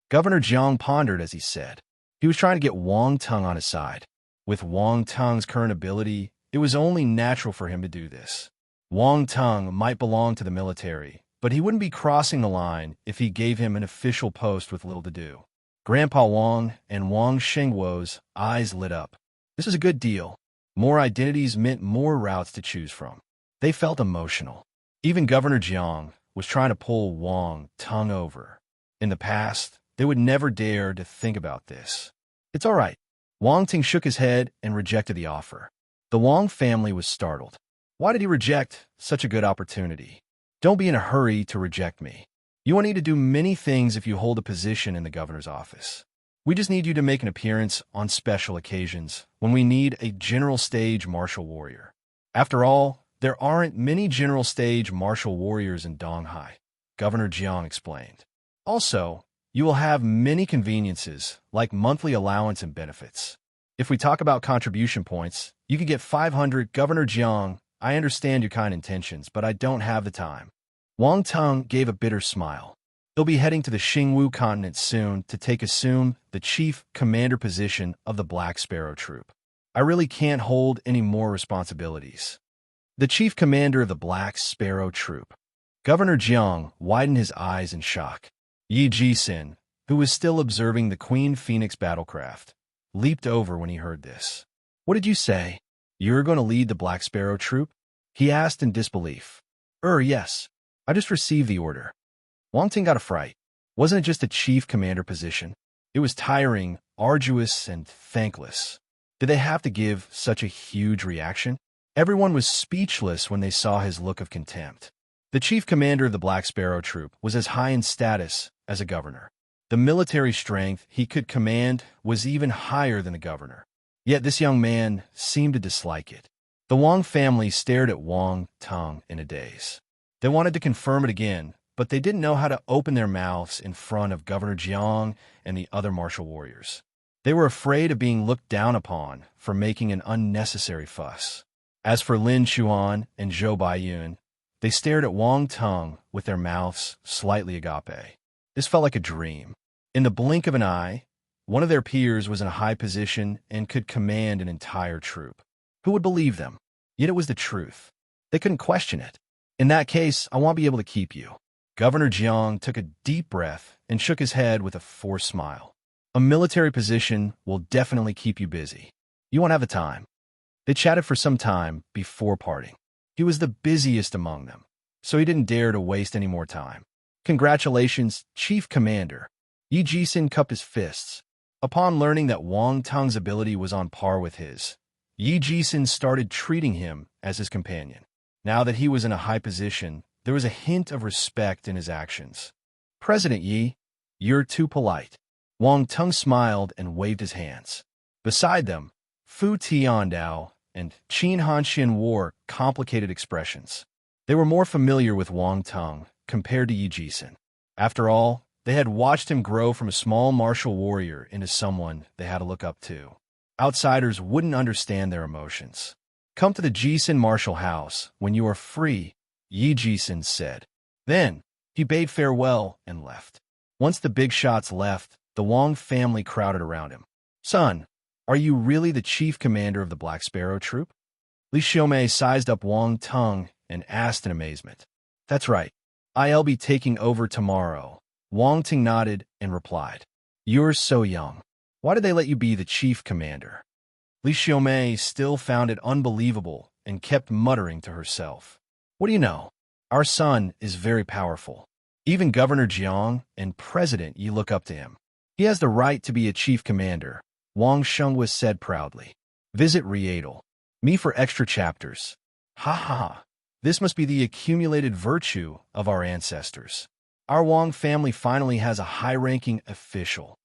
Governor Jiang pondered as he said. He was trying to get Wang Tung on his side. With Wang Tung's current ability, it was only natural for him to do this. Wang Tung might belong to the military, but he wouldn't be crossing the line if he gave him an official post with little to do. Grandpa Wang and Wang Shengguo's eyes lit up. This is a good deal. More identities meant more routes to choose from. They felt emotional. Even Governor Jiang was trying to pull Wang Tung over. In the past, they would never dare to think about this. It's all right. Wang Tung shook his head and rejected the offer. The Wang family was startled. Why did he reject such a good opportunity? Don't be in a hurry to reject me. You won't need to do many things if you hold a position in the governor's office. We just need you to make an appearance on special occasions when we need a general stage martial warrior. After all, there aren't many general stage martial warriors in Donghai, Governor Jiang explained. Also, you will have many conveniences like monthly allowance and benefits. If we talk about contribution points, you could get 500. Governor Jiang, I understand your kind intentions, but I don't have the time. Wang Tung gave a bitter smile. He'll be heading to the Xingwu continent soon to assume the chief commander position of the Black Sparrow Troop. I really can't hold any more responsibilities. The chief commander of the Black Sparrow Troop. Governor Jiang widened his eyes in shock. Yi Jisin, who was still observing the Queen Phoenix battlecraft, leaped over when he heard this. What did you say? You're going to lead the Black Sparrow Troop? He asked in disbelief. Yes. I just received the order. Wang Ting got a fright. Wasn't it just a chief commander position? It was tiring, arduous, and thankless. Did they have to give such a huge reaction? Everyone was speechless when they saw his look of contempt. The chief commander of the Black Sparrow Troop was as high in status as a governor. The military strength he could command was even higher than the governor. Yet this young man seemed to dislike it. The Wang family stared at Wang Tung in a daze. They wanted to confirm it again, but they didn't know how to open their mouths in front of Governor Jiang and the other martial warriors. They were afraid of being looked down upon for making an unnecessary fuss. As for Lin Chuan and Zhou Baiyun, they stared at Wang Tung with their mouths slightly agape. This felt like a dream. In the blink of an eye, one of their peers was in a high position and could command an entire troop. Who would believe them? Yet it was the truth. They couldn't question it. In that case, I won't be able to keep you. Governor Jiang took a deep breath and shook his head with a forced smile. A military position will definitely keep you busy. You won't have the time. They chatted for some time before parting. He was the busiest among them, so he didn't dare to waste any more time. Congratulations, Chief Commander. Yi Jisun cupped his fists. Upon learning that Wang Tung's ability was on par with his, Yi Jisun started treating him as his companion. Now that he was in a high position, there was a hint of respect in his actions. President Yi, you're too polite. Wang Tung smiled and waved his hands. Beside them, Fu Tiandao and Qin Hanxian wore complicated expressions. They were more familiar with Wang Tung compared to Yi Jisun. After all, they had watched him grow from a small martial warrior into someone they had to look up to. Outsiders wouldn't understand their emotions. Come to the Jisun martial house when you are free, Yi Jisun said. Then, he bade farewell and left. Once the big shots left, the Wang family crowded around him. Son, are you really the chief commander of the Black Sparrow troop? Li Xiaomei sized up Wang Tung and asked in amazement. That's right. I'll be taking over tomorrow. Wang Ting nodded and replied. You're so young. Why did they let you be the chief commander? Li Xiaomei still found it unbelievable and kept muttering to herself. What do you know? Our son is very powerful. Even Governor Jiang and President Yi look up to him. He has the right to be a chief commander, Wang Shengwa said proudly. Visit Rietal. Me for extra chapters. Ha ha ha. This must be the accumulated virtue of our ancestors. Our Wang family finally has a high-ranking official.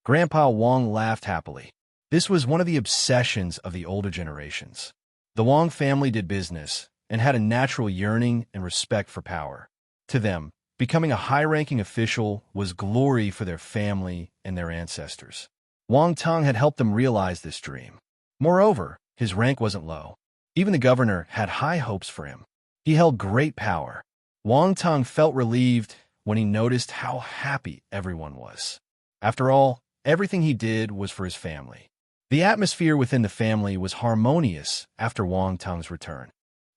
Grandpa Wang laughed happily. This was one of the obsessions of the older generations. The Wang family did business and had a natural yearning and respect for power. To them, becoming a high-ranking official was glory for their family and their ancestors. Wang Tung had helped them realize this dream. Moreover, his rank wasn't low. Even the governor had high hopes for him. He held great power. Wang Tung felt relieved when he noticed how happy everyone was. After all, everything he did was for his family. The atmosphere within the family was harmonious after Wang Tung's return.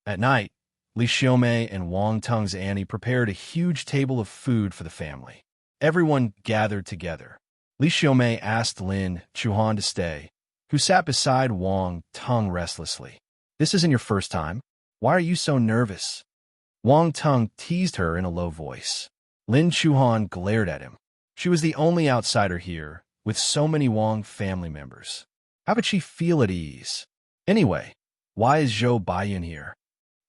At night, Li Xiaomei and Wang Tung's auntie prepared a huge table of food for the family. Everyone gathered together. Li Xiaomei asked Lin Chuhan to stay, who sat beside Wang Tung restlessly. This isn't your first time. Why are you so nervous? Wang Tung teased her in a low voice. Lin Chuhan glared at him. She was the only outsider here, with so many Wang family members. How could she feel at ease? Anyway, why is Zhou Baiyun here?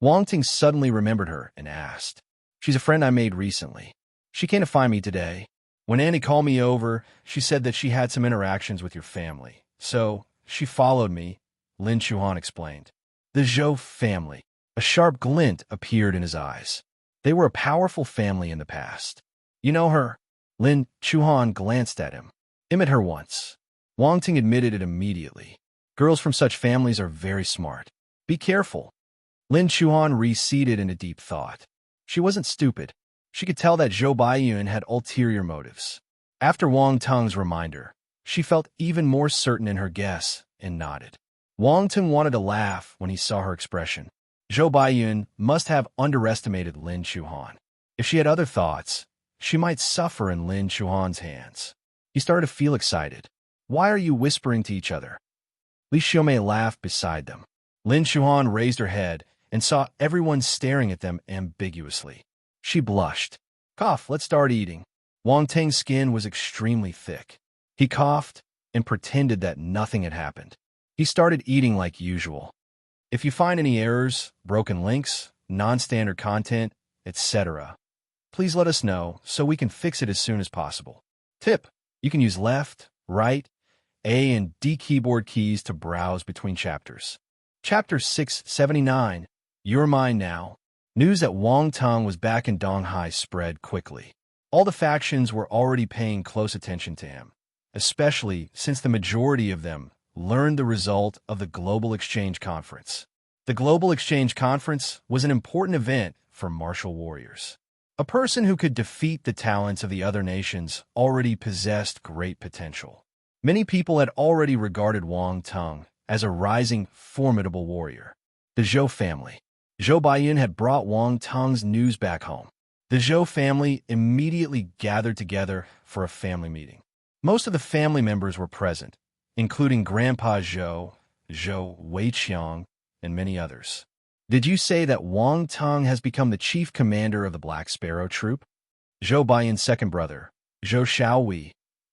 Wang Ting suddenly remembered her and asked. She's a friend I made recently. She came to find me today. When Annie called me over, she said that she had some interactions with your family. So, she followed me, Lin Chuhan explained. The Zhou family. A sharp glint appeared in his eyes. They were a powerful family in the past. You know her? Lin Chuhan glanced at him. I met her once. Wang Ting admitted it immediately. Girls from such families are very smart. Be careful. Lin Chuan receded into deep thought. She wasn't stupid. She could tell that Zhou Baiyun had ulterior motives. After Wang Tung's reminder, she felt even more certain in her guess and nodded. Wang Tung wanted to laugh when he saw her expression. Zhou Baiyun must have underestimated Lin Chuan. If she had other thoughts, she might suffer in Lin Chuan's hands. He started to feel excited. Why are you whispering to each other? Li Xiaomei laughed beside them. Lin Chuan raised her head and saw everyone staring at them ambiguously. She blushed. Cough, let's start eating. Wang Ting's skin was extremely thick. He coughed and pretended that nothing had happened. He started eating like usual. If you find any errors, broken links, non-standard content, etc., please let us know so we can fix it as soon as possible. Tip: you can use left, right, A and D keyboard keys to browse between chapters. Chapter 679, You're Mine Now. News that Wang Tung was back in Donghai spread quickly. All the factions were already paying close attention to him, especially since the majority of them learned the result of the Global Exchange Conference. The Global Exchange Conference was an important event for martial warriors. A person who could defeat the talents of the other nations already possessed great potential. Many people had already regarded Wang Tung as a rising, formidable warrior. The Zhou family. Zhou Baiyan had brought Wang Tung's news back home. The Zhou family immediately gathered together for a family meeting. Most of the family members were present, including Grandpa Zhou, Zhou Weiqiang, and many others. Did you say that Wang Tung has become the chief commander of the Black Sparrow troop? Zhou Baiyan's second brother, Zhou Xiaowei,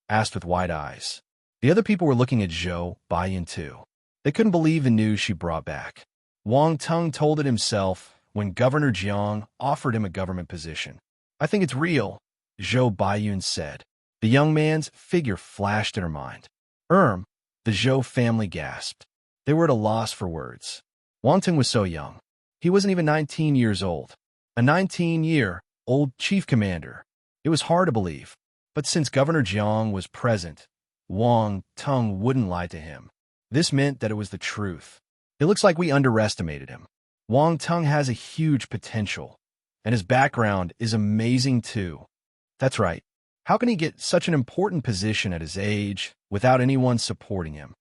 asked with wide eyes. The other people were looking at Zhou Baiyan too. They couldn't believe the news she brought back. Wang Tung told it himself when Governor Jiang offered him a government position. I think it's real, Zhou Baiyan said. The young man's figure flashed in her mind. The Zhou family gasped. They were at a loss for words. Wang Tung was so young. He wasn't even 19 years old. A 19-year-old chief commander. It was hard to believe. But since Governor Jiang was present, Wang Tung wouldn't lie to him. This meant that it was the truth. It looks like we underestimated him. Wang Tung has a huge potential, and his background is amazing too. That's right. How can he get such an important position at his age without anyone supporting him?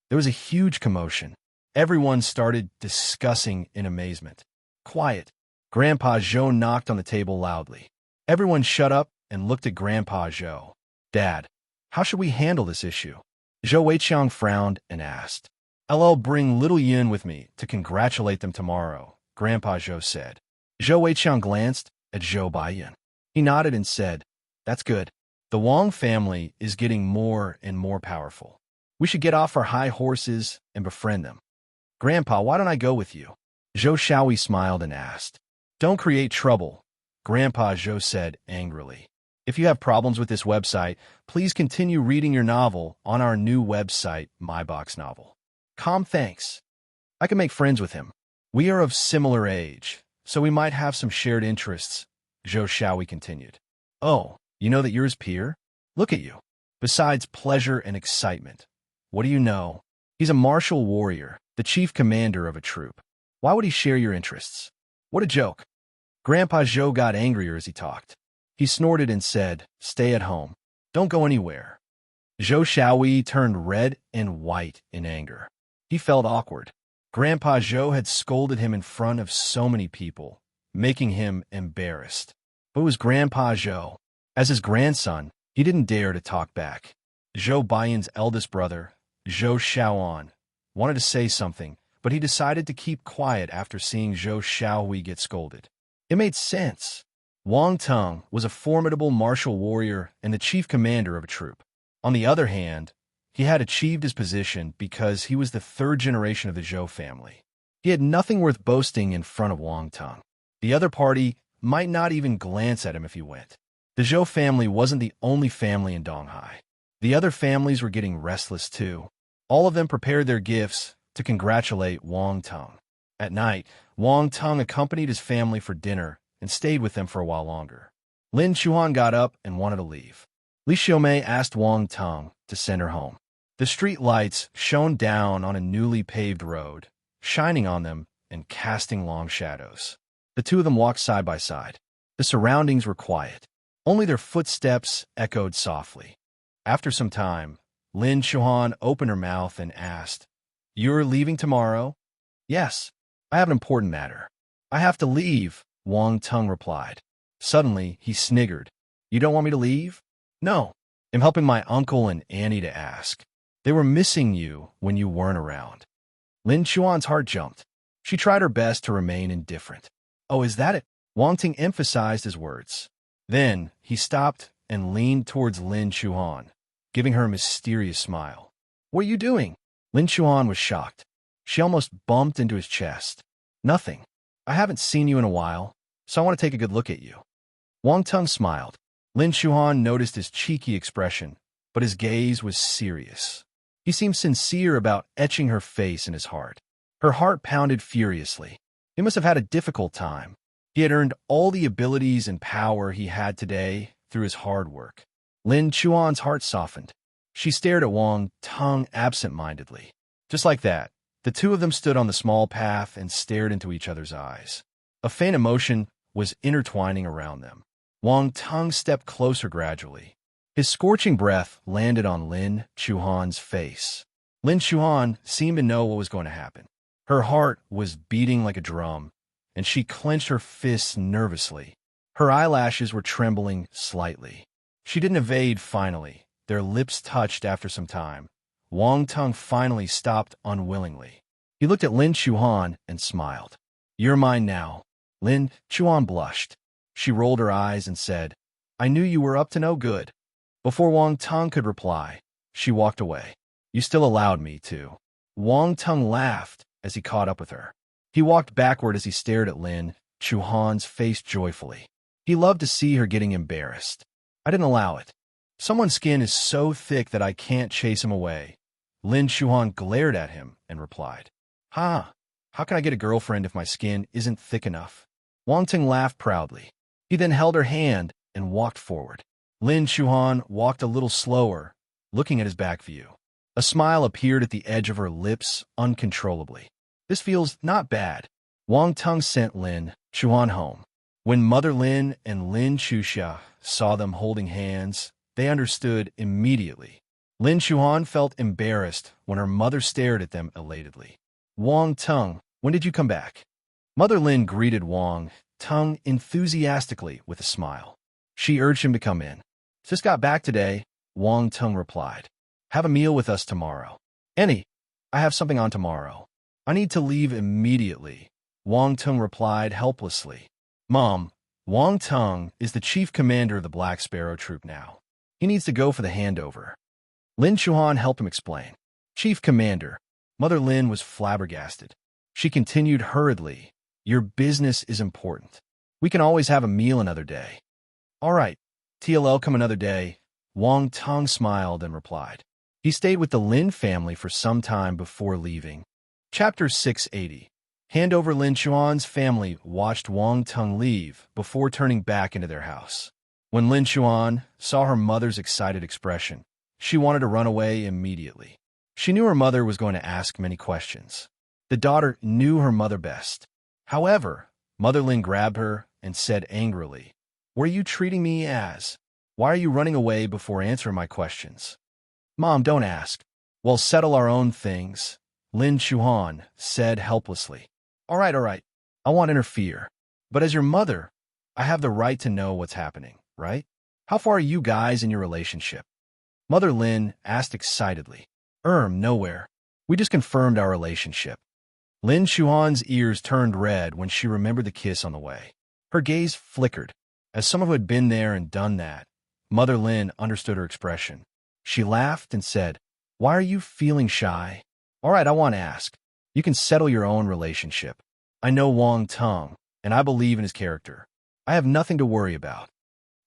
There was a huge commotion. Everyone started discussing in amazement. Quiet. Grandpa Zhou knocked on the table loudly. Everyone shut up and looked at Grandpa Zhou. Dad, how should we handle this issue? Zhou Weiqiang frowned and asked. I'll bring little Yun with me to congratulate them tomorrow, Grandpa Zhou said. Zhou Weiqiang glanced at Zhou Baiyan. He nodded and said, That's good. The Wang family is getting more and more powerful. We should get off our high horses and befriend them. Grandpa, why don't I go with you? Zhou Xiaowei smiled and asked. Don't create trouble, Grandpa Zhou said angrily. If you have problems with this website, please continue reading your novel on our new website, MyBox Novel. Calm, thanks. I can make friends with him. We are of similar age, so we might have some shared interests, Zhou Xiaowei continued. Oh, you know that you're his peer? Look at you. Besides pleasure and excitement, what do you know? He's a martial warrior, the chief commander of a troop. Why would he share your interests? What a joke. Grandpa Zhou got angrier as he talked. He snorted and said, Stay at home. Don't go anywhere. Zhou Xiaowei turned red and white in anger. He felt awkward. Grandpa Zhou had scolded him in front of so many people, making him embarrassed. But it was Grandpa Zhou. As his grandson, he didn't dare to talk back. Zhou Baiyan's eldest brother, Zhou Xiaoan, wanted to say something, but he decided to keep quiet after seeing Zhou Xiaowei get scolded. It made sense. Wang Tung was a formidable martial warrior and the chief commander of a troop. On the other hand, he had achieved his position because he was the third generation of the Zhou family. He had nothing worth boasting in front of Wang Tung. The other party might not even glance at him if he went. The Zhou family wasn't the only family in Donghai. The other families were getting restless too. All of them prepared their gifts to congratulate Wang Tung. At night, Wang Tung accompanied his family for dinner and stayed with them for a while longer. Lin Chuan got up and wanted to leave. Li Xiaomei asked Wang Tung to send her home. The street lights shone down on a newly paved road, shining on them and casting long shadows. The two of them walked side by side. The surroundings were quiet. Only their footsteps echoed softly. After some time, Lin Chuan opened her mouth and asked, You're leaving tomorrow? Yes, I have an important matter. I have to leave, Wang Tung replied. Suddenly, he sniggered. You don't want me to leave? No, I'm helping my uncle and Annie to ask. They were missing you when you weren't around. Lin Chuan's heart jumped. She tried her best to remain indifferent. Oh, is that it? Wang Tung emphasized his words. Then, he stopped and leaned towards Lin Chuan, giving her a mysterious smile. What are you doing? Lin Chuan was shocked. She almost bumped into his chest. Nothing. I haven't seen you in a while, so I want to take a good look at you. Wang Tung smiled. Lin Chuan noticed his cheeky expression, but his gaze was serious. He seemed sincere about etching her face in his heart. Her heart pounded furiously. He must have had a difficult time. He had earned all the abilities and power he had today through his hard work. Lin Chuan's heart softened. She stared at Wang Tung absent-mindedly. Just like that, the two of them stood on the small path and stared into each other's eyes. A faint emotion was intertwining around them. Wang Tung stepped closer gradually. His scorching breath landed on Lin Chuan's face. Lin Chuan seemed to know what was going to happen. Her heart was beating like a drum, and she clenched her fists nervously. Her eyelashes were trembling slightly. She didn't evade finally. Their lips touched after some time. Wang Tung finally stopped unwillingly. He looked at Lin Chuan and smiled. "You're mine now." Lin Chuan blushed. She rolled her eyes and said, "I knew you were up to no good." Before Wang Tung could reply, she walked away. "You still allowed me to." Wang Tung laughed as he caught up with her. He walked backward as he stared at Lin Chuan's face joyfully. He loved to see her getting embarrassed. "I didn't allow it. Someone's skin is so thick that I can't chase him away." Lin Chuan glared at him and replied, "Huh? How can I get a girlfriend if my skin isn't thick enough?" Wang Tung laughed proudly. He then held her hand and walked forward. Lin Chuan walked a little slower, looking at his back view. A smile appeared at the edge of her lips uncontrollably. "This feels not bad." Wang Tung sent Lin Chuan home. When Mother Lin and Lin Chuxia saw them holding hands, they understood immediately. Lin Chuan felt embarrassed when her mother stared at them elatedly. "Wang Tung, when did you come back?" Mother Lin greeted Wang Tung enthusiastically with a smile. She urged him to come in. "Just got back today," Wang Tung replied. "Have a meal with us tomorrow." "Annie, I have something on tomorrow. I need to leave immediately," Wang Tung replied helplessly. "Mom, Wang Tung is the chief commander of the Black Sparrow Troop now. He needs to go for the handover." Lin Chuan helped him explain. "Chief commander." Mother Lin was flabbergasted. She continued hurriedly, "Your business is important. We can always have a meal another day." "All right, TLL come another day," Wang Tung smiled and replied. He stayed with the Lin family for some time before leaving. Chapter 680. Handover. Lin Chuan's family watched Wang Tung leave before turning back into their house. When Lin Chuan saw her mother's excited expression, she wanted to run away immediately. She knew her mother was going to ask many questions. The daughter knew her mother best. However, Mother Lin grabbed her and said angrily, "What are you treating me as? Why are you running away before answering my questions?" "Mom, don't ask. We'll settle our own things," Lin Chuan said helplessly. All right. I won't interfere. But as your mother, I have the right to know what's happening, right? How far are you guys in your relationship?" Mother Lin asked excitedly. Nowhere. We just confirmed our relationship." Lin Chuan's ears turned red when she remembered the kiss on the way. Her gaze flickered. As someone who had been there and done that, Mother Lin understood her expression. She laughed and said, "Why are you feeling shy? All right, I want to ask. You can settle your own relationship. I know Wang Tung, and I believe in his character. I have nothing to worry about."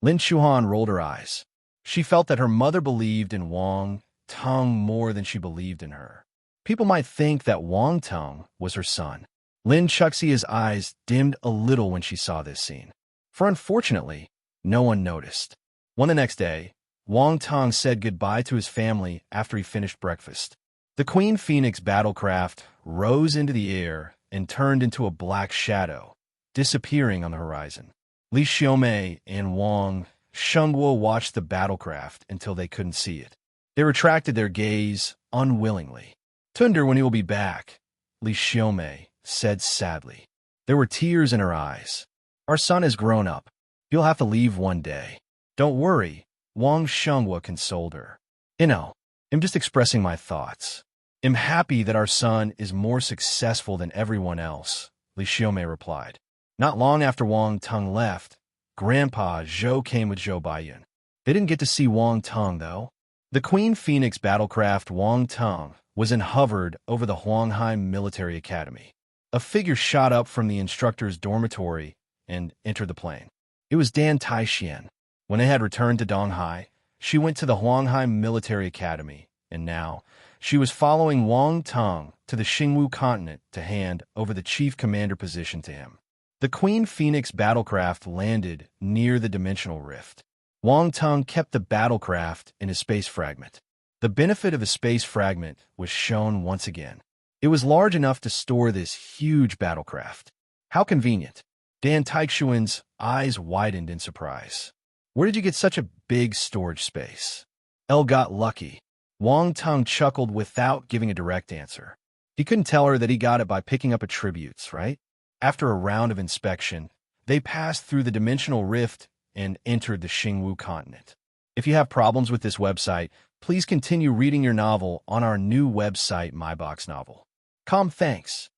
Lin Chuan rolled her eyes. She felt that her mother believed in Wang Tung more than she believed in her. People might think that Wang Tung was her son. Lin Chuxia's eyes dimmed a little when she saw this scene. For unfortunately, no one noticed. When the next day, Wang Tung said goodbye to his family after he finished breakfast. The Queen Phoenix battlecraft rose into the air and turned into a black shadow, disappearing on the horizon. Li Xiaomei and Wang Shengguo watched the battlecraft until they couldn't see it. They retracted their gaze unwillingly. "Wonder when he will be back," Li Xiaomei said sadly. There were tears in her eyes. "Our son has grown up. He'll have to leave one day." "Don't worry," Wang Shengguo consoled her. I'm just expressing my thoughts. I'm happy that our son is more successful than everyone else," Li Xiaomei replied. Not long after Wang Tung left, Grandpa Zhou came with Zhou Baiyun. They didn't get to see Wang Tung, though. The Queen Phoenix battlecraft Wang Tung was hovered over the Huangheim Military Academy. A figure shot up from the instructor's dormitory and entered the plane. It was Dan Taixian. When they had returned to Donghai, she went to the Huangheim Military Academy, and now she was following Wang Tung to the Xingwu continent to hand over the chief commander position to him. The Queen Phoenix battlecraft landed near the dimensional rift. Wang Tung kept the battlecraft in a space fragment. The benefit of a space fragment was shown once again. It was large enough to store this huge battlecraft. How convenient. Dan Taixian's eyes widened in surprise. Where did you get such a big storage space? Elle got lucky. Wang Tung chuckled without giving a direct answer. He couldn't tell her that he got it by picking up attributes, right? After a round of inspection, they passed through the dimensional rift and entered the Xingwu continent. If you have problems with this website, please continue reading your novel on our new website, MyBox Novel. Thanks.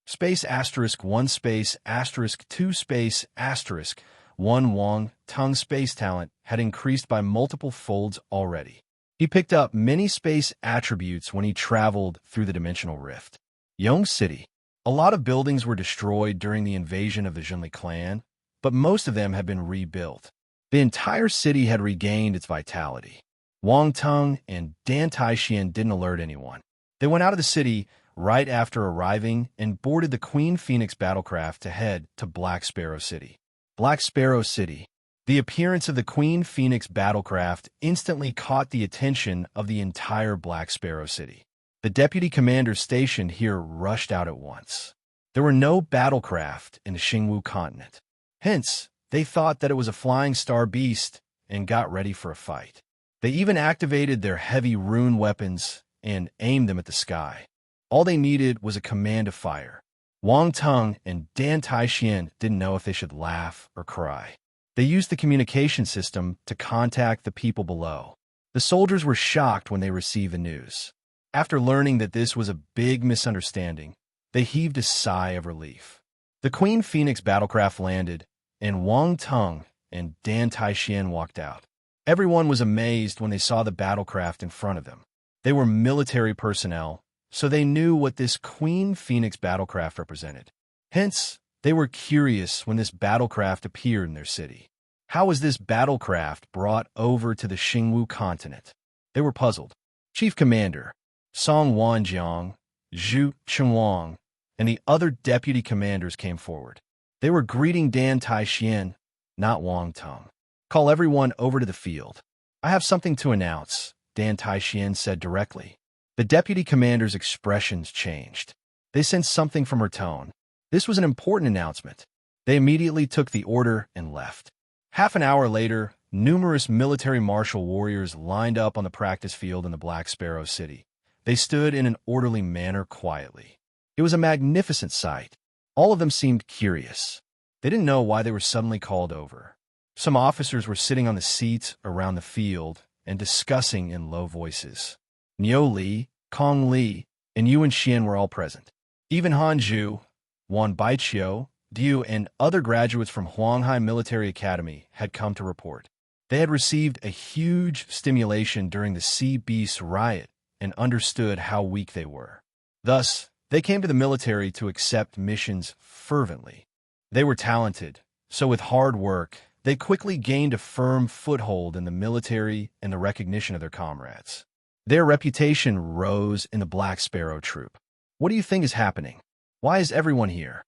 Space asterisk 1 space asterisk 2 space asterisk 1 Wang Tung space talent had increased by multiple folds already. He picked up many space attributes when he traveled through the dimensional rift. Yong City. A lot of buildings were destroyed during the invasion of the Zhenli clan, but most of them had been rebuilt. The entire city had regained its vitality. Wang Tung and Dan Taixian didn't alert anyone. They went out of the city right after arriving and boarded the Queen Phoenix battlecraft to head to Black Sparrow City. Black Sparrow City. The appearance of the Queen Phoenix battlecraft instantly caught the attention of the entire Black Sparrow City. The deputy commanders stationed here rushed out at once. There were no battlecraft in the Xingwu continent. Hence, they thought that it was a flying star beast and got ready for a fight. They even activated their heavy rune weapons and aimed them at the sky. All they needed was a command to fire. Wang Tung and Dan Taixian didn't know if they should laugh or cry. They used the communication system to contact the people below. The soldiers were shocked when they received the news. After learning that this was a big misunderstanding, they heaved a sigh of relief. The Queen Phoenix battlecraft landed, and Wang Tung and Dan Taixian walked out. Everyone was amazed when they saw the battlecraft in front of them. They were military personnel, so they knew what this Queen Phoenix battlecraft represented. Hence, they were curious when this battlecraft appeared in their city. How was this battlecraft brought over to the Xingwu continent? They were puzzled. Chief Commander Song Wanjiang, Zhu Chenwang, and the other deputy commanders came forward. They were greeting Dan Taixian, not Wang Tung. Call everyone over to the field. I have something to announce, Dan Taixian said directly. The deputy commander's expressions changed. They sensed something from her tone. This was an important announcement. They immediately took the order and left. Half an hour later, numerous military martial warriors lined up on the practice field in the Black Sparrow City. They stood in an orderly manner quietly. It was a magnificent sight. All of them seemed curious. They didn't know why they were suddenly called over. Some officers were sitting on the seats around the field and discussing in low voices. Niu Li, Kong Li, and Yuan Xian were all present. Even Han Zhu, Wan Baiqiu, Diu, and other graduates from Huanghai Military Academy had come to report. They had received a huge stimulation during the Sea Beast riot and understood how weak they were. Thus, they came to the military to accept missions fervently. They were talented, so with hard work, they quickly gained a firm foothold in the military and the recognition of their comrades. Their reputation rose in the Black Sparrow troop. What do you think is happening? Why is everyone here?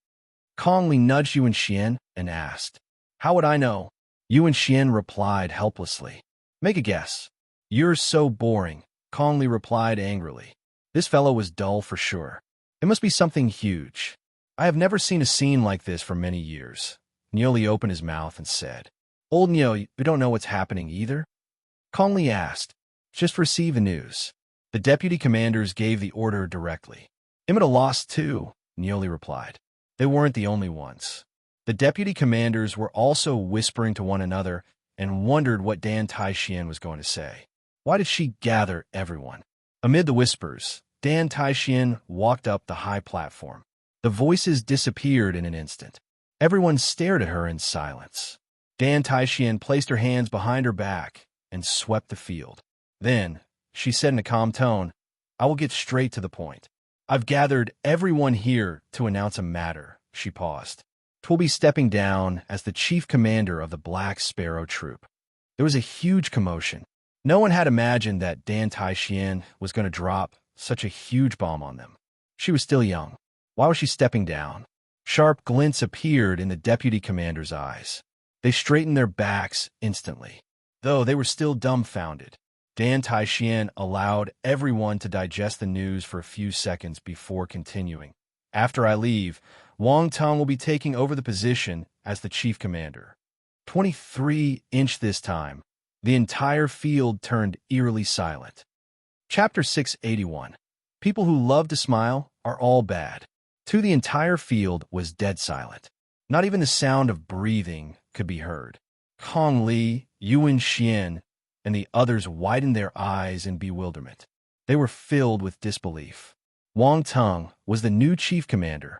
Kong Li nudged Yuan Xian and asked. How would I know? Yuan Xian replied helplessly. Make a guess. You're so boring, Kong Li replied angrily. This fellow was dull for sure. It must be something huge. I have never seen a scene like this for many years. Niu Li opened his mouth and said, Old Niu, you don't know what's happening either? Kong Li asked. Just receive the news. The deputy commanders gave the order directly. Imita lost too, Niu Li replied. They weren't the only ones. The deputy commanders were also whispering to one another and wondered what Dan Taixian was going to say. Why did she gather everyone? Amid the whispers, Dan Taixian walked up the high platform. The voices disappeared in an instant. Everyone stared at her in silence. Dan Taixian placed her hands behind her back and swept the field. Then, she said in a calm tone, I will get straight to the point. I've gathered everyone here to announce a matter. She paused. 'Twill be stepping down as the chief commander of the Black Sparrow troop. There was a huge commotion. No one had imagined that Dan Taixian was going to drop such a huge bomb on them. She was still young. Why was she stepping down? Sharp glints appeared in the deputy commander's eyes. They straightened their backs instantly. Though they were still dumbfounded, Dan Taixian allowed everyone to digest the news for a few seconds before continuing. After I leave, Wang Tung will be taking over the position as the chief commander. 23-inch this time. The entire field turned eerily silent. Chapter 681. People who love to smile are all bad. The entire field was dead silent. Not even the sound of breathing could be heard. Kong Li, Yuan Xian, and the others widened their eyes in bewilderment. They were filled with disbelief. Wang Teng was the new chief commander.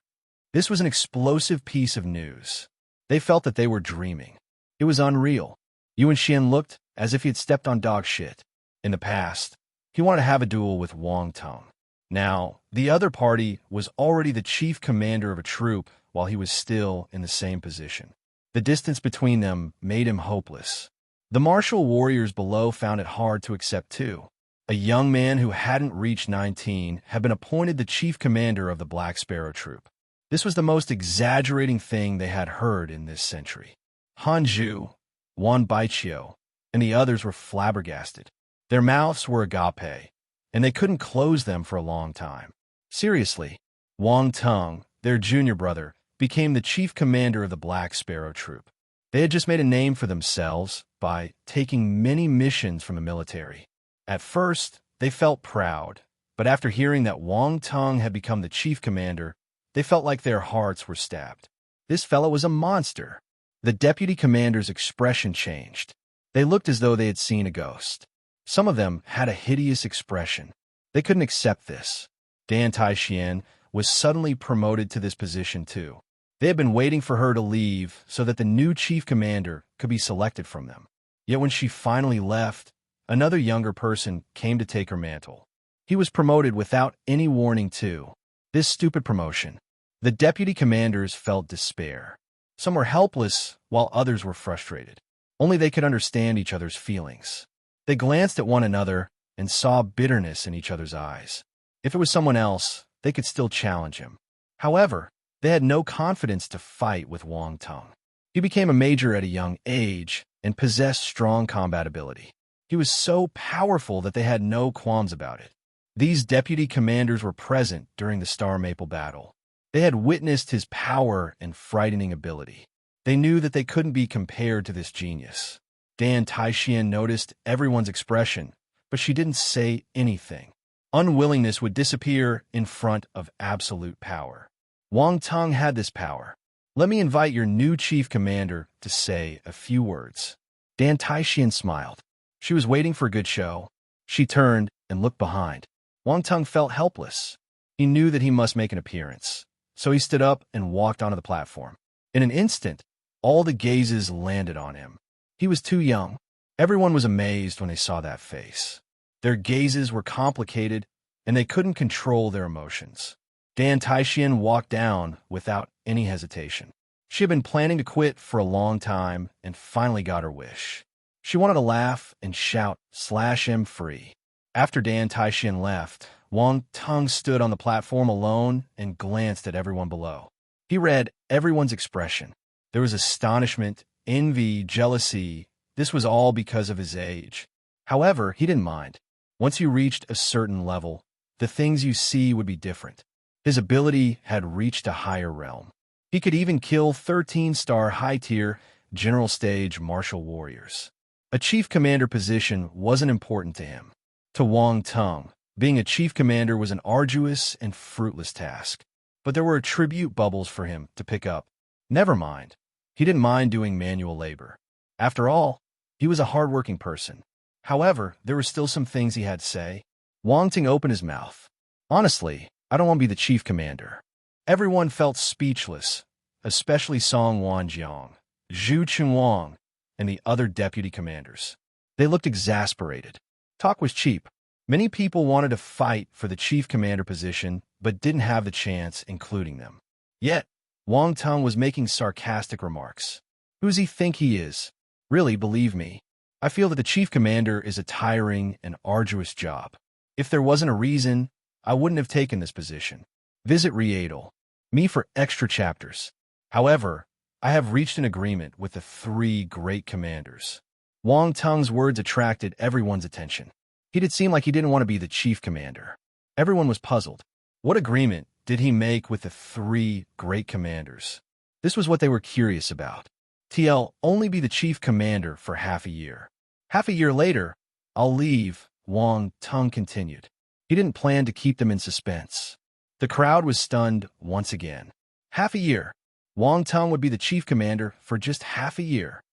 This was an explosive piece of news. They felt that they were dreaming. It was unreal. Yuan Xian looked as if he had stepped on dog shit. In the past, he wanted to have a duel with Wang Teng. Now, the other party was already the chief commander of a troop while he was still in the same position. The distance between them made him hopeless. The martial warriors below found it hard to accept too. A young man who hadn't reached 19 had been appointed the chief commander of the Black Sparrow troop. This was the most exaggerating thing they had heard in this century. Han Zhu, Wan Baiqiu, and the others were flabbergasted. Their mouths were agape, and they couldn't close them for a long time. Seriously, Wang Teng, their junior brother, became the chief commander of the Black Sparrow troop. They had just made a name for themselves by taking many missions from the military. At first, they felt proud, but after hearing that Wang Teng had become the chief commander, they felt like their hearts were stabbed. This fellow was a monster. The deputy commander's expression changed. They looked as though they had seen a ghost. Some of them had a hideous expression. They couldn't accept this. Dan Taixian was suddenly promoted to this position too. They had been waiting for her to leave so that the new chief commander could be selected from them. Yet when she finally left, another younger person came to take her mantle. He was promoted without any warning too. This stupid promotion. The deputy commanders felt despair. Some were helpless while others were frustrated. Only they could understand each other's feelings. They glanced at one another and saw bitterness in each other's eyes. If it was someone else, they could still challenge him. However, they had no confidence to fight with Wang Teng. He became a major at a young age and possessed strong combat ability. He was so powerful that they had no qualms about it. These deputy commanders were present during the Star Maple battle. They had witnessed his power and frightening ability. They knew that they couldn't be compared to this genius. Dan Taixian noticed everyone's expression, but she didn't say anything. Unwillingness would disappear in front of absolute power. Wang Teng had this power. Let me invite your new chief commander to say a few words. Dan Taixian smiled. She was waiting for a good show. She turned and looked behind. Wang Teng felt helpless. He knew that he must make an appearance, so he stood up and walked onto the platform. In an instant, all the gazes landed on him. He was too young. Everyone was amazed when they saw that face. Their gazes were complicated, and they couldn't control their emotions. Dan Taixian walked down without any hesitation. She had been planning to quit for a long time and finally got her wish. She wanted to laugh and shout, "Slash him free." After Dan Taixian left, Wang Teng stood on the platform alone and glanced at everyone below. He read everyone's expression. There was astonishment, envy, jealousy. This was all because of his age. However, he didn't mind. Once you reached a certain level, the things you see would be different. His ability had reached a higher realm. He could even kill 13-star high-tier general stage martial warriors. A chief commander position wasn't important to him. To Wang Teng, being a chief commander was an arduous and fruitless task. But there were attribute bubbles for him to pick up. Never mind. He didn't mind doing manual labor. After all, he was a hard-working person. However, there were still some things he had to say. Wang Teng opened his mouth. Honestly, I don't want to be the chief commander. Everyone felt speechless, especially Song Wanjiang, Zhu Qinwang, and the other deputy commanders. They looked exasperated. Talk was cheap. Many people wanted to fight for the chief commander position, but didn't have the chance, including them. Yet, Wang Teng was making sarcastic remarks. Who does he think he is? Really, believe me, I feel that the chief commander is a tiring and arduous job. If there wasn't a reason, I wouldn't have taken this position. Visit Readel. Me for extra chapters. However, I have reached an agreement with the 3 great commanders. Wang Teng's words attracted everyone's attention. He did seem like he didn't want to be the chief commander. Everyone was puzzled. What agreement did he make with the 3 great commanders? This was what they were curious about. TL only be the chief commander for half a year. Half a year later, I'll leave, Wang Tung continued. He didn't plan to keep them in suspense. The crowd was stunned once again. Half a year. Wang Tung would be the chief commander for just half a year.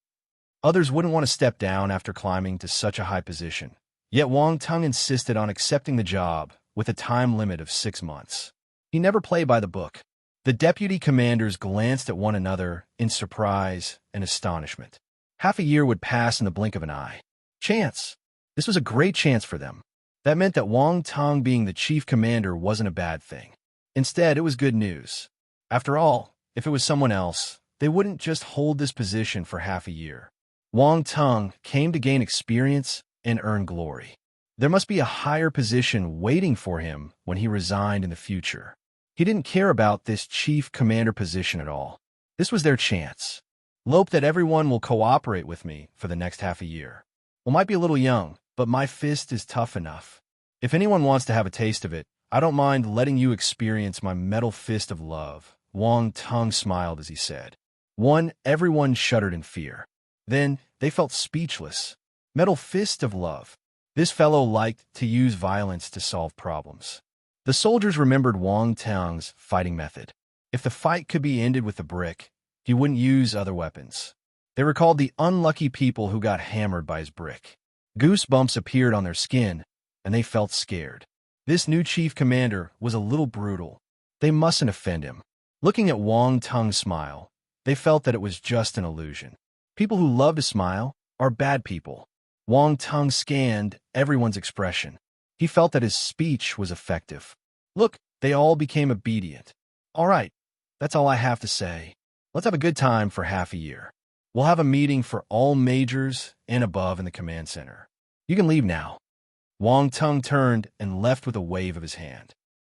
Others wouldn't want to step down after climbing to such a high position. Yet Wang Tung insisted on accepting the job with a time limit of 6 months. He never played by the book. The deputy commanders glanced at one another in surprise and astonishment. Half a year would pass in the blink of an eye. Chance. This was a great chance for them. That meant that Wang Tung being the chief commander wasn't a bad thing. Instead, it was good news. After all, if it was someone else, they wouldn't just hold this position for half a year. Wang Tung came to gain experience and earn glory. There must be a higher position waiting for him when he resigned in the future. He didn't care about this chief commander position at all. This was their chance. Hope that everyone will cooperate with me for the next half a year. Well, might be a little young, but my fist is tough enough. If anyone wants to have a taste of it, I don't mind letting you experience my metal fist of love. Wang Tung smiled as he said. Everyone shuddered in fear. Then they felt speechless. Metal fist of love. This fellow liked to use violence to solve problems. The soldiers remembered Wang Tung's fighting method. If the fight could be ended with a brick, he wouldn't use other weapons. They recalled the unlucky people who got hammered by his brick. Goosebumps appeared on their skin, and they felt scared. This new chief commander was a little brutal. They mustn't offend him. Looking at Wang Tung's smile, they felt that it was just an illusion. People who love to smile are bad people. Wang Tung scanned everyone's expression. He felt that his speech was effective. Look, they all became obedient. All right, that's all I have to say. Let's have a good time for half a year. We'll have a meeting for all majors and above in the command center. You can leave now. Wang Tung turned and left with a wave of his hand.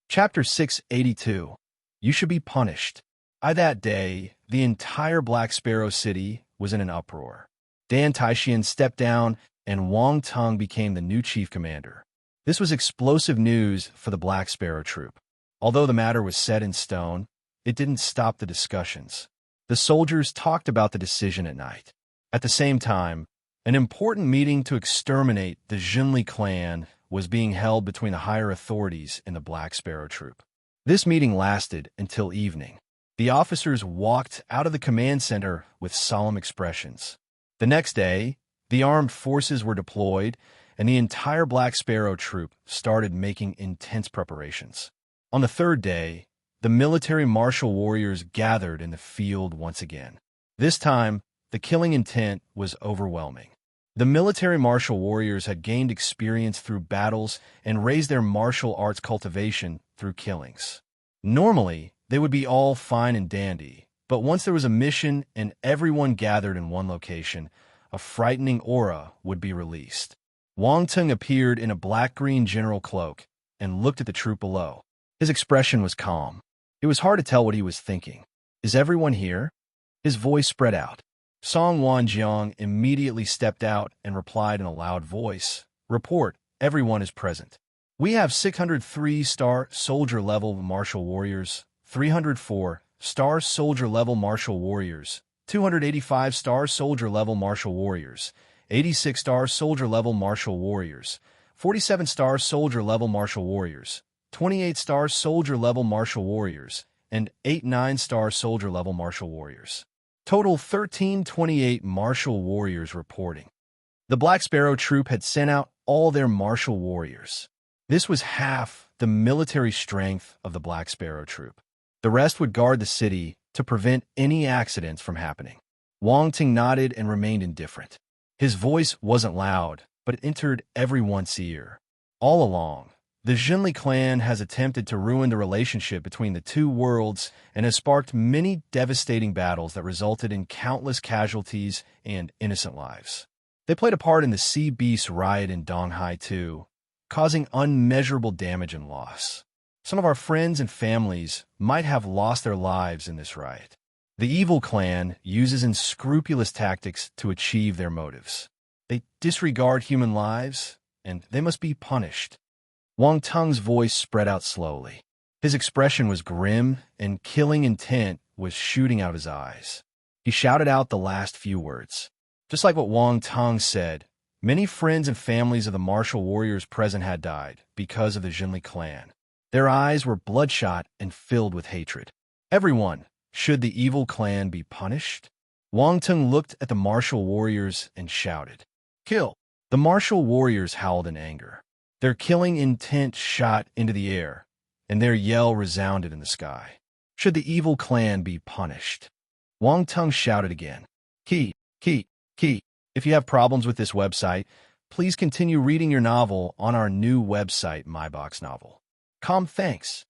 Chapter 682. You should be punished. That day, the entire Black Sparrow City was in an uproar. Dan Taixian stepped down, and Wang Tung became the new chief commander. This was explosive news for the Black Sparrow troop. Although the matter was set in stone, it didn't stop the discussions. The soldiers talked about the decision at night. At the same time, an important meeting to exterminate the Zhenli clan was being held between the higher authorities in the Black Sparrow troop. This meeting lasted until evening. The officers walked out of the command center with solemn expressions. The next day, the armed forces were deployed, and the entire Black Sparrow troop started making intense preparations. On the third day, the military martial warriors gathered in the field once again. This time, the killing intent was overwhelming. The military martial warriors had gained experience through battles and raised their martial arts cultivation through killings. Normally, they would be all fine and dandy, but once there was a mission and everyone gathered in one location, a frightening aura would be released. Wang Tung appeared in a black-green general cloak and looked at the troop below. His expression was calm. It was hard to tell what he was thinking. Is everyone here? His voice spread out. Song Wanjiang immediately stepped out and replied in a loud voice. Report, everyone is present. We have 603 star soldier level martial warriors, 304 star soldier level martial warriors, 285 star soldier level martial warriors, 86 star soldier level martial warriors, 47 star soldier level martial warriors, 28 star soldier level martial warriors, and 8 9-star soldier level martial warriors. Total 1328 martial warriors reporting. The Black Sparrow troop had sent out all their martial warriors. This was half the military strength of the Black Sparrow troop. The rest would guard the city to prevent any accidents from happening. Wang Tung nodded and remained indifferent. His voice wasn't loud, but it entered everyone's ear. All along, the Zhenli clan has attempted to ruin the relationship between the two worlds and has sparked many devastating battles that resulted in countless casualties and innocent lives. They played a part in the Sea Beast riot in Donghai too, causing unmeasurable damage and loss. Some of our friends and families might have lost their lives in this riot. The evil clan uses unscrupulous tactics to achieve their motives. They disregard human lives, and they must be punished. Wang Tung's voice spread out slowly. His expression was grim, and killing intent was shooting out his eyes. He shouted out the last few words. Just like what Wang Tung said, Many friends and families of the martial warriors present had died because of the Jinli clan. Their eyes were bloodshot and filled with hatred. Everyone, should the evil clan be punished? Wang Tung looked at the martial warriors and shouted, "Kill!" The martial warriors howled in anger. Their killing intent shot into the air, and their yell resounded in the sky. Should the evil clan be punished? Wang Tung shouted again, "Key, key, key." If you have problems with this website, please continue reading your novel on our new website, MyBox Novel. Thanks.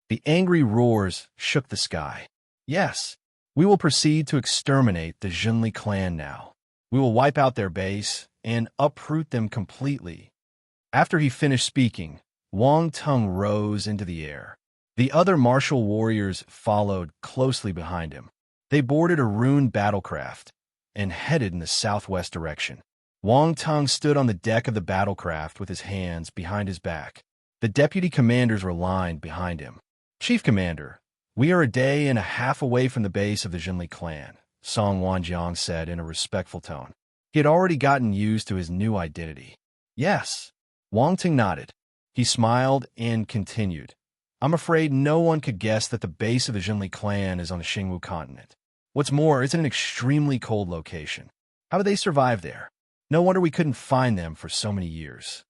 The angry roars shook the sky. Yes, we will proceed to exterminate the Jinli clan now. We will wipe out their base and uproot them completely. After he finished speaking, Wang Tung rose into the air. The other martial warriors followed closely behind him. They boarded a ruined battlecraft and headed in the southwest direction. Wang Tung stood on the deck of the battlecraft with his hands behind his back. The deputy commanders were lined behind him. "Chief Commander, we are a day and a half away from the base of the Jinli clan," Song Wanjiang said in a respectful tone. He had already gotten used to his new identity. "Yes." Wang Tung nodded. He smiled and continued, "I'm afraid no one could guess that the base of the Jinli clan is on the Xingwu continent. What's more, it's in an extremely cold location. How did they survive there? No wonder we couldn't find them for so many years.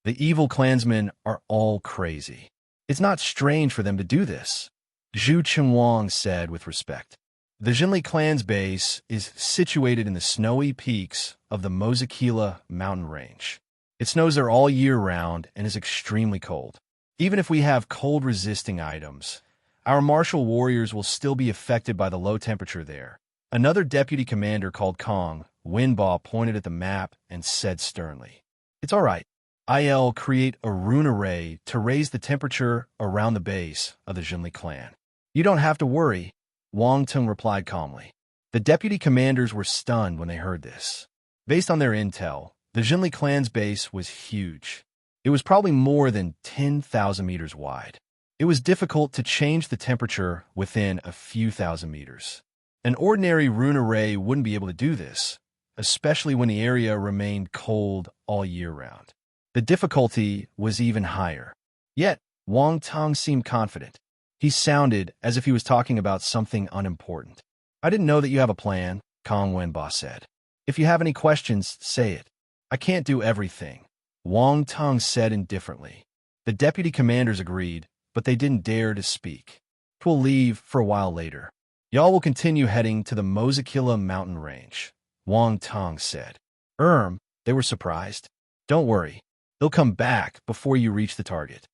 The evil clansmen are all crazy. It's not strange for them to do this," Zhu Qinhuang said with respect. The Jinli clan's base is situated in the snowy peaks of the Mozakila mountain range. It snows there all year round and is extremely cold. Even if we have cold-resisting items, our martial warriors will still be affected by the low temperature there. Another deputy commander called Kong Winbaw pointed at the map and said sternly, "It's all right. I'll create a rune array to raise the temperature around the base of the Jinli clan." "You don't have to worry," Wang Tung replied calmly. The deputy commanders were stunned when they heard this. Based on their intel, the Jinli clan's base was huge. It was probably more than 10,000 meters wide. It was difficult to change the temperature within a few thousand meters. An ordinary rune array wouldn't be able to do this, especially when the area remained cold all year round. The difficulty was even higher. Yet, Wang Tung seemed confident. He sounded as if he was talking about something unimportant. "I didn't know that you have a plan," Kong Wenba said. "If you have any questions, say it. I can't do everything," Wang Tung said indifferently. The deputy commanders agreed, but they didn't dare to speak. "We'll leave for a while later. Y'all will continue heading to the Mozakila mountain range," Wang Tung said. They were surprised. "Don't worry. They'll come back before you reach the target."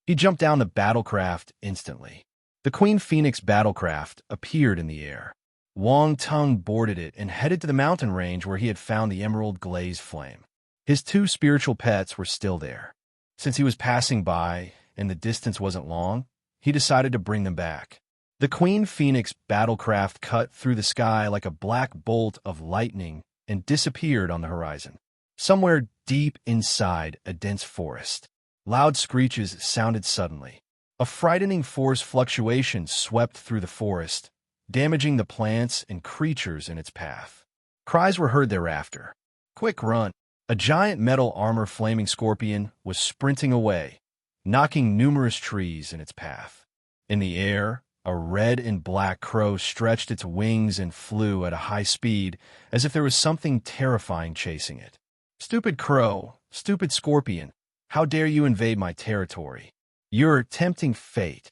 He jumped down the battlecraft instantly. The Queen Phoenix battlecraft appeared in the air. Wang Tung boarded it and headed to the mountain range where he had found the emerald glaze flame. His two spiritual pets were still there. Since he was passing by and the distance wasn't long, he decided to bring them back. The Queen Phoenix battlecraft cut through the sky like a black bolt of lightning and disappeared on the horizon. Somewhere deep inside a dense forest, loud screeches sounded suddenly. A frightening force fluctuation swept through the forest, damaging the plants and creatures in its path. Cries were heard thereafter. "Quick, run!" A giant metal armor flaming scorpion was sprinting away, knocking numerous trees in its path. In the air, a red and black crow stretched its wings and flew at a high speed, as if there was something terrifying chasing it. "Stupid crow, stupid scorpion, how dare you invade my territory? You're tempting fate."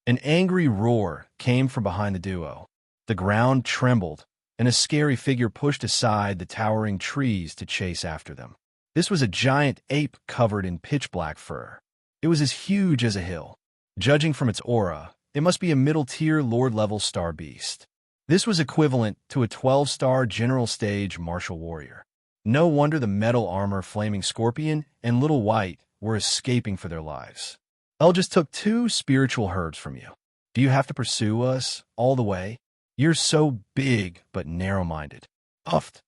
An angry roar came from behind the duo. The ground trembled, and a scary figure pushed aside the towering trees to chase after them. This was a giant ape covered in pitch-black fur. It was as huge as a hill. Judging from its aura, it must be a middle-tier Lord-level star beast. This was equivalent to a 12-star general stage martial warrior. No wonder the metal armor flaming scorpion and Little White were escaping for their lives. "I just took 2 spiritual herbs from you. Do you have to pursue us all the way? You're so big but narrow-minded." "Uffed."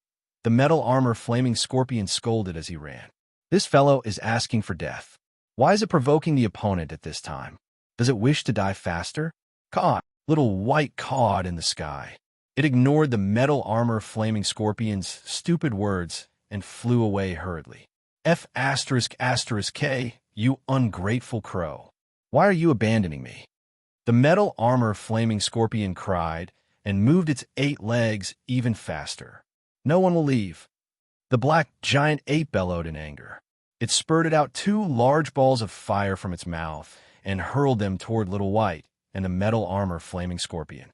The metal armor flaming scorpion scolded as he ran. "This fellow is asking for death. Why is it provoking the opponent at this time? Does it wish to die faster?" Caught. Little White cawed in the sky. It ignored the metal armor flaming scorpion's stupid words and flew away hurriedly. F asterisk asterisk K, you ungrateful crow. Why are you abandoning me? The metal armor flaming scorpion cried and moved its 8 legs even faster. No one will leave. The black giant ape bellowed in anger. It spurted out 2 large balls of fire from its mouth and hurled them toward Little White and the metal armor flaming scorpion.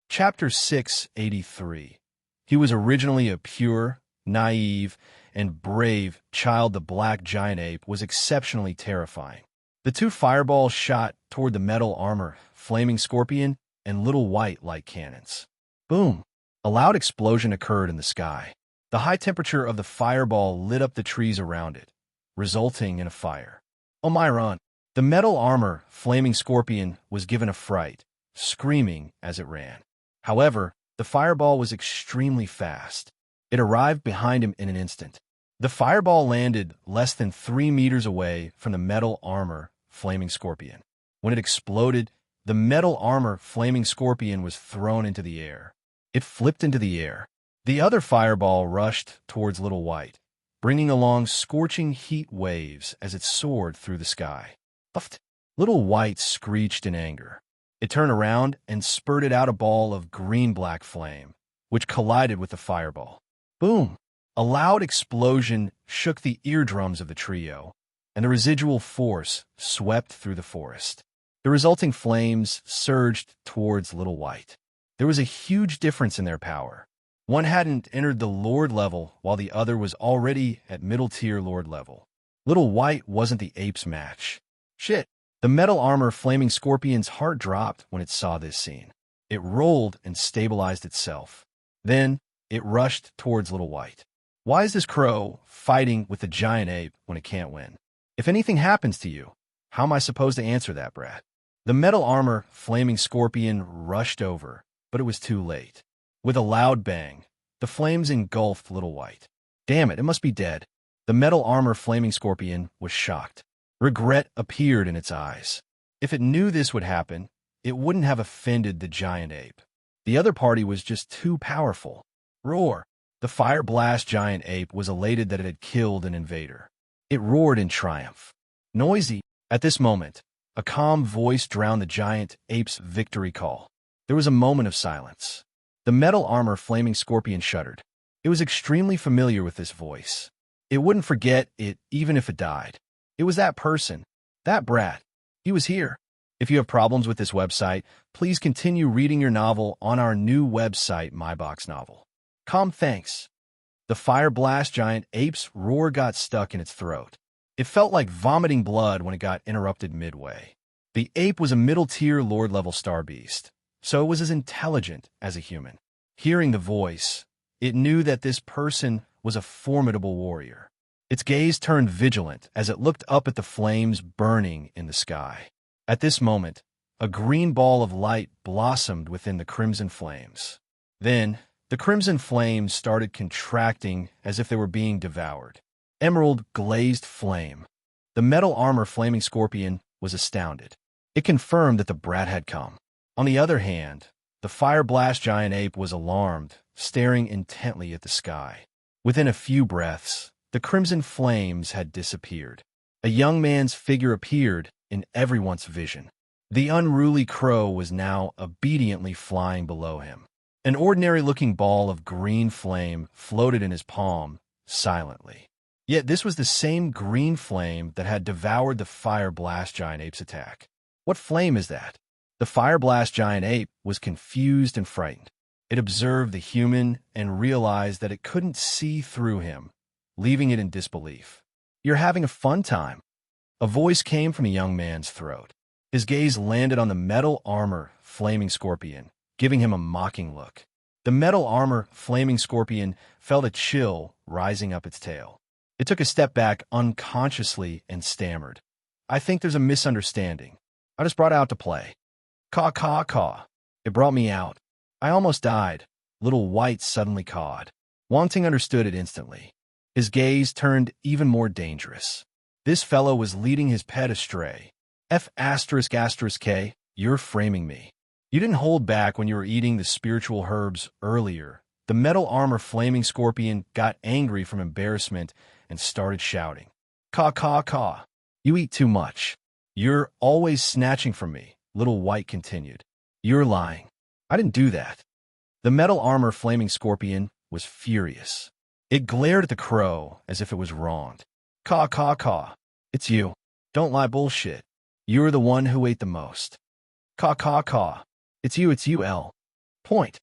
Chapter 683. He was originally a pure, naive, and brave child. The black giant ape was exceptionally terrifying. The 2 fireballs shot toward the metal armor flaming scorpion and Little White like cannons. Boom! A loud explosion occurred in the sky. The high temperature of the fireball lit up the trees around it, resulting in a fire. Oh my run! The metal armor flaming scorpion was given a fright, screaming as it ran. However, the fireball was extremely fast. It arrived behind him in an instant. The fireball landed less than 3 meters away from the metal armor flaming scorpion. When it exploded, the metal armor flaming scorpion was thrown into the air. It flipped into the air. The other fireball rushed towards Little White, bringing along scorching heat waves as it soared through the sky. Puffed. Little White screeched in anger. It turned around and spurted out a ball of green-black flame, which collided with the fireball. Boom! A loud explosion shook the eardrums of the trio, and the residual force swept through the forest. The resulting flames surged towards Little White. There was a huge difference in their power. One hadn't entered the Lord level, while the other was already at middle-tier Lord level. Little White wasn't the ape's match. Shit! The metal armor flaming scorpion's heart dropped when it saw this scene. It rolled and stabilized itself. Then, it rushed towards Little White. Why is this crow fighting with the giant ape when it can't win? If anything happens to you, how am I supposed to answer that, brat? The metal armor flaming scorpion rushed over, but it was too late. With a loud bang, the flames engulfed Little White. Damn it, it must be dead. The metal armor flaming scorpion was shocked. Regret appeared in its eyes. If it knew this would happen, it wouldn't have offended the giant ape. The other party was just too powerful. Roar! The fire blast giant ape was elated that it had killed an invader. It roared in triumph. Noisy. At this moment, a calm voice drowned the giant ape's victory call. There was a moment of silence. The metal armor flaming scorpion shuddered. It was extremely familiar with this voice. It wouldn't forget it even if it died. It was that person, that brat. He was here. If you have problems with this website, please continue reading your novel on our new website, MyBox Novel. Calm thanks. The fire blast giant ape's roar got stuck in its throat. It felt like vomiting blood when it got interrupted midway. The ape was a middle-tier Lord-level star beast, so it was as intelligent as a human. Hearing the voice, it knew that this person was a formidable warrior. Its gaze turned vigilant as it looked up at the flames burning in the sky. At this moment, a green ball of light blossomed within the crimson flames. Then, the crimson flames started contracting as if they were being devoured. Emerald glazed flame. The metal armor flaming scorpion was astounded. It confirmed that the brat had come. On the other hand, the fire blast giant ape was alarmed, staring intently at the sky. Within a few breaths, the crimson flames had disappeared. A young man's figure appeared in everyone's vision. The unruly crow was now obediently flying below him. An ordinary-looking ball of green flame floated in his palm, silently. Yet this was the same green flame that had devoured the fire blast giant ape's attack. What flame is that? The fire blast giant ape was confused and frightened. It observed the human and realized that it couldn't see through him, leaving it in disbelief. You're having a fun time. A voice came from the young man's throat. His gaze landed on the metal armor flaming scorpion, giving him a mocking look. The metal armor flaming scorpion felt a chill rising up its tail. It took a step back unconsciously and stammered. I think there's a misunderstanding. I just brought it out to play. Caw, caw, caw. It brought me out. I almost died. Little White suddenly cawed. Wanting understood it instantly. His gaze turned even more dangerous. This fellow was leading his pet astray. F asterisk asterisk K, you're framing me. You didn't hold back when you were eating the spiritual herbs earlier, The metal armor flaming scorpion got angry from embarrassment and started shouting. Caw, caw, caw. You eat too much. You're always snatching from me, Little White continued. You're lying. I didn't do that. The metal armor flaming scorpion was furious. It glared at the crow as if it was wronged. Caw, caw, caw. It's you. Don't lie bullshit. You're the one who ate the most. Caw, caw, caw. It's you, L. Point.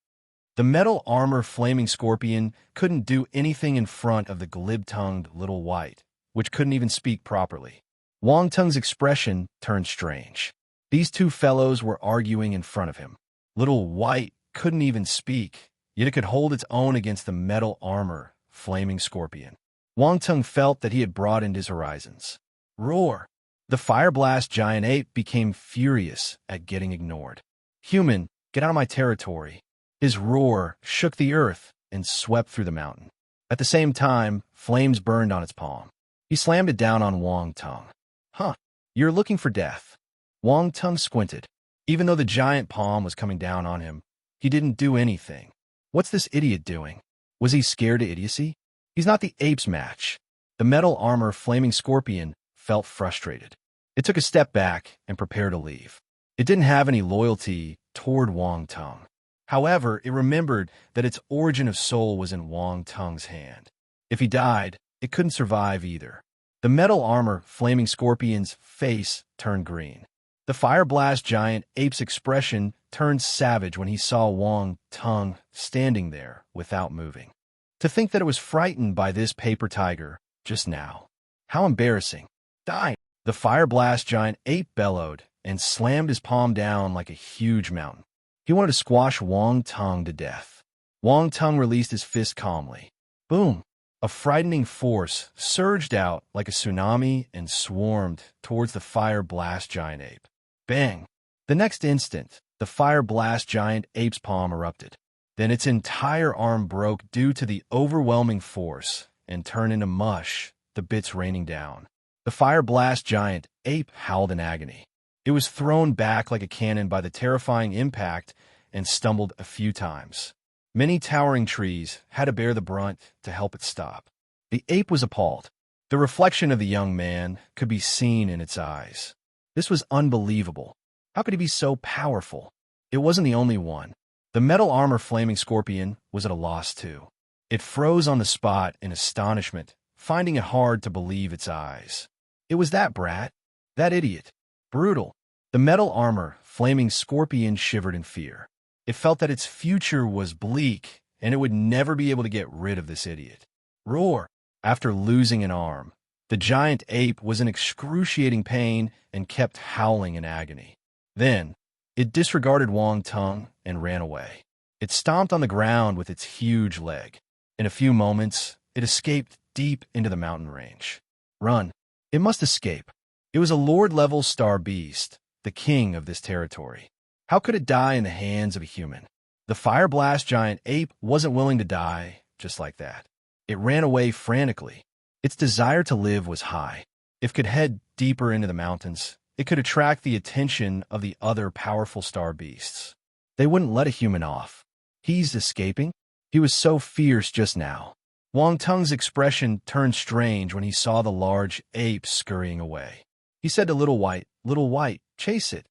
The metal armor flaming scorpion couldn't do anything in front of the glib-tongued Little White, which couldn't even speak properly. Wong Tung's expression turned strange. These two fellows were arguing in front of him. Little White couldn't even speak, yet it could hold its own against the metal armor flaming scorpion. Wong Tung felt that he had broadened his horizons. Roar! The fire blast giant ape became furious at getting ignored. Human, get out of my territory. His roar shook the earth and swept through the mountain. At the same time, flames burned on its palm. He slammed it down on Wong Tung. Huh, you're looking for death. Wong Tung squinted. Even though the giant palm was coming down on him, he didn't do anything. What's this idiot doing? Was he scared to idiocy? He's not the ape's match. The metal armor flaming scorpion felt frustrated. It took a step back and prepared to leave. It didn't have any loyalty toward Wong Tung. However, it remembered that its origin of soul was in Wong Tung's hand. If he died, it couldn't survive either. The metal armor flaming scorpion's face turned green. The fire blast giant ape's expression turned savage when he saw Wong Tung standing there without moving. To think that it was frightened by this paper tiger just now. How embarrassing. Die! The fire blast giant ape bellowed and slammed his palm down like a huge mountain. He wanted to squash Wong Tung to death. Wong Tung released his fist calmly. Boom! A frightening force surged out like a tsunami and swarmed towards the fire blast giant ape. Bang! The next instant, the fire blast giant ape's palm erupted. Then its entire arm broke due to the overwhelming force and turned into mush, the bits raining down. The fire blast giant ape howled in agony. It was thrown back like a cannon by the terrifying impact and stumbled a few times. Many towering trees had to bear the brunt to help it stop. The ape was appalled. The reflection of the young man could be seen in its eyes. This was unbelievable. How could he be so powerful? It wasn't the only one. The metal armor flaming scorpion was at a loss too. It froze on the spot in astonishment, finding it hard to believe its eyes. It was that brat, that idiot. Brutal. The metal armor flaming scorpion shivered in fear. It felt that its future was bleak, and it would never be able to get rid of this idiot. Roar! After losing an arm, the giant ape was in excruciating pain and kept howling in agony. Then, it disregarded Wong Tung and ran away. It stomped on the ground with its huge leg. In a few moments, it escaped deep into the mountain range. Run! It must escape. It was a Lord-level star beast, the king of this territory. How could it die in the hands of a human? The fire blast giant ape wasn't willing to die just like that. It ran away frantically. Its desire to live was high. If it could head deeper into the mountains, it could attract the attention of the other powerful star beasts. They wouldn't let a human off. He's escaping? He was so fierce just now. Wong Tung's expression turned strange when he saw the large ape scurrying away. He said to Little White, chase it.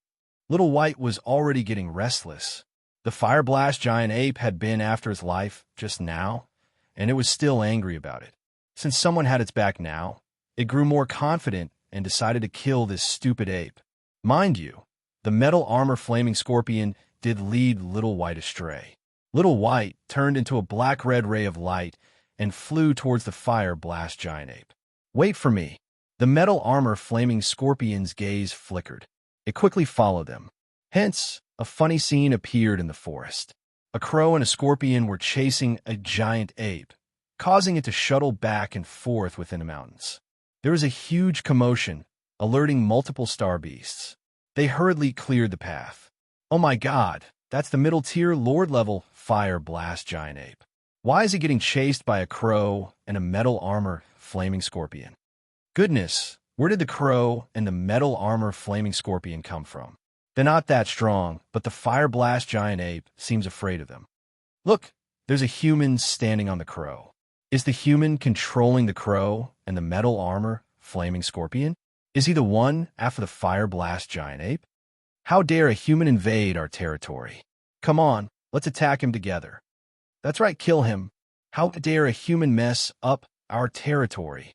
Little White was already getting restless. The fire blast giant ape had been after his life just now, and it was still angry about it. Since someone had its back now, it grew more confident and decided to kill this stupid ape. Mind you, the metal armor flaming scorpion did lead Little White astray. Little White turned into a black-red ray of light and flew towards the fire blast giant ape. Wait for me. The metal armor flaming scorpion's gaze flickered. It quickly followed them. Hence, a funny scene appeared in the forest. A crow and a scorpion were chasing a giant ape, causing it to shuttle back and forth within the mountains. There was a huge commotion, alerting multiple star beasts. They hurriedly cleared the path. Oh my god, that's the middle-tier Lord-level fire blast giant ape. Why is he getting chased by a crow and a metal armor flaming scorpion? Goodness, where did the crow and the metal armor flaming scorpion come from? They're not that strong, but the fire blast giant ape seems afraid of them. Look, There's a human standing on the crow. Is the human controlling the crow and the metal armor flaming scorpion? Is he the one after the fire blast giant ape? How dare a human invade our territory? Come on, let's attack him together. That's right, kill him. How dare a human mess up our territory?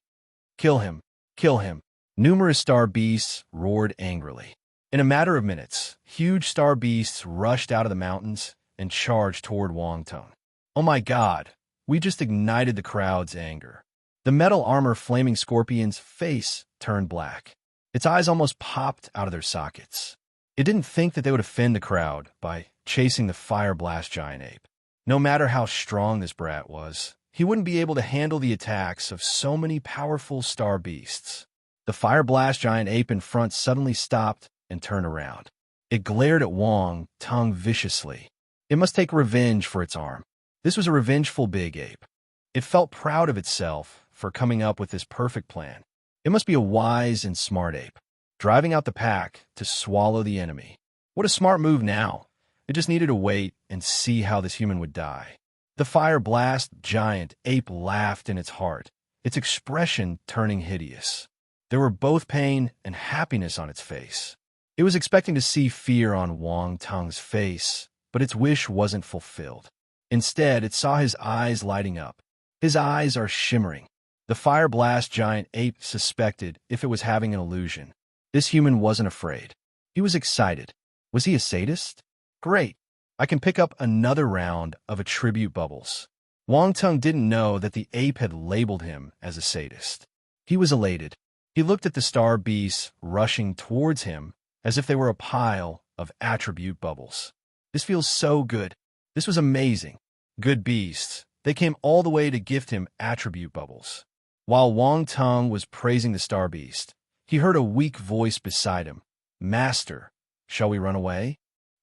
Kill him, kill him. Numerous star beasts roared angrily. In a matter of minutes, huge star beasts rushed out of the mountains and charged toward Wangtung. Oh my God, we just ignited the crowd's anger. The metal armor flaming scorpion's face turned black. Its eyes almost popped out of their sockets. It didn't think that they would offend the crowd by chasing the fire blast giant ape. No matter how strong this brat was, he wouldn't be able to handle the attacks of so many powerful star beasts. The fire blast giant ape in front suddenly stopped and turned around. It glared at Wangtung viciously. It must take revenge for its arm. This was a revengeful big ape. It felt proud of itself for coming up with this perfect plan. It must be a wise and smart ape, driving out the pack to swallow the enemy. What a smart move now. It just needed to wait and see how this human would die. The fire blast giant ape laughed in its heart, its expression turning hideous. There were both pain and happiness on its face. It was expecting to see fear on Wangtung's face, but its wish wasn't fulfilled. Instead, it saw his eyes lighting up. His eyes are shimmering. The fire blast giant ape suspected if it was having an illusion. This human wasn't afraid. He was excited. Was he a sadist? Great. I can pick up another round of attribute bubbles. Wangtung didn't know that the ape had labeled him as a sadist. He was elated. He looked at the star beasts rushing towards him as if they were a pile of attribute bubbles. This feels so good. This was amazing. Good beasts. They came all the way to gift him attribute bubbles. While Wangtung was praising the star beast, he heard a weak voice beside him. Master, shall we run away?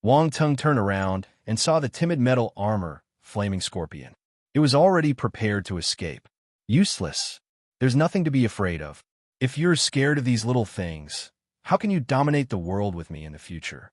Wangtung turned around and saw the timid metal armor flaming scorpion. It was already prepared to escape. Useless. There's nothing to be afraid of. If you're scared of these little things, how can you dominate the world with me in the future?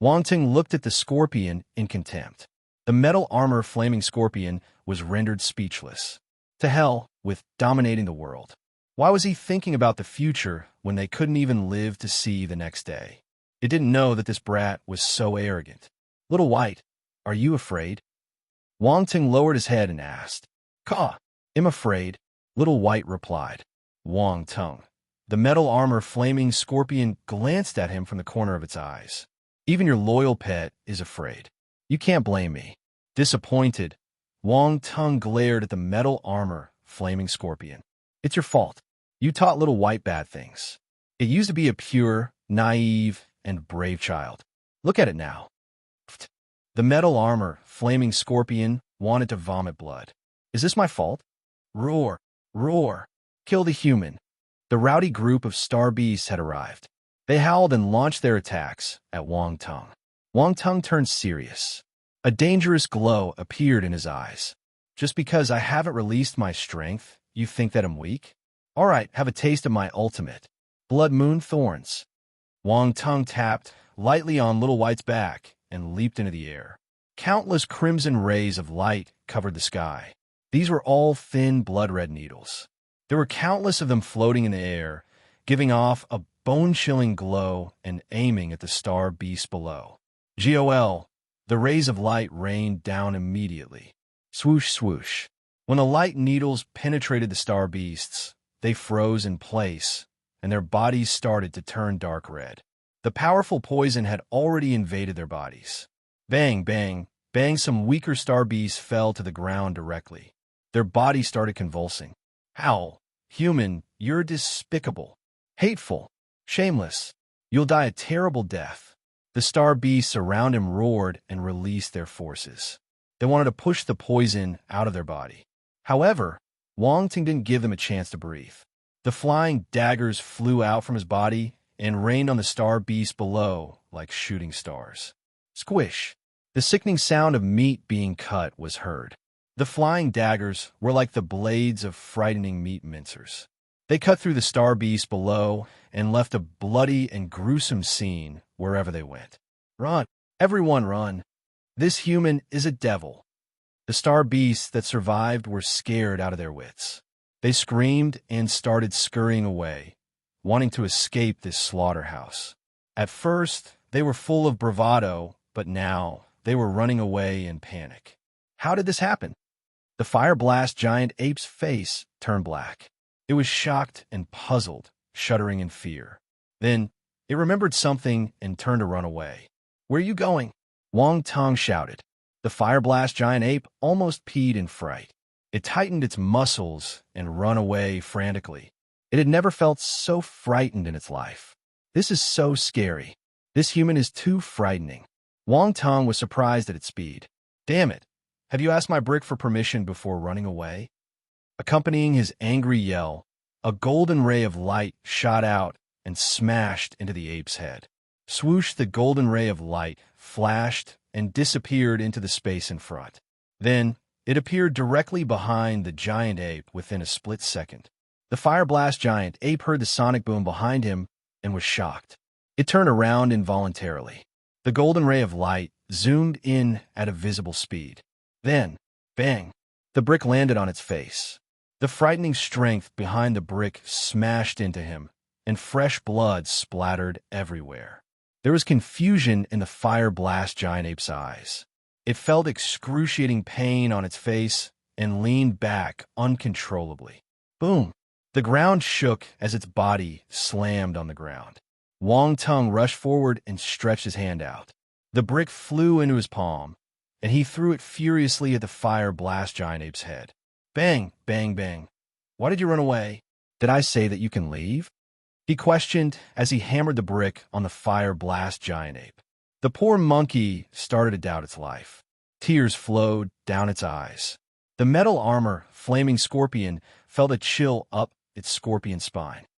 Wangtung looked at the scorpion in contempt. The metal armor flaming scorpion was rendered speechless. To hell with dominating the world. Why was he thinking about the future when they couldn't even live to see the next day? It didn't know that this brat was so arrogant. Little White, are you afraid? Wangtung lowered his head and asked. Caw, I'm afraid, Little White replied. Wangtung. The metal armor flaming scorpion glanced at him from the corner of its eyes. Even your loyal pet is afraid. You can't blame me. Disappointed, Wangtung glared at the metal armor flaming scorpion. It's your fault. You taught Little White bad things. It used to be a pure, naive, and brave child. Look at it now. The metal armor flaming scorpion wanted to vomit blood. Is this my fault? Roar, roar, kill the human. The rowdy group of star beasts had arrived. They howled and launched their attacks at Wangtung. Wangtung turned serious. A dangerous glow appeared in his eyes. Just because I haven't released my strength, you think that I'm weak? All right, have a taste of my ultimate. Blood Moon Thorns. Wangtung tapped lightly on Little White's back and leaped into the air. Countless crimson rays of light covered the sky. These were all thin blood-red needles. There were countless of them floating in the air, giving off a bone-chilling glow and aiming at the star beast below. GOL. The rays of light rained down immediately. Swoosh, swoosh. When the light needles penetrated the star beasts, they froze in place, and their bodies started to turn dark red. The powerful poison had already invaded their bodies. Bang, bang, bang, some weaker star beasts fell to the ground directly. Their bodies started convulsing. Howl. Human, you're despicable. Hateful. Shameless. You'll die a terrible death. The star beasts around him roared and released their forces. They wanted to push the poison out of their body. However, Wangtung didn't give them a chance to breathe. The flying daggers flew out from his body and rained on the star beasts below like shooting stars. Squish. The sickening sound of meat being cut was heard. The flying daggers were like the blades of frightening meat mincers. They cut through the star beasts below and left a bloody and gruesome scene wherever they went. Run, everyone run. This human is a devil. The star beasts that survived were scared out of their wits. They screamed and started scurrying away, wanting to escape this slaughterhouse. At first, they were full of bravado, but now they were running away in panic. How did this happen? The fire blast giant ape's face turned black. It was shocked and puzzled, shuddering in fear. Then, it remembered something and turned to run away. "Where are you going?" Wang Tong shouted. The fire blast giant ape almost peed in fright. It tightened its muscles and ran away frantically. It had never felt so frightened in its life. "This is so scary. This human is too frightening." Wang Tong was surprised at its speed. "Damn it! Have you asked my brick for permission before running away?" Accompanying his angry yell, a golden ray of light shot out and smashed into the ape's head. Swoosh, the golden ray of light flashed and disappeared into the space in front. Then, it appeared directly behind the giant ape within a split second. The fire blast giant ape heard the sonic boom behind him and was shocked. It turned around involuntarily. The golden ray of light zoomed in at a visible speed. Then, bang, the brick landed on its face. The frightening strength behind the brick smashed into him, and fresh blood splattered everywhere. There was confusion in the fire blast giant ape's eyes. It felt excruciating pain on its face and leaned back uncontrollably. Boom! The ground shook as its body slammed on the ground. Wang Tong rushed forward and stretched his hand out. The brick flew into his palm, and he threw it furiously at the fire blast giant ape's head. Bang, bang, bang. "Why did you run away? Did I say that you can leave?" he questioned as he hammered the brick on the fire blast giant ape. The poor monkey started to doubt its life. Tears flowed down its eyes. The metal armor, flaming scorpion, felt a chill up its scorpion spine.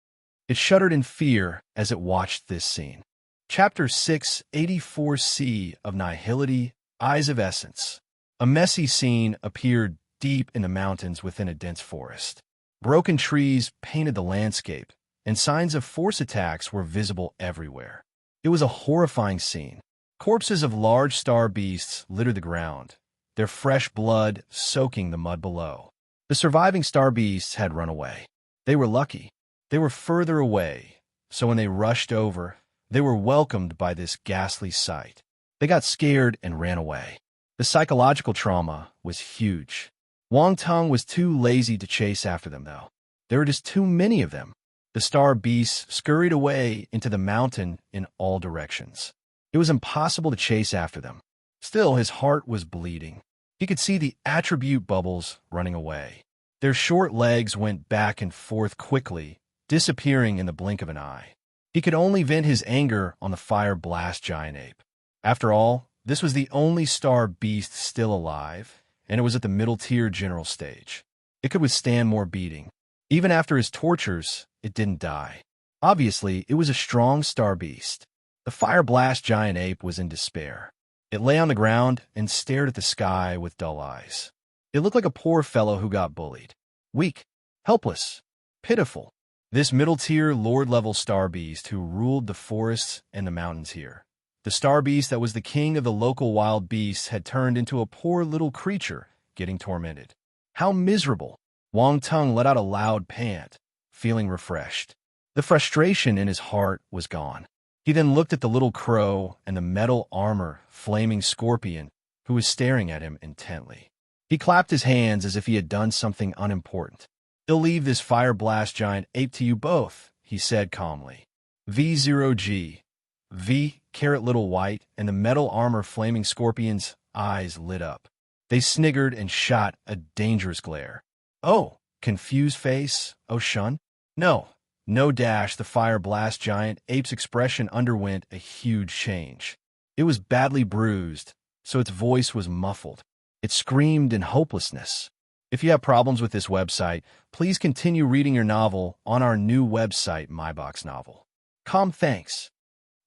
It shuddered in fear as it watched this scene. Chapter 684C of Nihility, Eyes of Essence. A messy scene appeared deep in the mountains within a dense forest. Broken trees painted the landscape, and signs of force attacks were visible everywhere. It was a horrifying scene. Corpses of large star beasts littered the ground, their fresh blood soaking the mud below. The surviving star beasts had run away. They were lucky. They were further away, so when they rushed over, they were welcomed by this ghastly sight. They got scared and ran away. The psychological trauma was huge. Wang Tong was too lazy to chase after them, though. There were just too many of them. The star beasts scurried away into the mountain in all directions. It was impossible to chase after them. Still, his heart was bleeding. He could see the attribute bubbles running away. Their short legs went back and forth quickly, disappearing in the blink of an eye. He could only vent his anger on the fire blast giant ape. After all, this was the only star beast still alive, and it was at the middle-tier general stage. It could withstand more beating. Even after his tortures, it didn't die. Obviously, it was a strong star beast. The fire blast giant ape was in despair. It lay on the ground and stared at the sky with dull eyes. It looked like a poor fellow who got bullied. Weak, helpless, pitiful. This middle-tier lord-level star beast who ruled the forests and the mountains here. The star beast that was the king of the local wild beasts had turned into a poor little creature getting tormented. How miserable! Wang Tong let out a loud pant, feeling refreshed. The frustration in his heart was gone. He then looked at the little crow and the metal armor flaming scorpion who was staring at him intently. He clapped his hands as if he had done something unimportant. "They'll leave this fire blast giant ape to you both," he said calmly. V0G. V, carrot little white, and the metal armor flaming scorpion's eyes lit up. They sniggered and shot a dangerous glare. "Oh, confused face, oh shun? No, no dash." The fire blast giant ape's expression underwent a huge change. It was badly bruised, so its voice was muffled. It screamed in hopelessness. If you have problems with this website, please continue reading your novel on our new website, MyBox Novel. Thanks.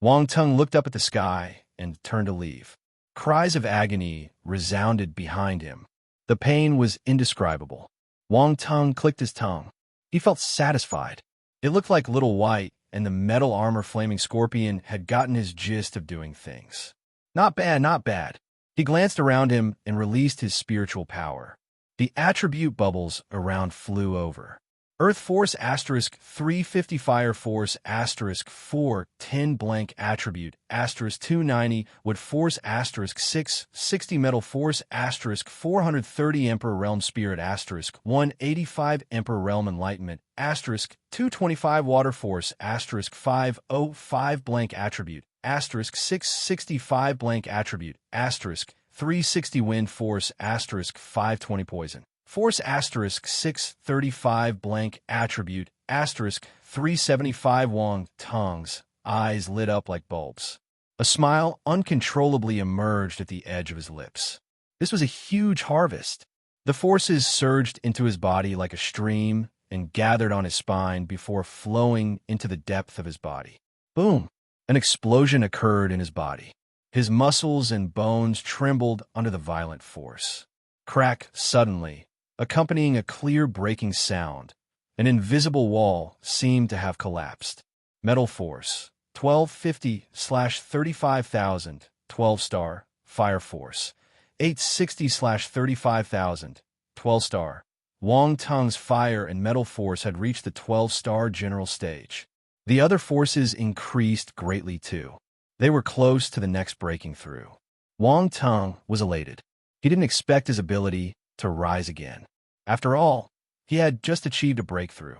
Wang Tong looked up at the sky and turned to leave. Cries of agony resounded behind him. The pain was indescribable. Wang Tong clicked his tongue. He felt satisfied. It looked like Little White and the metal armor flaming scorpion had gotten his gist of doing things. Not bad, not bad. He glanced around him and released his spiritual power. The attribute bubbles around flew over. Earth Force asterisk 350 Fire Force asterisk 410 blank attribute asterisk 290 Wood Force asterisk 660 Metal Force asterisk 430 Emperor Realm Spirit asterisk 185 Emperor Realm Enlightenment asterisk 225 Water Force asterisk 505 blank attribute asterisk 665 blank attribute asterisk 360 Wind Force asterisk 520 Poison Force asterisk 635 blank attribute asterisk 375 Wong tongues, eyes lit up like bulbs. A smile uncontrollably emerged at the edge of his lips. This was a huge harvest. The forces surged into his body like a stream and gathered on his spine before flowing into the depth of his body. Boom! An explosion occurred in his body. His muscles and bones trembled under the violent force. Crack suddenly, accompanying a clear breaking sound. An invisible wall seemed to have collapsed. Metal Force, 1250/35,000, 12-star, Fire Force, 860/35,000, 12-star. Wong Tung's Fire and Metal Force had reached the 12-star general stage. The other forces increased greatly too. They were close to the next breaking through. Wong Tung was elated. He didn't expect his ability to rise again. After all, he had just achieved a breakthrough.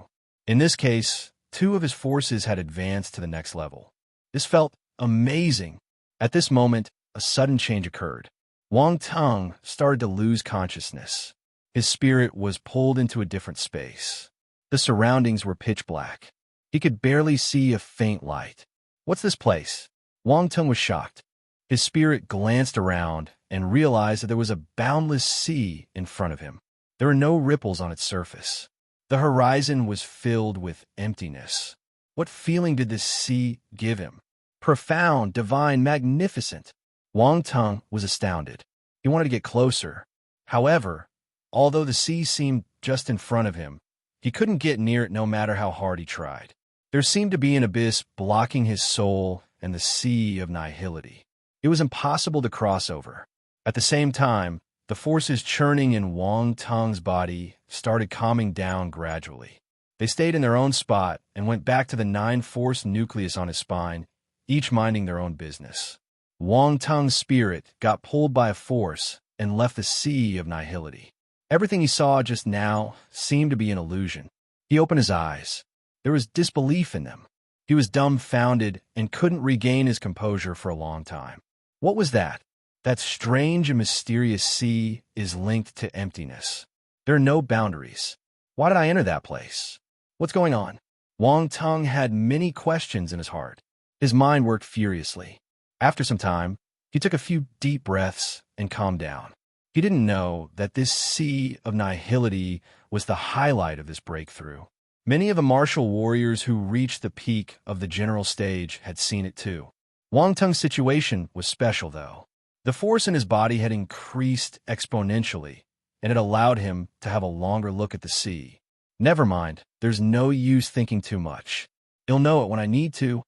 In this case, two of his forces had advanced to the next level. This felt amazing. At this moment, a sudden change occurred. Wong Tung started to lose consciousness. His spirit was pulled into a different space. The surroundings were pitch black. He could barely see a faint light. What's this place? Wong Tung was shocked. His spirit glanced around and realized that there was a boundless sea in front of him. There were no ripples on its surface. The horizon was filled with emptiness. What feeling did this sea give him? Profound, divine, magnificent. Wong Tung was astounded. He wanted to get closer. However, although the sea seemed just in front of him, he couldn't get near it no matter how hard he tried. There seemed to be an abyss blocking his soul and the sea of nihility. It was impossible to cross over. At the same time, the forces churning in Wong Tung's body started calming down gradually. They stayed in their own spot and went back to the 9-force nucleus on his spine, each minding their own business. Wong Tung's spirit got pulled by a force and left the sea of nihility. Everything he saw just now seemed to be an illusion. He opened his eyes. There was disbelief in them. He was dumbfounded and couldn't regain his composure for a long time. What was that? That strange and mysterious sea is linked to emptiness. There are no boundaries. Why did I enter that place? What's going on? Wong Tung had many questions in his heart. His mind worked furiously. After some time, he took a few deep breaths and calmed down. He didn't know that this sea of nihility was the highlight of this breakthrough. Many of the martial warriors who reached the peak of the general stage had seen it too. Wong Tung's situation was special, though. The force in his body had increased exponentially, and it allowed him to have a longer look at the sea. Never mind, there's no use thinking too much. He'll know it when I need to.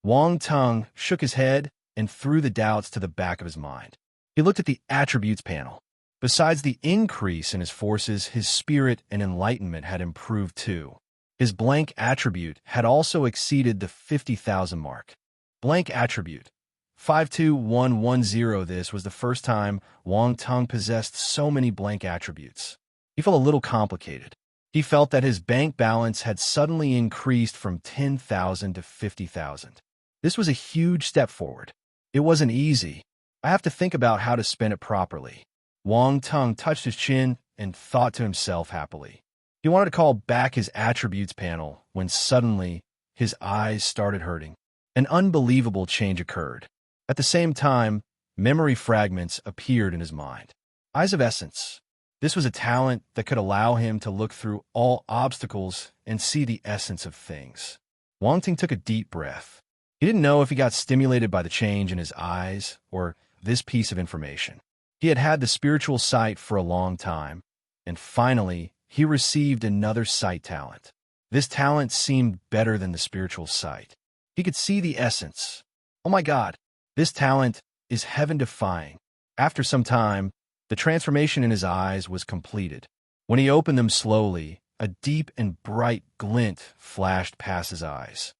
Wong Tung shook his head and threw the doubts to the back of his mind. He looked at the attributes panel. Besides the increase in his forces, his spirit and enlightenment had improved too. His blank attribute had also exceeded the 50,000 mark. Blank attribute 52110. This was the first time Wong Tung possessed so many blank attributes. He felt a little complicated. He felt that his bank balance had suddenly increased from 10,000 to 50,000. This was a huge step forward. It wasn't easy. I have to think about how to spend it properly. Wong Tung touched his chin and thought to himself happily. He wanted to call back his attributes panel when suddenly his eyes started hurting. An unbelievable change occurred. At the same time, memory fragments appeared in his mind. Eyes of Essence. This was a talent that could allow him to look through all obstacles and see the essence of things. Wong Tung took a deep breath. He didn't know if he got stimulated by the change in his eyes or this piece of information. He had had the spiritual sight for a long time, and finally, he received another sight talent. This talent seemed better than the spiritual sight. He could see the essence. Oh my God, this talent is heaven-defying. After some time, the transformation in his eyes was completed. When he opened them slowly, a deep and bright glint flashed past his eyes.